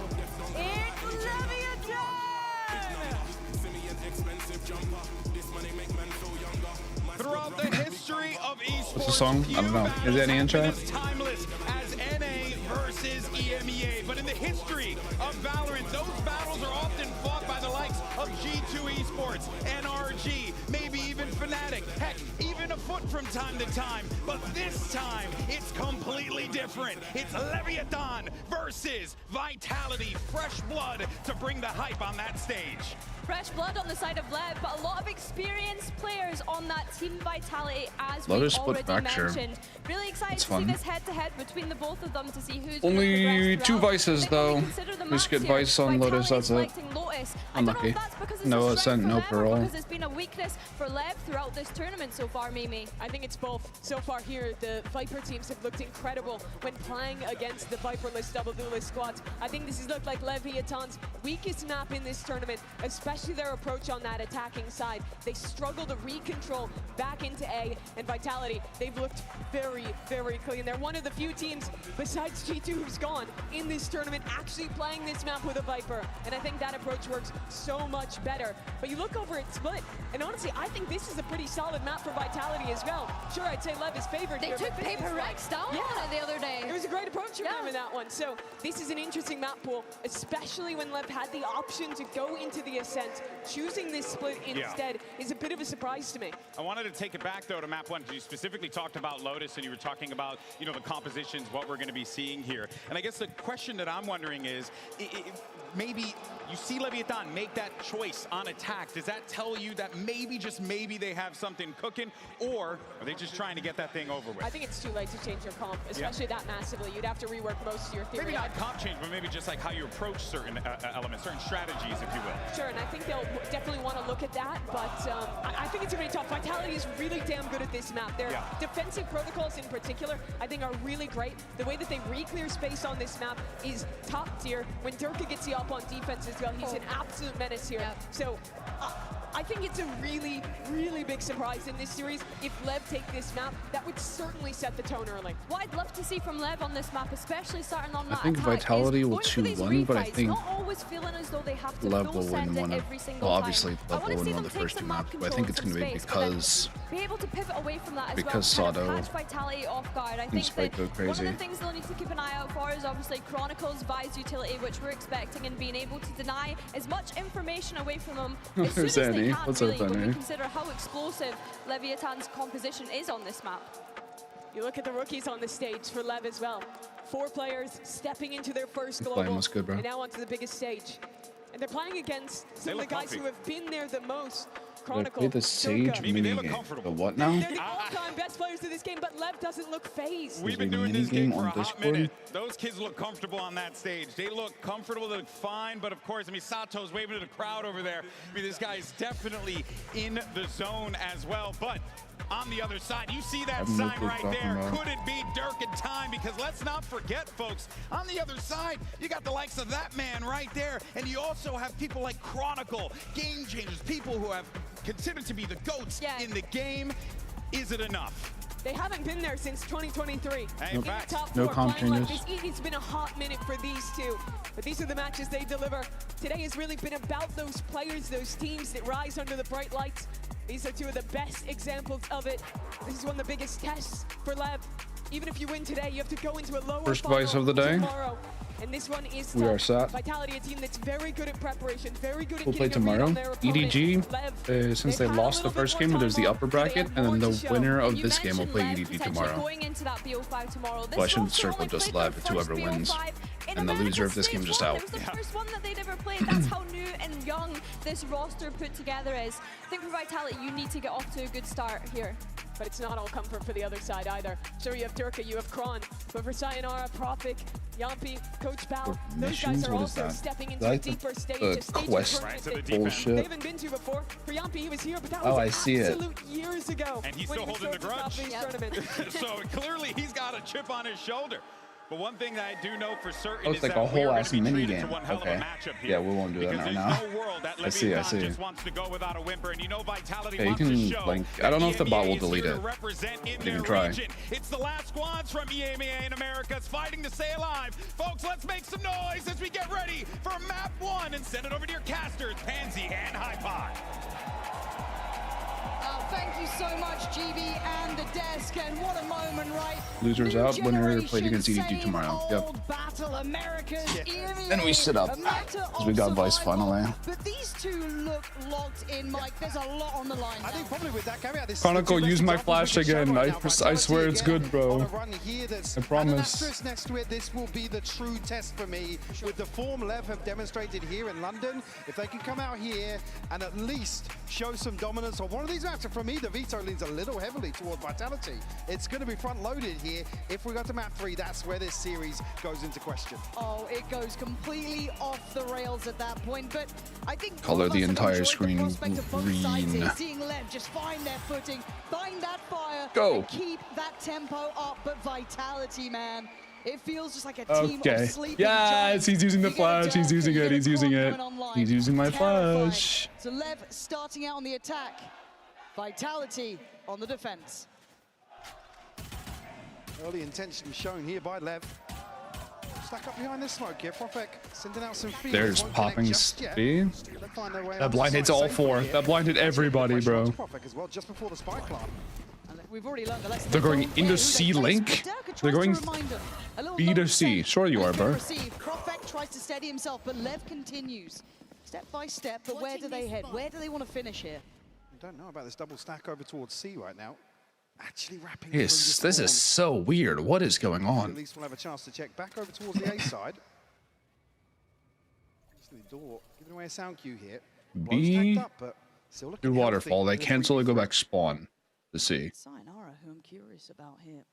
Speaker 17: It's Leviathan!
Speaker 18: Expensive jumper. This money make men feel younger.
Speaker 2: Throughout the history of esports,
Speaker 4: What's the song? I don't know. Is there any in chat?
Speaker 2: as timeless as NA versus EMEA. But in the history of Valorant, those battles are often fought by the likes of G2 Esports, NRG, maybe even Fnatic, heck, even afoot from time to time. But this time, it's completely different. It's Leviathan versus Vitality. Fresh blood to bring the hype on that stage.
Speaker 7: Fresh blood on the side of LEV, but a lot of experienced players on that Team Vitality, as we
Speaker 4: Lotus split
Speaker 7: already
Speaker 4: fracture.
Speaker 7: mentioned. Really excited
Speaker 4: It's
Speaker 7: to
Speaker 4: fun.
Speaker 7: see this head-to-head between the both of them to see who's
Speaker 4: Only 2 vices though. We should get vice on Lotus, that's it. Unlucky. No ascent, no parole.
Speaker 7: Because it's been a weakness for LEV throughout this tournament so far, Mimi.
Speaker 1: I think it's both. So far here, the Viper teams have looked incredible when playing against the Viperless double duelist squads. I think this has looked like Leviathan's weakest map in this tournament, especially their approach on that attacking side. They struggle to recontrol back into A, and Vitality, they've looked very, very clean. They're one of the few teams, besides G2, who's gone in this tournament, actually playing this map with a Viper. And I think that approach works so much better. But you look over at Split, and honestly, I think this is a pretty solid map for Vitality as well. Sure, I'd say LEV is favored
Speaker 7: They
Speaker 1: here,
Speaker 7: took
Speaker 1: but this is
Speaker 7: PRX down on it the other day.
Speaker 1: It was a great approach from them in that one. So this is an interesting map pool, especially when LEV had the option to go into the Ascent. Choosing this split instead is a bit of a surprise to me.
Speaker 2: I wanted to take it back though to map 1. You specifically talked about Lotus and you were talking about, the compositions, what we're going to be seeing here. And I guess the question that I'm wondering is, maybe you see Leviathan make that choice on attack. Does that tell you that maybe, just maybe, they have something cooking, or are they just trying to get that thing over with?
Speaker 1: I think it's too late to change your comp, especially that massively. You'd have to rework most of your theory.
Speaker 2: Maybe not comp change, but maybe just like how you approach certain elements, certain strategies, if you will.
Speaker 1: Sure, and I think they'll definitely want to look at that, but I think it's going to be tough. Vitality is really damn good at this map. Their defensive protocols in particular, I think, are really great. The way that they re-clear space on this map is top tier. When Durka gets you up on defense as well, he's an absolute menace here. So I think it's a really, really big surprise in this series. If LEV take this map, that would certainly set the tone early.
Speaker 7: What I'd love to see from LEV on this map, especially starting on that
Speaker 4: I think
Speaker 7: attack,
Speaker 4: Vitality will 2-1, but I think
Speaker 7: not always feeling as though they have to
Speaker 4: LEV will
Speaker 7: full
Speaker 4: win
Speaker 7: send
Speaker 4: one
Speaker 7: it
Speaker 4: of,
Speaker 7: every single
Speaker 4: well,
Speaker 7: time.
Speaker 4: obviously LEV will win one of the first two maps, but I think it's going to be because
Speaker 7: be able to pivot away from that as
Speaker 4: because
Speaker 7: well,
Speaker 4: Sato
Speaker 7: catch Vitality off guard. I think that one of the things they'll need to keep an eye out for is obviously Chronicle's Vy's utility, which we're expecting, and being able to deny as much information away from them as soon as they can,
Speaker 4: What's
Speaker 7: really,
Speaker 4: up,
Speaker 7: when we consider how explosive Leviathan's composition is on this map.
Speaker 1: You look at the rookies on the stage for LEV as well. 4 players stepping into their first
Speaker 4: Playing
Speaker 1: global,
Speaker 4: was good, bro.
Speaker 1: and now onto the biggest stage. And they're playing against some of the guys who have been there the most. Chronicle,
Speaker 4: they play the Sage minigame. The what now?
Speaker 1: They're the all-time best players of this game, but LEV doesn't look phased.
Speaker 2: We've been doing this game for a hot minute. Those kids look comfortable on that stage. They look comfortable, they look fine, but of course, I mean, Sato's waving to the crowd over there. I mean, this guy is definitely in the zone as well, but on the other side, you see that sign right there. Could it be Dirk in time? Because let's not forget, folks, on the other side, you got the likes of that man right there, and you also have people like Chronicle, game changers, people who have considered to be the GOATs in the game. Is it enough?
Speaker 1: They haven't been there since 2023.
Speaker 2: Hey,
Speaker 4: no comp changes.
Speaker 1: It's been a hot minute for these two, but these are the matches they deliver. Today has really been about those players, those teams that rise under the bright lights. These are 2 of the best examples of it. This is one of the biggest tests for LEV. Even if you win today, you have to go into a lower
Speaker 4: First Vice of the day.
Speaker 1: tomorrow. And this one is
Speaker 4: We are set.
Speaker 1: Vitality, a team that's very good at preparation, very good at
Speaker 4: We'll play
Speaker 1: getting a read
Speaker 4: tomorrow.
Speaker 1: on their opponent.
Speaker 4: EDG, since they lost the first game, there's the upper bracket, and then the winner of this game will play EDG tomorrow.
Speaker 7: Going into that BO5 tomorrow.
Speaker 4: Well, I shouldn't circle just LEV to whoever wins, and the loser of this game just out.
Speaker 7: It was the first one that they'd ever played. That's how new and young this roster put together is. I think for Vitality, you need to get off to a good start here.
Speaker 1: But it's not all comfort for the other side either. Sure, you have Durka, you have Kron, but for Sayonara, Profik, Yampi, Coach Bao, those guys are also stepping into a deeper stage, a stage of tournament they haven't been to before. For Yampi, he was here, but that was absolute years ago.
Speaker 2: And he's still holding the grudge. So clearly he's got a chip on his shoulder. But one thing that I do know for certain
Speaker 4: Looks
Speaker 2: is
Speaker 4: like
Speaker 2: that
Speaker 4: a whole ass
Speaker 2: we are
Speaker 4: mini
Speaker 2: treated
Speaker 4: game.
Speaker 2: to one hell of a
Speaker 4: Okay.
Speaker 2: matchup here.
Speaker 4: Yeah, we won't do that
Speaker 2: Because
Speaker 4: right
Speaker 2: there's
Speaker 4: now.
Speaker 2: no world that
Speaker 4: I see.
Speaker 2: just wants to go without a whimper, and you know Vitality
Speaker 4: Yeah, you
Speaker 2: wants to
Speaker 4: can
Speaker 2: show
Speaker 4: like. I don't know if the bot will
Speaker 2: EMEA is
Speaker 4: delete
Speaker 2: here
Speaker 4: it.
Speaker 2: to represent in
Speaker 4: You
Speaker 2: their
Speaker 4: can try.
Speaker 2: region. It's the last squads from EMEA in Americas fighting to stay alive. Folks, let's make some noise as we get ready for map 1 and send it over to your casters, Pansy and Hypod.
Speaker 3: Thank you so much, GB and the desk, and what a moment, right?
Speaker 4: Losers
Speaker 3: New
Speaker 4: out, winner played
Speaker 3: generation,
Speaker 4: against EDG
Speaker 3: same
Speaker 4: tomorrow. Yep.
Speaker 3: old battle, America's EMEA,
Speaker 4: And we sit up
Speaker 3: a matter
Speaker 4: because we got
Speaker 3: of
Speaker 4: Vice
Speaker 3: survival.
Speaker 4: finally.
Speaker 3: But these 2 look locked in, Mike. There's a lot on the line now.
Speaker 8: I think probably with that caveat, this
Speaker 4: Chronicle,
Speaker 8: is the
Speaker 4: use my
Speaker 8: examples we
Speaker 4: flash
Speaker 8: can show
Speaker 4: again.
Speaker 8: right now.
Speaker 4: I swear it's
Speaker 8: Vitality
Speaker 4: good, bro.
Speaker 8: on a run here that's
Speaker 4: I
Speaker 8: and
Speaker 4: promise.
Speaker 8: an asterisk next to it. This will be the true test for me. With the form LEV have demonstrated here in London, if they can come out here and at least show some dominance on one of these maps, and for me, the Vyto leans a little heavily toward Vitality. It's going to be front-loaded here. If we got to map 3, that's where this series goes into question.
Speaker 3: Oh, it goes completely off the rails at that point, but I think
Speaker 4: Color the entire screen
Speaker 3: prospect of both sides
Speaker 4: green.
Speaker 3: here, seeing LEV just find their footing, find that fire,
Speaker 4: Go.
Speaker 3: and keep that tempo up. But Vitality, man, it feels just like a team
Speaker 4: Okay.
Speaker 3: of sleeping
Speaker 4: Yes,
Speaker 3: giants.
Speaker 4: he's using the
Speaker 3: You get a
Speaker 4: flash. He's
Speaker 3: Durka,
Speaker 4: using
Speaker 3: you
Speaker 4: it.
Speaker 3: get a
Speaker 4: He's using
Speaker 3: Kron
Speaker 4: it.
Speaker 3: coming online.
Speaker 4: He's using my
Speaker 3: Terrifying.
Speaker 4: flash.
Speaker 3: So LEV starting out on the attack, Vitality on the defense.
Speaker 8: Early intention shown here by LEV. Stuck up behind the smoke here. Profik sending out some feed.
Speaker 4: There's
Speaker 8: Won't
Speaker 4: popping
Speaker 8: connect just yet.
Speaker 4: speed.
Speaker 8: They find their way
Speaker 4: That
Speaker 8: onto
Speaker 4: blind
Speaker 8: the
Speaker 4: hits
Speaker 8: side
Speaker 4: all
Speaker 8: safely
Speaker 4: 4.
Speaker 8: here.
Speaker 4: That blinded everybody,
Speaker 8: Pressure
Speaker 4: bro.
Speaker 8: onto Profik as well, just before the spike plant.
Speaker 3: And we've already learned a lesson.
Speaker 4: They're going
Speaker 3: Don't
Speaker 4: into
Speaker 3: care
Speaker 4: C
Speaker 3: who they place,
Speaker 4: link.
Speaker 3: but Durka
Speaker 4: They're
Speaker 3: tries
Speaker 4: going
Speaker 3: to remind them. A little
Speaker 4: B to
Speaker 3: low
Speaker 4: C.
Speaker 3: set
Speaker 4: Sure you are,
Speaker 3: has
Speaker 4: bro.
Speaker 3: been received. Profik tries to steady himself, but LEV continues. Step by step, but where do they head? Where do they want to finish here?
Speaker 8: I don't know about this double stack over towards C right now. Actually wrapping
Speaker 4: This
Speaker 8: through the
Speaker 4: is so weird. What is going
Speaker 8: At
Speaker 4: on?
Speaker 8: least we'll have a chance to check back over towards the A side. Door giving away a sound cue here.
Speaker 4: B.
Speaker 8: Up, but still
Speaker 4: Good waterfall. They can slowly go back spawn to see.
Speaker 3: Sayonara, who I'm curious about here.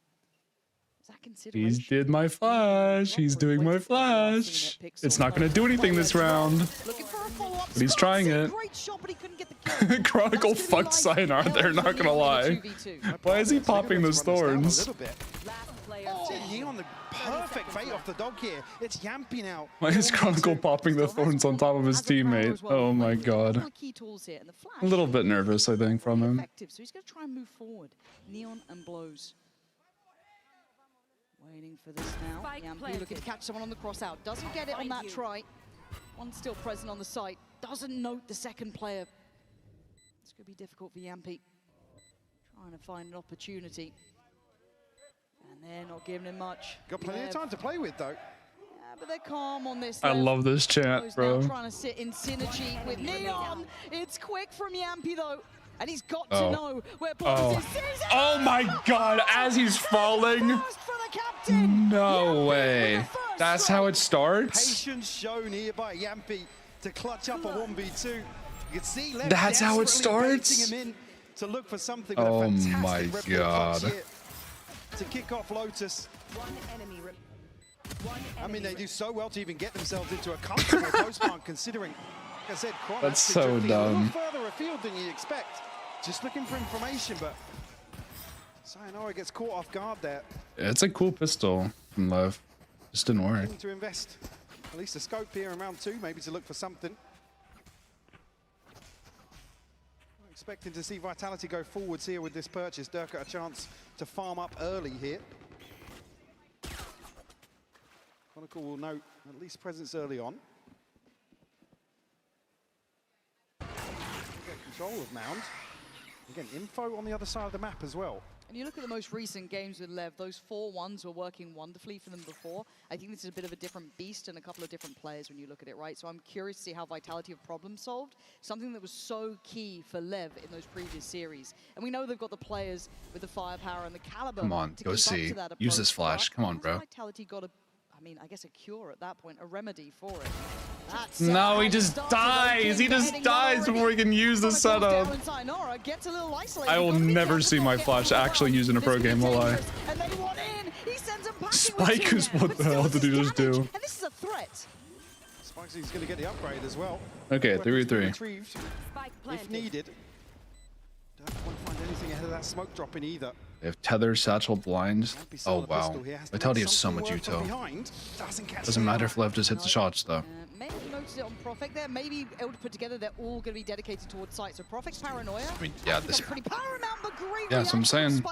Speaker 4: He did my flash. He's doing my flash. It's not going to do anything this round. But he's trying it. Chronicle fucked Sayonara there, not going to lie. Why is he popping those thorns?
Speaker 8: Neon, the perfect bait off the dog here. It's Yampy now.
Speaker 4: Why is Chronicle popping the thorns on top of his teammate? Oh my god. A little bit nervous, I think, from him.
Speaker 3: So he's going to try and move forward. Neon and blows. Waiting for this now. Yampy looking to catch someone on the cross out. Doesn't get it on that try. One still present on the site. Doesn't note the second player. This could be difficult for Yampy. Trying to find an opportunity. And they're not giving him much.
Speaker 8: Got plenty of time to play with, though.
Speaker 3: Yeah, but they're calm on this.
Speaker 4: I love this chat, bro.
Speaker 3: Now trying to sit in synergy with Neon. It's quick from Yampy, though. And he's got to know where Blows is.
Speaker 4: Oh my god, as he's falling. No way. That's how it starts?
Speaker 8: Patience shown here by Yampy to clutch up a 1v2. You can see Lev
Speaker 4: That's how it starts?
Speaker 8: him in to look for something.
Speaker 4: Oh my god.
Speaker 8: To kick off Lotus. I mean, they do so well to even get themselves into a comfortable postmark, considering, like I said, Kron
Speaker 4: that's so dumb.
Speaker 8: a little further afield than you expect. Just looking for information, but Sayonara gets caught off guard there.
Speaker 4: It's a cool pistol from LEV. Just didn't work.
Speaker 8: To invest at least a scope here in round 2, maybe to look for something. I'm expecting to see Vitality go forwards here with this purchase. Durka a chance to farm up early here. Chronicle will note at least presence early on. Get control of Mound. Again, info on the other side of the map as well.
Speaker 3: And you look at the most recent games with Lev, those 4-1s were working wonderfully for them before. I think this is a bit of a different beast and a couple of different players when you look at it, right? So I'm curious to see how Vitality have problem solved, something that was so key for Lev in those previous series. And we know they've got the players with the firepower and the caliber.
Speaker 4: Come on, go see. Use this flash. Come on, bro.
Speaker 3: Vitality got a, I mean, I guess a cure at that point, a remedy for it.
Speaker 4: No, he just dies. He just dies before he can use the setup. I will never see my flash actually used in a pro game, will I? Spike is what the hell did he just do?
Speaker 3: And this is a threat.
Speaker 8: Spike's going to get the upgrade as well.
Speaker 4: Okay, 3v3.
Speaker 8: If needed. Don't want to find anything ahead of that smoke dropping either.
Speaker 4: They have tether, satchel, blind. Oh wow. Vitality has so much Vyto. Doesn't matter if LEV just hits the shots though.
Speaker 3: Maybe noticed it on Profek there. Maybe able to put together. They're all going to be dedicated towards sight. So Profek's paranoia.
Speaker 4: I mean, yeah, this.
Speaker 3: Pretty paramount, but great.
Speaker 4: Yeah, so I'm saying.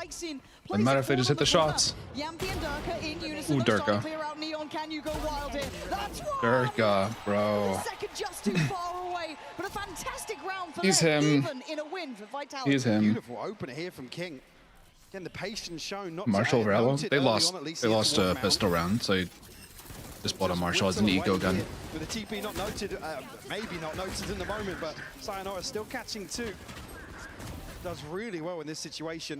Speaker 4: Doesn't matter if they just hit the shots.
Speaker 3: Yampy and Durka in unison.
Speaker 4: Ooh, Durka.
Speaker 3: Clear out Neon. Can you go wild here? That's
Speaker 4: Durka, bro.
Speaker 3: Second just too far away, but a fantastic round for
Speaker 4: He's
Speaker 3: them,
Speaker 4: him.
Speaker 3: even in a win for Vitality.
Speaker 4: He's him.
Speaker 8: Beautiful opener here from King. Again, the patience shown. Not
Speaker 4: Marshall Rallo. They lost a pistol round, so he just bought a Marshall as an eco gun.
Speaker 8: With a TP not noted, maybe not noted in the moment, but Sayonara still catching 2. Does really well in this situation.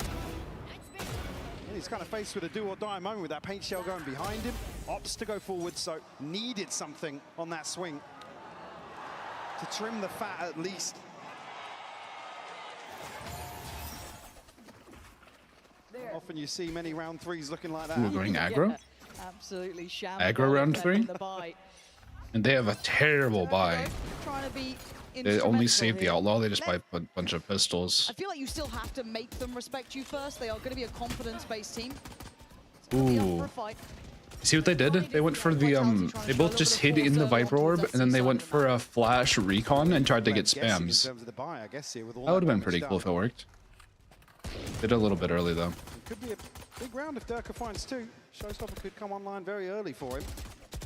Speaker 8: And he's kind of faced with a do or die moment with that paint shell going behind him. Opts to go forward, so needed something on that swing to trim the fat at least. Often you see many round 3s looking like that.
Speaker 4: We're going aggro?
Speaker 3: Yeah, absolutely.
Speaker 4: Aggro round 3? And they have a terrible buy. They only save the outlaw, they just buy a bunch of pistols.
Speaker 3: I feel like you still have to make them respect you first. They are going to be a confidence-based team.
Speaker 4: Ooh. See what they did? They went for the, they both just hid in the Viper Orb, and then they went for a flash recon and tried to get spams. That would have been pretty cool if it worked. Did a little bit early though.
Speaker 8: It could be a big round if Durka finds 2. Showstopper could come online very early for him.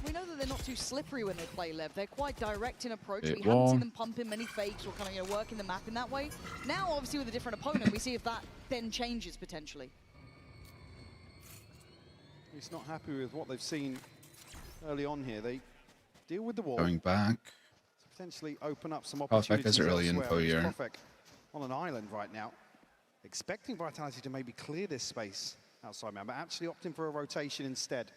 Speaker 3: We know that they're not too slippery when they play LEV. They're quite direct in approach. We haven't seen them pumping many fakes or kind of working the map in that way. Now, obviously, with a different opponent, we see if that then changes potentially.
Speaker 8: He's not happy with what they've seen early on here. They deal with the wall.
Speaker 4: Going back.
Speaker 8: Potentially open up some opportunities.
Speaker 4: Profek has early info here.
Speaker 8: Profek on an island right now. Expecting Vitality to maybe clear this space outside man, but actually opting for a rotation instead.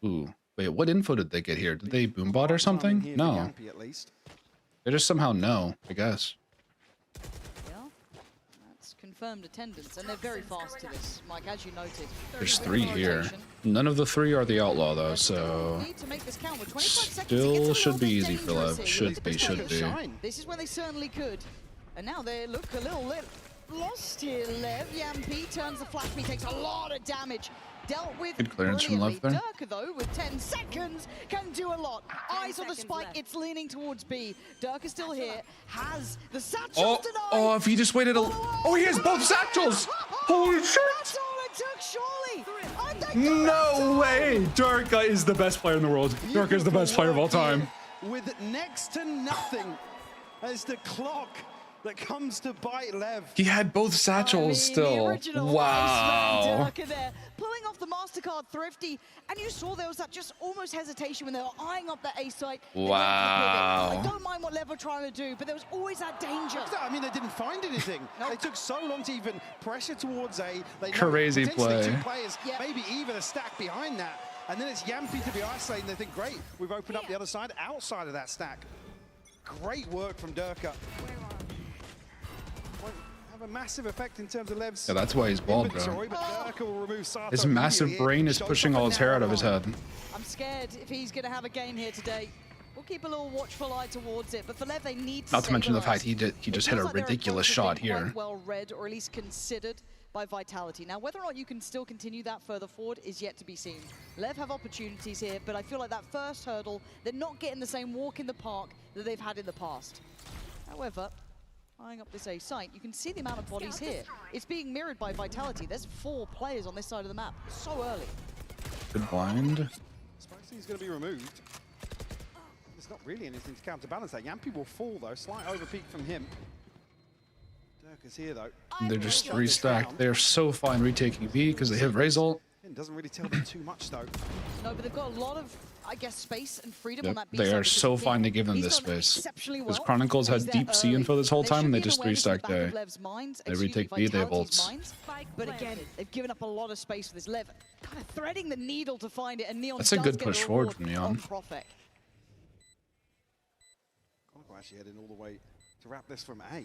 Speaker 4: Ooh, Wait, what info did they get here? Did they boombot or something? No. They just somehow know, I guess.
Speaker 3: Yeah, that's confirmed attendance, and they're very fast to this, Mike, as you noted.
Speaker 4: There's 3 here. None of the 3 are the outlaw though, so still should be easy for LEV. Should be.
Speaker 3: This is when they certainly could. And now they look a little lost here, LEV. Yampi turns the flash, he takes a lot of damage. Dealt with
Speaker 4: good clearance from LEV there.
Speaker 3: Durka, though, with 10 seconds, can do a lot. Eyes on the spike, it's leaning towards B. Durka still here, has the satchel denied.
Speaker 4: Oh, if he just waited oh, he has both satchels! Holy shit!
Speaker 3: That's all it took, surely!
Speaker 4: No way! Durka is the best player in the world. Durka is the best player of all time.
Speaker 8: With next to nothing as the clock that comes to bite LEV.
Speaker 4: He had both satchels still. Wow.
Speaker 3: There, pulling off the MasterCard Thrifty, and you saw there was that just almost hesitation when they were eyeing up that A site.
Speaker 4: Wow.
Speaker 3: I don't mind what LEV were trying to do, but there was always that danger.
Speaker 8: I mean, they didn't find anything. They took so long to even pressure towards A. They
Speaker 4: Crazy play.
Speaker 8: 2 players, maybe even a stack behind that. And then it's Yampi to be isolated, and they think, great, we've opened up the other side outside of that stack. Great work from Durka. A massive effect in terms of LEV's.
Speaker 4: Yeah, that's why he's bald, bro. His massive brain is pushing all his hair out of his head.
Speaker 3: I'm scared if he's going to have a game here today. We'll keep a little watchful eye towards it, but for LEV, they need to.
Speaker 4: Not to mention the fact he just hit a ridiculous shot here.
Speaker 3: Well read, or at least considered by Vitality. Now, whether or not you can still continue that further forward is yet to be seen. LEV have opportunities here, but I feel like that first hurdle, they're not getting the same walk in the park that they've had in the past. However, eyeing up this A site, you can see the amount of bodies here. It's being mirrored by Vitality. There's 4 players on this side of the map. So early.
Speaker 4: Good blind.
Speaker 8: He's going to be removed. There's not really anything to counterbalance that. Yampi will fall, though. Slight overpeak from him. Durka's here, though.
Speaker 4: They're just 3 stacked. They're so fine retaking B because they have Raze ult.
Speaker 8: It doesn't really tell them too much, though.
Speaker 3: No, but they've got a lot of, I guess, space and freedom on that B
Speaker 4: They
Speaker 3: side
Speaker 4: are so fine to give them this space. Because Chronicles had deep C info this whole time, and they just 3-stacked A. They retake B, they have ults.
Speaker 3: But again, they've given up a lot of space for this LEV. Kind of threading the needle to find it, and Neon
Speaker 4: That's a good push forward from Neon.
Speaker 8: Chronicle actually heading all the way to wrap this from A.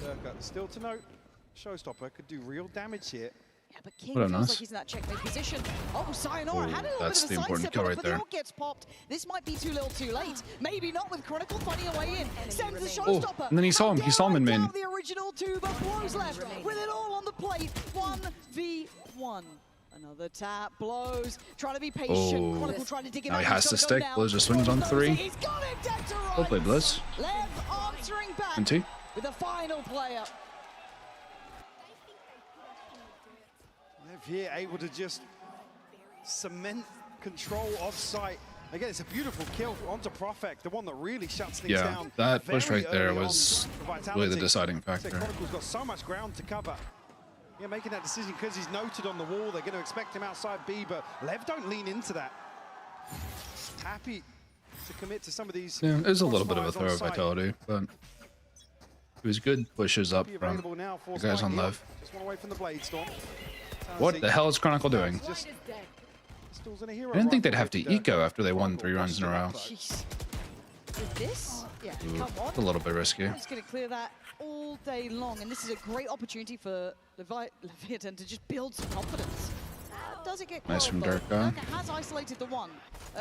Speaker 8: Durka, still to note, Showstopper could do real damage here.
Speaker 3: Yeah, but King feels like he's in that checkmate position. Oh, Sayonara had a little bit of a sidestep on it, but the ult gets popped. This might be too little too late. Maybe not with Chronicle finding a way in. Sends the Showstopper.
Speaker 4: And then he saw him in main.
Speaker 3: The original 2, but blows left with it all on the plate. 1v1. Another tap, blows, trying to be patient. Chronicle trying to dig him out.
Speaker 4: Now he has to stick. Blizz just swings on 3.
Speaker 3: He's got him dead to rights.
Speaker 4: Well played, Blizz.
Speaker 3: LEV answering back
Speaker 4: NT.
Speaker 3: with the final player.
Speaker 8: LEV here able to just cement control off site. Again, it's a beautiful kill onto Profek, the one that really shuts things down.
Speaker 4: Yeah, that push right there was really the deciding factor.
Speaker 8: Chronicle's got so much ground to cover. Yeah, making that decision because he's noted on the wall. They're going to expect him outside B, but LEV don't lean into that. Happy to commit to some of these.
Speaker 4: Yeah, it was a little bit of a throw of Vitality, but it was good pushes up from the guys on LEV.
Speaker 8: Just one away from the Blade Storm.
Speaker 4: What the hell is Chronicle doing? I didn't think they'd have to eco after they won 3 runs in a row.
Speaker 3: With this? Yeah, come on.
Speaker 4: It's a little bit risky.
Speaker 3: I'm just going to clear that all day long, and this is a great opportunity for Leviathan to just build some confidence. Does it get
Speaker 4: nice from Durka.
Speaker 3: Durka has isolated the 1.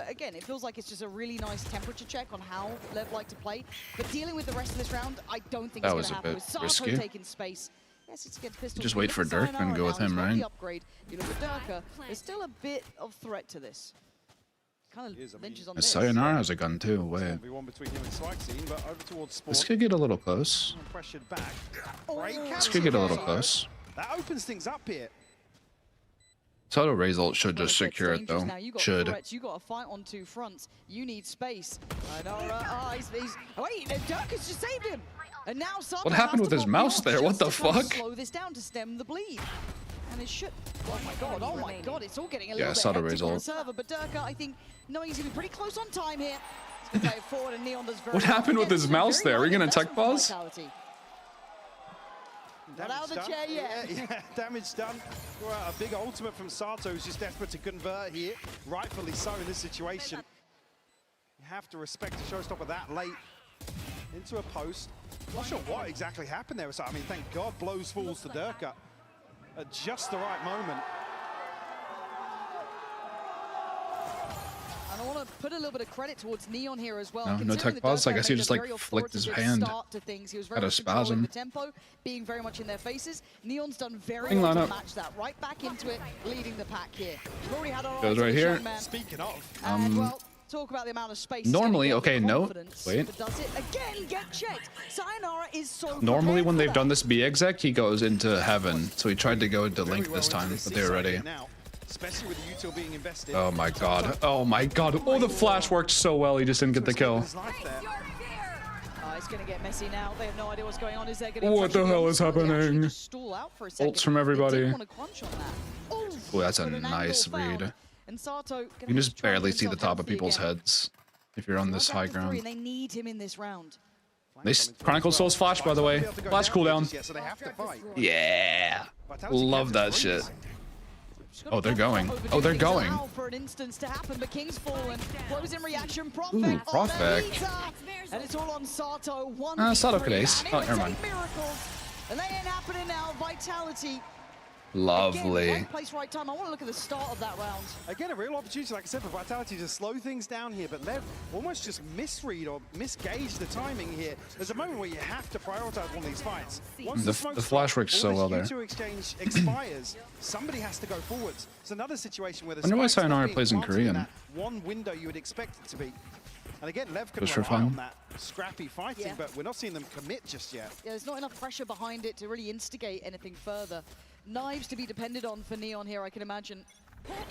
Speaker 3: Again, it feels like it's just a really nice temperature check on how LEV like to play, but dealing with the rest of this round, I don't think it's going to happen. With Sato taking space. Yes, it's against pistol.
Speaker 4: Just wait for Durka and go with him, right?
Speaker 3: The upgrade. You look at Durka, there's still a bit of threat to this. Kind of lynches on this.
Speaker 4: Sayonara has a gun too. Wait. This could get a little close. This could get a little close.
Speaker 8: That opens things up here.
Speaker 4: Sato Raze ult should just secure it though. Should.
Speaker 3: You got to fight on 2 fronts. You need space. Wait, Durka's just saved him. And now
Speaker 4: what happened with his mouse there? What the fuck?
Speaker 3: Slow this down to stem the bleed. And it should. Oh my god, it's all getting a little bit
Speaker 4: Sato
Speaker 3: hectic
Speaker 4: Raze
Speaker 3: on the
Speaker 4: ult.
Speaker 3: server, but Durka, I think, knowing he's going to be pretty close on time here. He's going to play it forward, and Neon does very
Speaker 4: What happened with his mouse there? Are we going to tech pause?
Speaker 8: Not out of the chair yet. Yeah, damage done. Well, a big ultimate from Sato, who's just desperate to convert here. Rightfully so in this situation. You have to respect a showstopper that late into a post. Not sure what exactly happened there. So, I mean, thank God blows falls to Durka at just the right moment.
Speaker 3: And I want to put a little bit of credit towards Neon here as well.
Speaker 4: No tech pause. I guess he just like flicked his hand.
Speaker 3: He was
Speaker 4: Had a spasm.
Speaker 3: the tempo, being very much in their faces. Neon's done very well to match that. Right back into it, leading the pack here. We've already had our
Speaker 4: goes right here.
Speaker 8: Speaking of,
Speaker 3: and well, talk about the amount of space.
Speaker 4: Normally, okay, no, wait.
Speaker 3: Does it again get checked? Sayonara is so
Speaker 4: Normally, when they've done this B exec, he goes into heaven. So he tried to go into Link this time, but they were ready.
Speaker 8: Especially with the util being invested.
Speaker 4: Oh my god. Oh my god. Oh, the flash worked so well. He just didn't get the kill.
Speaker 3: It's going to get messy now. They have no idea what's going on. Is there getting
Speaker 4: What the hell is happening?
Speaker 3: Stall out for a second.
Speaker 4: Ults from everybody.
Speaker 3: Oh,
Speaker 4: that's a nice read.
Speaker 3: And Sato
Speaker 4: You can just barely see the top of people's heads if you're on this high ground.
Speaker 3: They need him in this round.
Speaker 4: Nice Chronicle Souls flash, by the way. Flash cooldown. Yeah. Love that shit. Oh, they're going. Oh, they're going.
Speaker 3: For an instance to happen, but King's fallen. Close in reaction.
Speaker 4: Ooh, Prophet.
Speaker 3: And it's all on Sato.
Speaker 4: Sato could ace. Oh, never mind.
Speaker 3: And they ain't happening now. Vitality.
Speaker 4: Lovely.
Speaker 3: Again, right place, right time. I want to look at the start of that round.
Speaker 8: Again, a real opportunity, like I said, for Vitality to slow things down here, but Lev almost just misread or misgauge the timing here. There's a moment where you have to prioritize one of these fights. Once
Speaker 4: the flash works so well there.
Speaker 8: U2 exchange expires, somebody has to go forwards. It's another situation where the
Speaker 4: I wonder why Sayonara plays in Korean.
Speaker 8: That one window you would expect it to be. And again, Lev can
Speaker 4: just for
Speaker 8: rely
Speaker 4: fun.
Speaker 8: on that scrappy fighting, but we're not seeing them commit just yet.
Speaker 3: Yeah, there's not enough pressure behind it to really instigate anything further. Knives to be depended on for Neon here, I can imagine.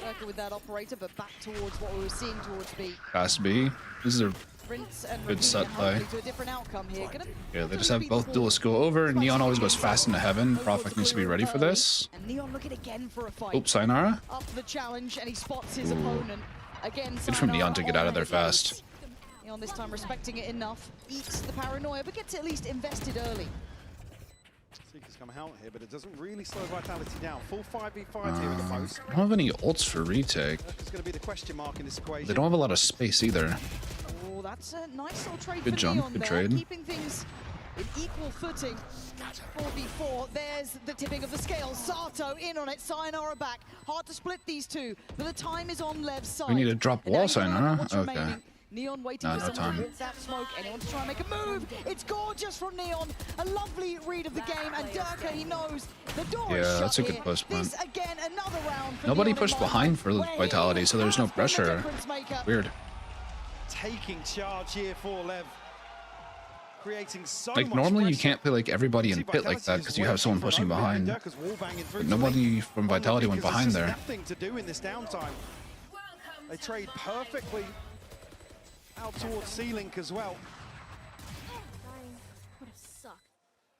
Speaker 3: Working with that operator, but back towards what we were seeing towards B.
Speaker 4: Pass B. This is a good set play.
Speaker 3: To a different outcome here.
Speaker 4: Yeah, they just have both duelists go over, and Neon always goes fast into heaven. Prophet needs to be ready for this.
Speaker 3: And Neon looking again for a fight.
Speaker 4: Oops, Sayonara.
Speaker 3: Up for the challenge, and he spots his opponent. Again,
Speaker 4: good from Neon to get out of there fast.
Speaker 3: Neon this time respecting it enough. Eats the paranoia, but gets at least invested early.
Speaker 8: Seeker's come out here, but it doesn't really slow Vitality down. Full 5v5 here in the post.
Speaker 4: I don't have any ults for retake.
Speaker 8: It's going to be the question mark in this equation.
Speaker 4: They don't have a lot of space either.
Speaker 3: Oh, that's a nice little trade
Speaker 4: good
Speaker 3: for
Speaker 4: jump,
Speaker 3: Neon
Speaker 4: good
Speaker 3: there,
Speaker 4: trade.
Speaker 3: keeping things in equal footing. 4v4, there's the tipping of the scale. Sato in on it, Sayonara back. Hard to split these two, but the time is on Lev's side.
Speaker 4: We need to drop wall, Sayonara. Okay.
Speaker 3: Neon waiting for someone to walk that smoke. Anyone to try and make a move. It's gorgeous from Neon. A lovely read of the game. And Durka, he knows the door is shut
Speaker 4: that's a good
Speaker 3: here.
Speaker 4: push point.
Speaker 3: This again, another round for
Speaker 4: Nobody
Speaker 3: Neon
Speaker 4: pushed behind for Vitality, so there's no pressure. Weird.
Speaker 8: Taking charge here for Lev. Creating so
Speaker 4: like
Speaker 8: much
Speaker 4: normally
Speaker 8: pressure.
Speaker 4: you can't play like everybody in pit like that because you have someone pushing behind. But nobody from Vitality went behind there.
Speaker 8: Nothing to do in this downtime. They trade perfectly out towards C-Link as well.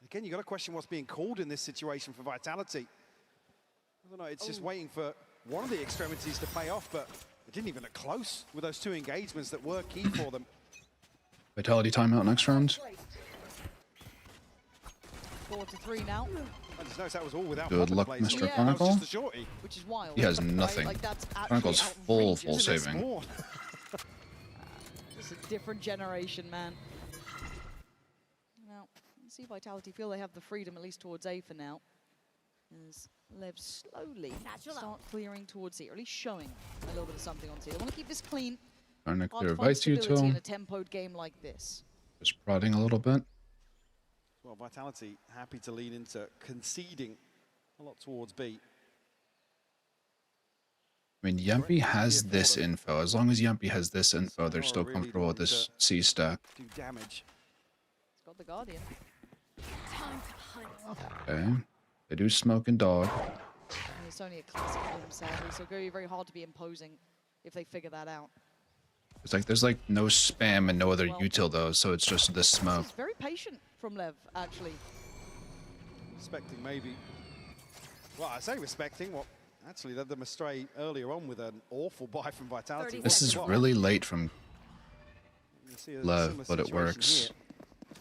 Speaker 8: Again, you got to question what's being called in this situation for Vitality. I don't know, it's just waiting for one of the extremities to pay off, but it didn't even look close with those two engagements that were key for them.
Speaker 4: Vitality timeout next round.
Speaker 3: 4-3 now.
Speaker 8: I just noticed that was all without
Speaker 4: Good luck,
Speaker 8: plays.
Speaker 4: Mr. Chronicle.
Speaker 3: Which is wild.
Speaker 4: He has nothing.
Speaker 3: Like, that's
Speaker 4: Chronicle's full saving.
Speaker 3: It's a different generation, man. Now, let's see Vitality feel they have the freedom at least towards A for now. As Lev slowly start clearing C, or at least showing a little bit of something on C. They want to keep this clean.
Speaker 4: Trying to clear
Speaker 3: Vyto in a
Speaker 4: Vyto.
Speaker 3: tempoed game like this.
Speaker 4: Just prodding a little bit.
Speaker 8: Well, Vitality happy to lean into conceding a lot towards B.
Speaker 4: I mean, Yumpy has this info. As long as Yumpy has this info, they're still comfortable with this C stack.
Speaker 8: Do damage.
Speaker 3: It's got the Guardian.
Speaker 4: Okay. They do smoke and dog.
Speaker 3: And it's only a classic for them, sadly, so very, very hard to be imposing if they figure that out.
Speaker 4: It's like there's like no spam and no other util though, so it's just this smoke.
Speaker 3: It's very patient from Lev, actually.
Speaker 8: Respecting maybe. Well, I say respecting what actually led them astray earlier on with an awful buy from Vitality.
Speaker 4: This is really late from Lev, but it works.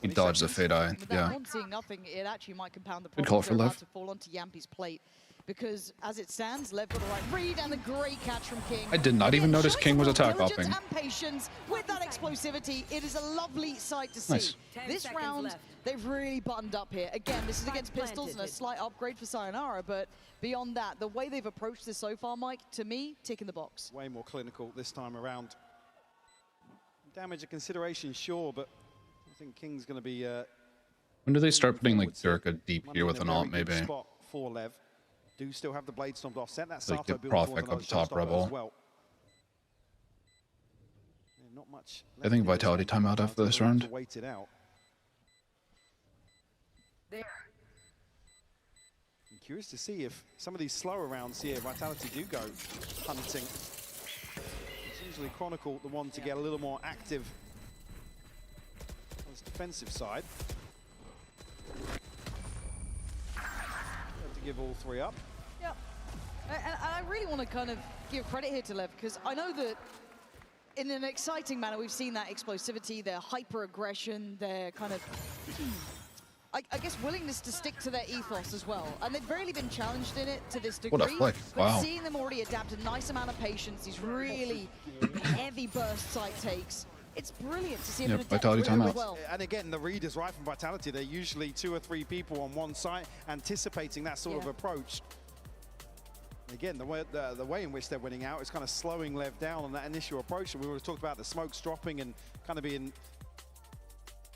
Speaker 4: He dodged the fade eye. Yeah.
Speaker 3: Seeing nothing, it actually might compound the
Speaker 4: Good call
Speaker 3: problem
Speaker 4: for
Speaker 3: about
Speaker 4: Lev.
Speaker 3: to fall onto Yampi's plate. Because as it stands, Lev got the right read and a great catch from King.
Speaker 4: I did not even notice King was attack hopping.
Speaker 3: And patience with that explosivity. It is a lovely sight to see.
Speaker 4: Nice.
Speaker 3: This round, they've really buttoned up here. Again, this is against Pistols and a slight upgrade for Sayonara, but beyond that, the way they've approached this so far, Mike, to me, tick in the box.
Speaker 8: Way more clinical this time around. Damage a consideration, sure, but I think King's going to be...
Speaker 4: When do they start putting like Durka deep here with an alt, maybe?
Speaker 8: Spot for Lev. Do still have the blade storm to offset that.
Speaker 4: Like
Speaker 8: Sato
Speaker 4: get
Speaker 8: builds
Speaker 4: Prophet
Speaker 8: one
Speaker 4: up top rebel.
Speaker 8: as well. Yeah, not much
Speaker 4: I think Vitality timeout after this round.
Speaker 8: Wait it out.
Speaker 3: There.
Speaker 8: I'm curious to see if some of these slower rounds here, Vitality do go hunting. It's usually Chronicle the one to get a little more active on his defensive side. Have to give all three up.
Speaker 3: Yep. And I really want to kind of give credit here to Lev, because I know that in an exciting manner, we've seen that explosivity, their hyper-aggression, their kind of, I guess, willingness to stick to their ethos as well. And they've rarely been challenged in it to this degree.
Speaker 4: What a flick.
Speaker 3: But
Speaker 4: Wow.
Speaker 3: seeing them already adapt a nice amount of patience, these really heavy burst side takes, it's brilliant to see them adapt
Speaker 4: Vitality
Speaker 3: really
Speaker 4: timeout.
Speaker 3: well.
Speaker 8: And again, the read is right from Vitality. They're usually 2 or 3 people on one side, anticipating that sort of approach. Again, the way in which they're winning out is kind of slowing Lev down on that initial approach. And we already talked about the smokes dropping and kind of being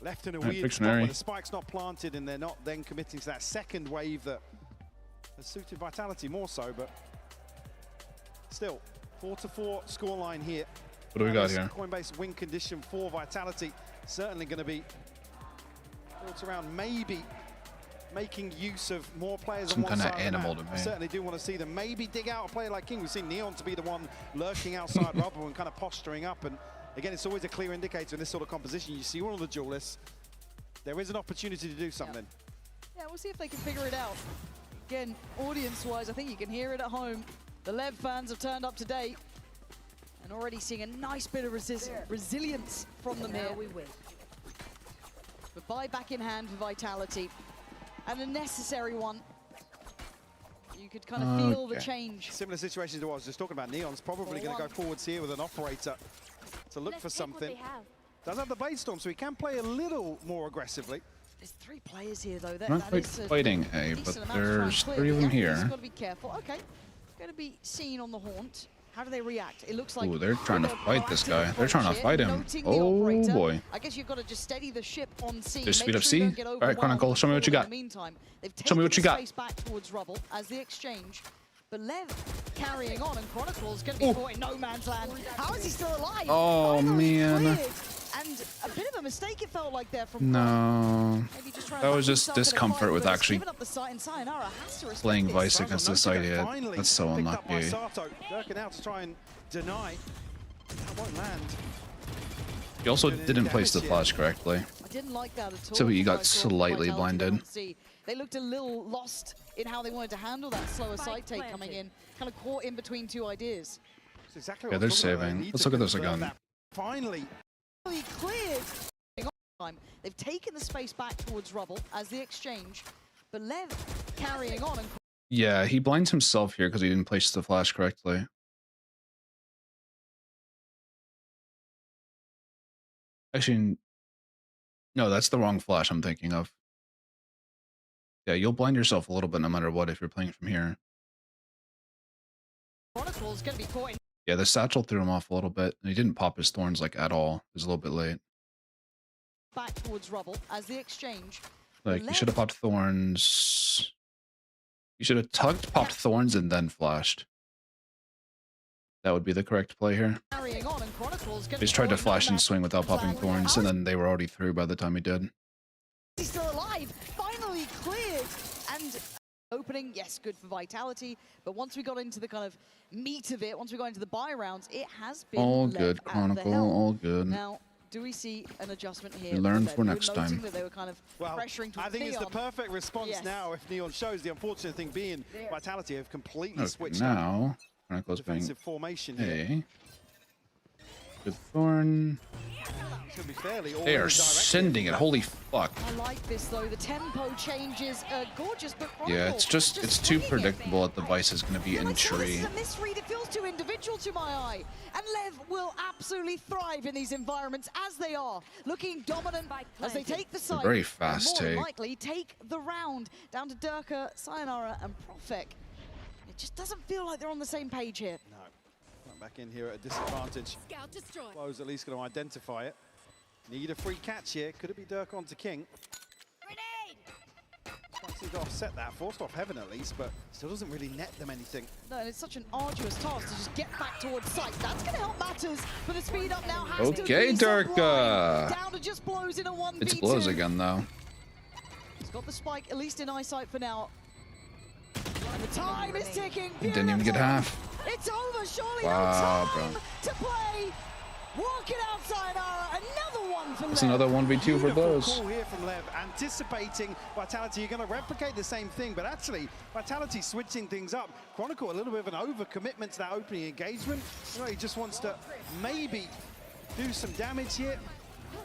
Speaker 8: left in a weird spot where the spike's not planted and they're not then committing to that second wave that has suited Vitality more so. But still, 4-4 scoreline here.
Speaker 4: What do we got here?
Speaker 8: Coinbase win condition for Vitality. Certainly going to be built around maybe making use of more players
Speaker 4: Some
Speaker 8: on one
Speaker 4: kind
Speaker 8: side
Speaker 4: of animal
Speaker 8: of the
Speaker 4: to
Speaker 8: map.
Speaker 4: me.
Speaker 8: I certainly do want to see them maybe dig out a player like King. We've seen Neon to be the one lurking outside rubble and kind of posturing up. And again, it's always a clear indicator in this sort of composition. You see one of the duelists, there is an opportunity to do something.
Speaker 3: Yeah, we'll see if they can figure it out. Again, audience-wise, I think you can hear it at home. The Lev fans have turned up today and already seeing a nice bit of resilience from them here. But buy back in hand for Vitality. And a necessary one. You could kind of feel the change.
Speaker 8: Similar situations to what I was just talking about. Neon's probably going to go forwards here with an operator to look for something. Does have the blade storm, so he can play a little more aggressively.
Speaker 3: There's 3 players here, though.
Speaker 4: Not quite fighting A, but there's 3 of them here.
Speaker 3: He's got to be careful. Okay, going to be seen on the haunt. How do they react? It looks like
Speaker 4: Ooh, they're trying to fight this guy. They're trying to fight him. Oh boy.
Speaker 3: I guess you've got to just steady the ship on sea.
Speaker 4: There's speed of C. All right, Chronicle, show me what you got.
Speaker 3: Meantime, they've
Speaker 4: Show me what you got.
Speaker 3: space back towards rubble as the exchange. But Lev carrying on, and Chronicle's going to be caught in no man's land. How is he still alive?
Speaker 4: Oh man.
Speaker 3: Cleared. And a bit of a mistake it felt like there from
Speaker 4: No. That was just discomfort with actually playing
Speaker 8: Vice
Speaker 4: Vice against the side here. That's so unlucky.
Speaker 8: Sato, Durkin out to try and deny. That won't land.
Speaker 4: He also didn't place the flash correctly.
Speaker 3: I didn't like that at all.
Speaker 4: So he got slightly blinded.
Speaker 3: They looked a little lost in how they wanted to handle that slower side take coming in, kind of caught in between 2 ideas.
Speaker 8: Exactly
Speaker 4: Yeah, they're saving. Let's look at this again.
Speaker 8: Finally
Speaker 3: cleared. They've taken the space back towards rubble as the exchange, but Lev carrying on. And
Speaker 4: Yeah, he blinds himself here because he didn't place the flash correctly. Actually, no, that's the wrong flash I'm thinking of. Yeah, you'll blind yourself a little bit no matter what if you're playing from here.
Speaker 3: Chronicle's gonna be caught in.
Speaker 4: Yeah, the satchel threw him off a little bit, and he didn't pop his thorns like at all. It was a little bit late.
Speaker 3: Back towards rubble as the exchange.
Speaker 4: Like, you should have popped thorns. You should have tugged, popped thorns, and then flashed. That would be the correct play here.
Speaker 3: Carrying on, and Chronicle's gonna
Speaker 4: He just tried to flash and swing without popping thorns, and then they were already through by the time he did.
Speaker 3: He's still alive, finally cleared, and opening, yes, good for Vitality, but once we got into the kind of meat of it, once we got into the buy rounds, it has been
Speaker 4: All
Speaker 3: Lev
Speaker 4: good,
Speaker 3: at the
Speaker 4: Chronicle,
Speaker 3: helm.
Speaker 4: all good.
Speaker 3: Now, do we see an adjustment here?
Speaker 4: We learn
Speaker 3: Lev?
Speaker 4: for
Speaker 3: We were
Speaker 4: next
Speaker 3: noting
Speaker 4: time.
Speaker 3: that they were kind of pressuring
Speaker 8: I think it's the perfect response
Speaker 3: Yes.
Speaker 8: now if Neon shows. The unfortunate thing being Vitality have completely
Speaker 4: Okay,
Speaker 8: switched up
Speaker 4: now Chronicle's playing
Speaker 8: defensive formation
Speaker 4: A.
Speaker 8: here.
Speaker 4: Good Thorn.
Speaker 8: It's gonna be fairly all
Speaker 4: They
Speaker 8: in
Speaker 4: are
Speaker 8: the direction.
Speaker 4: sending it. Holy fuck.
Speaker 3: I like this though. The tempo changes gorgeous, but
Speaker 4: Yeah, it's just it's too predictable that the Vice is going to be in
Speaker 3: This
Speaker 4: tree.
Speaker 3: is a misread. It feels too individual to my eye. And LEV will absolutely thrive in these environments as they are, looking dominant as they take the site.
Speaker 4: Very fast
Speaker 3: and more than
Speaker 4: take.
Speaker 3: likely take the round down to Durka, Sayonara, and Profek. It just doesn't feel like they're on the same page here.
Speaker 8: No. Come back in here at a disadvantage.
Speaker 17: Scout destroyed.
Speaker 8: Flo's at least going to identify it. Need a free catch here. Could it be Dirk onto King? Trying to offset that. Forced off Heaven at least, but still doesn't really net them anything.
Speaker 3: No, and it's such an arduous task to just get back towards sight. That's going to help matters, but the speed up now has
Speaker 4: Okay,
Speaker 3: to be
Speaker 4: Durka.
Speaker 3: down to just blows in a 1v2.
Speaker 4: It's blows again though.
Speaker 3: He's got the spike at least in eyesight for now. And the time is ticking.
Speaker 4: Didn't even get half.
Speaker 3: It's over, surely
Speaker 4: Wow,
Speaker 3: no time
Speaker 4: bro.
Speaker 3: to play. Walking outside, another one for
Speaker 4: It's
Speaker 3: LEV.
Speaker 4: another 1v2 for
Speaker 8: Beautiful
Speaker 4: blows.
Speaker 8: call here from LEV, anticipating Vitality. You're going to replicate the same thing, but actually Vitality switching things up. Chronicle a little bit of an overcommitment to that opening engagement. You know, he just wants to maybe do some damage here.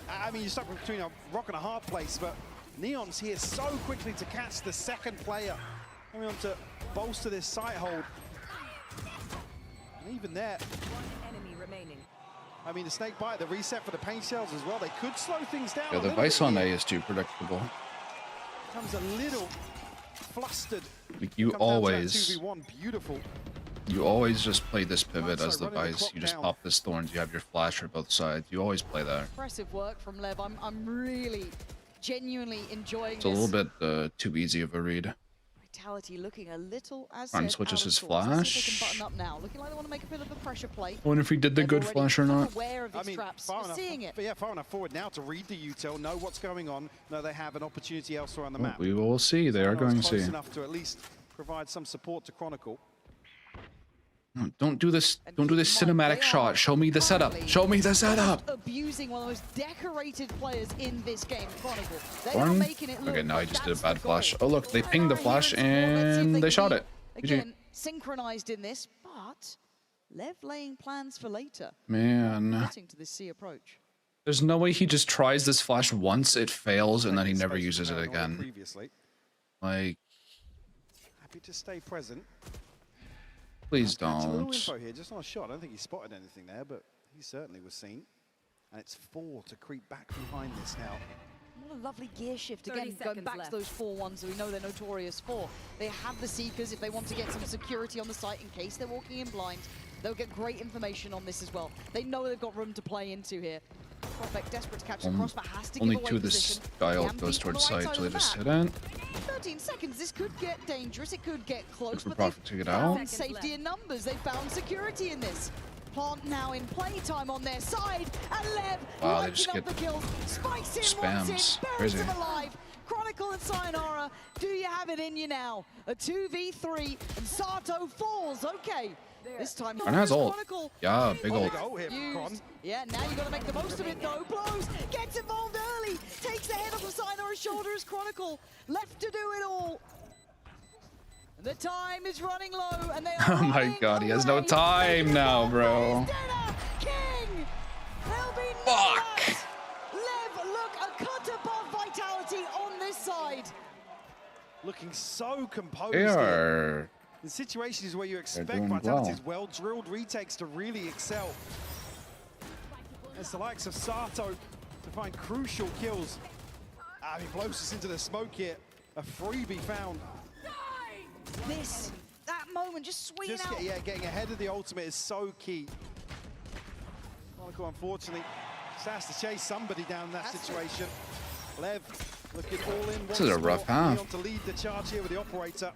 Speaker 8: I mean, you're stuck between a rock and a hard place, but Neon's here so quickly to catch the second player. Coming on to bolster this site hold. And even there,
Speaker 10: Enemy remaining.
Speaker 8: I mean, the snake bite, the reset for the paint shells as well. They could slow things down.
Speaker 4: Yeah, the Vice on A is too predictable.
Speaker 8: Comes a little flustered.
Speaker 4: Like you
Speaker 8: Comes down to that
Speaker 4: always,
Speaker 8: 2v1, beautiful.
Speaker 4: you always just play this pivot as the
Speaker 8: running the
Speaker 4: Vice.
Speaker 8: clock
Speaker 4: You just
Speaker 8: down.
Speaker 4: pop this Thorns. You have your flash for both sides. You always play that.
Speaker 3: Impressive work from LEV. I'm really, genuinely enjoying
Speaker 4: It's a little bit too easy of a read.
Speaker 3: Vitality looking a little as
Speaker 4: Front
Speaker 3: said,
Speaker 4: switches
Speaker 3: out of
Speaker 4: his
Speaker 3: sorts. Let's see if
Speaker 4: flash.
Speaker 3: they can button up now. Looking like they want to make a bit of a pressure play.
Speaker 4: I wonder if he did the
Speaker 3: They've
Speaker 4: good
Speaker 3: already
Speaker 4: flash or
Speaker 3: become
Speaker 4: not.
Speaker 3: aware of
Speaker 8: I
Speaker 3: these
Speaker 8: mean,
Speaker 3: traps.
Speaker 8: far
Speaker 3: We're
Speaker 8: enough,
Speaker 3: seeing it.
Speaker 8: but yeah, far enough forward now to read the util, know what's going on, know they have an opportunity elsewhere on the map.
Speaker 4: We will see. They are
Speaker 8: Sayonara's
Speaker 4: going to
Speaker 8: close
Speaker 4: see.
Speaker 8: enough to at least provide some support to Chronicle.
Speaker 4: No, don't do this. Don't do this cinematic shot. Show me the setup. Show me the setup.
Speaker 3: Abusing one of the most decorated players in this game, Chronicle. They are
Speaker 4: Thorn?
Speaker 3: making it look
Speaker 4: Okay, now
Speaker 3: like
Speaker 4: he just did a
Speaker 3: that's
Speaker 4: bad
Speaker 3: the goal.
Speaker 4: flash. Oh look, they pinged the flash
Speaker 3: Let's see if
Speaker 4: and
Speaker 3: can
Speaker 4: they
Speaker 3: be,
Speaker 4: shot it. GG.
Speaker 3: Again, synchronized in this, but LEV laying plans for later.
Speaker 4: Man.
Speaker 3: Getting to this C approach.
Speaker 4: There's no way he just tries this flash once, it fails, and then he never uses it again.
Speaker 8: Previously.
Speaker 4: Like,
Speaker 8: Happy to stay present.
Speaker 4: please
Speaker 8: A little
Speaker 4: don't.
Speaker 8: info here, just on a shot. I don't think he spotted anything there, but he certainly was seen. And it's 4 to creep back behind this now.
Speaker 3: What a lovely gear shift.
Speaker 10: 30
Speaker 3: Again, going
Speaker 10: seconds
Speaker 3: back
Speaker 10: left.
Speaker 3: to those 4-1s that we know they're notorious for. They have the Seekers if they want to get some security on the site in case they're walking in blind. They'll get great information on this as well. They know they've got room to play into here. Profek desperate to catch the cross, but has to
Speaker 4: Only
Speaker 3: give away
Speaker 4: two of this
Speaker 3: position.
Speaker 4: dial
Speaker 3: Yampi
Speaker 4: goes
Speaker 3: on
Speaker 4: towards
Speaker 3: the right
Speaker 4: side,
Speaker 3: side
Speaker 4: so
Speaker 3: of
Speaker 4: they
Speaker 3: the
Speaker 4: just
Speaker 3: map.
Speaker 4: hit it.
Speaker 3: 13 seconds, this could get dangerous, it could get close,
Speaker 4: Look for
Speaker 3: but
Speaker 4: Profit to
Speaker 3: they've
Speaker 4: get out.
Speaker 3: found safety in numbers, they found security in this. Plant now in playtime on their side, and LEV
Speaker 4: Wow, they just
Speaker 3: lighting up
Speaker 4: get
Speaker 3: the kills, spikes in,
Speaker 4: spams.
Speaker 3: wants in, buries
Speaker 4: Crazy.
Speaker 3: them alive. Chronicle and Sayonara, do you have it in you now? A 2v3, and Sato falls, okay. This time
Speaker 4: Kron has ult.
Speaker 3: Chronicle.
Speaker 4: Yeah, big ult.
Speaker 3: Used. Yeah, now you got to make the most of it though. Blows, gets involved early, takes the head off of Sayonara's shoulder as Chronicle, left to do it all. And the time is running low, and they are
Speaker 4: Oh my god, he has no time now, bro.
Speaker 3: King! There'll be
Speaker 4: Fuck!
Speaker 3: LEV look a cut above Vitality on this side.
Speaker 8: Looking so composed
Speaker 4: They
Speaker 8: here.
Speaker 4: are.
Speaker 8: In situations where you expect
Speaker 4: doing
Speaker 8: Vitality's well-drilled retakes to really excel. As the likes of Sato to find crucial kills. He blows us into the smoke here. A freebie found.
Speaker 3: That moment, just swinging
Speaker 8: Just
Speaker 3: out.
Speaker 8: getting ahead of the ultimate is so key. Monaco, unfortunately, just has to chase somebody down in that situation. LEV looking all in.
Speaker 4: This is a rough half.
Speaker 8: Leon to lead the charge here with the operator.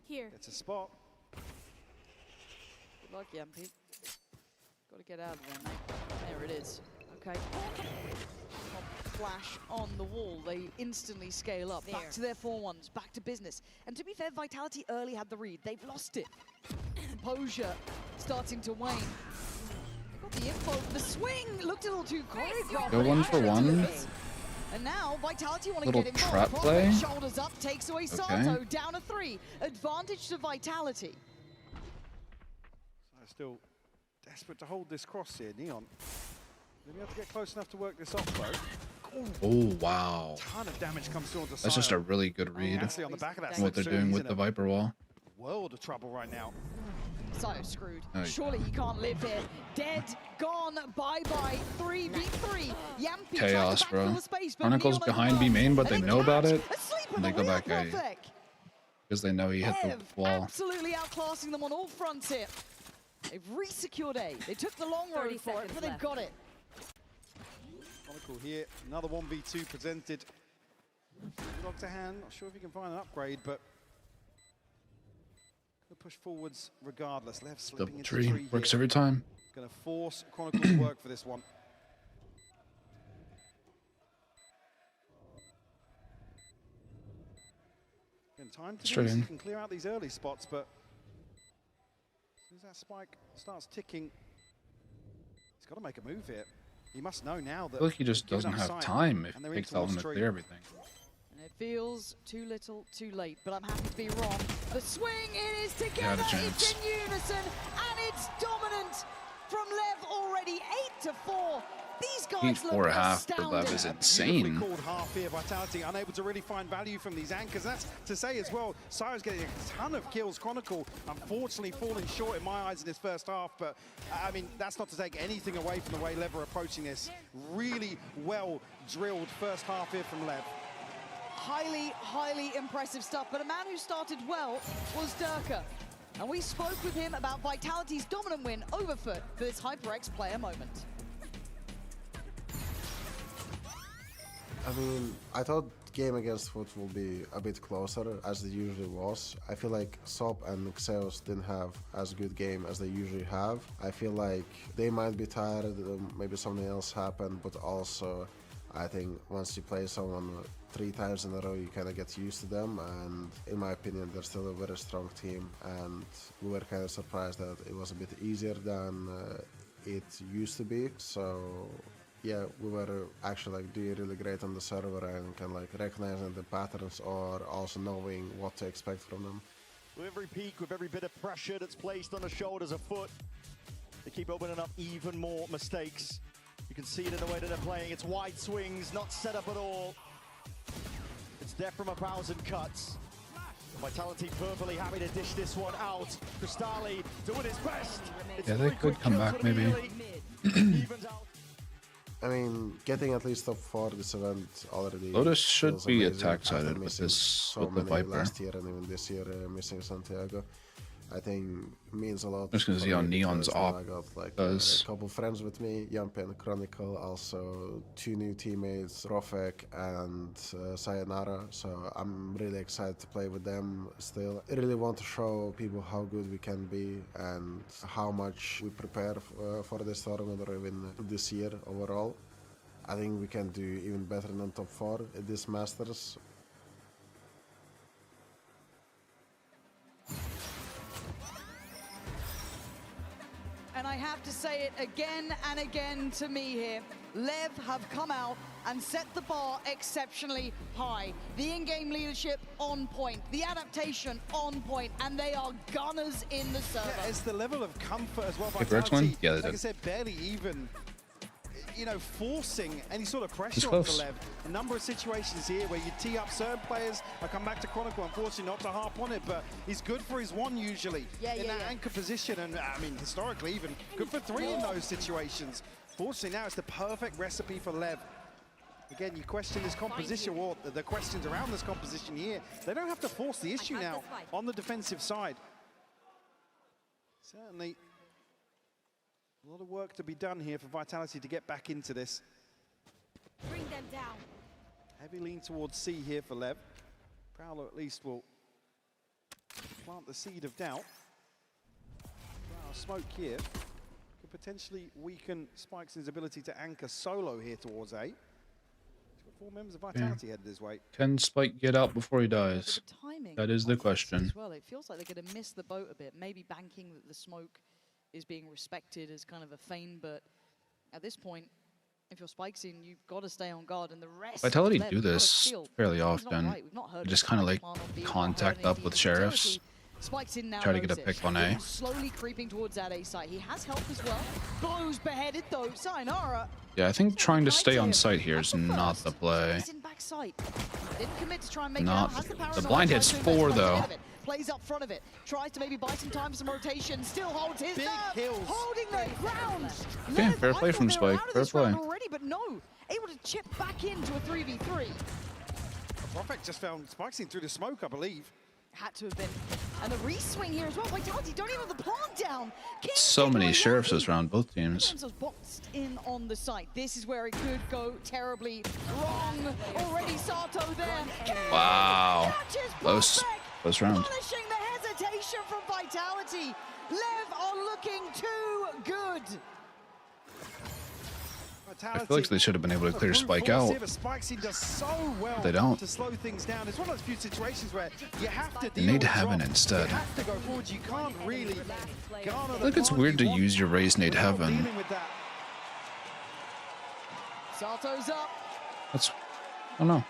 Speaker 17: Here.
Speaker 8: Gets a spot.
Speaker 3: Good luck, Yampi. Got to get out of there, mate. There it is. Okay. Flash on the wall. They instantly scale up. Back to their 4-1s. Back to business. And to be fair, Vitality early had the read. They've lost it. Composure starting to wane. They got the info. The swing looked a little too choreographed.
Speaker 4: Go 1 for 1.
Speaker 3: And now Vitality want to
Speaker 4: Little
Speaker 3: get involved.
Speaker 4: trap play.
Speaker 3: Shoulders up, takes away Sato. Down to 3. Advantage to Vitality.
Speaker 8: Still Desperate to hold this cross here, Neon. Maybe have to get close enough to work this off, though.
Speaker 4: Oh, wow.
Speaker 8: Ton of damage comes through onto
Speaker 4: That's just a really good read
Speaker 8: on the back of that
Speaker 4: what they're doing with the Viper wall.
Speaker 8: World of trouble right now.
Speaker 3: So screwed.
Speaker 4: Oh,
Speaker 3: Surely he can't live here. Dead, gone, bye-bye. 3v3. Yampy
Speaker 4: Chaos,
Speaker 3: trying to
Speaker 4: bro.
Speaker 3: backfill the space, but
Speaker 4: Chronicle's
Speaker 3: Neon
Speaker 4: behind B main, but they know about it. And they go
Speaker 3: Real
Speaker 4: back A.
Speaker 3: perfect.
Speaker 4: Because they know he hit the wall.
Speaker 3: Absolutely outclassing them on all fronts here. They've re-secured A. They took the long road for it, but they've got it.
Speaker 8: Chronicle here, another 1v2 presented. Log to hand, not sure if he can find an upgrade, but gonna push forwards regardless. Lev slipping
Speaker 4: Double
Speaker 8: into
Speaker 4: tree
Speaker 8: tree
Speaker 4: works
Speaker 8: here.
Speaker 4: every time.
Speaker 8: Gonna force Chronicle to work for this one. In time to
Speaker 4: Straight in.
Speaker 8: can clear out these early spots, but as soon as that spike starts ticking, he's got to make a move here. He must know now that
Speaker 4: I feel like he just
Speaker 8: given
Speaker 4: doesn't
Speaker 8: up
Speaker 4: have
Speaker 8: sight,
Speaker 4: time if
Speaker 8: and
Speaker 4: it
Speaker 8: they're in
Speaker 4: takes that long
Speaker 8: towards
Speaker 4: to
Speaker 8: tree.
Speaker 4: clear everything.
Speaker 3: And it feels too little, too late, but I'm happy to be wrong. The swing, it is
Speaker 4: Had
Speaker 3: together,
Speaker 4: a chance.
Speaker 3: it's in unison, and it's dominant from Lev already, 8-4. These guys
Speaker 4: Heat
Speaker 3: look
Speaker 4: 4.5 for
Speaker 3: astounding.
Speaker 4: Lev is insane.
Speaker 8: Beautifully called half here, Vitality unable to really find value from these anchors. That's to say as well, Sire's getting a ton of kills. Chronicle, unfortunately, falling short in my eyes in this first half, but I mean, that's not to take anything away from the way Lev are approaching this. Really well drilled first half here from Lev.
Speaker 3: Highly, highly impressive stuff, but a man who started well was Durka. And we spoke with him about Vitality's dominant win over FUT for this HyperX player moment.
Speaker 16: I mean, I thought game against FUT will be a bit closer, as it usually was. I feel like SOP and Xeos didn't have as good game as they usually have. I feel like they might be tired, maybe something else happened, but also I think once you play someone 3 times in a row, you kind of get used to them, and in my opinion, they're still a very strong team, and we were kind of surprised that it was a bit easier than it used to be. So yeah, we were actually like doing really great on the server and kind of like recognizing the patterns or also knowing what to expect from them.
Speaker 10: With every peak, with every bit of pressure that's placed on the shoulders of FUT, they keep opening up even more mistakes. You can see it in the way that they're playing. It's wide swings, not set up at all. It's death from 1,000 cuts. Vitality perfectly happy to dish this one out. Cristali doing his best. It's
Speaker 4: Yeah, they could come back maybe.
Speaker 16: I mean, getting at least top 4 this event already.
Speaker 4: Lotus should
Speaker 16: feels
Speaker 4: be
Speaker 16: amazing
Speaker 4: attack-sided
Speaker 16: after
Speaker 4: with
Speaker 16: missing
Speaker 4: this,
Speaker 16: so
Speaker 4: with the
Speaker 16: many
Speaker 4: Viper.
Speaker 16: last year and even this year missing Santiago. I think means a lot.
Speaker 4: Just gonna see
Speaker 16: for
Speaker 4: how
Speaker 16: me
Speaker 4: Neon's
Speaker 16: because now
Speaker 4: op
Speaker 16: I got like
Speaker 4: does.
Speaker 16: a couple friends with me, Yampi and Chronicle, also 2 new teammates, Rofek and Sayonara. So I'm really excited to play with them still. I really want to show people how good we can be and how much we prepare for this tournament or even this year overall. I think we can do even better than top 4 at this Masters.
Speaker 3: And I have to say it again and again to me here. Lev have come out and set the bar exceptionally high. The in-game leadership on point, the adaptation on point, and they are gunners in the server.
Speaker 8: Yeah, it's the level of comfort as well.
Speaker 4: PRX one? Yeah, they
Speaker 8: like I
Speaker 4: did.
Speaker 8: said, barely even, you know, forcing any sort of
Speaker 4: It's
Speaker 8: pressure
Speaker 4: close.
Speaker 8: onto Lev. A number of situations here where you tee up certain players. I come back to Chronicle, unfortunately not to harp on it, but he's good for his 1 usually in that anchor position, and I mean, historically even good for 3 in those situations. Fortunately now it's the perfect recipe for Lev. Again, you question this composition, or the questions around this composition here. They don't have to force the issue now on the defensive side. Certainly a lot of work to be done here for Vitality to get back into this.
Speaker 17: Bring them down.
Speaker 8: Heavy lean towards C here for Lev. Prowler at least will plant the seed of doubt. Wow, smoke here could potentially weaken Spikes' ability to anchor solo here towards A. He's got 4 members of Vitality headed his way.
Speaker 4: Can Spike get out before he dies?
Speaker 3: Timing
Speaker 4: That is the
Speaker 3: of this
Speaker 4: question.
Speaker 3: As well, it feels like they're going to miss the boat a bit. Maybe banking that the smoke is being respected as kind of a feign, but at this point, if your spike's in, you've got to stay on guard, and the rest.
Speaker 4: Vitality
Speaker 3: Lev,
Speaker 4: do
Speaker 3: you've gotta
Speaker 4: this
Speaker 3: feel
Speaker 4: fairly
Speaker 3: he's not
Speaker 4: often.
Speaker 3: right. We've not heard
Speaker 4: Just
Speaker 3: of
Speaker 4: kind of
Speaker 3: that
Speaker 4: like
Speaker 3: command on B, we've not heard
Speaker 4: contact up
Speaker 3: anything
Speaker 4: with
Speaker 3: of
Speaker 4: sheriffs.
Speaker 3: utility. Spikes in now.
Speaker 4: Try to get a pick on A.
Speaker 3: Slowly creeping towards that A site. He has help as well. Blows beheaded though. Sayonara.
Speaker 4: Yeah, I think trying to stay on site here is not the play.
Speaker 3: In back site. Didn't commit to try and make
Speaker 4: Not.
Speaker 3: it out.
Speaker 4: The blind hits 4 though.
Speaker 3: Plays up front of it. Tries to maybe buy some time for some rotation. Still holds his
Speaker 8: Big hills.
Speaker 3: Holding their ground.
Speaker 4: Okay, fair play from Spike. Fair play.
Speaker 3: Already, but no. Able to chip back into a 3v3.
Speaker 8: Prophet just found Spikesing through the smoke, I believe.
Speaker 3: Had to have been. And the re-swing here as well. Vitality don't even have the plant down.
Speaker 4: So many sheriffs this round, both teams.
Speaker 3: Boxed in on the site. This is where it could go terribly wrong. Already Sato there.
Speaker 4: Wow. Close round.
Speaker 3: Punishing the hesitation from Vitality. Lev are looking too good.
Speaker 4: I feel like they should have been able to clear Spike out.
Speaker 8: Does so well
Speaker 4: They don't.
Speaker 8: to slow things down. It's one of those few situations where you have to
Speaker 4: They need Heaven instead.
Speaker 8: You have to go forward. You can't really garner
Speaker 4: I think it's weird to use your Raise Nade Heaven.
Speaker 3: Sato's up.
Speaker 4: That's, I don't know.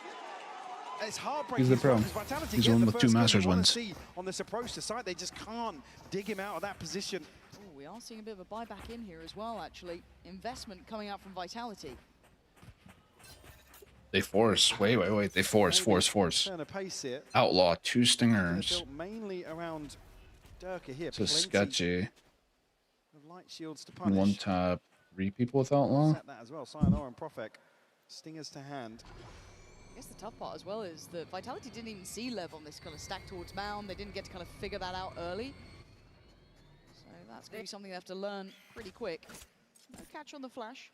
Speaker 8: It's heartbreaking.
Speaker 4: He's the pro. He's the one with 2 Masters wins.
Speaker 8: On this approach to site, they just can't dig him out of that position.
Speaker 3: Ooh, we are seeing a bit of a buyback in here as well, actually. Investment coming out from Vitality.
Speaker 4: They force. Wait. They force.
Speaker 8: Turn a pace here.
Speaker 4: Outlaw 2 stingers.
Speaker 8: Built mainly around Durka here.
Speaker 4: So sketchy.
Speaker 8: Of light shields to punish.
Speaker 4: 1 tap, 3 people with Outlaw.
Speaker 8: Set that as well. Sayonara and Profek. Stingers to hand.
Speaker 3: I guess the tough part as well is that Vitality didn't even see Lev on this kind of stack towards mound. They didn't get to kind of figure that out early. So that's going to be something they have to learn pretty quick. No catch on the flash.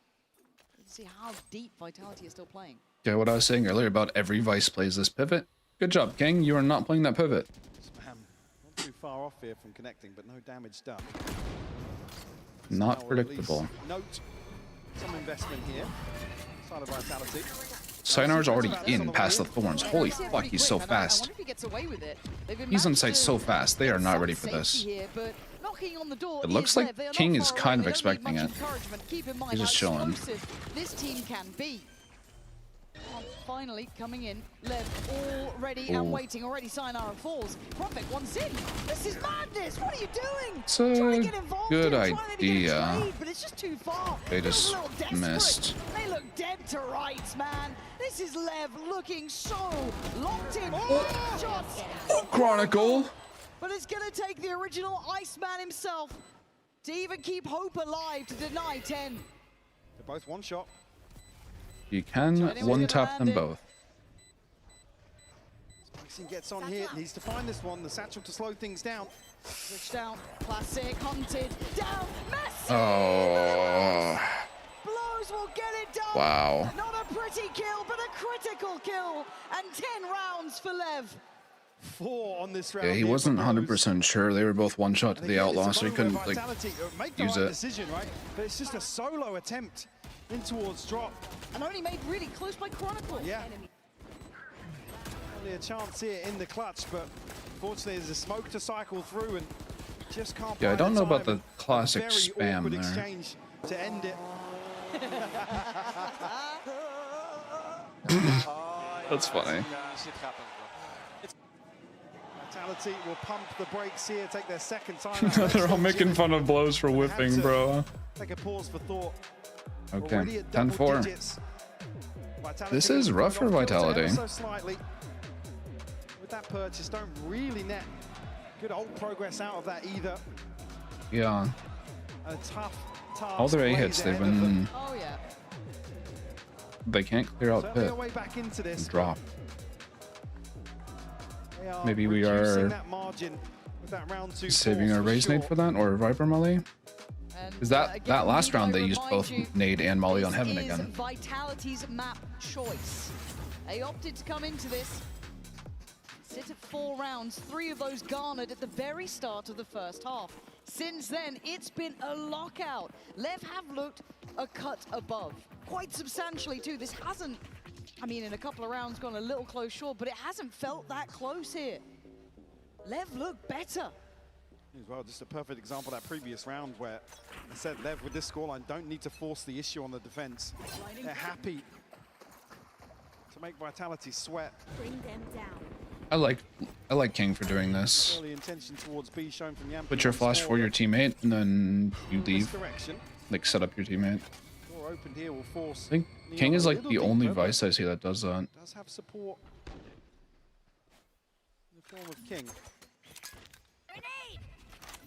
Speaker 3: Let's see how deep Vitality is still playing.
Speaker 4: Yeah, what I was saying earlier about every Vice plays this pivot. Good job, King. You are not playing that pivot.
Speaker 8: Spam. Not too far off here from connecting, but no damage done.
Speaker 4: Not predictable.
Speaker 8: Note some investment here. Side of Vitality.
Speaker 4: Sayonara's already in past the thorns. Holy fuck, he's so fast. He's on site so fast. They are not ready for this. It looks like King is kind of expecting it. He's just chilling.
Speaker 3: This team can be. Finally coming in, Lev already and waiting. Already Sayonara falls. Profit wants in. This is madness. What are you doing?
Speaker 4: It's a good idea.
Speaker 3: But it's just too far.
Speaker 4: They just missed.
Speaker 3: They look dead to rights, man. This is Lev looking so locked in. Shots.
Speaker 4: Chronicle.
Speaker 3: But it's going to take the original Iceman himself to even keep hope alive to deny 10.
Speaker 8: They're both one shot.
Speaker 4: You can 1-tap them both.
Speaker 8: Spikesing gets on here, needs to find this one. The satchel to slow things down.
Speaker 3: Switch down, classic, hunted, down, Messi!
Speaker 4: Oh.
Speaker 3: Blows will get it done.
Speaker 4: Wow.
Speaker 3: Not a pretty kill, but a critical kill. And 10 rounds for Lev.
Speaker 8: 4 on this round.
Speaker 4: Yeah, he wasn't 100% sure. They were both 1-shot to the Outlaw, so he couldn't like use it.
Speaker 8: Decision, right? But it's just a solo attempt in towards drop.
Speaker 3: And only made really close by Chronicle.
Speaker 8: Yeah. Only a chance here in the clutch, but fortunately there's a smoke to cycle through and just can't.
Speaker 4: Yeah, I don't know about the
Speaker 8: time.
Speaker 4: classic
Speaker 8: Very
Speaker 4: spam
Speaker 8: awkward
Speaker 4: there.
Speaker 8: exchange to end it.
Speaker 4: That's funny.
Speaker 8: Vitality will pump the brakes here, take their second time.
Speaker 4: They're all making fun of blows for whipping, bro.
Speaker 8: Take a pause for thought.
Speaker 4: Okay, 10-4. This is rough for Vitality.
Speaker 8: So slightly. With that purchase, don't really net good old progress out of that either.
Speaker 4: Yeah.
Speaker 8: A tough
Speaker 4: All their A hits, they've been.
Speaker 3: Oh yeah.
Speaker 4: They can't clear out pit.
Speaker 8: Back into this.
Speaker 4: Drop. Maybe we are
Speaker 8: that margin with that round 2
Speaker 4: saving our Raise Nade for that, or Viper Molly. Is that last round they used both Nade and Molly on Heaven again?
Speaker 3: Vitality's map choice. They opted to come into this. Sit at 4 rounds, 3 of those garnered at the very start of the first half. Since then, it's been a lockout. Lev have looked a cut above, quite substantially too. This hasn't, I mean, in a couple of rounds gone a little close short, but it hasn't felt that close here. Lev look better.
Speaker 8: As well, just a perfect example of that previous round where I said Lev with this scoreline don't need to force the issue on the defense. They're happy to make Vitality sweat.
Speaker 9: Bring them down.
Speaker 4: I like King for doing this.
Speaker 8: Early intention towards B shown from Yampi.
Speaker 4: Put your flash for your teammate, and then you leave. Like, set up your teammate.
Speaker 8: Door opened here will force
Speaker 4: I think King is like the only Vice I see that does that.
Speaker 8: Does have support in the form of King.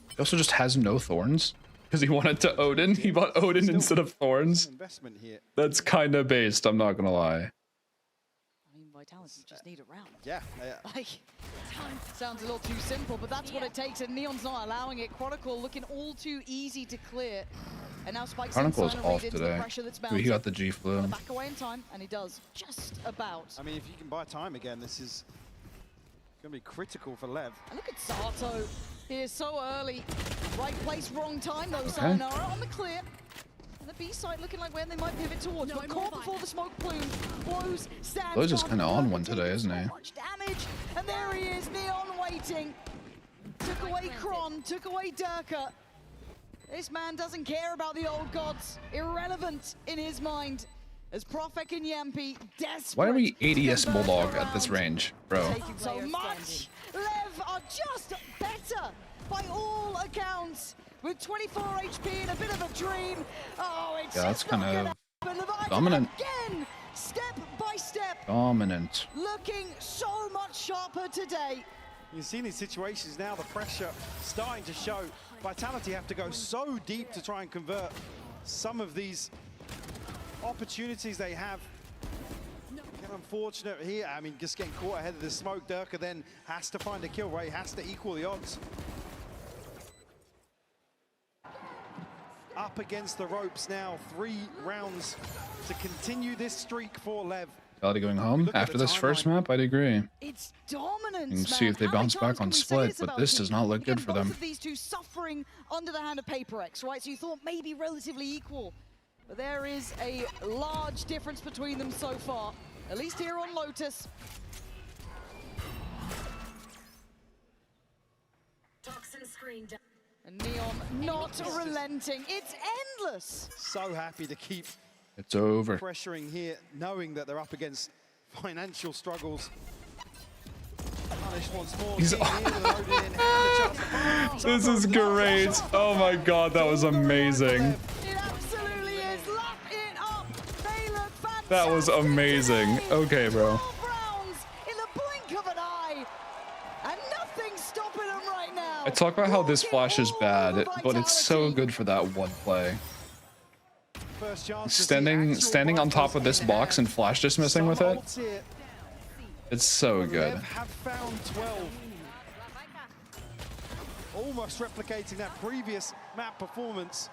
Speaker 4: He also just has no thorns because he wanted to Odin. He bought Odin instead of thorns.
Speaker 8: Investment here.
Speaker 4: That's kind of based, I'm not gonna lie.
Speaker 3: I mean, Vitality just need a round.
Speaker 8: Yeah.
Speaker 3: Like, sounds a little too simple, but that's what it takes, and Neon's not allowing it. Chronicle looking all too easy to clear. And now Spike's
Speaker 4: Chronicle's off today. He got the G flu.
Speaker 3: Back away in time, and he does just about.
Speaker 8: I mean, if you can buy time again, this is going to be critical for Lev.
Speaker 3: And look at Sato here so early. Right place, wrong time though.
Speaker 4: Okay.
Speaker 3: Sayonara on the clear. And the B side looking like where they might pivot towards. But caught before the smoke plume blows.
Speaker 4: Blows is kind of on one today, isn't he?
Speaker 3: Much damage, and there he is, Neon waiting. Took away Kron, took away Durka. This man doesn't care about the old gods. Irrelevant in his mind. As Profek and Yampi desperate.
Speaker 4: Why are we ADS Bulldog at this range, bro?
Speaker 3: So much. Lev are just better by all accounts. With 24 HP and a bit of a dream. Oh, it's
Speaker 4: Yeah, that's
Speaker 3: just
Speaker 4: kind
Speaker 3: not
Speaker 4: of
Speaker 3: gonna happen.
Speaker 4: dominant.
Speaker 3: Again, step by step.
Speaker 4: Dominant.
Speaker 3: Looking so much sharper today.
Speaker 8: You've seen these situations now, the pressure starting to show. Vitality have to go so deep to try and convert some of these opportunities they have. Again, unfortunate here. I mean, just getting caught ahead of the smoke. Durka then has to find a kill, right? He has to equal the odds. Up against the ropes now. 3 rounds to continue this streak for Lev.
Speaker 4: Vitality going home after this first map, I'd agree.
Speaker 3: It's dominance,
Speaker 4: You can see if they bounce back on split, but this does not look good for them.
Speaker 3: Both of these two suffering under the hand of PRX, right? So you thought maybe relatively equal. But there is a large difference between them so far, at least here on Lotus.
Speaker 12: Toxin screen down.
Speaker 3: And Neon not relenting. It's endless.
Speaker 8: So happy to keep
Speaker 4: It's over.
Speaker 8: pressuring here, knowing that they're up against financial struggles. Punish once more.
Speaker 4: He's This is great. Oh my god, that was amazing.
Speaker 3: It absolutely is. Lap it up. They look fantastic.
Speaker 4: That was amazing. Okay, bro.
Speaker 3: 12 rounds in the blink of an eye. And nothing's stopping them right now.
Speaker 4: I talk about how this flash is bad, but it's so good for that one play. Standing on top of this box and flash dismissing with it. It's so good.
Speaker 8: Have found 12. Almost replicating that previous map performance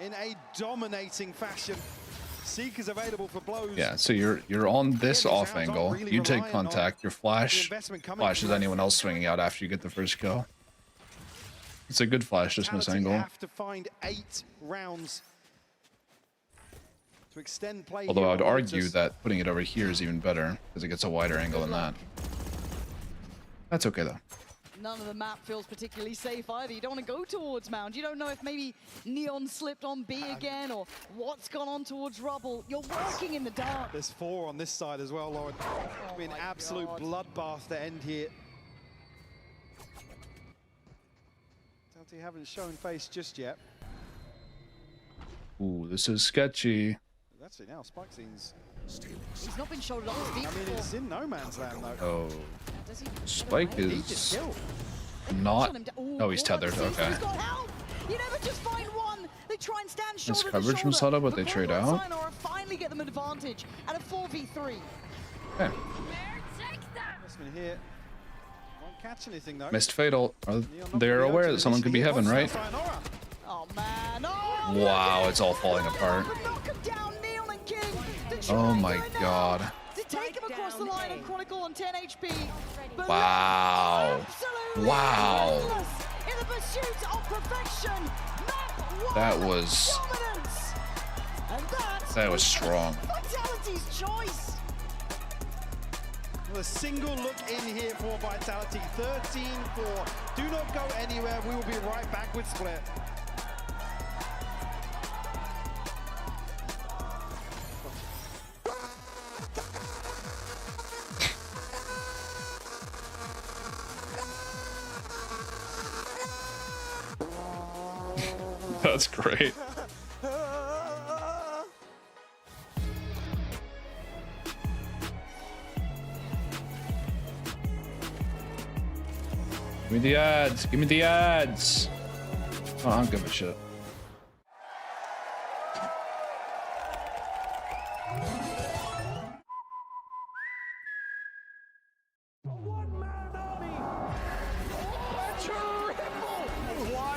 Speaker 8: in a dominating fashion. Seekers available for blows.
Speaker 4: Yeah, so you're on this off angle. You take contact. Your flashes anyone else swinging out after you get the first kill. It's a good flash dismiss angle.
Speaker 8: Have to find 8 rounds to extend play.
Speaker 4: Although I would argue that putting it over here is even better because it gets a wider angle than that. That's okay though.
Speaker 3: None of the map feels particularly safe either. You don't want to go towards Mound. You don't know if maybe Neon slipped on B again or what's gone on towards Rubble. You're working in the dark.
Speaker 8: There's 4 on this side as well, Lauren. It'll be an absolute bloodbath to end here. They haven't shown face just yet.
Speaker 4: Ooh, this is sketchy.
Speaker 8: That's it now. Spike scene's.
Speaker 3: He's not been showed on his feet.
Speaker 8: I mean, it's in no man's land though.
Speaker 4: Oh. Spike is not. Oh, he's tethered. Okay.
Speaker 3: You never just find one. They try and stand shoulder
Speaker 4: Nice
Speaker 3: to
Speaker 4: coverage from
Speaker 3: shoulder.
Speaker 4: Sada, but they trade out.
Speaker 3: Sayonara finally get them an advantage at a 4v3.
Speaker 4: Okay.
Speaker 8: Investment here. Won't catch anything though.
Speaker 4: Missed fatal. They're aware that someone could be heaven, right?
Speaker 3: Oh man. Oh,
Speaker 4: Wow, it's all falling apart. Oh my god.
Speaker 3: To take him across the line and Chronicle on 10 HP.
Speaker 4: Wow. Wow.
Speaker 3: In the pursuit of perfection.
Speaker 4: That was. That was strong.
Speaker 8: Vitality's choice. A single look in here for Vitality. 13-4. Do not go anywhere. We will be right back with Split.
Speaker 4: That's great. Give me the ads. Give me the ads. Oh, I don't give a shit.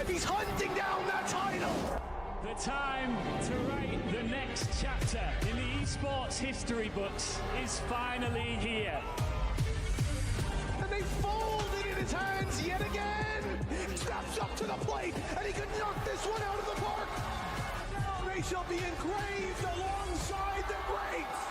Speaker 18: He's hunting down that title.
Speaker 13: The time to write the next chapter in the esports history books is finally here.
Speaker 18: And they fold it in his hands yet again. Steps up to the plate, and he could knock this one out of the park. Now they shall be engraved alongside the greats.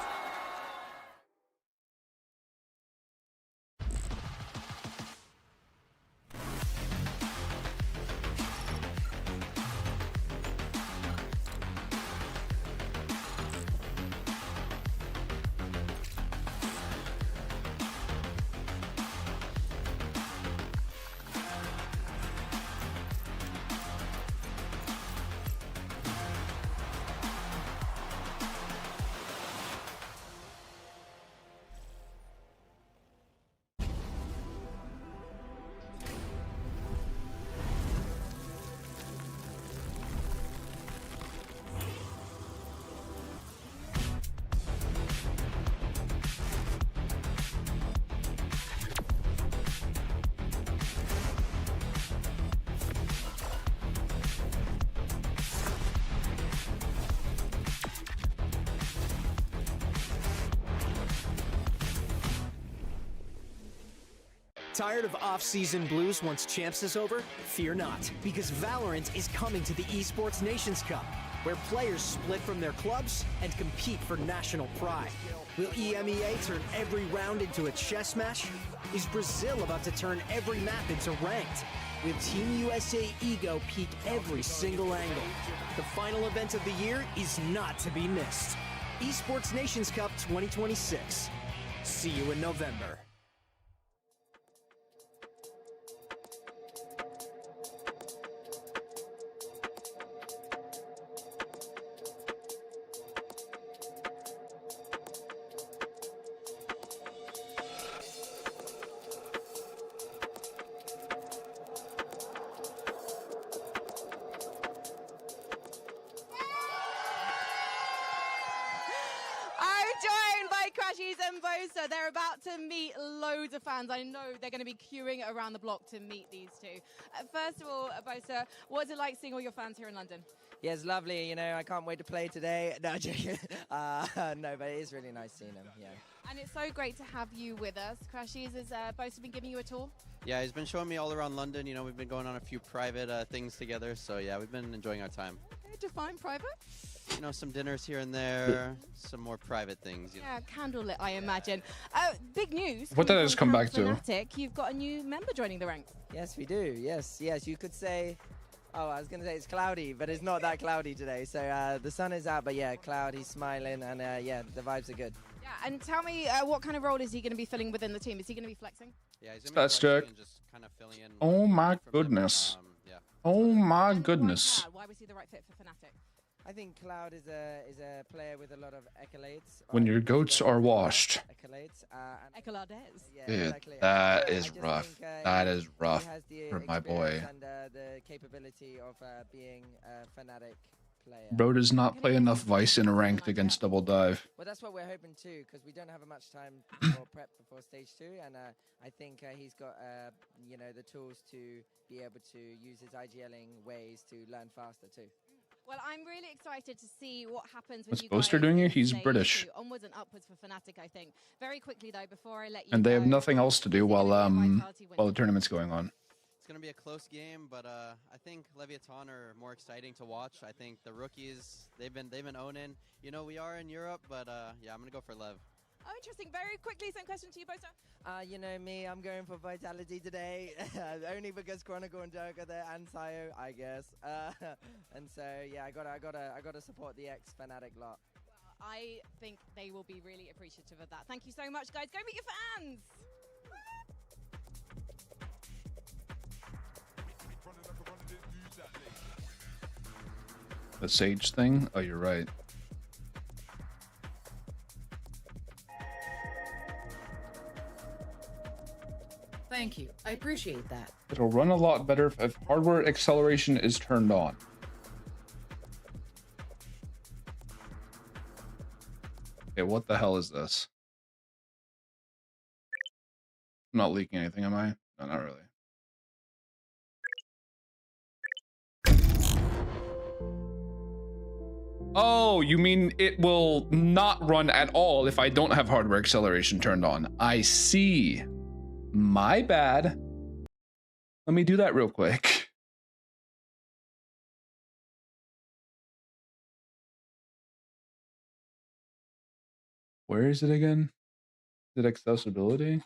Speaker 14: Tired of off-season blues once Champs is over? Fear not, because Valorant is coming to the Esports Nations Cup, where players split from their clubs and compete for national pride. Will EMEA turn every round into a chess match? Is Brazil about to turn every map into ranked? Will Team USA Ego peak every single angle? The final event of the year is not to be missed. Esports Nations Cup 2026. See you in November.
Speaker 17: So they're about to meet loads of fans. I know they're going to be queuing around the block to meet these two. First of all, Bosa, what's it like seeing all your fans here in London?
Speaker 21: Yeah, it's lovely. You know, I can't wait to play today. No, joking. No, but it is really nice seeing them. Yeah.
Speaker 17: And it's so great to have you with us. Crashies, has Bosa been giving you a tour?
Speaker 22: Yeah, he's been showing me all around London. You know, we've been going on a few private things together. So yeah, we've been enjoying our time.
Speaker 17: Okay, define private.
Speaker 22: You know, some dinners here and there, some more private things. You know.
Speaker 17: Yeah, candlelit, I imagine. Big news.
Speaker 4: What did I just come back to?
Speaker 17: Fnatic, you've got a new member joining the ranks.
Speaker 20: Yes, we do. Yes, you could say. Oh, I was going to say it's cloudy, but it's not that cloudy today. So the sun is out, but yeah, cloud, he's smiling, and yeah, the vibes are good.
Speaker 17: Yeah, and tell me, what kind of role is he going to be filling within the team? Is he going to be flexing?
Speaker 22: Yeah, he's going to be just kind of filling in.
Speaker 4: Oh my goodness.
Speaker 22: Yeah.
Speaker 4: Oh my goodness.
Speaker 17: Why was he the right fit for Fnatic?
Speaker 20: I think Cloud is a player with a lot of accolades.
Speaker 4: When your goats are washed.
Speaker 20: Accolades.
Speaker 17: Accolades.
Speaker 20: Yeah,
Speaker 4: Dude,
Speaker 20: exactly.
Speaker 4: that is rough.
Speaker 20: Think,
Speaker 4: that is rough
Speaker 20: he has the
Speaker 4: for my boy.
Speaker 20: And the capability of being a Fnatic player.
Speaker 4: Bro does not play enough Vice in a ranked against Double Dive.
Speaker 20: Well, that's what we're hoping too, because we don't have much time for prep before stage 2, and I think he's got you know, the tools to be able to use his IGLing ways to learn faster too.
Speaker 17: Well, I'm really excited to see what happens when
Speaker 4: What's
Speaker 17: you
Speaker 4: Boaster
Speaker 17: guys
Speaker 4: doing it? He's
Speaker 17: stage
Speaker 4: British.
Speaker 17: 2, onwards and upwards for Fnatic, I think. Very quickly though, before I let you
Speaker 4: And they
Speaker 17: go,
Speaker 4: have nothing else to do while the tournament's going on.
Speaker 22: It's going to be a close game, but I think Leviathan are more exciting to watch. I think the rookies, they've been owning. You know, we are in Europe, but yeah, I'm going to go for Lev.
Speaker 17: Oh, interesting. Very quickly, same question to you, Bosa.
Speaker 20: You know me, I'm going for Vitality today, only because Chronicle and Joke are there, and Sayo, I guess. And so yeah, I gotta support the ex-Fnatic lot.
Speaker 17: Well, I think they will be really appreciative of that. Thank you so much, guys. Go meet your fans.
Speaker 4: The Sage thing? Oh, you're right.
Speaker 12: Thank you. I appreciate that.
Speaker 4: It'll run a lot better if hardware acceleration is turned on. Okay, what the hell is this? I'm not leaking anything, am I? No, not really. Oh, you mean it will not run at all if I don't have hardware acceleration turned on? I see. My bad. Let me do that real quick. Where is it again? Is it accessibility?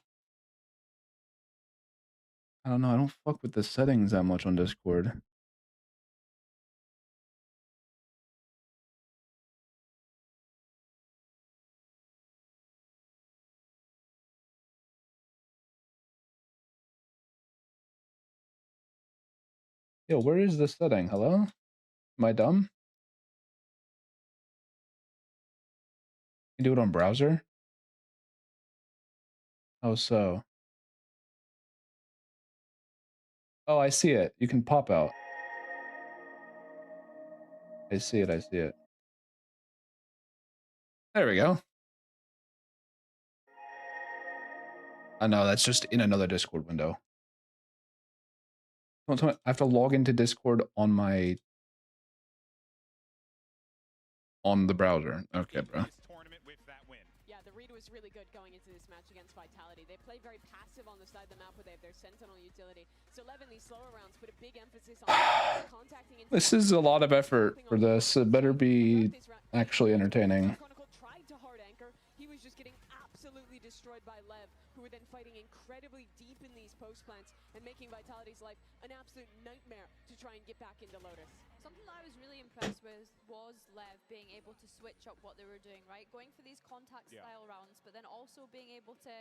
Speaker 4: I don't know. I don't fuck with the settings that much on Discord. Yo, where is this setting? Hello? Am I dumb? You do it on browser? Oh, so. Oh, I see it. You can pop out. I see it. I see it. There we go. Oh, no, that's just in another Discord window. Don't tell me I have to log into Discord on my... on the browser. Okay, bro.
Speaker 1: Yeah, the read was really good going into this match against Vitality. They play very passive on the side of the map where they have their Sentinel utility. So LEV in these slower rounds put a big emphasis on contacting.
Speaker 4: This is a lot of effort for this. It better be actually entertaining.
Speaker 1: Tried to hard anchor. He was just getting absolutely destroyed by LEV, who were then fighting incredibly deep in these post plants and making Vitality's life an absolute nightmare to try and get back into Lotus.
Speaker 7: Something that I was really impressed with was LEV being able to switch up what they were doing, right? Going for these contact style rounds, but then also being able to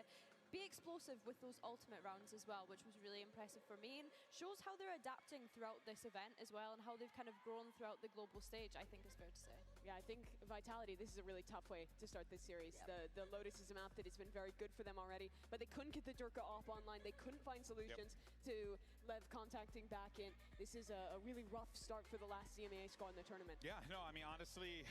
Speaker 7: be explosive with those ultimate rounds as well, which was really impressive for me and shows how they're adapting throughout this event as well and how they've kind of grown throughout the global stage, I think is fair to say.
Speaker 1: Yeah, I think Vitality, this is a really tough way to start this series. Yep. The Lotus is a map that has been very good for them already, but they couldn't get the Durka off online. They couldn't find solutions to LEV contacting back in. This is a really rough start for the last CMA squad in the tournament.
Speaker 2: Yeah, no, I mean, honestly,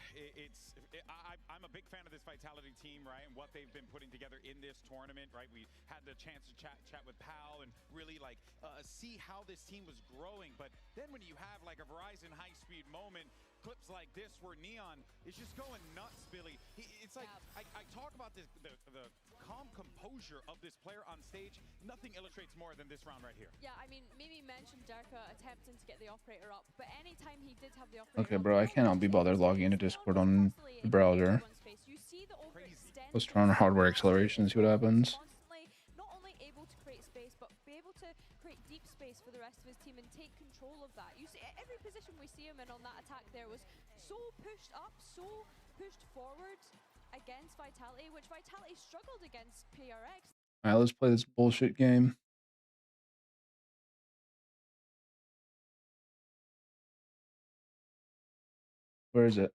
Speaker 2: I'm a big fan of this Vitality team, right, and what they've been putting together in this tournament, right? We had the chance to chat with Pal and really, like, see how this team was growing. But then when you have, like, a Verizon high-speed moment, clips like this where Neon is just going nuts, Billy. It's like, I talk about this, the calm composure of this player on stage. Nothing illustrates more than this round right here.
Speaker 7: Yeah, I mean, Mimi mentioned Durka attempting to get the operator up, but anytime he did have the operator
Speaker 4: Okay, bro, I cannot be bothered logging into Discord on the browser. Let's try on hardware acceleration, see what happens.
Speaker 7: Not only able to create space, but be able to create deep space for the rest of his team and take control of that. You see, every position we see him in on that attack there was so pushed up, so pushed forward against Vitality, which Vitality struggled against PRX.
Speaker 4: Alright, let's play this bullshit game. Where is it?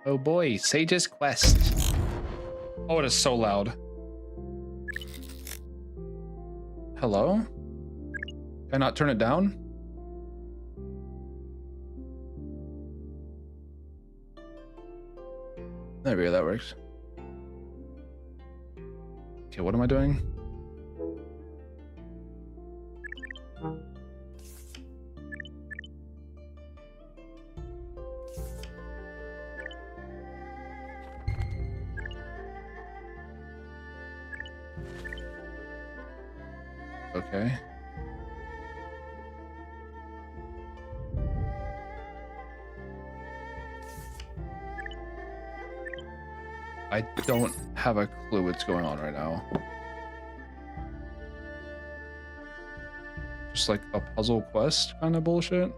Speaker 4: Oh boy, Sage's Quest. Oh, it is so loud. Hello? Can I not turn it down? There we go, that works. Okay, what am I doing? Okay. I don't have a clue what's going on right now. Just like a puzzle quest kind of bullshit.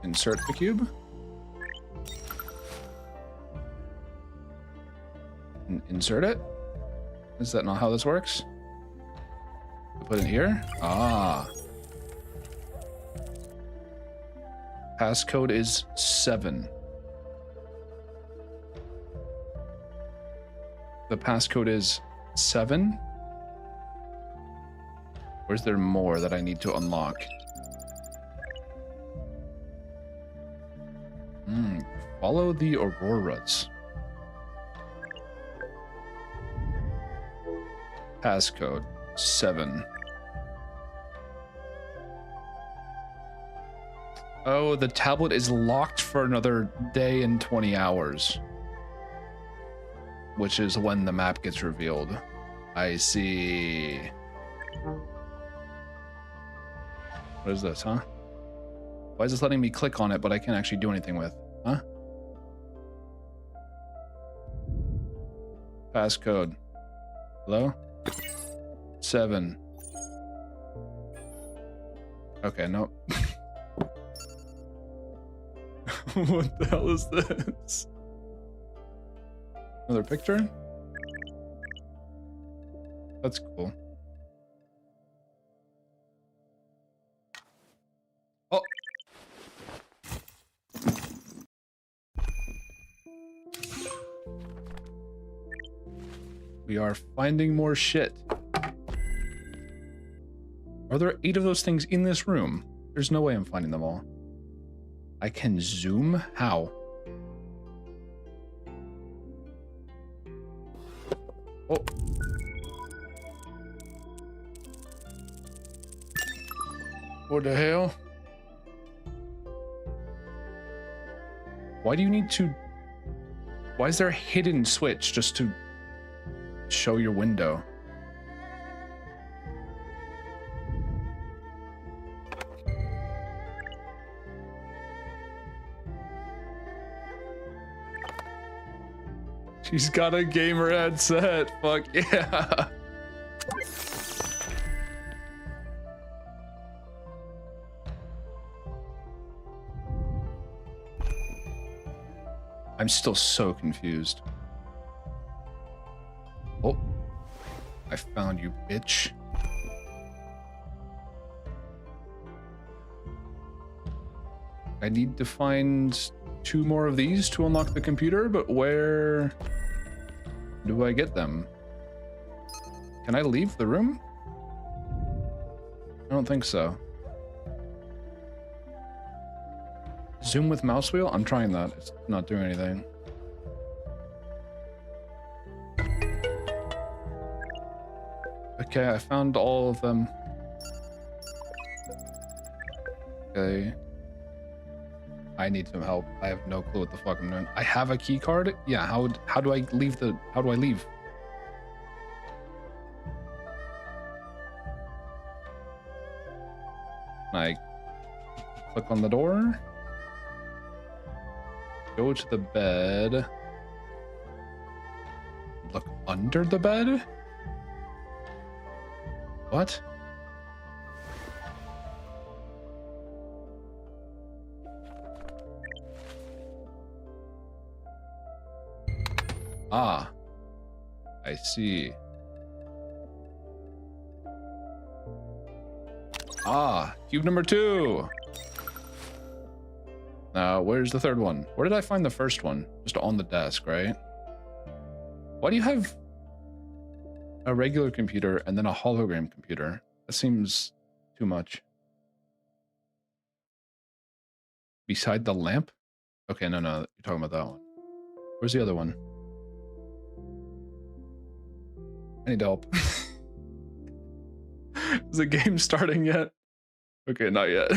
Speaker 4: Insert the cube. Insert it. Is that not how this works? Put it here. Ah. Passcode is 7. The passcode is 7. Or is there more that I need to unlock? Follow the auroras. Passcode 7. Oh, the tablet is locked for another day and 20 hours. Which is when the map gets revealed. I see. What is this, huh? Why is this letting me click on it, but I can't actually do anything with? Huh? Passcode. Hello? 7. Okay, no. What the hell is this? Another picture? That's cool. Oh! We are finding more shit. Are there 8 of those things in this room? There's no way I'm finding them all. I can zoom? How? Oh. What the hell? Why do you need to... Why is there a hidden switch just to show your window? She's got a gamer headset. Fuck yeah. I'm still so confused. Oh, I found you, bitch. I need to find 2 more of these to unlock the computer, but where do I get them? Can I leave the room? I don't think so. Zoom with mouse wheel? I'm trying that. It's not doing anything. Okay, I found all of them. Okay. I need some help. I have no clue what the fuck I'm doing. I have a key card? Yeah, how do I leave the... How do I leave? I click on the door. Go to the bed. Look under the bed? What? Ah, I see. Ah, cube number 2. Now, where's the third one? Where did I find the first one? Just on the desk, right? Why do you have a regular computer and then a hologram computer? That seems too much. Beside the lamp? Okay, no, you're talking about that one. Where's the other one? I need help. Is the game starting yet? Okay, not yet.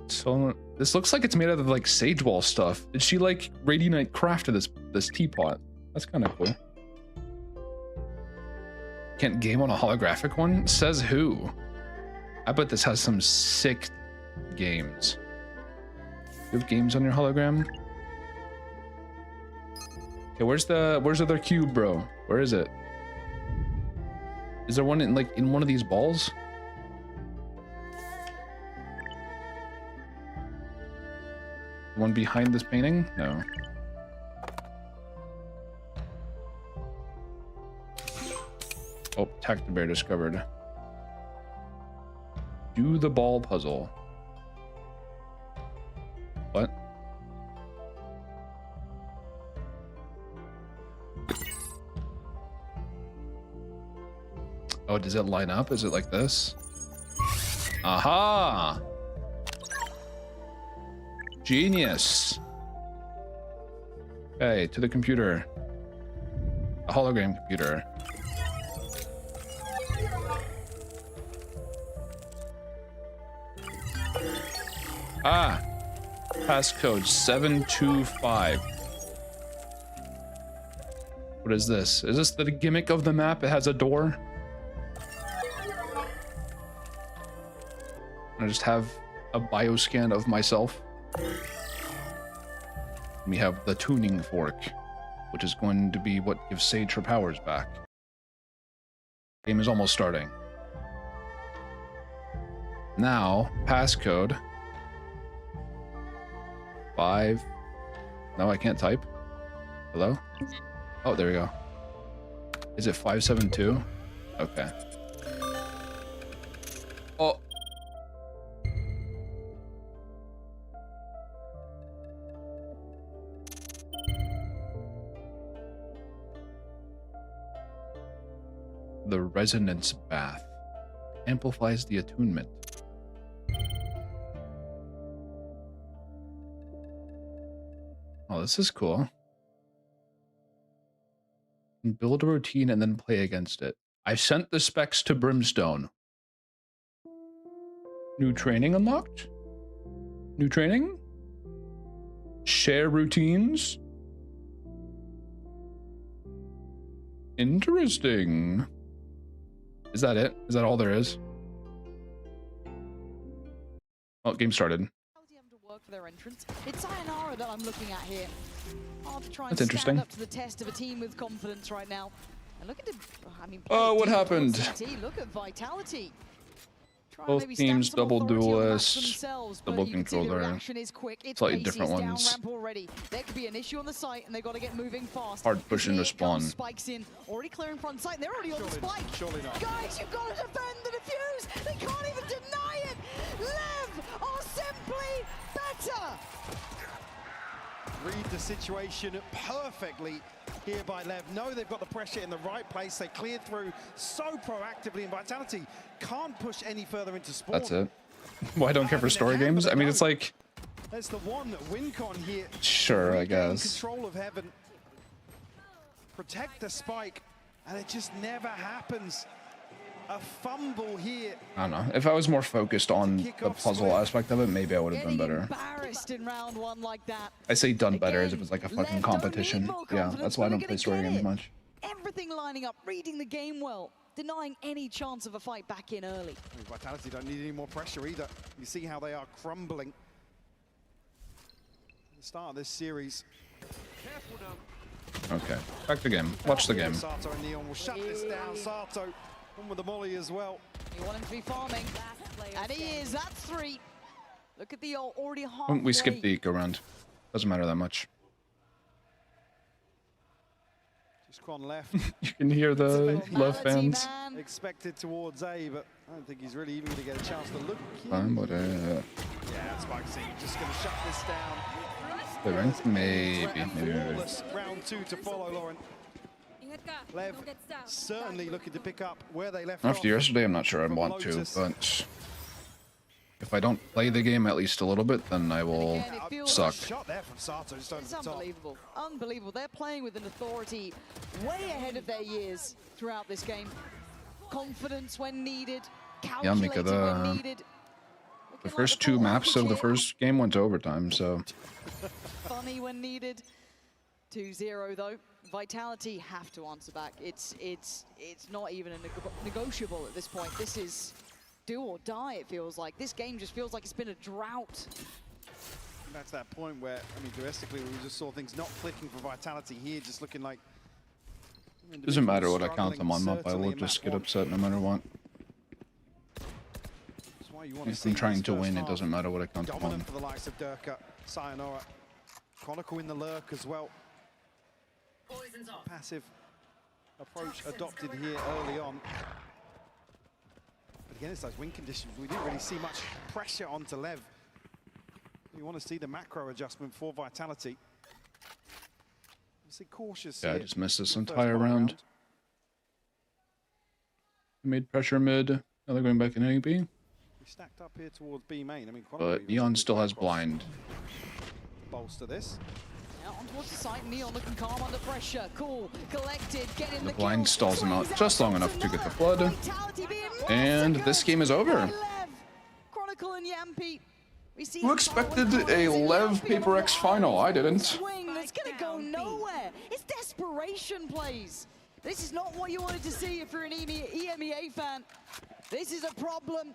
Speaker 4: So this looks like it's made out of like sage wall stuff. Did she like Radiant crafted this teapot? That's kind of cool. Can't game on a holographic one? Says who? I bet this has some sick games. You have games on your hologram? Okay, where's the other cube, bro? Where is it? Is there one in like in one of these balls? One behind this painting? No. Oh, Tactibear discovered. Do the ball puzzle. What? Oh, does it line up? Is it like this? Aha! Genius! Okay, to the computer. A hologram computer. Ah! Passcode 725. What is this? Is this the gimmick of the map? It has a door? I just have a bioscan of myself. We have the tuning fork, which is going to be what gives Sage her powers back. Game is almost starting. Now, passcode 5. No, I can't type. Hello? Oh, there we go. Is it 572? Okay. Oh. The resonance bath amplifies the attunement. Oh, this is cool. Build a routine and then play against it. I sent the specs to Brimstone. New training unlocked? New training? Share routines? Interesting. Is that it? Is that all there is? Oh, game started.
Speaker 3: Work for their entrance. It's Sayonara that I'm looking at here. Hard to try and
Speaker 4: That's interesting.
Speaker 3: stand up to the test of a team with confidence right now. And look at the, I mean,
Speaker 4: Oh, what happened?
Speaker 3: Look at Vitality.
Speaker 4: Both teams double duelist, double controller, slightly different ones.
Speaker 3: There could be an issue on the site, and they got to get moving fast.
Speaker 4: Hard push into spawn.
Speaker 3: Spikes in, already clearing front sight. They're already on the spike. Guys, you've got to defend the defuse. They can't even deny it. LEV are simply better.
Speaker 8: Read the situation perfectly here by LEV. Know they've got the pressure in the right place. They cleared through so proactively, and Vitality can't push any further into spawn.
Speaker 4: That's it. Well, I don't care for story games. I mean, it's like...
Speaker 8: That's the one WinCon here.
Speaker 4: Sure, I guess.
Speaker 8: Control of heaven. Protect the spike, and it just never happens. A fumble here.
Speaker 4: I don't know. If I was more focused on the puzzle aspect of it, maybe I would have done better.
Speaker 3: Embarrassed in round one like that.
Speaker 4: I say done better as if it's like a fucking competition. Yeah, that's why I don't play story games much.
Speaker 3: Everything lining up, reading the game well, denying any chance of a fight back in early.
Speaker 8: Vitality don't need any more pressure either. You see how they are crumbling. At the start of this series.
Speaker 4: Okay, back to game. Watch the game.
Speaker 8: Sato and Neon will shut this down. Sato on with the molly as well.
Speaker 3: You want him to be farming, and he is. That's 3. Look at the already half.
Speaker 4: We skipped the eco round. Doesn't matter that much.
Speaker 8: Just Quan left.
Speaker 4: You can hear the LEV fans.
Speaker 8: Expected towards A, but I don't think he's really even going to get a chance to look.
Speaker 4: Yeah,
Speaker 8: Spike C just going to shut this down.
Speaker 4: the rank maybe.
Speaker 8: Round 2 to follow, Lauren. LEV certainly looking to pick up where they left
Speaker 4: After yesterday, I'm not sure I'd want to, but if I don't play the game at least a little bit, then I will suck.
Speaker 8: Shot there from Sato, just over
Speaker 3: It's
Speaker 8: the top.
Speaker 3: unbelievable. Unbelievable. They're playing with an authority way ahead of their years throughout this game. Confidence when needed, calculated when needed.
Speaker 4: The first 2 maps of the first game went to overtime, so...
Speaker 3: Funny when needed. 2-0 though. Vitality have to answer back. It's not even a negotiable at this point. This is do or die, it feels like. This game just feels like it's been a drought.
Speaker 8: Back to that point where, I mean, domestically, we just saw things not clicking for Vitality here, just looking like...
Speaker 4: Doesn't matter what I count them on map, I will just get upset no matter what. If I'm trying to win, it doesn't matter what I count them on.
Speaker 8: Dominant for the likes of Durka, Sayonara, Chronicle in the lurk as well. Passive approach adopted here early on. But again, it's those win conditions. We didn't really see much pressure onto LEV. We want to see the macro adjustment for Vitality. Let's cautious.
Speaker 4: Yeah, I just missed this entire round. Made pressure mid. Now they're going back in A, B.
Speaker 8: We stacked up here towards B main. I mean,
Speaker 4: but Neon still has blind.
Speaker 8: Bolster this.
Speaker 3: Now on towards the site. Neon looking calm under pressure. Cool, collected, get in
Speaker 4: the blind stalls him out just long enough to get the flood. And this game is over.
Speaker 3: Chronicle and Yampi.
Speaker 4: Who expected a LEV PRX final? I didn't.
Speaker 3: Swing that's gonna go nowhere. It's desperation plays. This is not what you wanted to see if you're an EMEA fan. This is a problem.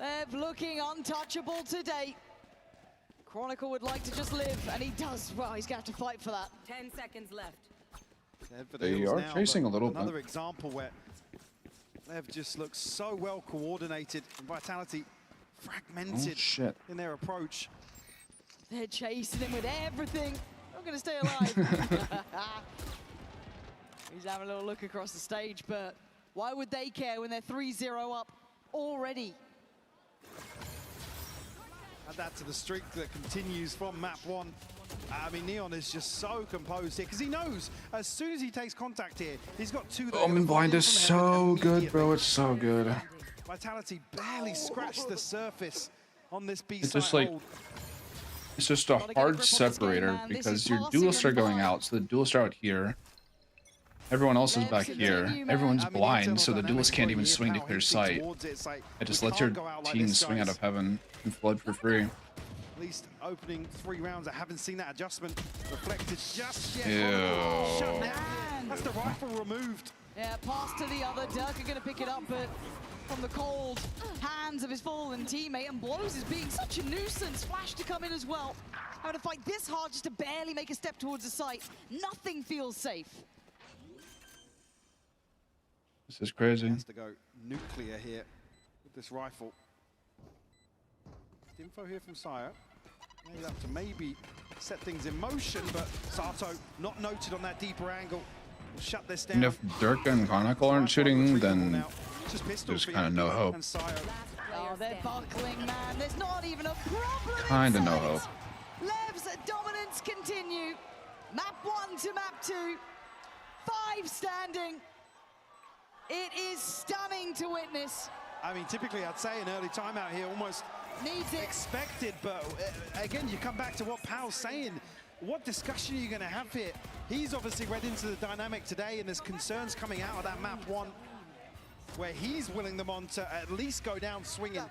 Speaker 3: LEV looking untouchable today. Chronicle would like to just live, and he does. Well, he's going to have to fight for that.
Speaker 17: 10 seconds left.
Speaker 4: They are chasing a little bit.
Speaker 8: Another example where LEV just looks so well coordinated, and Vitality fragmented in their approach.
Speaker 3: They're chasing him with everything. I'm going to stay alive. He's having a little look across the stage, but why would they care when they're 3-0 up already?
Speaker 8: Add that to the streak that continues from map 1. I mean, Neon is just so composed here because he knows as soon as he takes contact here, he's got two.
Speaker 4: Omen blind is so good, bro. It's so good.
Speaker 8: Vitality barely scratched the surface on this B
Speaker 4: It's
Speaker 8: side
Speaker 4: just like, it's just a hard separator because your duelists are going out, so the duelists are out here. Everyone else is back here. Everyone's blind, so the duelist can't even swing to clear sight. It just lets your team swing out of heaven and flood for free.
Speaker 8: At least opening 3 rounds, I haven't seen that adjustment reflected just yet.
Speaker 4: Ew.
Speaker 8: Shut down. That's the rifle removed.
Speaker 3: Yeah, pass to the other. Durka gonna pick it up, but from the cold hands of his fallen teammate, and Blows is being such a nuisance. Flash to come in as well. Having to fight this hard just to barely make a step towards the site. Nothing feels safe.
Speaker 4: This is crazy.
Speaker 8: Has to go nuclear here with this rifle. Info here from Sire. Made up to maybe set things in motion, but Sato not noted on that deeper angle. Will shut this down.
Speaker 4: And if Durka and Chronicle aren't shooting, then there's kind of no hope.
Speaker 3: Oh, they're buckling, man. There's not even a problem.
Speaker 4: Kind of no hope.
Speaker 3: LEV's dominance continue. Map 1 to map 2. 5 standing. It is stunning to witness.
Speaker 8: I mean, typically I'd say an early timeout here almost
Speaker 3: needs it.
Speaker 8: Expected, but again, you come back to what Pal's saying. What discussion are you going to have here? He's obviously read into the dynamic today, and there's concerns coming out of that map 1 where he's willing them on to at least go down swinging.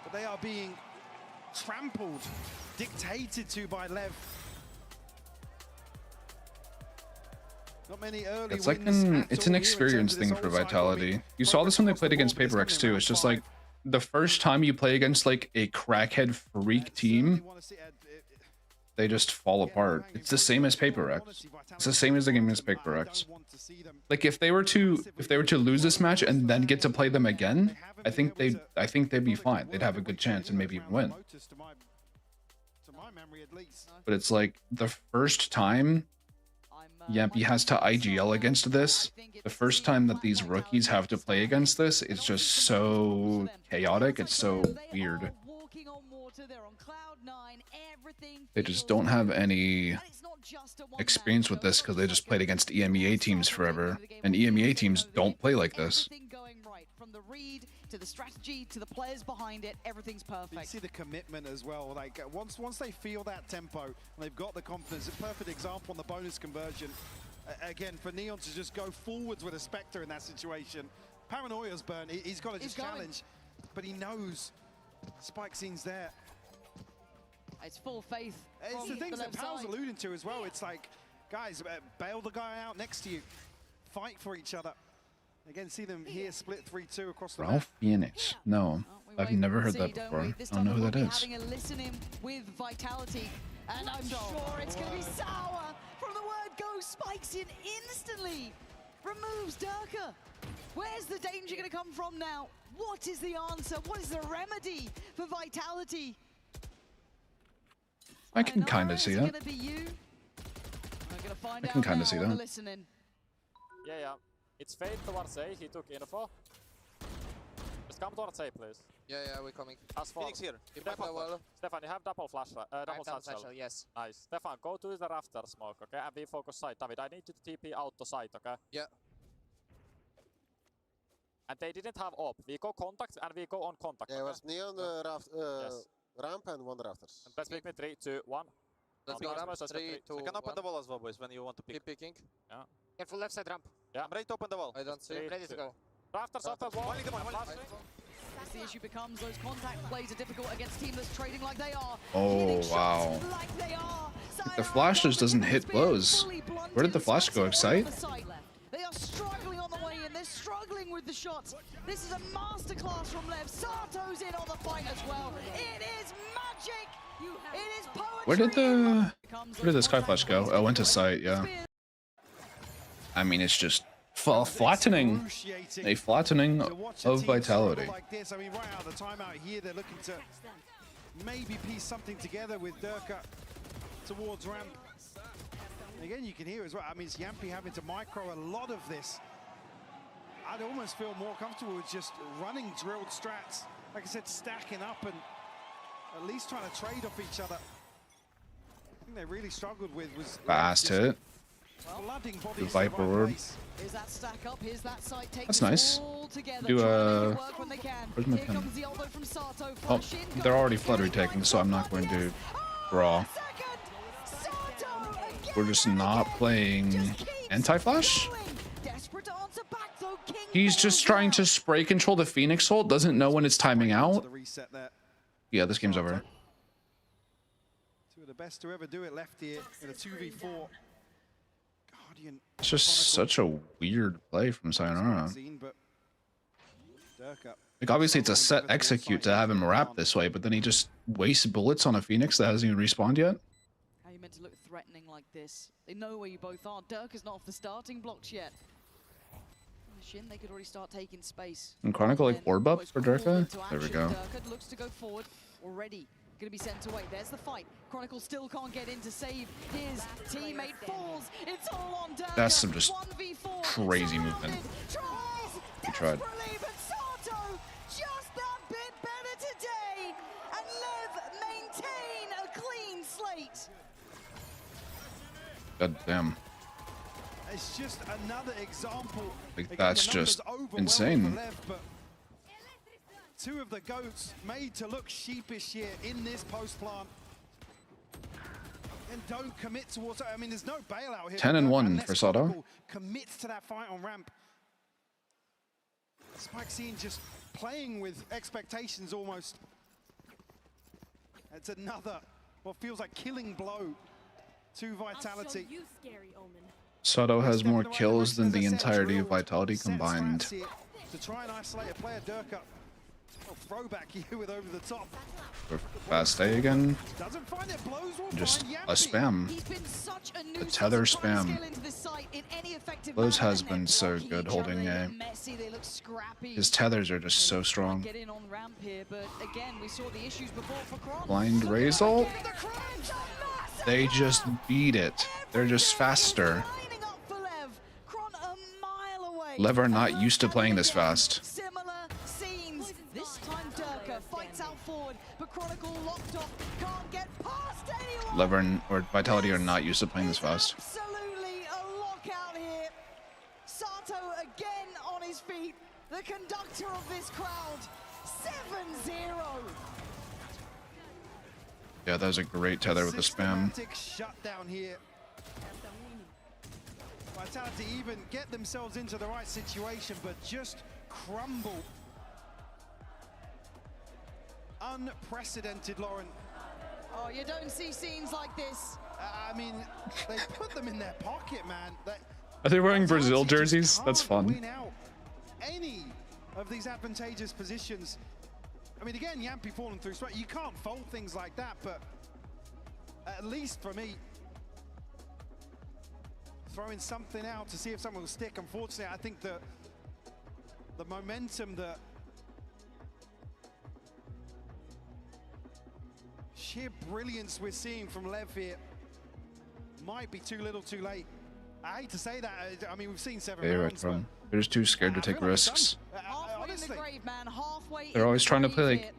Speaker 8: But they are being trampled, dictated to by LEV. Not many early
Speaker 4: It's like it's an experience thing for Vitality. You saw this when they played against PRX too. It's just like the first time you play against like a crackhead freak team, they just fall apart. It's the same as PRX. It's the same as the game against PRX. Like if they were to lose this match and then get to play them again, I think they'd be fine. They'd have a good chance and maybe even win. But it's like the first time Yampi has to IGL against this. The first time that these rookies have to play against this, it's just so chaotic. It's so weird. They just don't have any experience with this because they just played against EMEA teams forever. And EMEA teams don't play like this.
Speaker 3: From the read to the strategy to the players behind it, everything's perfect.
Speaker 8: You see the commitment as well. Like once they feel that tempo and they've got the confidence, a perfect example on the bonus conversion. Again, for Neon to just go forwards with a Spectre in that situation. Paranoia's burn. He's got to just challenge, but he knows Spike Scene's there.
Speaker 3: It's full faith.
Speaker 8: It's the things that Pal's alluding to as well. It's like, guys, bail the guy out next to you. Fight for each other. Again, see them here split 3-2 across the
Speaker 4: Ralph Phoenix. No, I've never heard that before. I don't know who that is.
Speaker 3: Having a listen in with Vitality, and I'm sure it's going to be sour from the word go. Spikes in instantly, removes Durka. Where's the danger going to come from now? What is the answer? What is the remedy for Vitality?
Speaker 4: I can kind of see that. I can kind of see that.
Speaker 11: Yeah. It's fade towards A. He took info. Just come towards A, please.
Speaker 5: Yeah, we're coming.
Speaker 11: As for
Speaker 5: Phoenix here.
Speaker 11: Stefan, you have double flash, double satchel.
Speaker 5: Yes.
Speaker 11: Nice. Stefan, go to the rafter smoke, okay? And we focus side. David, I need you to TP out to side, okay?
Speaker 5: Yeah.
Speaker 11: And they didn't have op. We go contact and we go on contact.
Speaker 5: Yeah, it was neon ramp and one rafters.
Speaker 11: And let's pick me 3, 2, 1.
Speaker 5: Let's pick ramp. 3, 2, 1.
Speaker 6: You can open the wall as well, boys, when you want to pick.
Speaker 5: Keep picking.
Speaker 11: Yeah.
Speaker 6: Careful left side ramp.
Speaker 11: Yeah.
Speaker 6: I'm ready to open the wall.
Speaker 5: I don't see.
Speaker 6: Ready to go.
Speaker 11: Rafters open wall.
Speaker 3: As the issue becomes, those contact plays are difficult against team that's trading like they are.
Speaker 4: Oh, wow. The flash just doesn't hit blows. Where did the flash go? Excite?
Speaker 3: They are struggling on the way in. They're struggling with the shots. This is a masterclass from LEV. Sato's in on the fight as well. It is magic. It is poetry.
Speaker 4: Where did the sky flash go? Oh, went to sight, yeah. I mean, it's just flattening. A flattening of Vitality.
Speaker 8: Like this. I mean, right out of the timeout here, they're looking to maybe piece something together with Durka towards ramp. Again, you can hear as well. I mean, it's Yampi having to micro a lot of this. I'd almost feel more comfortable with just running drilled strats. Like I said, stacking up and at least trying to trade off each other. I think they really struggled with was
Speaker 4: fast hit. The Viper Orb. That's nice. Do where's my pin? Oh, they're already flutter taking, so I'm not going to draw. We're just not playing anti-flash? He's just trying to spray control the Phoenix ult, doesn't know when it's timing out. Yeah, this game's over.
Speaker 8: Two of the best to ever do it left here in a 2v4.
Speaker 4: It's just such a weird play from Sayonara. Like, obviously it's a set execute to have him wrap this way, but then he just wastes bullets on a Phoenix that hasn't even respawned yet.
Speaker 3: How are you meant to look threatening like this? They know where you both are. Durka's not off the starting blocks yet. Shin, they could already start taking space.
Speaker 4: And Chronicle like orb up for Durka? There we go.
Speaker 3: Durka looks to go forward already. Going to be sent away. There's the fight. Chronicle still can't get in to save his teammate. Falls. It's all on Durka.
Speaker 4: That's some just crazy movement. He tried.
Speaker 3: But Sato just that bit better today. And LEV maintain a clean slate.
Speaker 4: God damn.
Speaker 8: It's just another example.
Speaker 4: Like, that's just insane.
Speaker 8: Two of the GOATs made to look sheepish here in this post plant. And don't commit towards, I mean, there's no bailout here.
Speaker 4: 10 and 1 for Sato.
Speaker 8: Commits to that fight on ramp. Spike scene just playing with expectations almost. It's another, what feels like killing blow to Vitality.
Speaker 4: Sato has more kills than the entirety of Vitality combined.
Speaker 8: To try and isolate a player, Durka. Throwback here with over the top.
Speaker 4: Fast A again. Just a spam. A tether spam. Blows has been so good holding A. His tethers are just so strong. Blind Raze ult? They just beat it. They're just faster. LEV are not used to playing this fast. LEV or Vitality are not used to playing this fast.
Speaker 3: Absolutely a lockout here. Sato again on his feet. The conductor of this crowd. 7-0.
Speaker 4: Yeah, that was a great tether with the spam.
Speaker 8: Shutdown here. Vitality even get themselves into the right situation, but just crumble. Unprecedented, Lauren.
Speaker 3: Oh, you don't see scenes like this.
Speaker 8: I mean, they put them in their pocket, man.
Speaker 4: Are they wearing Brazil jerseys? That's fun.
Speaker 8: any of these advantageous positions. I mean, again, Yampi falling through sweat. You can't fold things like that, but at least for me, throwing something out to see if something will stick. Unfortunately, I think the momentum, the sheer brilliance we're seeing from LEV here might be too little too late. I hate to say that. I mean, we've seen 7 rounds.
Speaker 4: They're just too scared to take risks.
Speaker 3: Halfway in the grave, man. Halfway
Speaker 4: They're always trying to play
Speaker 3: grave
Speaker 4: like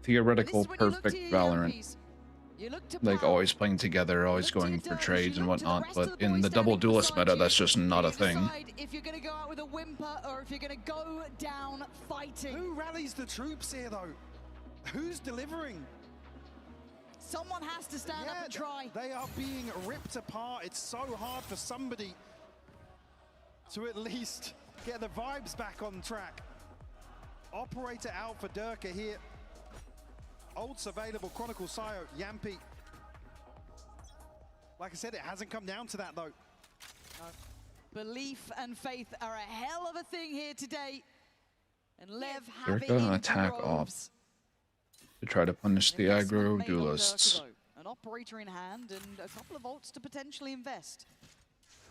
Speaker 4: theoretical perfect Valorant. Like always playing together, always going for trades and whatnot, but in the double duelist meta, that's just not a thing.
Speaker 3: If you're going to go out with a whimper or if you're going to go down fighting.
Speaker 8: Who rallies the troops here, though? Who's delivering?
Speaker 3: Someone has to stand up and try.
Speaker 8: They are being ripped apart. It's so hard for somebody to at least get the vibes back on track. Operator out for Durka here. Ults available, Chronicle, Sayo, Yampi. Like I said, it hasn't come down to that, though.
Speaker 3: Belief and faith are a hell of a thing here today. And LEV
Speaker 4: They're
Speaker 3: have it
Speaker 4: gonna
Speaker 3: in
Speaker 4: attack off to try to punish the aggro duelists.
Speaker 3: An operator in hand and a couple of ults to potentially invest.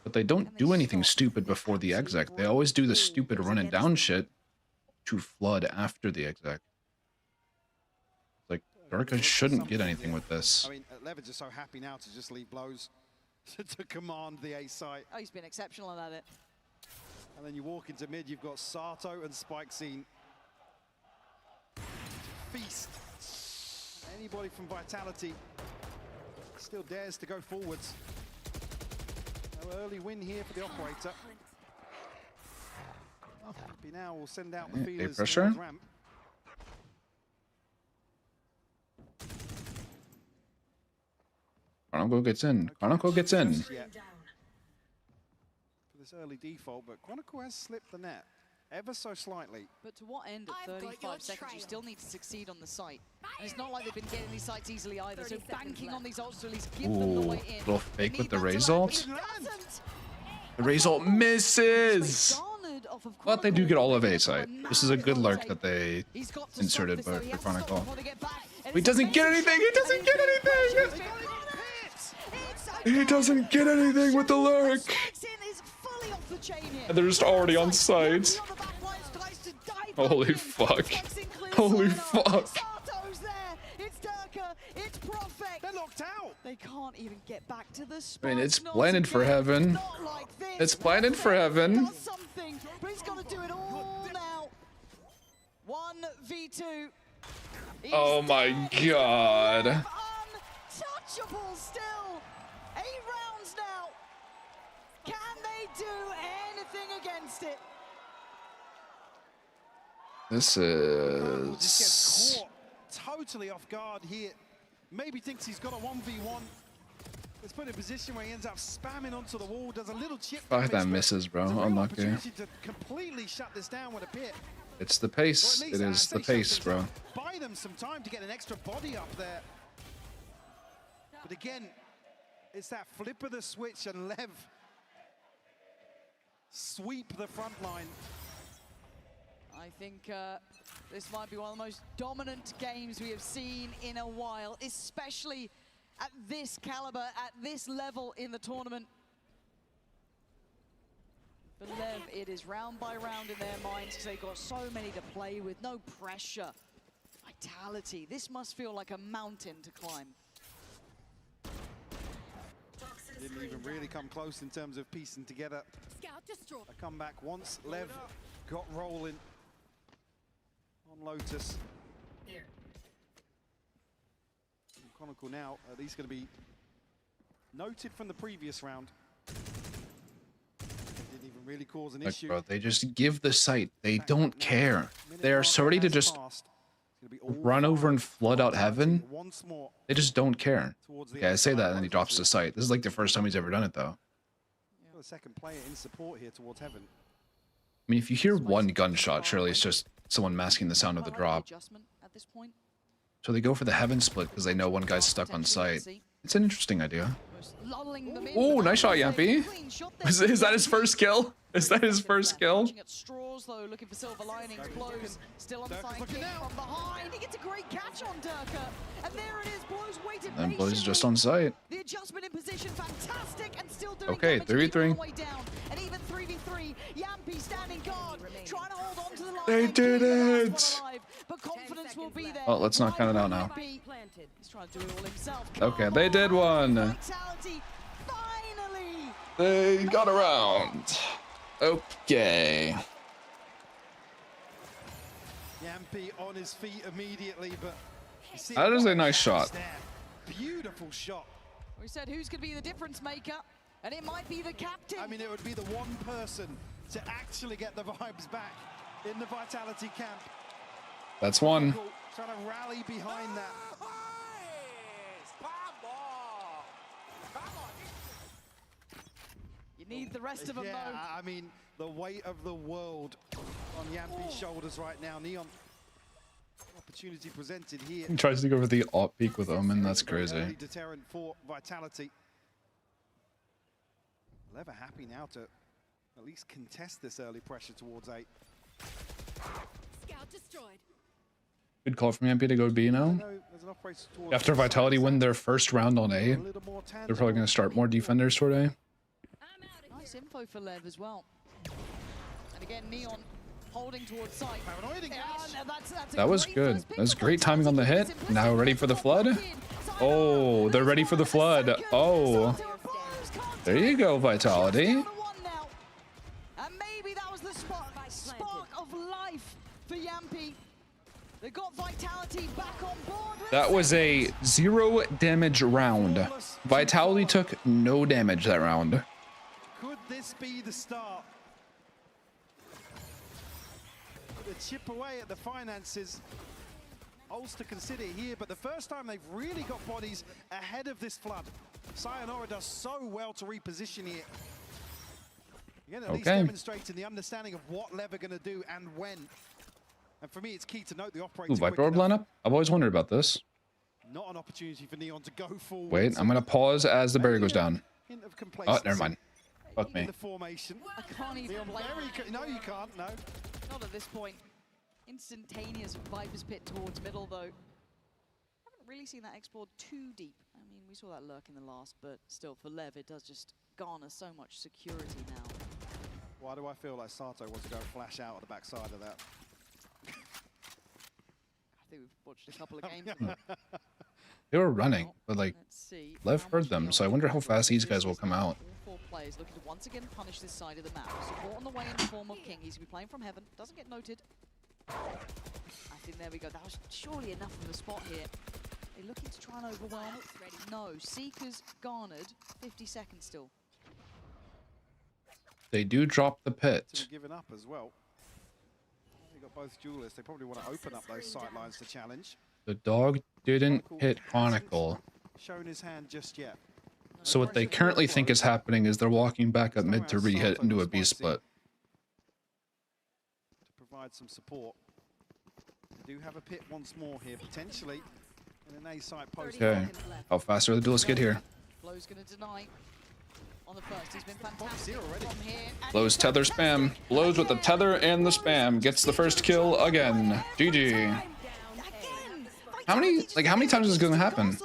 Speaker 4: But they don't do anything stupid before the exec. They always do the stupid run it down shit to flood after the exec. Like, Durka shouldn't get anything with this.
Speaker 8: I mean, LEV is just so happy now to just leave blows to command the A site.
Speaker 3: Oh, he's been exceptional at it.
Speaker 8: And then you walk into mid, you've got Sato and Spike Scene. Feast. Anybody from Vitality still dares to go forwards. No early win here for the operator. Happy now will send out the feelers
Speaker 4: pressure.
Speaker 8: towards ramp.
Speaker 4: Chronicle gets in. Chronicle gets in.
Speaker 8: For this early default, but Chronicle has slipped the net ever so slightly.
Speaker 3: But to what end at 35 seconds? You still need to succeed on the site. And it's not like they've been getting these sites easily either, so banking on these ults to at least give them the way in.
Speaker 4: Little fake with the Raze ult. The Raze ult misses! But they do get all of A site. This is a good lurk that they inserted for Chronicle. He doesn't get anything! He doesn't get anything! He doesn't get anything with the lurk! And they're just already on site. Holy fuck. Holy fuck.
Speaker 8: They're locked out.
Speaker 3: They can't even get back to the spot.
Speaker 4: I mean, it's planted for heaven. It's planted for heaven.
Speaker 3: Something, but he's got to do it all now. 1v2.
Speaker 4: Oh my god.
Speaker 3: Untouchable still. 8 rounds now. Can they do anything against it?
Speaker 4: This
Speaker 8: Just gets
Speaker 4: is...
Speaker 8: caught totally off guard here. Maybe thinks he's got a 1v1. Let's put in a position where he ends up spamming onto the wall, does a little chip.
Speaker 4: Fuck, that misses, bro. Unlucky.
Speaker 8: To completely shut this down with a pit.
Speaker 4: It's the pace. It is the pace, bro.
Speaker 8: Buy them some time to get an extra body up there. But again, it's that flip of the switch and LEV sweep the front line.
Speaker 3: I think this might be one of the most dominant games we have seen in a while, especially at this caliber, at this level in the tournament. For LEV, it is round by round in their minds because they've got so many to play with, no pressure. Vitality, this must feel like a mountain to climb.
Speaker 8: Didn't even really come close in terms of piecing together a comeback once LEV got rolling on Lotus. Chronicle now, at least going to be noted from the previous round. Didn't even really cause an issue.
Speaker 4: Bro, they just give the site. They don't care. They are so ready to just run over and flood out heaven. They just don't care. Okay, I say that and then he drops the site. This is like the first time he's ever done it, though.
Speaker 8: The second player in support here towards heaven.
Speaker 4: I mean, if you hear one gunshot, surely it's just someone masking the sound of the drop.
Speaker 3: At this point.
Speaker 4: So they go for the heaven split because they know one guy's stuck on site. It's an interesting idea. Oh, nice shot, Yampy. Is that his first kill? Is that his first kill?
Speaker 3: Straws though, looking for silver linings. Blows still on the side kick from behind. He gets a great catch on Durka, and there it is. Blows waited
Speaker 4: And Blows just on site.
Speaker 3: The adjustment in position, fantastic, and still doing
Speaker 4: Okay,
Speaker 3: damage
Speaker 4: 3v3.
Speaker 3: on the way down. And even 3v3, Yampy standing guard, trying to hold on to the line.
Speaker 4: They did it.
Speaker 3: But confidence will be there.
Speaker 4: Oh, let's not count it out now.
Speaker 3: He's trying to do it all himself.
Speaker 4: Okay, they did one.
Speaker 3: Vitality, finally.
Speaker 4: They got around. Okay.
Speaker 8: Yampy on his feet immediately, but you see
Speaker 4: That is a nice shot.
Speaker 8: Beautiful shot.
Speaker 3: We said who's going to be the difference maker, and it might be the captain.
Speaker 8: I mean, it would be the one person to actually get the vibes back in the Vitality camp.
Speaker 4: That's one.
Speaker 8: Trying to rally behind that.
Speaker 3: You need the rest of them,
Speaker 8: Yeah,
Speaker 3: though.
Speaker 8: I mean, the weight of the world on Yampy's shoulders right now. Neon, opportunity presented here.
Speaker 4: He tries to go for the op peak with Omen. That's
Speaker 8: Early
Speaker 4: crazy.
Speaker 8: deterrent for Vitality. LEV are happy now to at least contest this early pressure towards 8.
Speaker 17: Scout destroyed.
Speaker 4: Good call from Yampy to go B now. After Vitality win their first round on A, they're probably going to start more defenders toward A.
Speaker 3: Nice info for Lev as well. And again, Neon holding towards site.
Speaker 4: That was good. That was great timing on the hit. Now ready for the flood. Oh, they're ready for the flood. Oh, there you go, Vitality.
Speaker 3: And maybe that was the spark of life for Yampy. They got Vitality back on board.
Speaker 4: That was a 0 damage round. Vitality took no damage that round.
Speaker 8: Could this be the start? The chip away at the finances. Holes to consider here, but the first time they've really got bodies ahead of this flood. Sayonara does so well to reposition here. Again, at least demonstrating the understanding of what LEV are going to do and when. And for me, it's key to note the operator.
Speaker 4: Ooh, Viper orb lineup? I've always wondered about this.
Speaker 8: Not an opportunity for Neon to go forward.
Speaker 4: Wait, I'm going to pause as the barrier goes down. Oh, never mind. Fuck me.
Speaker 8: The formation.
Speaker 3: I can't even play.
Speaker 8: No, you can't. No.
Speaker 3: Not at this point. Instantaneous Viper's pit towards middle, though. Haven't really seen that explored too deep. I mean, we saw that lurk in the last, but still, for LEV, it does just garner so much security now.
Speaker 8: Why do I feel like Sato wants to go flash out at the backside of that?
Speaker 3: I think we've watched a couple of games of that.
Speaker 4: They were running, but like, LEV heard them, so I wonder how fast these guys will come out.
Speaker 3: All 4 players looking to once again punish this side of the map. Support on the way in the form of King. He's going to be playing from heaven. Doesn't get noted. I think there we go. That was surely enough of a spot here. They're looking to try and overwhelm. No, Seekers garnered 50 seconds still.
Speaker 4: They do drop the pit.
Speaker 8: Given up as well. They got both duelists. They probably want to open up those sight lines to challenge.
Speaker 4: The dog didn't hit Chronicle.
Speaker 8: Shown his hand just yet.
Speaker 4: So what they currently think is happening is they're walking back up mid to re-hit and do a B split.
Speaker 8: To provide some support. They do have a pit once more here, potentially. In an A site post.
Speaker 4: Okay. How fast are the duelists get here?
Speaker 3: Blow's going to deny. On the first, he's been fantastic from here.
Speaker 4: Blows tether spam. Blows with the tether and the spam. Gets the first kill again. GG. How many times is this gonna happen?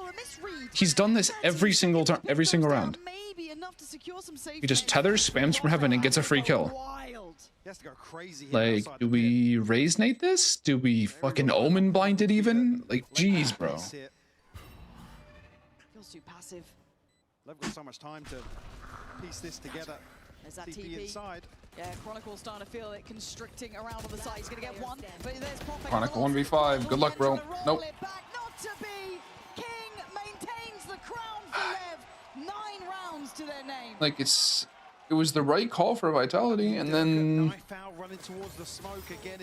Speaker 4: He's done this every single time, every single round. He just tethers, spams from heaven, and gets a free kill. Like, do we raise Nate this? Do we fucking Omen blind it even? Like, jeez, bro.
Speaker 3: Feels too passive.
Speaker 8: They've got so much time to piece this together.
Speaker 3: There's that
Speaker 8: TP inside.
Speaker 3: Yeah, Chronicle's starting to feel it constricting around on the side. He's going to get one, but there's Prophet.
Speaker 4: Chronicle 1v5. Good luck, bro. Nope.
Speaker 3: Not to be. King maintains the crown for LEV. 9 rounds to their name.
Speaker 4: Like, it was the right call for Vitality, and then
Speaker 8: Running towards the smoke again.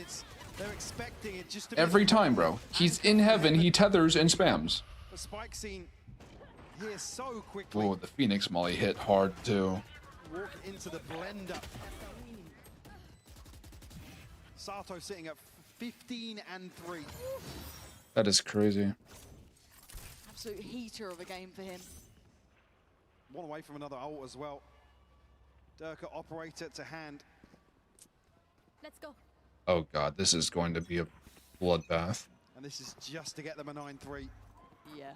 Speaker 8: They're expecting it just to
Speaker 4: every time, bro. He's in heaven, he tethers and spams.
Speaker 8: The spike scene here so quickly.
Speaker 4: Oh, the Phoenix Molly hit hard too.
Speaker 8: Walk into the blender. Sato sitting at 15 and 3.
Speaker 4: That is crazy.
Speaker 3: Absolute heater of a game for him.
Speaker 8: one away from another ult as well. Durka operator to hand.
Speaker 7: Let's go.
Speaker 4: Oh god, this is going to be a bloodbath.
Speaker 8: And this is just to get them a 9-3.
Speaker 3: Yeah.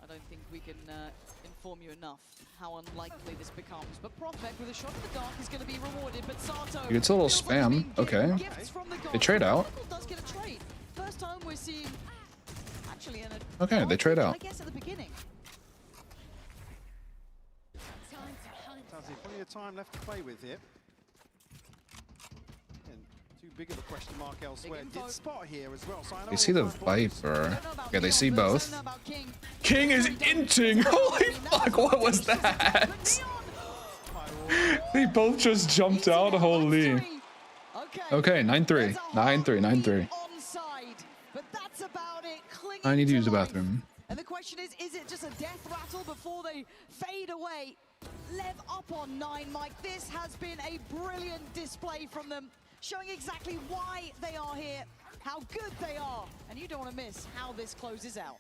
Speaker 3: I don't think we can inform you enough how unlikely this becomes. But Profek with a shot in the dark is going to be rewarded. But Sato
Speaker 4: He gets a little spam. Okay. They trade out.
Speaker 3: does get a trade. First time we're seeing actually in a
Speaker 4: Okay, they trade out.
Speaker 3: I guess at the beginning.
Speaker 8: Plenty of time left to play with here. And too big of a question mark elsewhere. Did spot here as well. So I know
Speaker 4: They see the Viper. Okay, they see both. King is inting! Holy fuck, what was that? They both just jumped out, holy. Okay, 9-3. 9-3, 9-3. I need to use the bathroom.
Speaker 3: And the question is it just a death rattle before they fade away? LEV up on 9, Mike. This has been a brilliant display from them, showing exactly why they are here, how good they are, and you don't want to miss how this closes out.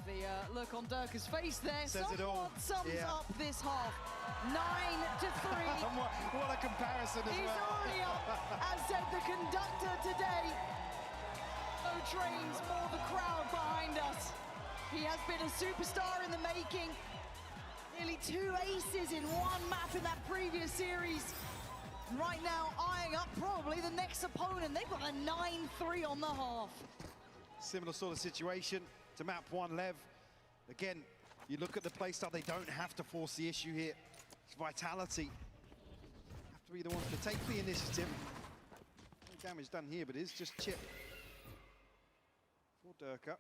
Speaker 3: The look on Durka's face there somewhat sums up this half. 9-3.
Speaker 8: What a comparison as
Speaker 3: He's
Speaker 8: well.
Speaker 3: already up, as said the conductor today. No trains, more the crowd behind us. He has been a superstar in the making. Nearly 2 aces in one map in that previous series. And right now, eyeing up probably the next opponent. They've got a 9-3 on the half.
Speaker 8: Similar sort of situation to map 1 LEV. Again, you look at the playstyle, they don't have to force the issue here. It's Vitality. Have to be the ones to take the initiative. No damage done here, but it's just chip for Durka.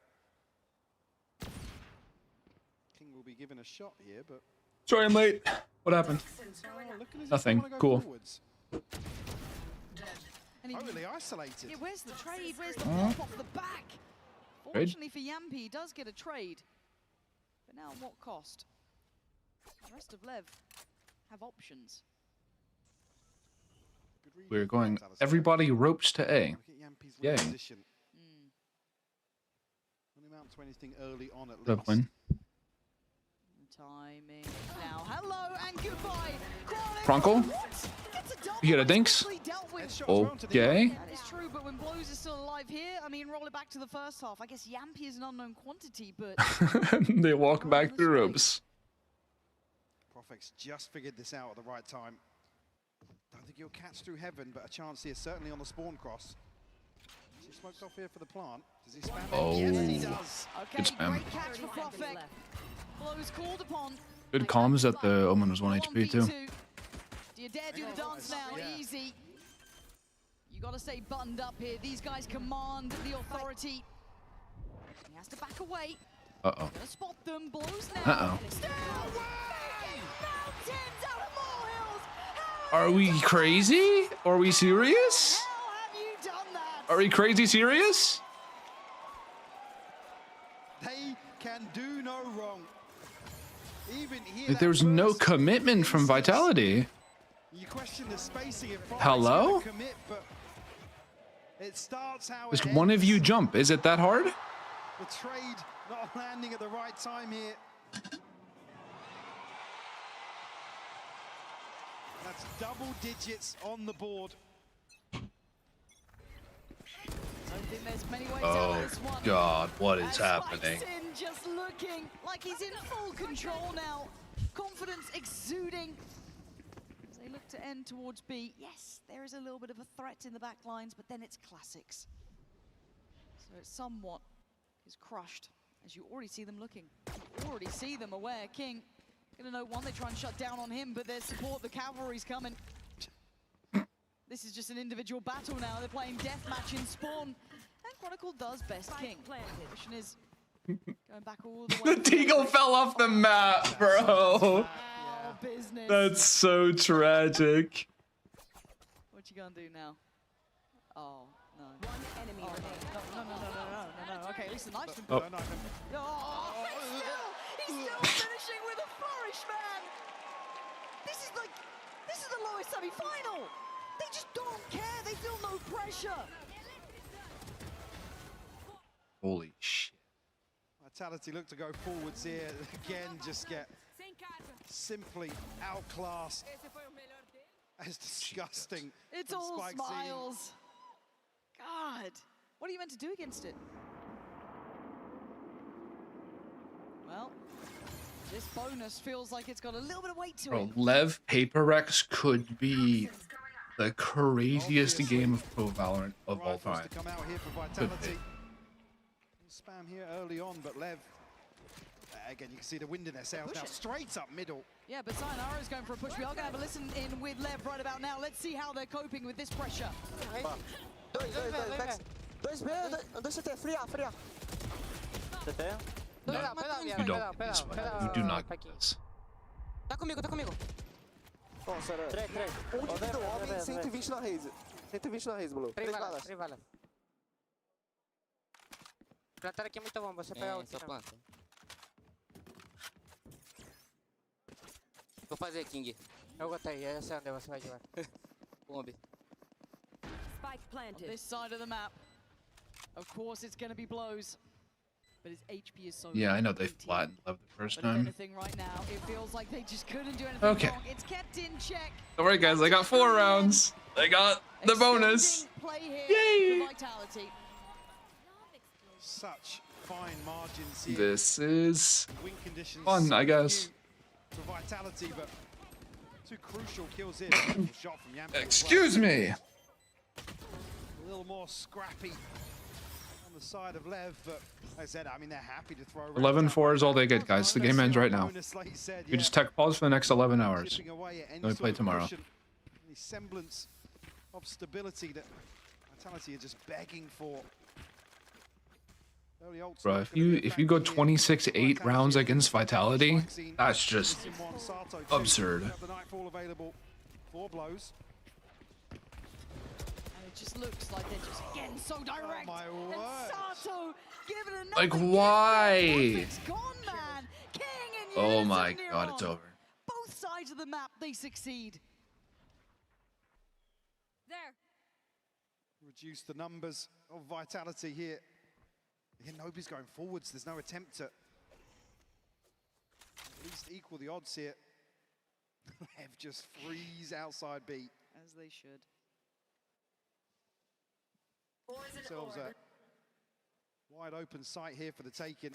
Speaker 8: King will be given a shot here, but...
Speaker 4: Sorry I'm late. What happened? Nothing. Cool.
Speaker 8: Totally isolated.
Speaker 3: Yeah, where's the trade? Where's the pop off the back? Fortunately for Yampy, he does get a trade. But now at what cost? The rest of LEV have options.
Speaker 4: We're going everybody ropes to A. Yay.
Speaker 8: Only amount to anything early on at
Speaker 4: least. Win.
Speaker 3: Timing now. Hello and goodbye.
Speaker 4: Kronkle? You get a dinks? Okay.
Speaker 3: That is true, but when Blows is still alive here, I mean, roll it back to the first half. I guess Yampy is an unknown quantity, but...
Speaker 4: They walk back through ropes.
Speaker 8: Profek's just figured this out at the right time. Don't think he'll catch through heaven, but a chance here, certainly on the spawn cross. Is he smoked off here for the plant? Does he spam it? Yes, he does.
Speaker 3: Okay,
Speaker 4: good spam.
Speaker 3: Great catch for Profek. Blows called upon.
Speaker 4: Good comms that the Omen was 1 HP too.
Speaker 3: Do you dare do the dance now? Easy. You got to stay buttoned up here. These guys command the authority. He has to back away.
Speaker 4: Uh-oh.
Speaker 3: Gonna spot them. Blows now.
Speaker 4: Uh-oh.
Speaker 3: Still mountains out of molehills.
Speaker 4: Are we crazy? Are we serious?
Speaker 3: How have you done that?
Speaker 4: Are we crazy serious?
Speaker 8: They can do no wrong. Even here,
Speaker 4: Like, there's no commitment from Vitality.
Speaker 8: you question the spacing if
Speaker 4: Hello?
Speaker 8: commit, but it starts how
Speaker 4: Just
Speaker 8: it
Speaker 4: one of
Speaker 8: ends.
Speaker 4: you jump. Is it that hard?
Speaker 8: The trade not landing at the right time here. That's double digits on the board.
Speaker 3: I think there's many ways out
Speaker 4: Oh
Speaker 3: of this one.
Speaker 4: God, what is
Speaker 3: And
Speaker 4: happening?
Speaker 3: Sin just looking like he's in full control now. Confidence exuding. As they look to end towards B. Yes, there is a little bit of a threat in the back lines, but then it's classics. So it's somewhat is crushed. As you already see them looking. You already see them aware. King, gonna know one, they try and shut down on him, but their support, the cavalry's coming. This is just an individual battle now. They're playing deathmatch in spawn. And Chronicle does best King. Question is going back all the way.
Speaker 4: The Deagle fell off the map, bro.
Speaker 3: Business.
Speaker 4: That's so tragic.
Speaker 3: What you gonna do now? Oh, no. One enemy no. Okay, at least the knife.
Speaker 4: Oh.
Speaker 3: Oh, he's still finishing with a flourish, man. This is the lowest semi-final. They just don't care. They feel no pressure.
Speaker 4: Holy shit.
Speaker 8: Vitality look to go forwards here. Again, just get simply outclassed. As disgusting.
Speaker 3: It's
Speaker 8: from
Speaker 3: all
Speaker 8: Spike's
Speaker 3: smiles. God, what are you meant to do against it? Well, this bonus feels like it's got a little bit of weight to it.
Speaker 4: Bro, LEV PRX could be the craziest game of Pro Valorant of all time.
Speaker 8: To come out here for
Speaker 4: Could
Speaker 8: Vitality.
Speaker 4: be.
Speaker 8: Spam here early on, but Lev, again, you can see the wind in their sails now, straight up middle.
Speaker 3: Yeah, but Sayonara is going for a push. We are going to have a listen in with Lev right about now. Let's see how they're coping with this pressure.
Speaker 15: Dois B, dois CT, fria.
Speaker 4: No, you don't get this one. You do not get this.
Speaker 15: Tá comigo. Nossa, era... 3. Único do homem, 120 na raise. 120 na raise, Blue. 3 balas.
Speaker 6: 3 balas. Plantar aqui é muito bom, você pega o
Speaker 15: Só planta.
Speaker 6: Vou fazer, King. Eu gostei, eu sei onde você vai jogar. Bombe.
Speaker 3: Spike planted. On this side of the map, of course it's going to be blows. But his HP is so
Speaker 4: Yeah, I know they flattened LEV the first
Speaker 3: but
Speaker 4: time.
Speaker 3: anything right now, it feels like they just couldn't do anything
Speaker 4: Okay.
Speaker 3: wrong. It's kept in check.
Speaker 4: Don't worry, guys. I got 4 rounds. I got the bonus.
Speaker 3: Play here
Speaker 4: Yay!
Speaker 3: for Vitality.
Speaker 8: Such fine margins here.
Speaker 4: This is
Speaker 8: Win conditions
Speaker 4: fun, I guess.
Speaker 8: for Vitality, but 2 crucial kills here. Beautiful shot from Yamper.
Speaker 4: Excuse me.
Speaker 8: A little more scrappy on the side of Lev, but like I said, I mean, they're happy to throw
Speaker 4: 11-4 is all they get, guys. The game ends right now. You just tech pause for the next 11 hours.
Speaker 8: chipping away at any
Speaker 4: Then we
Speaker 8: sort
Speaker 4: play
Speaker 8: of
Speaker 4: tomorrow.
Speaker 8: cushion, any semblance of stability that Vitality are just begging for. Early ults
Speaker 4: Bro,
Speaker 8: not
Speaker 4: if
Speaker 8: gonna be a
Speaker 4: you go
Speaker 8: factor here.
Speaker 4: 26-8 rounds against Vitality, that's just absurd.
Speaker 8: Have the Nightfall available, 4 blows.
Speaker 3: And it just looks like they're just getting so direct.
Speaker 8: my
Speaker 3: and
Speaker 8: word.
Speaker 3: Sato giving another
Speaker 4: Like,
Speaker 3: gift.
Speaker 4: why?
Speaker 3: It's gone, man. King and
Speaker 4: Oh
Speaker 3: Yunus
Speaker 4: my
Speaker 3: and
Speaker 4: God, it's
Speaker 3: Neron.
Speaker 4: over.
Speaker 3: Both sides of the map, they succeed.
Speaker 7: There.
Speaker 8: Reduce the numbers of Vitality here. Again, nobody's going forwards. There's no attempt to at least equal the odds here. Lev just freeze outside B.
Speaker 3: As they should.
Speaker 8: Themselves a wide open sight here for the taking.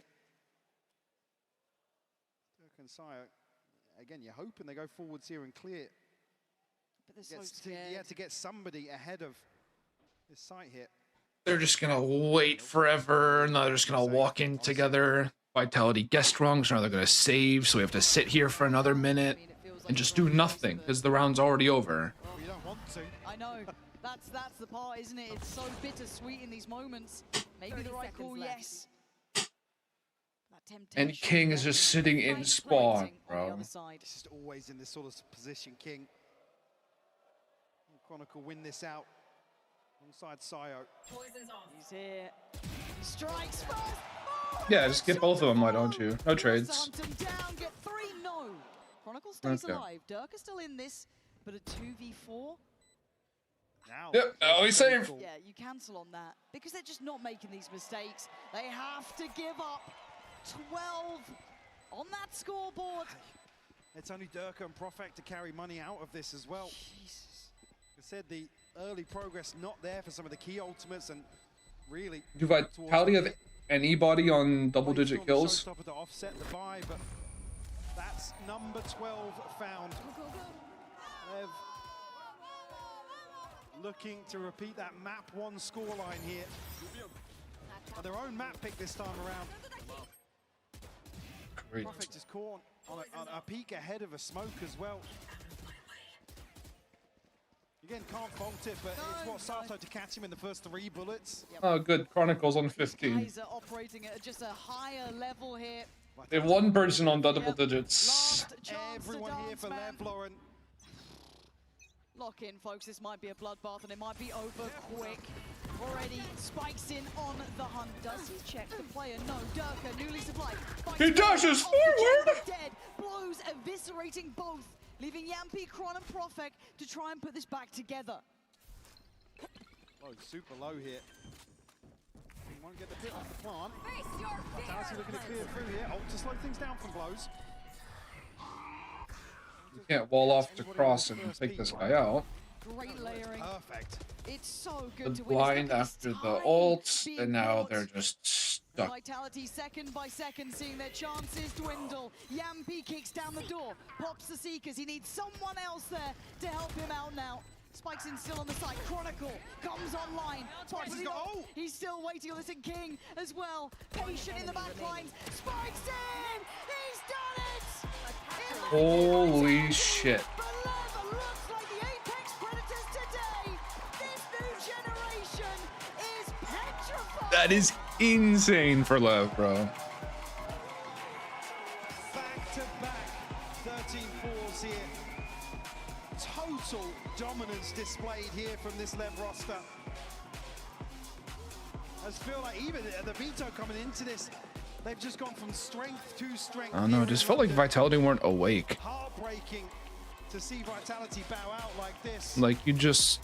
Speaker 8: Dirk and Sire, again, you're hoping they go forwards here and clear.
Speaker 3: But they're so
Speaker 8: Gets to,
Speaker 3: scared.
Speaker 8: yeah, to get somebody ahead of this site here.
Speaker 4: They're just gonna wait forever, and they're just gonna walk in together. Vitality guessed wrong, so now they're gonna save, so we have to sit here for another minute and just do nothing because the round's already over.
Speaker 8: want to.
Speaker 3: I know. That's the part, isn't it? It's so bittersweet in these moments. Maybe the right call, yes.
Speaker 4: And King is just sitting in spawn, bro.
Speaker 8: Just always in this sort of position, King. Will Chronicle win this out alongside Sayo.
Speaker 3: He's here. He strikes first. Oh,
Speaker 4: Yeah, just get both of them, why don't you? No trades.
Speaker 3: Hunt him down, get 3, no. Chronicle stays alive. Dirk is still in this, but a 2v4.
Speaker 8: Now,
Speaker 4: yep, he's safe.
Speaker 3: Yeah, you cancel on that because they're just not making these mistakes. They have to give up 12 on that scoreboard.
Speaker 8: It's only Dirk and Profek to carry money out of this as well.
Speaker 3: Jesus.
Speaker 8: I said the early progress not there for some of the key ultimates, and really
Speaker 4: Do Vitality have anybody on double-digit kills?
Speaker 8: To offset the buy, but that's number 12 found. Lev looking to repeat that map 1 scoreline here. Their own map pick this time around.
Speaker 4: Great.
Speaker 8: Profek is caught on a peak ahead of a smoke as well. Again, can't fault it, but it's what Sato to catch him in the first 3 bullets.
Speaker 4: Oh, good. Chronicles on 15.
Speaker 3: Guys are operating at just a higher level here.
Speaker 4: They have 1 person on double digits.
Speaker 8: Everyone here for Lev, Lauren.
Speaker 3: Lock in, folks. This might be a bloodbath, and it might be over quick. Already spikes in on the hunt. Does he check the player? No. Durka, newly supplied.
Speaker 4: He dashes forward!
Speaker 3: Dead. Blows eviscerating both, leaving Yampi, Kron, and Profek to try and put this back together.
Speaker 8: Oh, super low here. He won't get the pit off the plant. Vitality looking to clear through here. Ult to slow things down from blows.
Speaker 4: You can't wall off to cross and take this guy out.
Speaker 3: Great layering.
Speaker 8: Perfect.
Speaker 3: It's so good
Speaker 4: The
Speaker 3: to win.
Speaker 4: blind after the ults, and now they're just stuck.
Speaker 3: Vitality second by second, seeing their chances dwindle. Yampi kicks down the door, pops the Seekers. He needs someone else there to help him out now. Spikes in still on the side. Chronicle comes online. He's still waiting on this, and King as well. Patient in the back lines. Spikes in! He's done it!
Speaker 4: Holy shit.
Speaker 3: Looks like the Apex Predators today. This new generation is petrified.
Speaker 4: That is insane for Lev, bro.
Speaker 8: Back-to-back 13-4s here. Total dominance displayed here from this Lev roster. I just feel like even the Vyto coming into this, they've just gone from strength to strength.
Speaker 4: I don't know, it just felt like Vitality weren't awake.
Speaker 8: Heartbreaking to see Vitality bow out like this.
Speaker 4: Like, you just...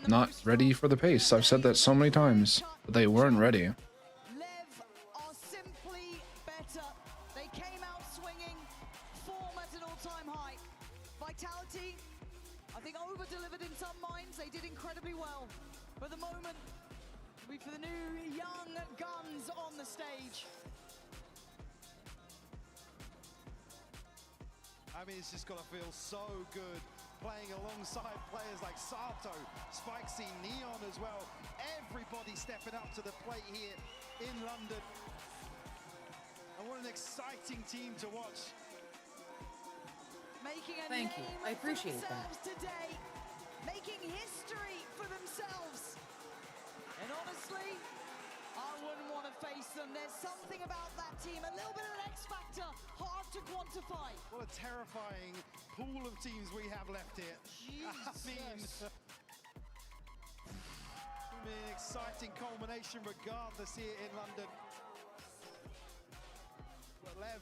Speaker 4: not ready for the pace. I've said that so many times, but they weren't ready.
Speaker 3: Lev are simply better. They came out swinging, form at an all-time high. Vitality, I think, over-delivered in some minds. They did incredibly well. For the moment, it'll be for the new young guns on the stage.
Speaker 8: I mean, it's just got to feel so good playing alongside players like Sato, Spikesy, Neon as well. Everybody stepping up to the plate here in London. And what an exciting team to watch.
Speaker 3: Making a
Speaker 12: Thank you. I appreciate that.
Speaker 3: Today, making history for themselves. And honestly, I wouldn't want to face them. There's something about that team, a little bit of an X factor, hard to quantify.
Speaker 8: What a terrifying pool of teams we have left here.
Speaker 3: Jesus.
Speaker 8: I mean, an exciting culmination regardless here in London. But Lev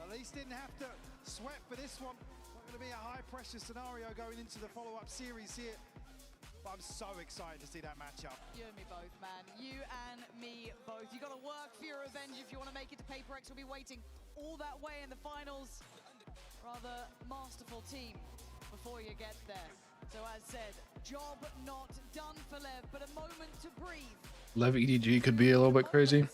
Speaker 8: at least didn't have to sweat for this one. Not going to be a high pressure scenario going into the follow-up series here. But I'm so excited to see that matchup.
Speaker 3: You and me both, man. You and me both. You got to work for your revenge if you want to make it to PRX. We'll be waiting all that way in the finals. Rather masterful team before you get there. So as said, job not done for Lev, but a moment to breathe.
Speaker 4: Lev EDG could be a little bit crazy.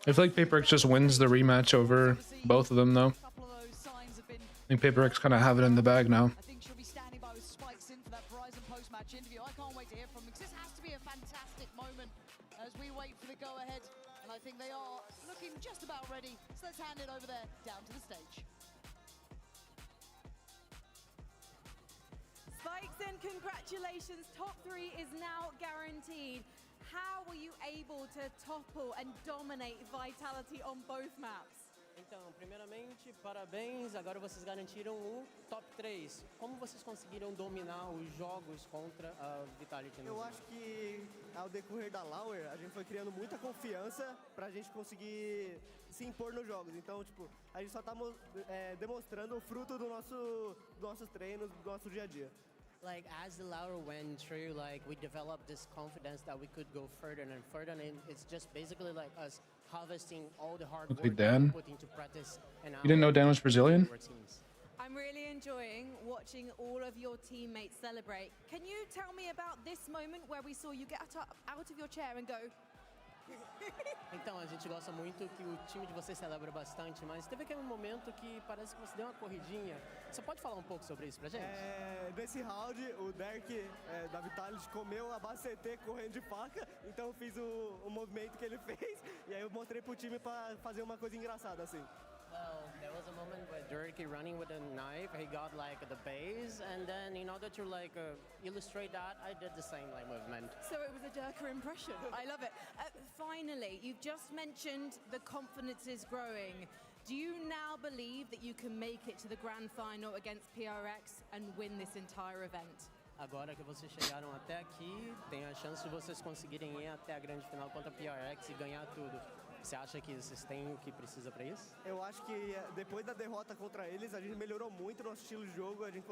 Speaker 4: I feel like PRX just wins the rematch over both of them, though. I think PRX kind of have it in the bag now.
Speaker 3: I think she'll be standing by with Spikes in for that Verizon post-match interview. I can't wait to hear from them, because this has to be a fantastic moment as we wait for the go-ahead. And I think they are looking just about ready. So let's hand it over there, down to the stage.
Speaker 17: congratulations, top 3 is now guaranteed. How were you able to topple and dominate Vitality on both maps?
Speaker 10: Então, primeiramente, parabéns. Agora vocês garantiram o top 3. Como vocês conseguiram dominar os jogos contra a Vitality?
Speaker 15: Eu acho que ao decorrer da Lauer, a gente foi criando muita confiança pra gente conseguir se impor nos jogos. Então, tipo, a gente só tá demonstrando o fruto dos nossos treinos, do nosso dia a dia.
Speaker 10: Like, as the Lauer went through, like, we developed this confidence that we could go further and further, and it's just basically like us harvesting all the hard work that we put into practice. And
Speaker 4: You didn't know Dan was Brazilian?
Speaker 17: I'm really enjoying watching all of your teammates celebrate. Can you tell me about this moment where we saw you get out of your chair and go...
Speaker 10: Então, a gente gosta muito que o time de vocês celebra bastante, mas teve aquele momento que parece que você deu uma corridinha. Você pode falar um pouco sobre isso pra gente?
Speaker 15: Nesse round, o Derek da Vitality comeu a base CT correndo de faca, então eu fiz o movimento que ele fez e aí eu mostrei pro time pra fazer uma coisa engraçada assim.
Speaker 10: Well, there was a moment where Dirk running with a knife, he got like the base, and then in order to like illustrate that, I did the same like movement.
Speaker 17: So it was a Dirker impression. I love it. Finally, you've just mentioned the confidence is growing. Do you now believe that you can make it to the grand final against PRX and win this entire event?
Speaker 10: Agora que vocês chegaram até aqui, tem a chance de vocês conseguirem ir até a grande final contra a PRX e ganhar tudo. Você acha que vocês têm o que precisa para isso?
Speaker 15: Eu acho que depois da derrota contra eles, a gente melhorou muito o nosso estilo de jogo, a gente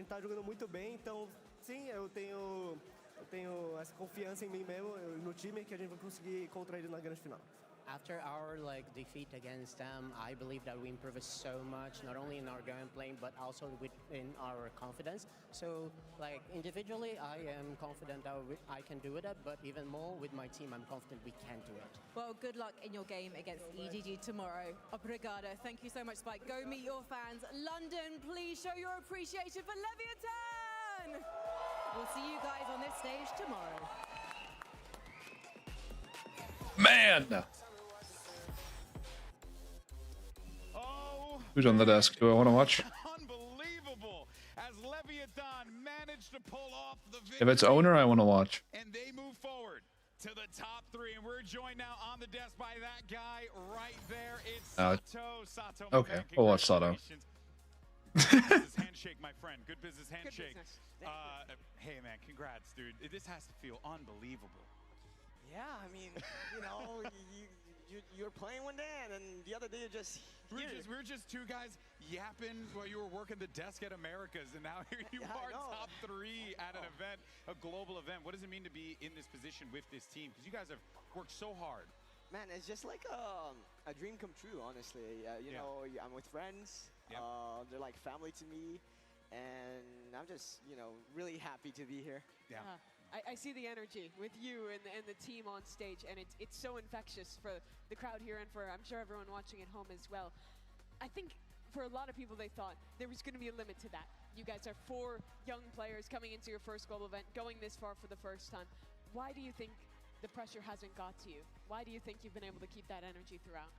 Speaker 15: tá jogando muito bem, então sim, eu tenho essa confiança em mim mesmo, no time, que a gente vai conseguir contra eles na grande final.
Speaker 10: After our like defeat against them, I believe that we improved so much, not only in our gameplay, but also in our confidence. So, like individually, I am confident that I can do it, but even more with my team, I'm confident we can do it.
Speaker 17: Well, good luck in your game against EDG tomorrow. Obrigado. Thank you so much, Spike. Go meet your fans. London, please show your appreciation for Leviathan. We'll see you guys on this stage tomorrow.
Speaker 4: Man! Who's on the desk? Do I want to watch?
Speaker 2: Unbelievable! As Leviathan managed to pull off the victory.
Speaker 4: If it's owner, I want to watch.
Speaker 2: And they move forward to the top 3, and we're joined now on the desk by that guy right there. It's Sato.
Speaker 4: Okay, we'll watch Sato.
Speaker 2: Good business handshake, my friend. Good business handshake.
Speaker 6: Good business.
Speaker 2: Hey, man, congrats, dude. This has to feel unbelievable.
Speaker 6: Yeah, I mean, you know, you're playing one day, and then the other day you're just here.
Speaker 2: We're just two guys yapping while you were working the desk at Americas, and now here you are, top 3 at an event, a global event. What does it mean to be in this position with this team? Because you guys have worked so hard.
Speaker 6: Man, it's just like a dream come true, honestly. You know, I'm with friends.
Speaker 2: Yep.
Speaker 6: They're like family to me, and I'm just, you know, really happy to be here.
Speaker 2: Yeah.
Speaker 1: I see the energy with you and the team on stage, and it's so infectious for the crowd here and for, I'm sure, everyone watching at home as well. I think for a lot of people, they thought there was going to be a limit to that. You guys are 4 young players coming into your first global event, going this far for the first time. Why do you think the pressure hasn't got to you? Why do you think you've been able to keep that energy throughout?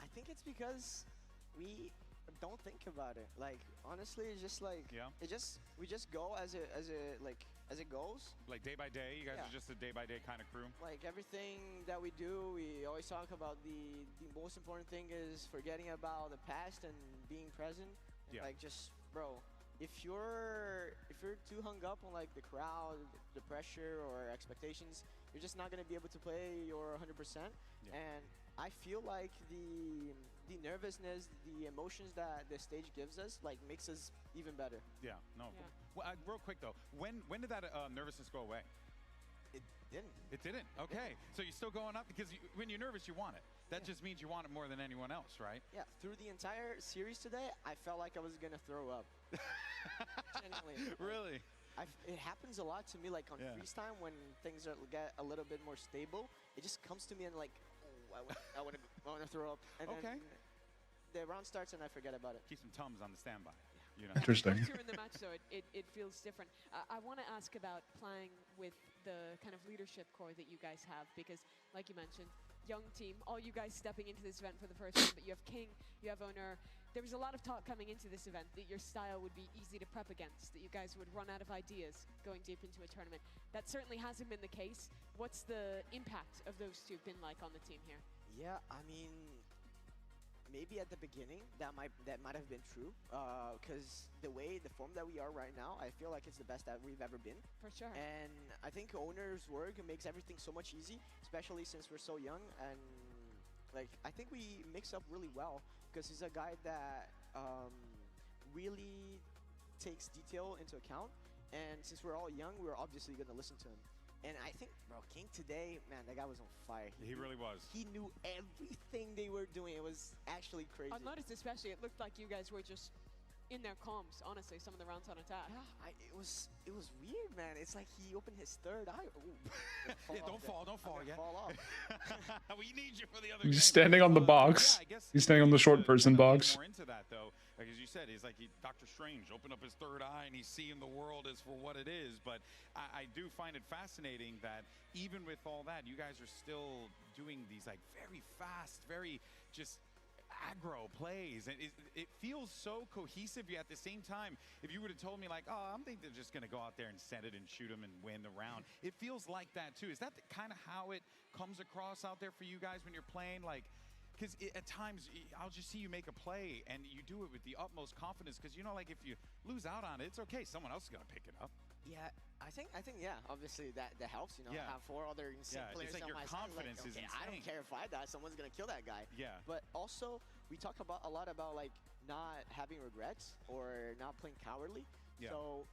Speaker 6: I think it's because we don't think about it. Like, honestly, it's just like, we just go as it goes.
Speaker 2: Like day by day, you guys are just a day by day kind of crew.
Speaker 6: Like everything that we do, we always talk about the most important thing is forgetting about the past and being present. And like, just, bro, if you're too hung up on like the crowd, the pressure or expectations, you're just not gonna be able to play your 100%. And I feel like the nervousness, the emotions that the stage gives us, like, makes us even better.
Speaker 2: Yeah, no. Well, real quick though, when did that nervousness go away?
Speaker 6: It didn't.
Speaker 2: It didn't? Okay. So you're still going up because when you're nervous, you want it. That just means you want it more than anyone else, right?
Speaker 6: Yeah. Through the entire series today, I felt like I was gonna throw up. Genuinely.
Speaker 2: Really?
Speaker 6: It happens a lot to me, like on freeze time when things get a little bit more stable. It just comes to me and like, I want to throw up. And then the round starts and I forget about it.
Speaker 2: Keep some Tums on the standby. You know.
Speaker 4: Interesting.
Speaker 1: Once you're in the match, though, it feels different. I want to ask about playing with the kind of leadership core that you guys have, because, like you mentioned, young team, all you guys stepping into this event for the first time, but you have King, you have Owner, there was a lot of talk coming into this event that your style would be easy to prep against, that you guys would run out of ideas going deep into a tournament. That certainly hasn't been the case. What's the impact of those two been like on the team here?
Speaker 6: Yeah, I mean, maybe at the beginning that might have been true, because the form that we are right now, I feel like it's the best that we've ever been.
Speaker 1: For sure.
Speaker 6: And I think owner's work makes everything so much easy, especially since we're so young. And like, I think we mix up really well, because he's a guy that really takes detail into account. And since we're all young, we're obviously going to listen to him. And I think, bro, King today, man, that guy was on fire.
Speaker 2: He really was.
Speaker 6: He knew everything they were doing. It was actually crazy.
Speaker 1: I've noticed especially, it looked like you guys were just in their comms, honestly, some of the rounds on attack.
Speaker 6: Yeah, it was weird, man. It's like he opened his third eye.
Speaker 2: Yeah, don't fall yet.
Speaker 6: Fall off.
Speaker 2: We need you for the other
Speaker 4: He's
Speaker 2: game.
Speaker 4: standing on the box.
Speaker 2: Yeah, I guess
Speaker 4: He's standing on the short person box.
Speaker 2: More into that though, like as you said, he's like Dr. Strange, opened up his third eye and he's seeing the world as for what it is. But I do find it fascinating that even with all that, you guys are still doing these like very fast, very just aggro plays, and it feels so cohesive. Yet at the same time, if you would have told me like, oh, I'm thinking they're just going to go out there and send it and shoot them and win the round, it feels like that too. Is that kind of how it comes across out there for you guys when you're playing? Like, because at times I'll just see you make a play and you do it with the utmost confidence, because you know, like if you lose out on it, it's okay. Someone else is going to pick it up.
Speaker 6: Yeah, I think yeah, obviously that helps, you know.
Speaker 2: Yeah.
Speaker 6: Have 4 other insane players
Speaker 2: it's like
Speaker 6: on
Speaker 2: your
Speaker 6: my side.
Speaker 2: confidence
Speaker 6: Like, okay,
Speaker 2: is
Speaker 6: I don't
Speaker 2: insane.
Speaker 6: care if I die, someone's gonna kill that guy.
Speaker 2: Yeah.
Speaker 6: But also, we talk a lot about like not having regrets or not playing cowardly.
Speaker 2: Yeah.
Speaker 6: So,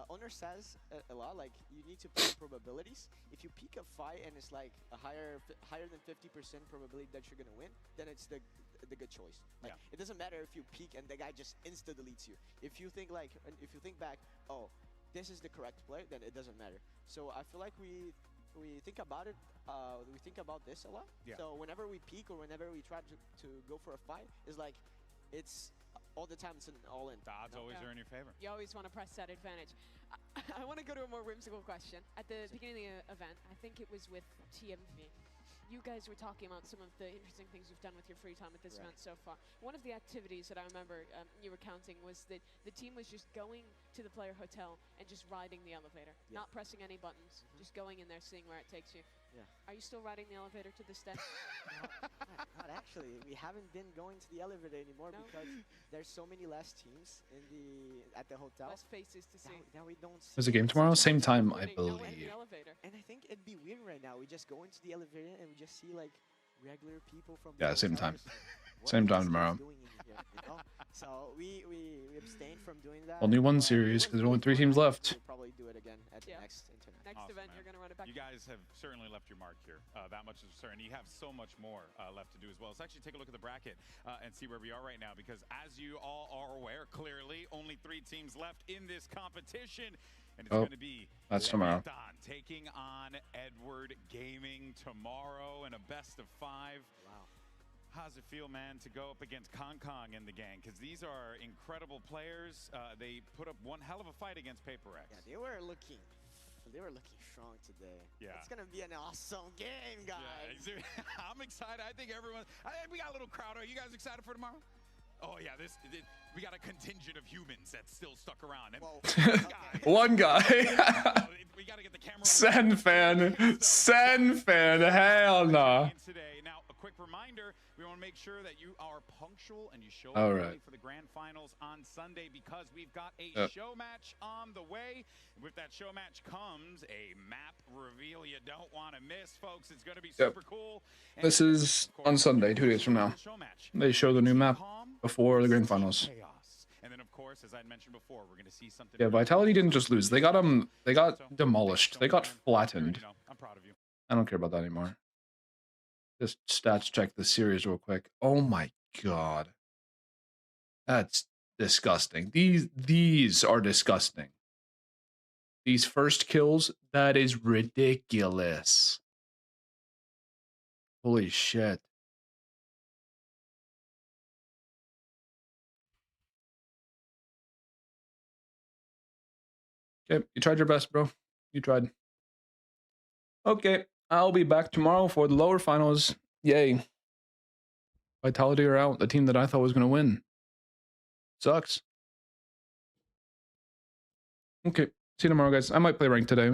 Speaker 6: owner says a lot like you need to play probabilities. If you peek a fight and it's like a higher than 50% probability that you're gonna win, then it's the good choice. Like, it doesn't matter if you peek and the guy just insta deletes you. If you think back, oh, this is the correct play, then it doesn't matter. So I feel like we think about it. We think about this a lot.
Speaker 2: Yeah.
Speaker 6: So whenever we peek or whenever we try to go for a fight, it's like it's all the time it's an all-in.
Speaker 2: The odds always are in your favor.
Speaker 1: You always want to press that advantage. I want to go to a more whimsical question. At the beginning of the event, I think it was with TMV. You guys were talking about some of the interesting things you've done with your free time at this event so far. One of the activities that I remember you were counting was that the team was just going to the player hotel and just riding the elevator, not pressing any buttons, just going in there, seeing where it takes you.
Speaker 6: Yeah.
Speaker 1: Are you still riding the elevator to this day?
Speaker 6: Not actually. We haven't been going to the elevator anymore because there's so many less teams at the hotel.
Speaker 1: Less faces to see.
Speaker 6: Now we don't see.
Speaker 4: There's a game tomorrow, same time, I believe.
Speaker 6: And I think it'd be weird right now. We just go into the elevator and we just see like regular people from.
Speaker 4: Yeah, same time. Same time tomorrow.
Speaker 6: Here, you know? So we abstained from doing that.
Speaker 4: Only one series because there's only 3 teams left.
Speaker 6: We'll probably do it again at the next internet.
Speaker 1: Next event, you're going to run it back.
Speaker 2: You guys have certainly left your mark here. That much is certain. You have so much more left to do as well. Let's actually take a look at the bracket and see where we are right now, because as you all are aware, clearly only 3 teams left in this competition. And it's going to be
Speaker 4: that's tomorrow.
Speaker 2: Taking on Edward Gaming tomorrow in a best of 5.
Speaker 6: Wow.
Speaker 2: How's it feel, man, to go up against Kong Kong and the gang? Because these are incredible players. They put up one hell of a fight against PRX.
Speaker 6: Yeah, they were looking strong today.
Speaker 2: Yeah.
Speaker 6: It's going to be an awesome game, guys.
Speaker 2: Yeah, I'm excited. I think we got a little crowd. Are you guys excited for tomorrow? Oh, yeah, we got a contingent of humans that's still stuck around. And
Speaker 4: One guy.
Speaker 2: We got to get the camera.
Speaker 4: Sen fan, hell no.
Speaker 2: Today. Now, a quick reminder, we want to make sure that you are punctual and you show
Speaker 4: All
Speaker 2: up
Speaker 4: right.
Speaker 2: early for the grand finals on Sunday, because we've got a show match on the way. With that show match comes a map reveal you don't want to miss, folks. It's going to be super cool. And
Speaker 4: This is on Sunday, 2 days from now. They show the new map before the grand finals.
Speaker 2: And then, of course, as I mentioned before, we're going to see something.
Speaker 4: Yeah, Vitality didn't just lose. They got demolished. They got flattened.
Speaker 2: I'm proud of you.
Speaker 4: I don't care about that anymore. Just stats check the series real quick. Oh my god. That's disgusting. These are disgusting. These first kills, that is ridiculous. Holy shit. Okay, you tried your best, bro. You tried. Okay, I'll be back tomorrow for the lower finals. Yay. Vitality are out, the team that I thought was going to win.
Speaker 16: Sucks. Okay. See you tomorrow, guys. I might play ranked today.